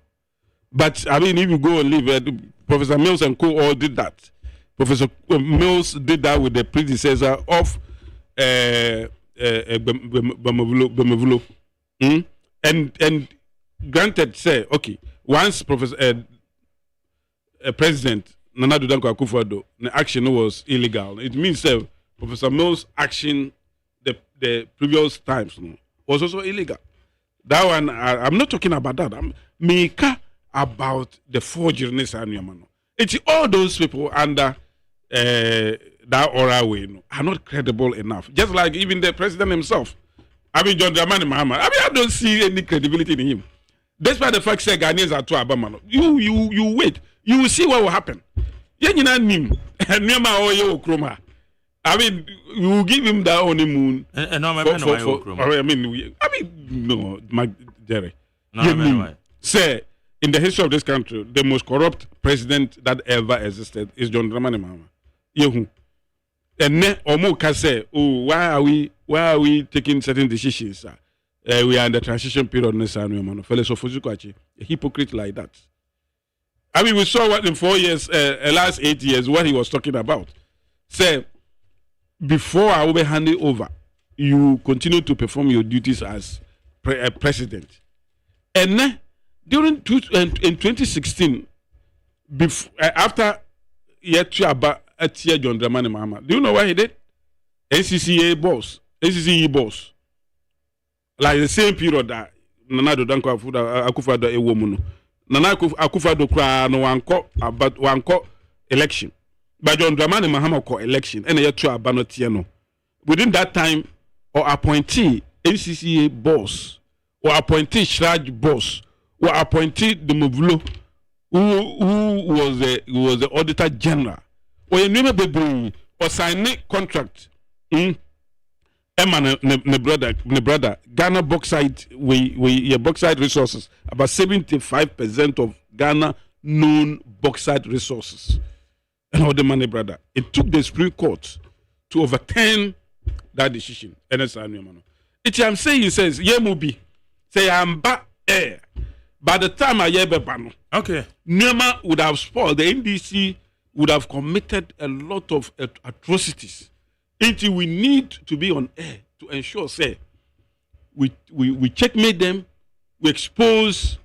But I mean, if you go on leave, Professor Mills and co all did that. Professor Mills did that with the predecessor of Bemavulo. And granted, say okay, once Professor President Nana Addo Dankwa Akufo-Addo, the action was illegal. It means Professor Mills' action the previous times was also illegal. That one, I'm not talking about that. I'm making about the forgery. It's all those people under that aura way are not credible enough. Just like even the president himself. I mean, John Dramani Mahama. I mean, I don't see any credibility in him. Despite the fact that Ghanaians are too abamano. You wait. You will see what will happen. I mean, you will give him that honeymoon. No, my Jerry. Say, in the history of this country, the most corrupt president that ever existed is John Dramani Mahama. Yehu. And then Omo can say, oh, why are we taking certain decisions? We are in the transition period. A hypocrite like that. I mean, we saw what in 4 years, last 8 years, what he was talking about. Say, before I will be handed over, you continue to perform your duties as president. And then, in 2016, after John Dramani Mahama, do you know what he did? NCCE boss. Like the same period that Nana Addo Dankwa Akufo-Addo a woman. Nana Akufo-Addo kra no wanko election. But John Dramani Mahama ko election and yet to abanotiano. Within that time, or appointee NCCA boss, or appointee Shraj boss, or appointee the Movulo, who was the auditor general, or you never be or sign a contract. Emma ne brother Ghana bauxite we bauxite resources about 75% of Ghana known bauxite resources and all the money brother. It took the Supreme Court to overturn that decision. It's I'm saying he says Yemubi say I'm back air. By the time I hear Bebano, okay, Nema would have spoiled. The NDC would have committed a lot of atrocities. Until we need to be on air to ensure, say, we checkmate them, we expose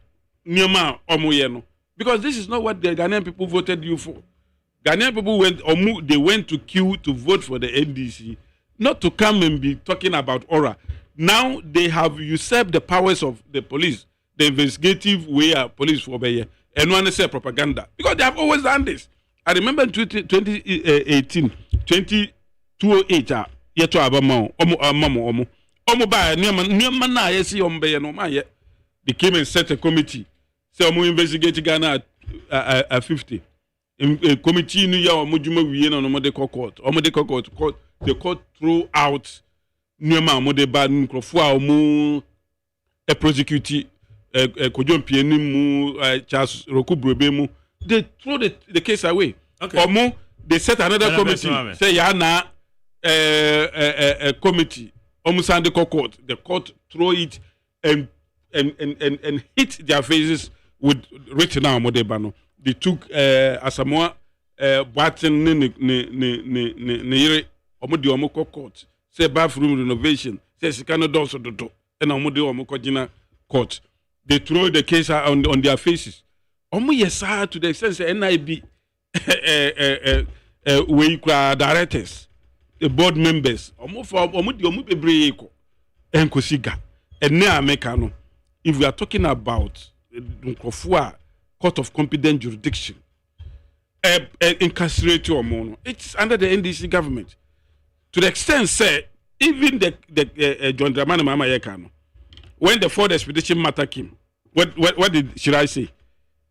Nyama Omoyeno. Because this is not what the Ghanaian people voted you for. Ghanaian people went to queue to vote for the NDC, not to come and be talking about aura. Now they have usurped the powers of the police, the investigative way of police for Obeye, and one say propaganda. Because they have always done this. I remember in 2018, 208 yeto abama omo ba nyama na yesi ombe no ma ye they came and set a committee say omo investigate Ghana at 50 a committee nu ya omo djuma wiye na omo de court the court throw out nyama omo de ba nkrofo a omo prosecute Kojo Mpieni mu Charles Roku Brobe mu they throw the case away. Okay. Omo they set another committee say ya na a committee almost under court. The court throw it and hit their faces with written now Modebano. They took Asamoah Barton ne omodi omoko court. Say bathroom renovation. Say Sikano Doso Dodo. And omodi omoko jina court. They throw the case on their faces. Omo yesa to the sense NIB we directors, the board members, bebree ko enkosiga ene ameka no. If we are talking about court of competent jurisdiction, incarcerate or mono, it's under the NDC government. To the extent, say, even the John Dramani Mama Yekano, when the Ford expedition matter came, what did Shiraj say?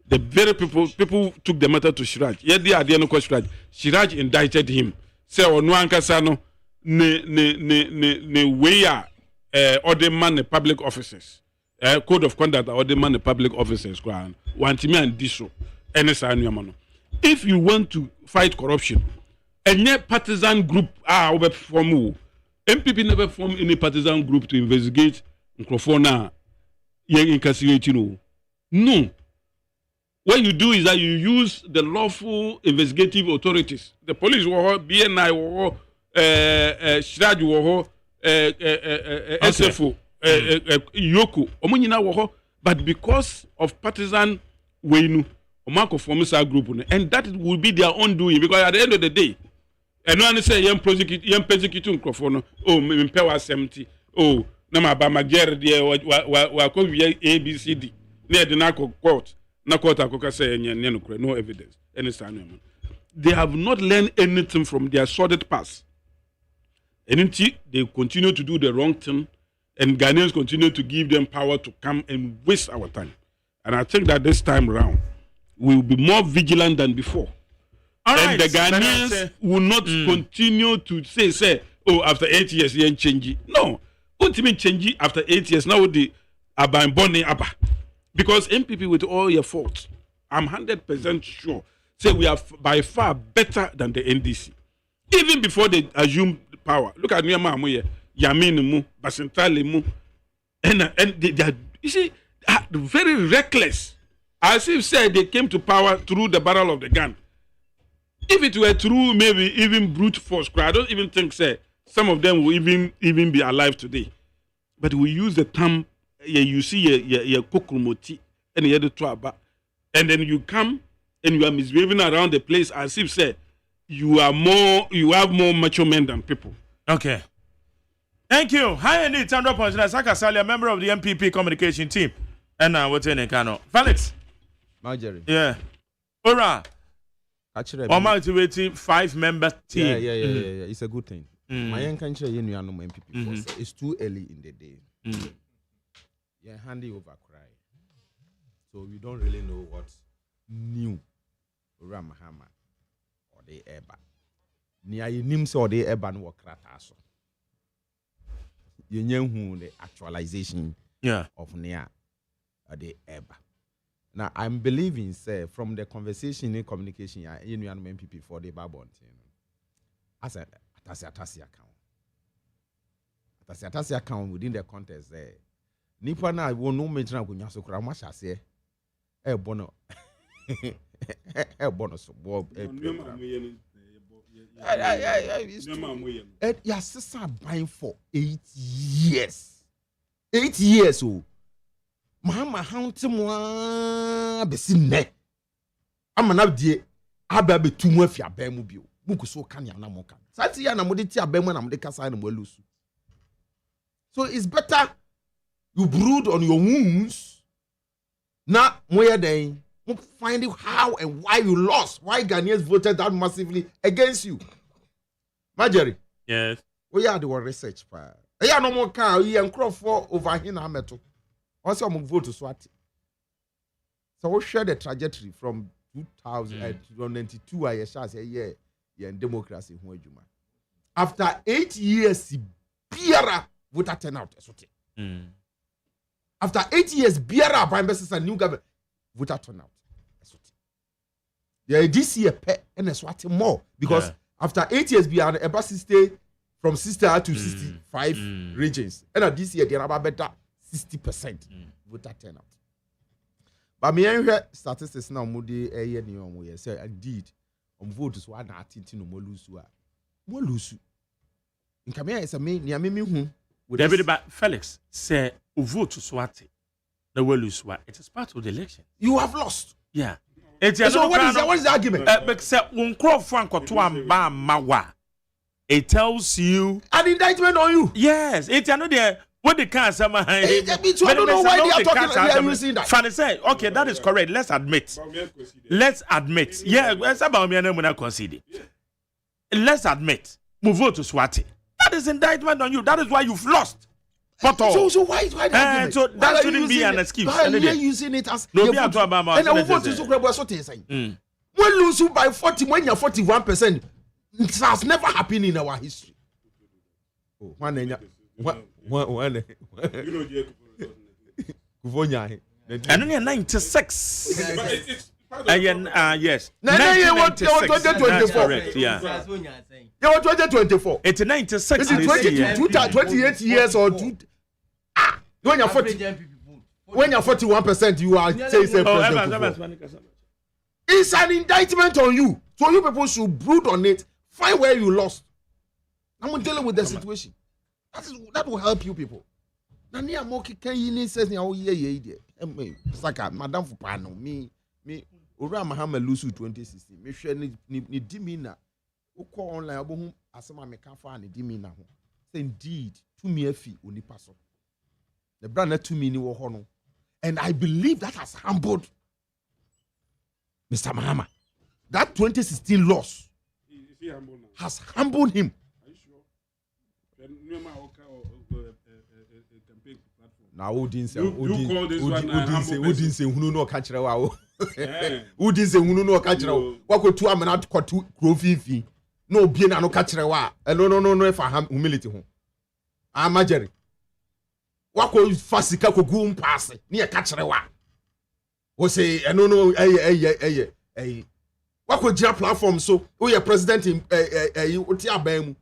The very people took the matter to Shiraj. Yet the idea no question Shiraj indicted him. Say on one casano ne way order man the public officers. Code of conduct order man the public officers. Want me and diso. If you want to fight corruption, any partisan group form. MPP never form any partisan group to investigate Microphone incarcerating. No. What you do is that you use the lawful investigative authorities. The police were BNI were Shiraj were SFO Yoko Omunyina were, but because of partisan wenu Omako forms a group, and that will be their own doing, because at the end of the day, and no one say young prosecuting microphone, oh, Mpewa 70, oh, Namaba Magyar, ABCD, near the narco court. No evidence. They have not learned anything from their sordid past. And they continue to do the wrong thing, and Ghanaians continue to give them power to come and waste our time. And I think that this time around, we will be more vigilant than before. And the Ghanaians will not continue to say, oh, after 8 years, you ain't change. No. Ultimately change after 8 years. Now the Abba Abba. Because MPP, with all your faults, I'm 100% sure, say we are by far better than the NDC. Even before they assume power. Look at Myanmar, Yamin Mu, Basentale Mu, and they are, you see, very reckless. As if said they came to power through the barrel of the gun. If it were through maybe even brute force, I don't even think say some of them will even be alive today. But we use the term. You see your kokromoti and the trouble, and then you come and you are misbehaving around the place as if say you have more macho men than people. Okay. Thank you. Hi, indeed, Sandra Ponchina Saka Sally, a member of the MPP communication team. And what's in Kano? Felix. Marjorie. Yeah. Ora. Motivating 5-member team. Yeah. It's a good thing. My young country, MPP. It's too early in the day. Yeah, handing over cry. So we don't really know what's new. Ramahama or the Eba. Near Nims or the Eba no krataso. You know who the actualization of near the Eba. Now I'm believing, say, from the conversation in communication, you know, MPP for the Babon. As a Atasi account within the context there. Nipa na wo no mentina akonya so kra ma hyase bono so bo ya sisa buying for 8 years 8 years oh mama hauntimwa besi ne amana die aba betumu afia ban mu bio muku so kan ya na mo kan sati ya na mo de ti aban mu na mo de kasa na mo alusu. So it's better you brood on your wounds. Now, find out how and why you lost. Why Ghanaians voted that massively against you. Marjorie. Yes. We are the one research. Yeah, no more car. You and Crawford over here na meto. Also, I'm vote to Swati. So we share the trajectory from 2092. I say yeah, democracy. After 8 years, Biara voter turnout. After 8 years, Biara Prime Minister and new government voter turnout. Yeah, this year and Swati more because after 8 years, Biara embassy stay from 60 to 65 regions, and this year they are about better 60% voter turnout. But me hear statistics now. Mudi year new say indeed vote is one attention no more lose. In Kamea is a me near me David, but Felix say vote to Swati. The well lose. It is part of the election. You have lost. Yeah. So what is the argument? It tells you an indictment on you. Yes, it's another. What the can't say, I don't know why they are using that. Fanny say, okay, that is correct. Let's admit. Yeah, it's about me and when I concede. Let's admit. Move on to Swati. That is indictment on you. That is why you've lost. So why the argument? So that shouldn't be an excuse. Why are you using it as no, and I will vote to Sukre what you're saying. When lose you by 40, when you're 41%, it has never happened in our history. Oh, one. And only 96. Yes. 2024. Correct. Yeah. 2024. It's 96. It's 28 years or two. When you're 40, when you're 41%, you are saying president. It's an indictment on you. So you people should brood on it. Find where you lost. I'm dealing with the situation. That will help you people. Nani amoki can you says ni it's like a Madam Fupano me Ora Mahama Lusu 2016. Me share ni dimina. Uko online abohum asema me kan fa ni dimina ho. Say indeed to me afi oni paso. The brand na to me ni wo ho no. And I believe that has humbled Mr. Mahama. That 2016 loss has humbled him. Are you sure? Now, who didn't say who didn't say who no catch wow. Who didn't say who no catch wow. What could 2 amena to 2 grow no bien no catch wow. No for humility home. Majeri. What could fasika ko go pass near catch wow. We say no what could your platform so who your president in uti abemu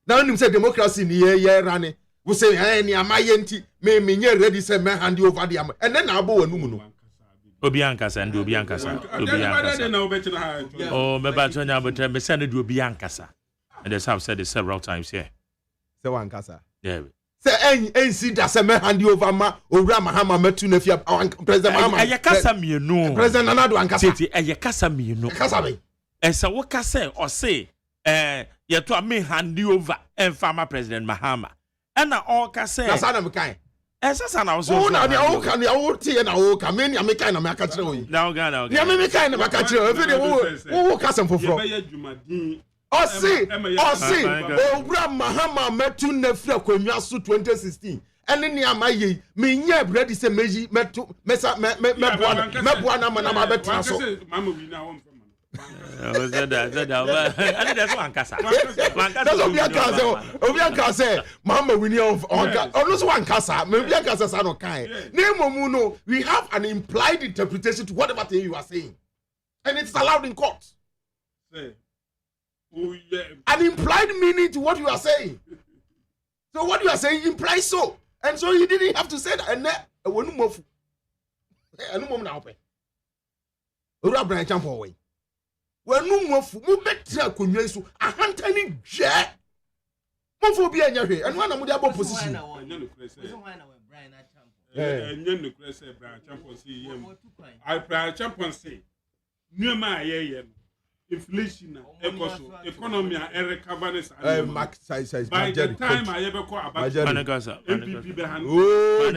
now him say democracy ni ye run we say ni amayenti me ready say me hand you over the and then abo wanu no obi ankasa oh me ba tonya botre me say no obi ankasa and they have said it several times here say wankasa yeah say see that say me hand you over ma owura Mahama metu na fia president Mahama ayakasa mienu president Nana ankasa tete ayakasa mienu kasa be esa wo ka say o say ye to me hand you over and farmer president Mahama and na all ka say na sana me kan esa sana so o na o kan ya o tie na o ka me ni me kan na me aka kire o yi na o ga na ya me kan na me aka kire o fe de wo ka sem foforo Osi Owura Mahama metu na fira kwamia so 2016 ene ni amaye me nya ready say meji metu mesa me boa na ma betra so mama wi na won that's one kasa obi ankasa mama wi ni on no so one kasa me obi ankasa sa no kan name no we have an implied interpretation to whatever thing you are saying and it's allowed in court. Oh, yeah. An implied meaning to what you are saying. So what you are saying implies so. And so you didn't have to say that. And then, when you move, now, Ura Brian jump away. When you move better, so a hunting jet. Move be in your head. And one of the position. I Brian Champion say, near my inflation economy and recovery by the time I ever call about MPP behind oh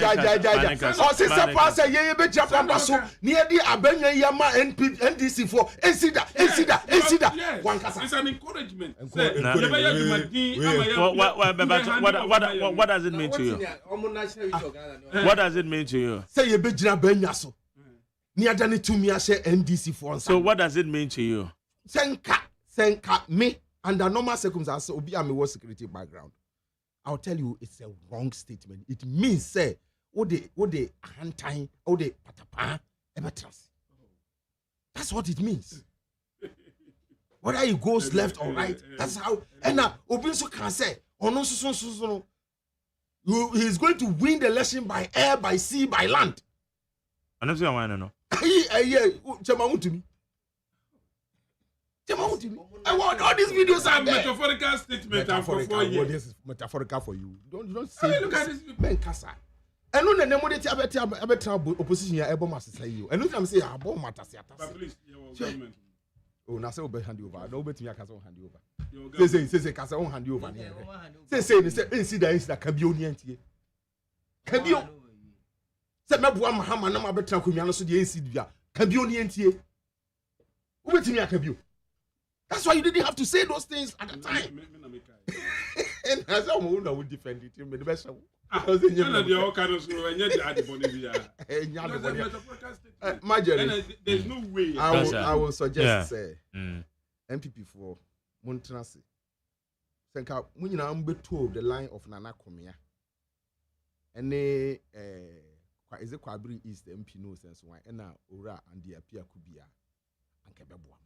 sister pastor ye be Japan so near the abenya yama NDC for ensida one kasa it's an encouragement what does it mean to you what does it mean to you say ye be jina benya so near the to me share NDC for so what does it mean to you Senka me under normal circumstances obi am a security background. I'll tell you it's a wrong statement. It means say what the hand or the patapa emetrans. That's what it means. Whether he goes left or right, that's how and now obi so can say ono so he's going to win the election by air, by sea, by land. I don't see why no. Yeah, chama to me. I want all these videos are there. Metaphorical statement. Metaphorical. This is metaphorical for you. Don't say. Look at this. Ben Kasa. And no nemo de abet opposition ya ebo masesa yi. And no time say abo matase atase. Please, your government. Oh, na say obe hand over. No bet me akasa on hand over. Say kasa on hand over. Say see that can be oni antie. Can be say meboa mahama na mabetra kwamia no so de nsi dua. Can be oni antie. Who bet me akabio. That's why you didn't have to say those things at the time. And as I would defend it, me the best. There's no way. I will suggest say MPP for Montrasi. Think out when you know told the line of Nana Komia. And is it Kwabri is the MP no sense why and now Ora and the Apia Kubia and Kebabwa.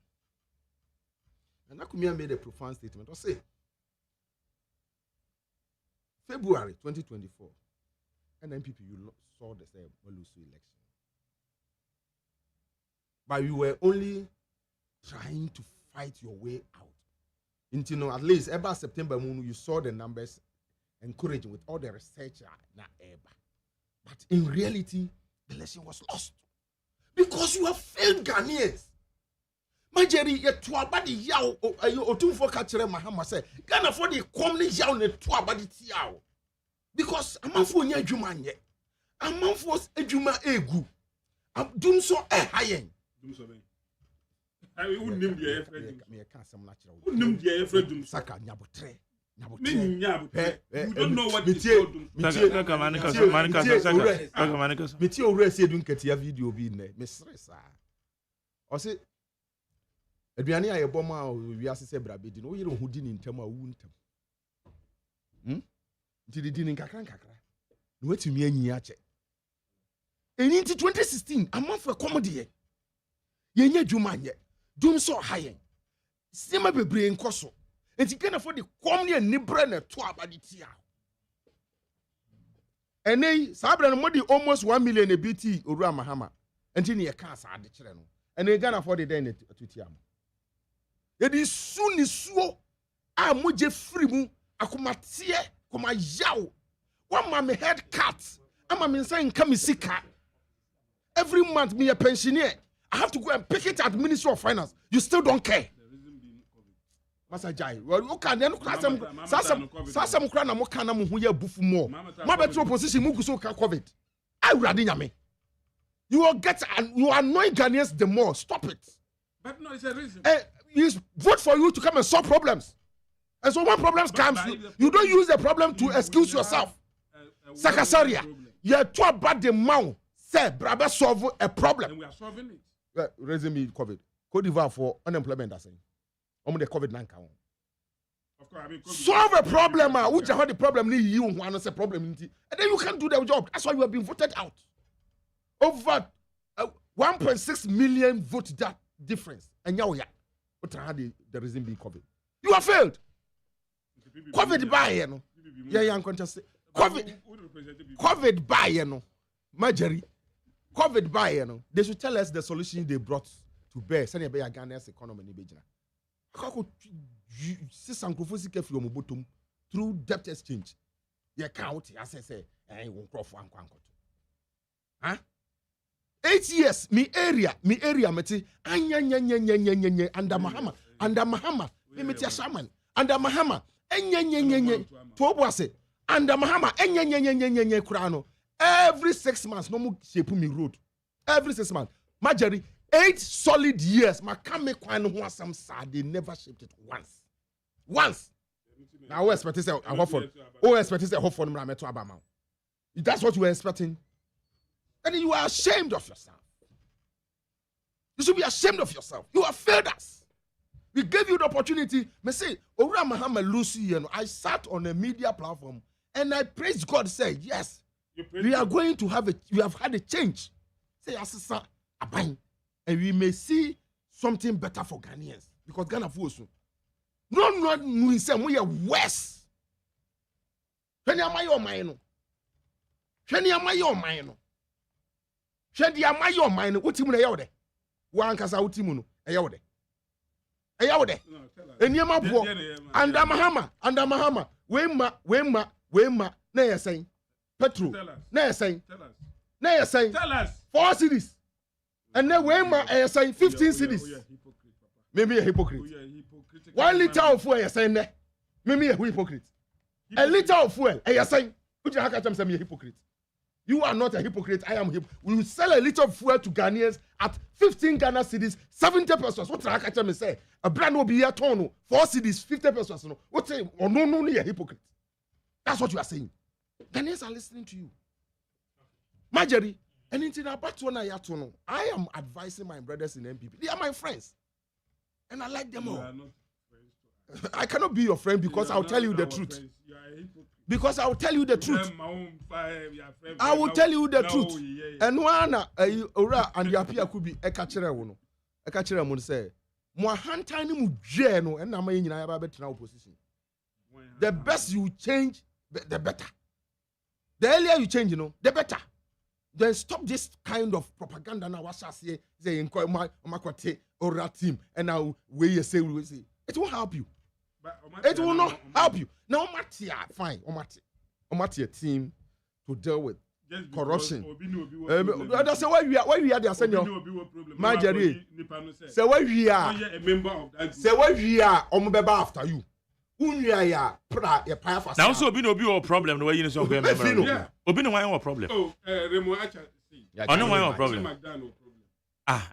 And Nakumia made a profound statement or say February 2024, and MPP you saw the same Malusu election. But you were only trying to fight your way out. Until at least about September, you saw the numbers encouraging with all the research. But in reality, the election was lost. Because you have failed Ghanaians. Majeri ye to abadi yaw otumfo ka kire Mahama say Ghana for the commonly yaw ne to abadi tiaw because amanfo nya adwuma nye amanfo adwuma egu dum so hayen dum so ben I wouldn't be a friend me ka asem na kire wouldn't be a friend dum saka nyabotre you don't know what it's called metie owura se dun katia video bi ne me stressa o se aduane a yebom a wiase se brabedi no yire ho di ni ntam a wu ntam nti di ni nkakra no watumi anyi ache eni nti 2016 amanfo comedy ye nya dwuma nye dum so hayen sima bebre nkoso enti Ghana for the comedy ni bre na to abadi tia eni sabra no modi almost 1 million e BT Owura Mahama enti ne ye ka asa ade kire no eni Ghana for the den atutia am yedi su ni suo a moje free mu akomatie koma yaw one man me head cut ama me nsa nka me sika every month me a pensioner I have to go and pick it at Ministry of Finance you still don't care Masa Jai well you can then sasam kra na mo kana mo ho ya bufu mo ma beto opposition mu guso ka covid I urade nyame you will get and you annoy Ghanaians the more stop it but no it's a reason you vote for you to come and solve problems. And so when problems comes, you don't use the problem to excuse yourself. Sakasaria, you're too bad the mouth. Say, brother, solve a problem. And we are solving it. Raising me COVID. Cote d'Ivoire for unemployment, that's saying. The COVID-19. Of course, I mean, solve a problem, which I had the problem, you want to say problem. And then you can't do the job. That's why you have been voted out. Over 1.6 million vote that difference. And now, what had the reason being COVID? You have failed. COVID by no. Yeah, unconscious. COVID by no. Majority. COVID by no. They should tell us the solution they brought to bear. Send a Ghana's economy in Beijing. How could see some prophecy from bottom through debt exchange? You count, as I say, I won't crop for uncle. Huh? 8 years, me area, meti, under Mahama, me shaman, under Mahama, Tobwase, under Mahama, Kurano. Every 6 months, no more shape me road. Every 6 months, Majority, 8 solid years, Makame Kwano was some sad, they never shaped it once. Now, we expect a hope for, Rameto Abama. That's what you were expecting. And you are ashamed of yourself. You should be ashamed of yourself. You have failed us. We gave you the opportunity. Me say, Owura Mahama Lucy, I sat on a media platform and I praised God. Say, yes, we are going to have we have had a change. Say, Asisa Abain, and we may see something better for Ghanaians because Ghana Fosu. No, we say we are worse. When am I your mind? When am I your mind? Shedi amayo man utimu na yawde wan kasa utimu no eyawde eniema bo anda mahama we ma na yesen Petro. Na saying. Tell us. Na saying. Tell us. 4 cities. And then when my saying 15 cities. Maybe a hypocrite. 1 liter of fuel, you're saying that. Maybe a hypocrite. A liter of fuel, you're saying. Would you have to say me a hypocrite? You are not a hypocrite. I am a hypocrite. We will sell a liter of fuel to Ghanaians at 15 Ghana cities, 70 pesos. What the heck I say? A brand will be a ton, 4 cities, 50 pesos. What say? Or no, a hypocrite. That's what you are saying. Ghanaians are listening to you. Marjorie, anything about one I am advising my brothers in MPP. They are my friends. And I like them all. I cannot be your friend because I'll tell you the truth. Because I'll tell you the truth. I will tell you the truth. And one Ora and Yapia could be a catcher. A catcher would say, More Hantani Mujeno and Namain in our better opposition. The best you change, the better. The earlier you change, the better. Then stop this kind of propaganda now. What I say, my Ora team, and now we say, it won't help you. It will not help you. Now, Omatia, fine. Omatia team to deal with corruption. That's why we are there, Senor. Marjorie. Say why we are a member of that. Say why we are Omubeba after you. Now, so Obi no problem. The way you know, Obi no one problem. Oh, Remo Acha. I know one problem.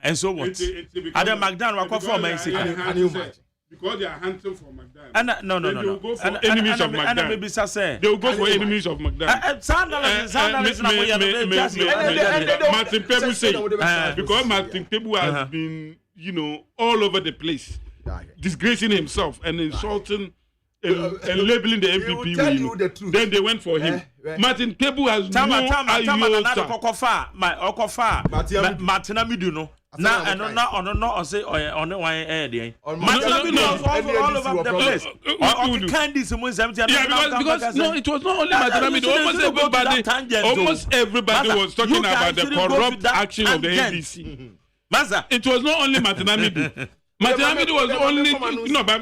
And so what? Adam McDonald will come and say, can you imagine? Because they are hunting for McDonald. No. They will go for enemies of McDonald. They will go for enemies of McDonald. Martin Pebu say, because Martin Pebu has been, all over the place, disgracing himself and insulting and labeling the MPP. Then they went for him. Martin Pebu has no Now, I say, on the one air, all over the place. Because no, it was not only Matanami, almost everybody was talking about the corrupt action of the NDC. It was not only Matanami. Matanami was only, but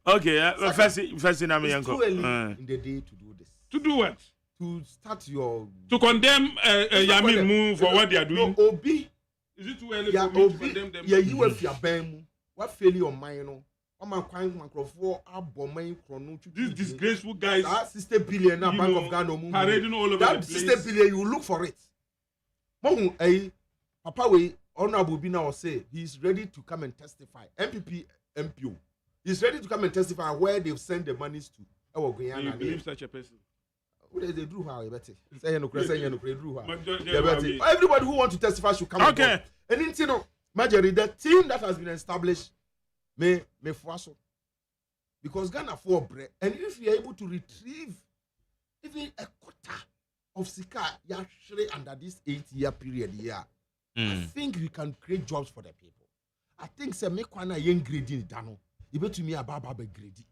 okay, first in in the day to do this. To do what? To start your to condemn Yamin move for what they are doing. No, Obi. Is it too early for me to condemn them? Yeah, you have your bam. What failure on mine? These disgraceful guys. That 60 billion Bank of Ghana. Parading all over that the place. 60 billion, you look for it. Papa, we Honorable Bina will say he's ready to come and testify. MPO. He's ready to come and testify where they've sent the monies to. Do you believe such a person? They drew how everybody who wants to testify should come. Okay. And Marjorie, the team that has been established may force because Ghana for bread. And if you are able to retrieve even a quarter of Sika Yashre under this 8-year period here, I think we can create jobs for the people. I think say make one young grading dano. You bet to me about grade.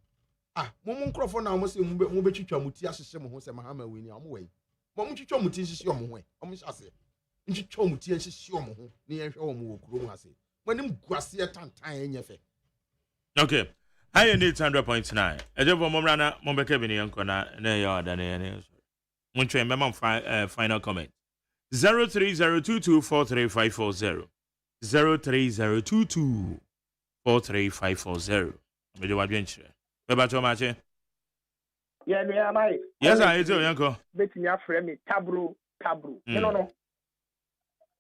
Momo nkrofo na mo se mo be twitwa muti ahyehye mo ho se mahama weni amo wei mo twitwa muti hyehye mo ho omo hyase twitwa muti hyehye mo ho ne yehwe wo mo wokuro mu ase manim guase tantan enyefe. Okay, I need 100.9 ejebo momra na mo beka bi ne yanko na ya oda ne mo ntwe mema final comment 0302243540 0302243540 me de wadwenchire Beba Tomache. Yeah, me am I. Yes, I do, Yanko. Bet me a friend me tabru. No.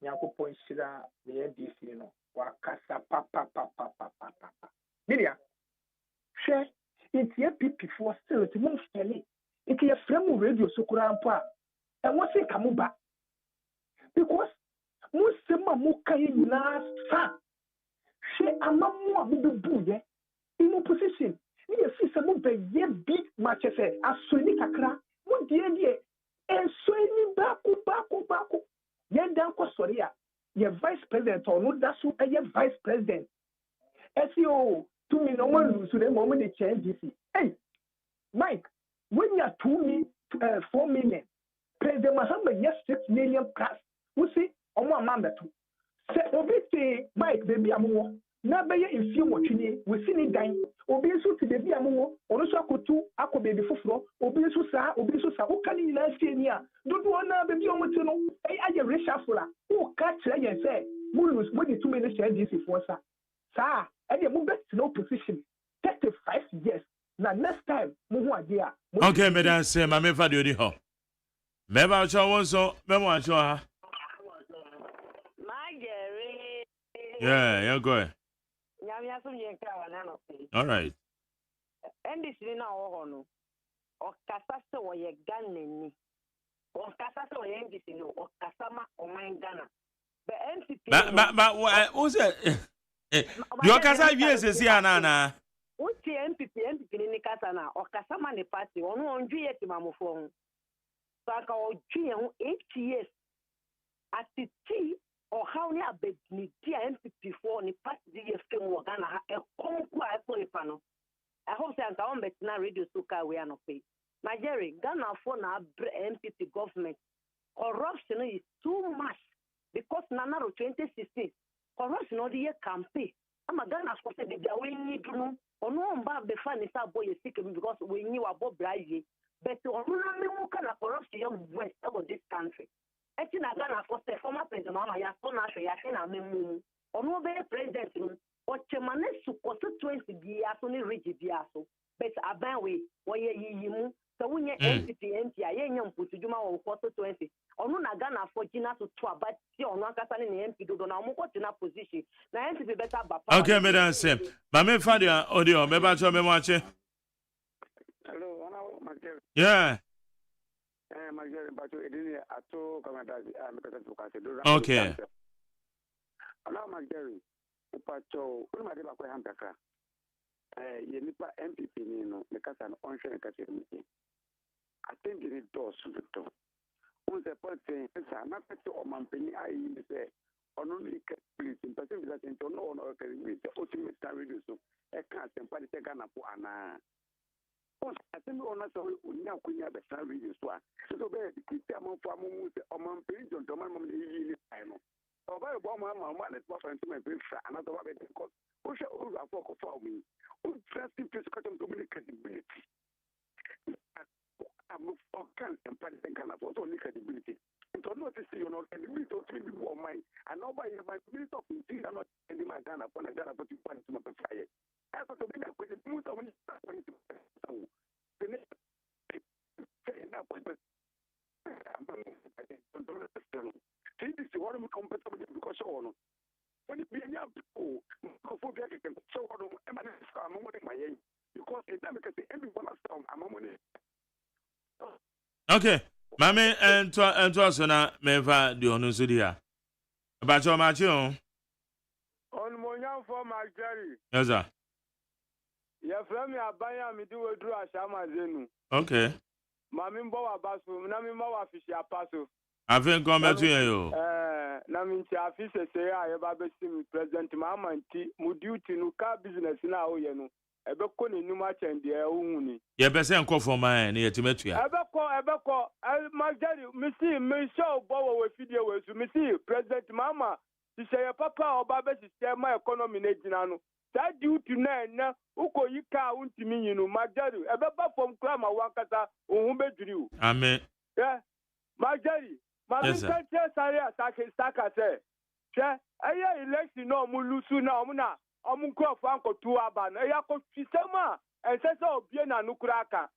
Yanko point shida me DC no. Wakasa papa. Miria. She it's your PP for still to move fairly. It's your friend radio sukura ampa. And what's it kamuba? Because Musema Mukai last fa. She amamu abubu in opposition. You see some of the big matches as Sweeney Kakra, what dear, and Sweeney Baku. Yen Danko Soria, your vice president, or no, that's who your vice president. SEO, 2 million no one lose to the moment they change this. Hey, Mike, when you are 4 million, President Mahama, yes, 6 million plus. We see, on one member too. Say, obviously, Mike, baby, I'm more. na bɛyɛ mfie wɔtwe wɔsi ne dan obi nso te baabi a mowɔ ɔno nso akɔtu akɔ baabi foforɔ obi nso saa woka ne nyinaa sie ni a dodoɔ na baabi a ɔmote no ayɛ reshuffle a woka kyerɛ yɛn sɛ mode tumi no hyɛ DCfoɔ sa saa ɛdeɛ mobɛtena opposition 35 years na next time mo ho ade a okay madam say ma me fa de odi ho me ba cho won so me mo acho ha yeah go ahead. All right. NDC na wo no. O kasa se wo ye Ghana ni. O kasa se wo ye NDC no. O kasa ma o man Ghana. But NPP who say you kasa UPSA anana. Uti NPP ni kasa na. O kasa ma ni party. Onu onju ye ti mamofo ho. So aka oju ye ho 8 years. Ati ti or how near bedni dear NPP for the past year film work and a conquer pano. I hope that I'm better radio suka we are not paid. My Jerry, Ghana for now NPP government. Corruption is too much because Nana 2016 corruption all the year campaign. I'm a Ghana for the we need to know or no bad the fun is our boy is sick because we knew about Brazil. But on no kind of corruption west of this country. Eti na Ghana for the former president mama ya so na hwe ya hwe na memu ono be president no o chemane su constituency bia so ne regi bia so but aban we wo ye yiyimu so wonye NPP a ye nya mpotudwuma wo constituency ono na Ghana for gina to aba ti ono akasa ne MP dodo na omko tina position na NPP better ba okay madam say ma me fa de audio me ba cho me mo ache hello ana Marcel yeah okay. Allow Magdalene. Pacho, who might have a hamper. Yenipa MPP, because an onshore category. I think it does the door. Who's the point saying, not to Mampini, I say, on only please, in person that into no one or the ultimate star reduce. I can't simply take an apana. I think we are not so now. We have a salary this one. So, the Christian for a month, don't know I know. So, by Obama, my let's walk into my brief, another one because push over for me. Who trusting physical credibility? I'm for can't and can afford only credibility. And don't notice you know, and we don't really want mine. And nobody my minute of things are not ending my Ghana upon a Ghana, but you find some of the fire. As for the bigger question, most of okay, mame ento so na me fa di onu so dia. Ba cho ma chi on. On monyan for Magdari. Yes sir. Ya frame abanya mi di wedru ashama zenu. Okay. Mami mbo wa basu, na mi mbo wa fishi apaso. Afen ko metu yen yo. Na mi nti afise se ya ye ba besi mi president mama nti mu duty no ka business na wo ye no. Ebe ko ne numa chende e hu ni. Ye be se nko for man na ye timetu ya. Ebe ko Magdari mi si mi show bo we fidie we su mi si president mama ti se ye papa oba be system economy na gina no. That duty na uko yika untimi yinu Magdari ebe ba from krama wankasa ohun bedwiri. Amen. Yeah. Magdari yes, sir. Saka say. Che eye election no mu lusu na omuna omunkofo ankotu aba na eya ko fisema ensese obie na nukura aka.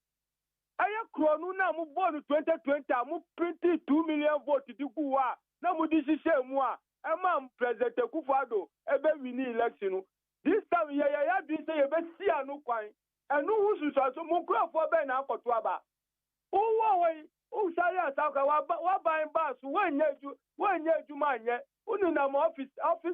Eye kronu na mu bonu 2020 mu print 2 million vote digu wa na mu di sise mu a ema president Kufuado ebe wini election. This time ya be say ebe si anu kwan. Enu husu so mu krofo be na ankotu aba. Uwo we o sari asaka wa buy bus wenye manye unu na office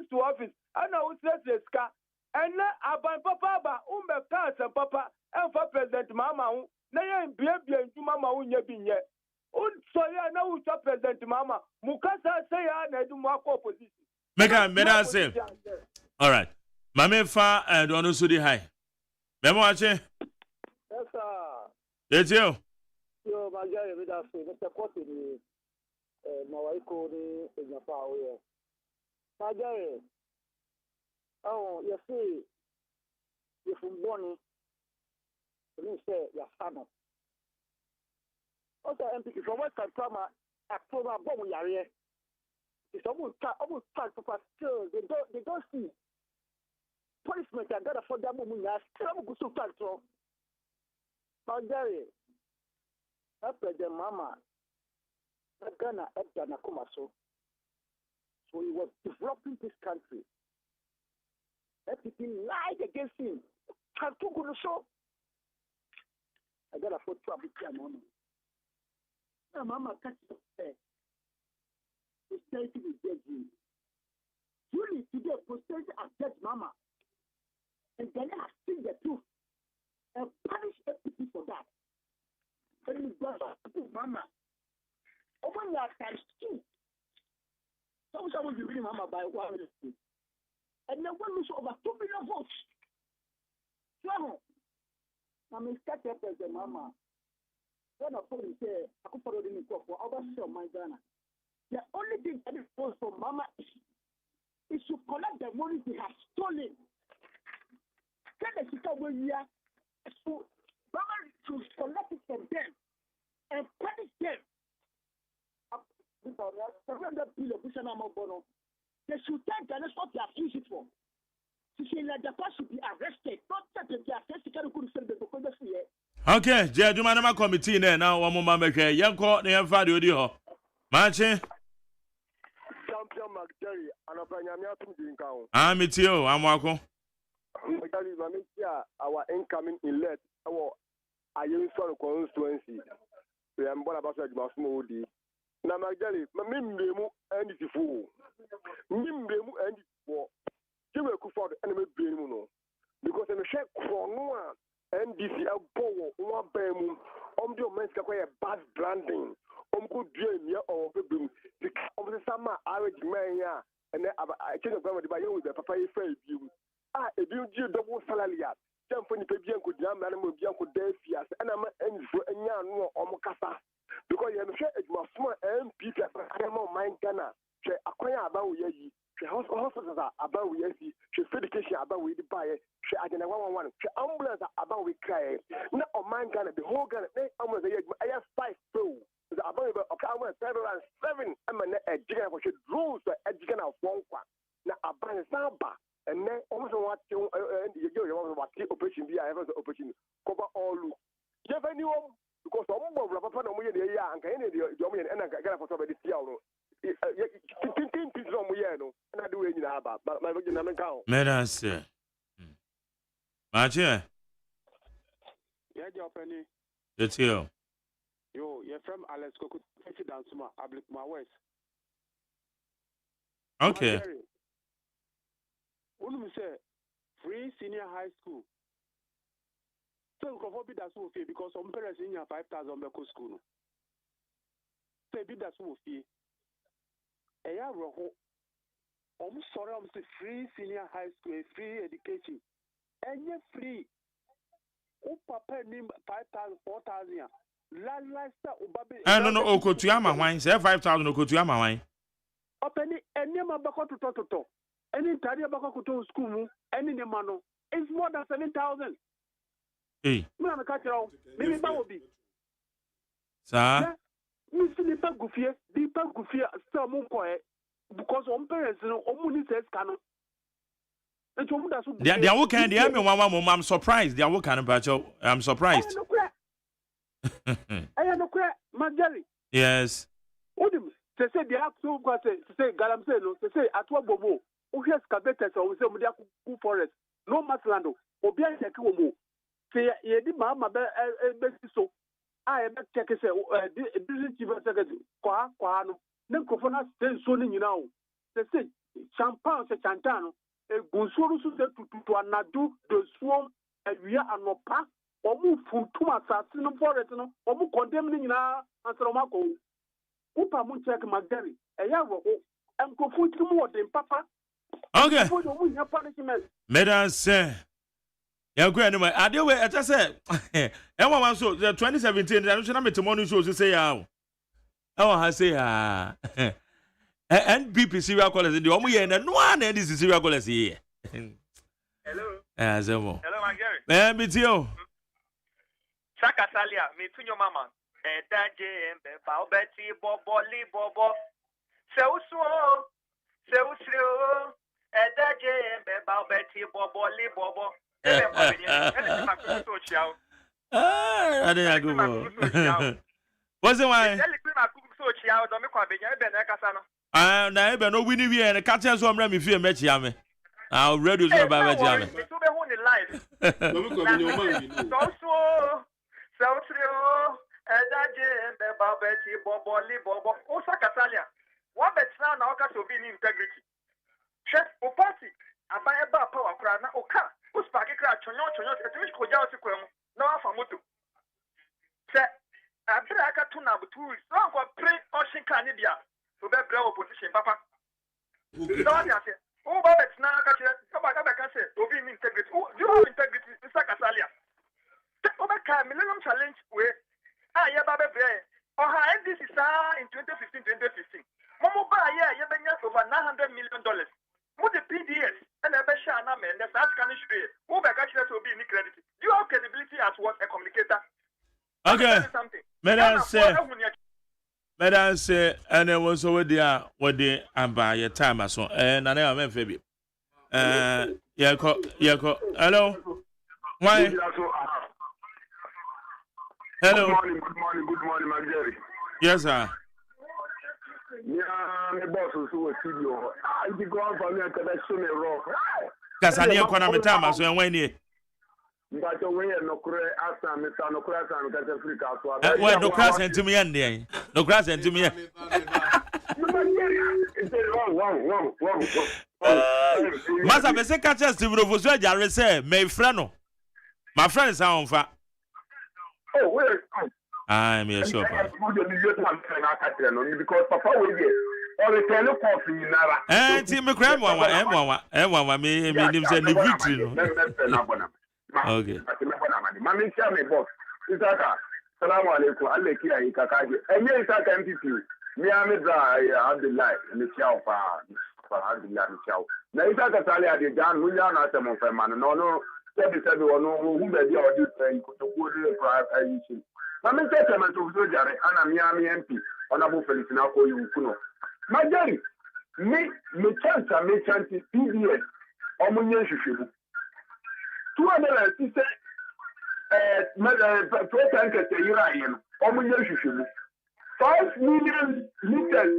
to office ana o stress ska ene aban papa ba umbe ka papa enfa president mama hu na ye bie njuma ma unye binye un sori na u president mama mukasa say ya na edu mu akọ opposition mega say all right mama fa and ono so di high memo ache yes sir yes you yo Magdari we da so Mr. Court ni Mawaiko ni ejafa oye Magdari Oh, you see, if you born, you say your son. Also, MP from Western Drama, October bomb yare. It's almost time for still. They don't see punishment. I got for them. Still, I'm going to start. Now, Jerry, after the mama, Ghana, Ghana, so he was developing this country. Everything lied against him. Can't do good show. I got a photo of it. Now, mama, catch the fair. Posterity will judge you. Truly, today, posterity has judged mama. And then I have seen the truth. And punish everything for that. And you got mama. Open your times two. Someone will be reading mama by 1 minute. And then one lose over 2 million votes. So, I'm in start up as a mama. When I probably say, I could follow the new for oversee my Ghana. The only thing that is for mama is to collect the money they have stolen. Tell the sister where we are. So, mama to collect it from them and punish them. They should take and that's what they have used it for. To say that the person should be arrested, not that they are testing to send the book. Okay, Jedumana committee now, one more make a young court near Fadio. Marching. Champion McJerry, and a Panyamia to Jinkao. I'm it you, I'm welcome. Our incoming elect, our Ayuso constituency. We are more about Masmodi. Na Magdali, Mimbemu and the fool. Mimbemu and the war. You will go for the enemy Bemuno. Because I'm a check for no NDC a bow, one bemu, the men's bad branding. Good dream, yeah, or the summer average man, and then I change the by you with the papa you. If you do double salary, jump for the Pabian could jam and will be uncle Defias, and I'm a young Omokasa. Because you have a small MP, I am on my Ghana. She acquire about ye, she hospitals about ye, she education about we buy it, she agenda 111, she ambulance about we cry. Not on my Ghana, the whole Ghana, almost I have 5 pro. The about okay, 7, I'm a jigger for she rules the education of 1. Now, a bank samba, and then also what you operation be I have an opportunity cover all look. You have anyone? Because some of the papa no the year and can the dominant and I got for somebody see out. Things on we no and I do it in Abba, but my account. Madam, sir. Marching. Yeah, your penny. It's you. You're from Alex Coco, Dansuma, Ablik my West. Okay. What do we say? Free senior high school. So, that's what fee because some parents in your 5,000 medical school. So, that's what fee. A year roho. Sorry, I'm saying free senior high school, free education, and you're free. Oh, papa, name 5,000, 4,000. No, Okotuyama wine, say 5,000 Okotuyama wine. Open any name about to any Tadia Bako school, any Nemano, it's more than 7,000. Hey, maybe that will be. Sir, Miss Lipa Gufia, Lipa Gufia, still more because on parents, only says canon. They are working, they are I'm surprised. They are working about you. I'm surprised. I am no crack, Magdali. Yes. Udim, they say they have to go to say Galamseno, they say at what Bobo, who has cabetas or some Mudiaku forest, no Maslando, or Bian Yakumo. Say, ye did Mamma so. I am not checking, didn't even secretary, Quano, Nincofona, then soon you know. They say, Champagne, Chantano, a Gunsuru to Anadu, the swarm, and we are no pack. Omu funtuma asasino forest no omu condemn ni nyina ansaromako upa mu check magari eya wo enkofu timu odin papa okay omu nya punishment madam say ya go anyway ade we eta say e wan so 2017 that na metemonu show say ya e wan say NPP serial callers the omu ye na no na this serial callers here Hello. Azemo. Hello, my Gary. Bitio. Chaka Salia, me to your mama. Daje and Bao Betty Bobo Li Bobo. So, Daje and Bao Betty Bobo Li Bobo. I didn't go. What's the one? Na ebe no wini wie na ka chen so mra me fie mechi ame. Ah radio so ba mechi ame. So be hu ni live. So edaje be ba beti bobo li bobo. O saka salia. Wa betra na o ka so bi ni integrity. Che o party aba e ba power kra na o ka. O spark kra chonyo etimi ko ja o si kwem. Na wa fa moto. Che abra aka tu na butu. So ko pre o shinka ni bia. So be bra opposition papa. So what you say? Oh, but it's now catch it. Somebody can say, "Obi integrity." Oh, you have integrity, Mr. Casalia. Over Millennium Challenge where yeah, Baba Bray. Or how this is in 2015. Momo ba you been over $900 million. What the PDS and a Beshana man, the South Spanish way. Who back actually to be in credit. Do you have credibility as what a communicator? Okay. Madam say, and it was over there what they and by your time or so. And I never met Fabi. Hello. Why? Hello. Good morning, my Jerry. Yes, sir. Yeah, my boss was so studio. I be going for me to the summer rock. Kasani kona metama so enwe But we no kure asa me sa no kure asa me ka Africa so. Well, no crash into me and there. No crash into me. Masa be se catch us to Rovoso Jare say, "My friend, my friend is on fa." Oh, wait. I'm sure. Because Papa will get all the coffee in Nara. And Tim McCram, me say the victory. Okay. Mami me boss. Isaka. Salamu alaikum. Allah kiyaye kakaje. Enye Isaka MPP. Mi amidra Abdullah ni chiao fa Abdullah ni chiao. Na Isaka sale ade jan nu ya na asemo fe man. No. Sebi wono hu be dia odi pen ko to go dey drive ayi. Mami tete man to so jare ana mi MP. Ona bu Feliciana ko yu kuno. Majari. Me chance PDS. Omunye hwehwebu. 260 proton Kayirayan, Omunya Shishu. 5 million liters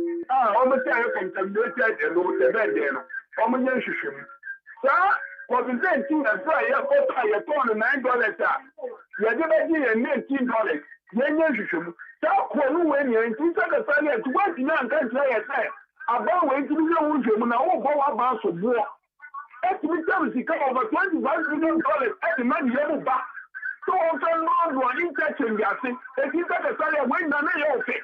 almost contaminated and no Tebet, Omunya Shishu. Sir, was the same thing as I have $9. You are $19. Yan Shishu. So, when you're in 2 seconds, to what young country I say, about waiting to be young, now go about so war. Estimate come over $25 million every month you ever back. So also no intention gassing. If you got a salary when the mayor okay.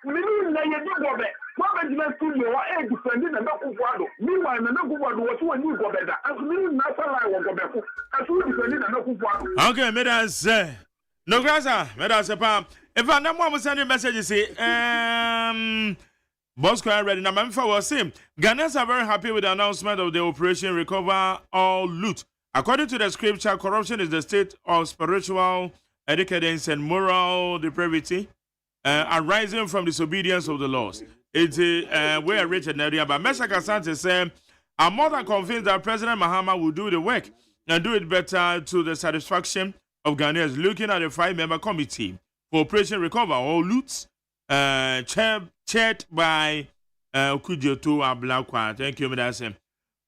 Meaning that you do go back. What is the studio or defending and not Kuwado? Meanwhile, the Kuwado was one you go better. As meaning national will go back. As we defending and not Kuwado. Okay, madam say. No grasa, madam say pam. If I know one sending messages say Bosco already. Now, Memphis was saying Ghanaians are very happy with the announcement of the Operation Recover All Loot. According to the scripture, corruption is the state of spiritual decadence and moral depravity arising from disobedience of the laws. It's we are rich in area, but Mr. Kasante said, "I'm more than convinced that President Mahama will do the work and do it better to the satisfaction of Ghanaians." Looking at the 5-member committee for Operation Recover All Loot. Chaired by Kudjoto Ablakwa. Thank you, Madam.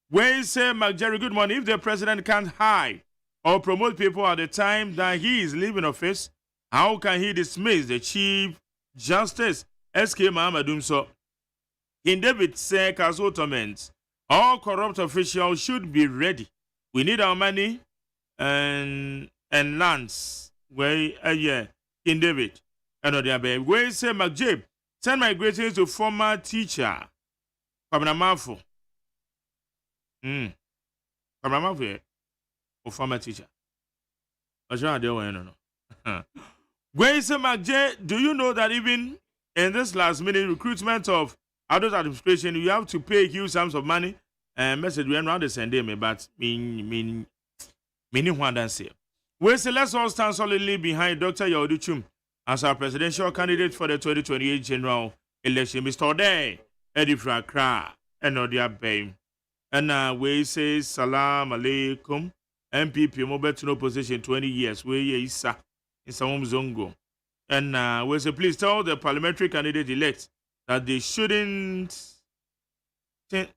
When say McJerry, good morning. If the president can't hire or promote people at the time that he is leaving office, how can he dismiss the Chief Justice S.K. Mahamadum? So, in David said, Kazotoments, all corrupt officials should be ready. We need our money and lands. Where in David. Another baby. Where say McJabe, send my greetings to former teacher. Pabnamafu. Pabnamafu or former teacher. I don't know. Where say McJabe, do you know that even in this last minute recruitment of adult administration, you have to pay huge sums of money message we around the send me, but meaning one dance here. We say let's all stand solidly behind Dr. Yaoduchum as our presidential candidate for the 2028 general election. Mr. Ode, Eddie Frakra, and Odia Bay. And we say salam alaikum. MPP mobile to no position 20 years. We isa in some zongo. And we say please tell the parliamentary candidate elect that they shouldn't think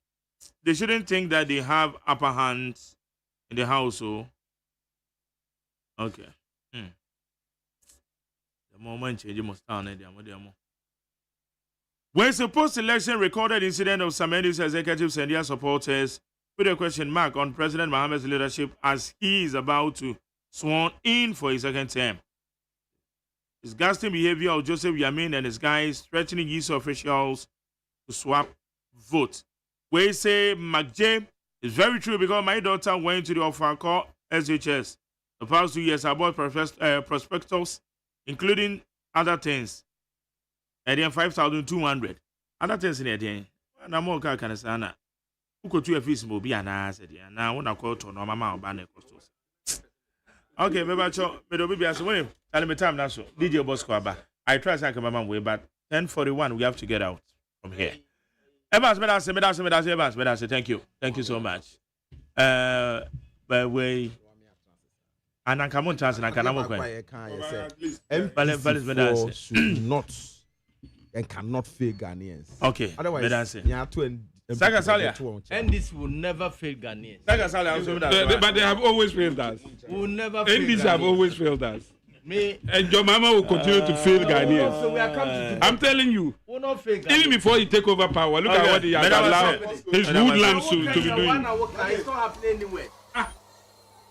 that they have upper hands in the house. Okay. The moment change must stand there. When the post-election recorded incident of Samendi's executives and their supporters put a question mark on President Mohammed's leadership as he is about to sworn in for his second term. Disgusting behavior of Joseph Yamin and his guys threatening use of officials to swap vote. We say McJ is very true because my daughter went to the Ofako SHS the past 2 years about prospectus, including other things. And then 5,200. Other things in there. And I'm more can say, who could do a feast will be an answer. Now, when I call to no mamma or banner costos. Okay, maybe I saw, but maybe I saw him. Tell me time now. So, DJ Bosco, I try to come my way, but 10:41, we have to get out from here. Evans, Evans, thank you. Thank you so much. But we. And I come on chance and I can not and cannot fail Ghanaians. Okay. Otherwise, and this will never fail Ghanaians. But they have always failed us. Will never fail. And these have always failed us. And your mama will continue to fail Ghanaians. So we are coming to I'm telling you. We'll not fail Ghanaians. Even before you take over power, look at what he has allowed his woodlands to be doing. It's not happening anywhere.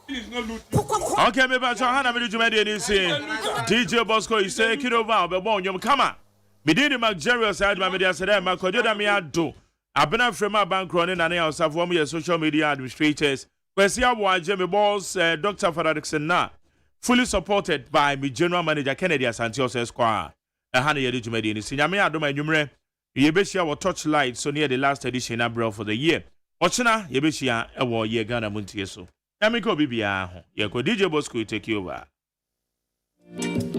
Okay, maybe I shall have a DJ Bosco is taking over. But bon, you come on. Me did the Margerio side, my media said, my Kojoda Miado. I've been from my bank running and I have one of your social media administrators. Where's your boy, Jimmy Balls, Dr. Frederickson now, fully supported by my general manager Kennedy Santios Esquire. A honey edit to Medina. Sinyame Adoma Numre, Yebeshia will touch light so near the last edition Abril for the year. Ochina, Yebeshia, a war year Ghana Montieso. Yamiko Bibia, Yako DJ Bosco take you over.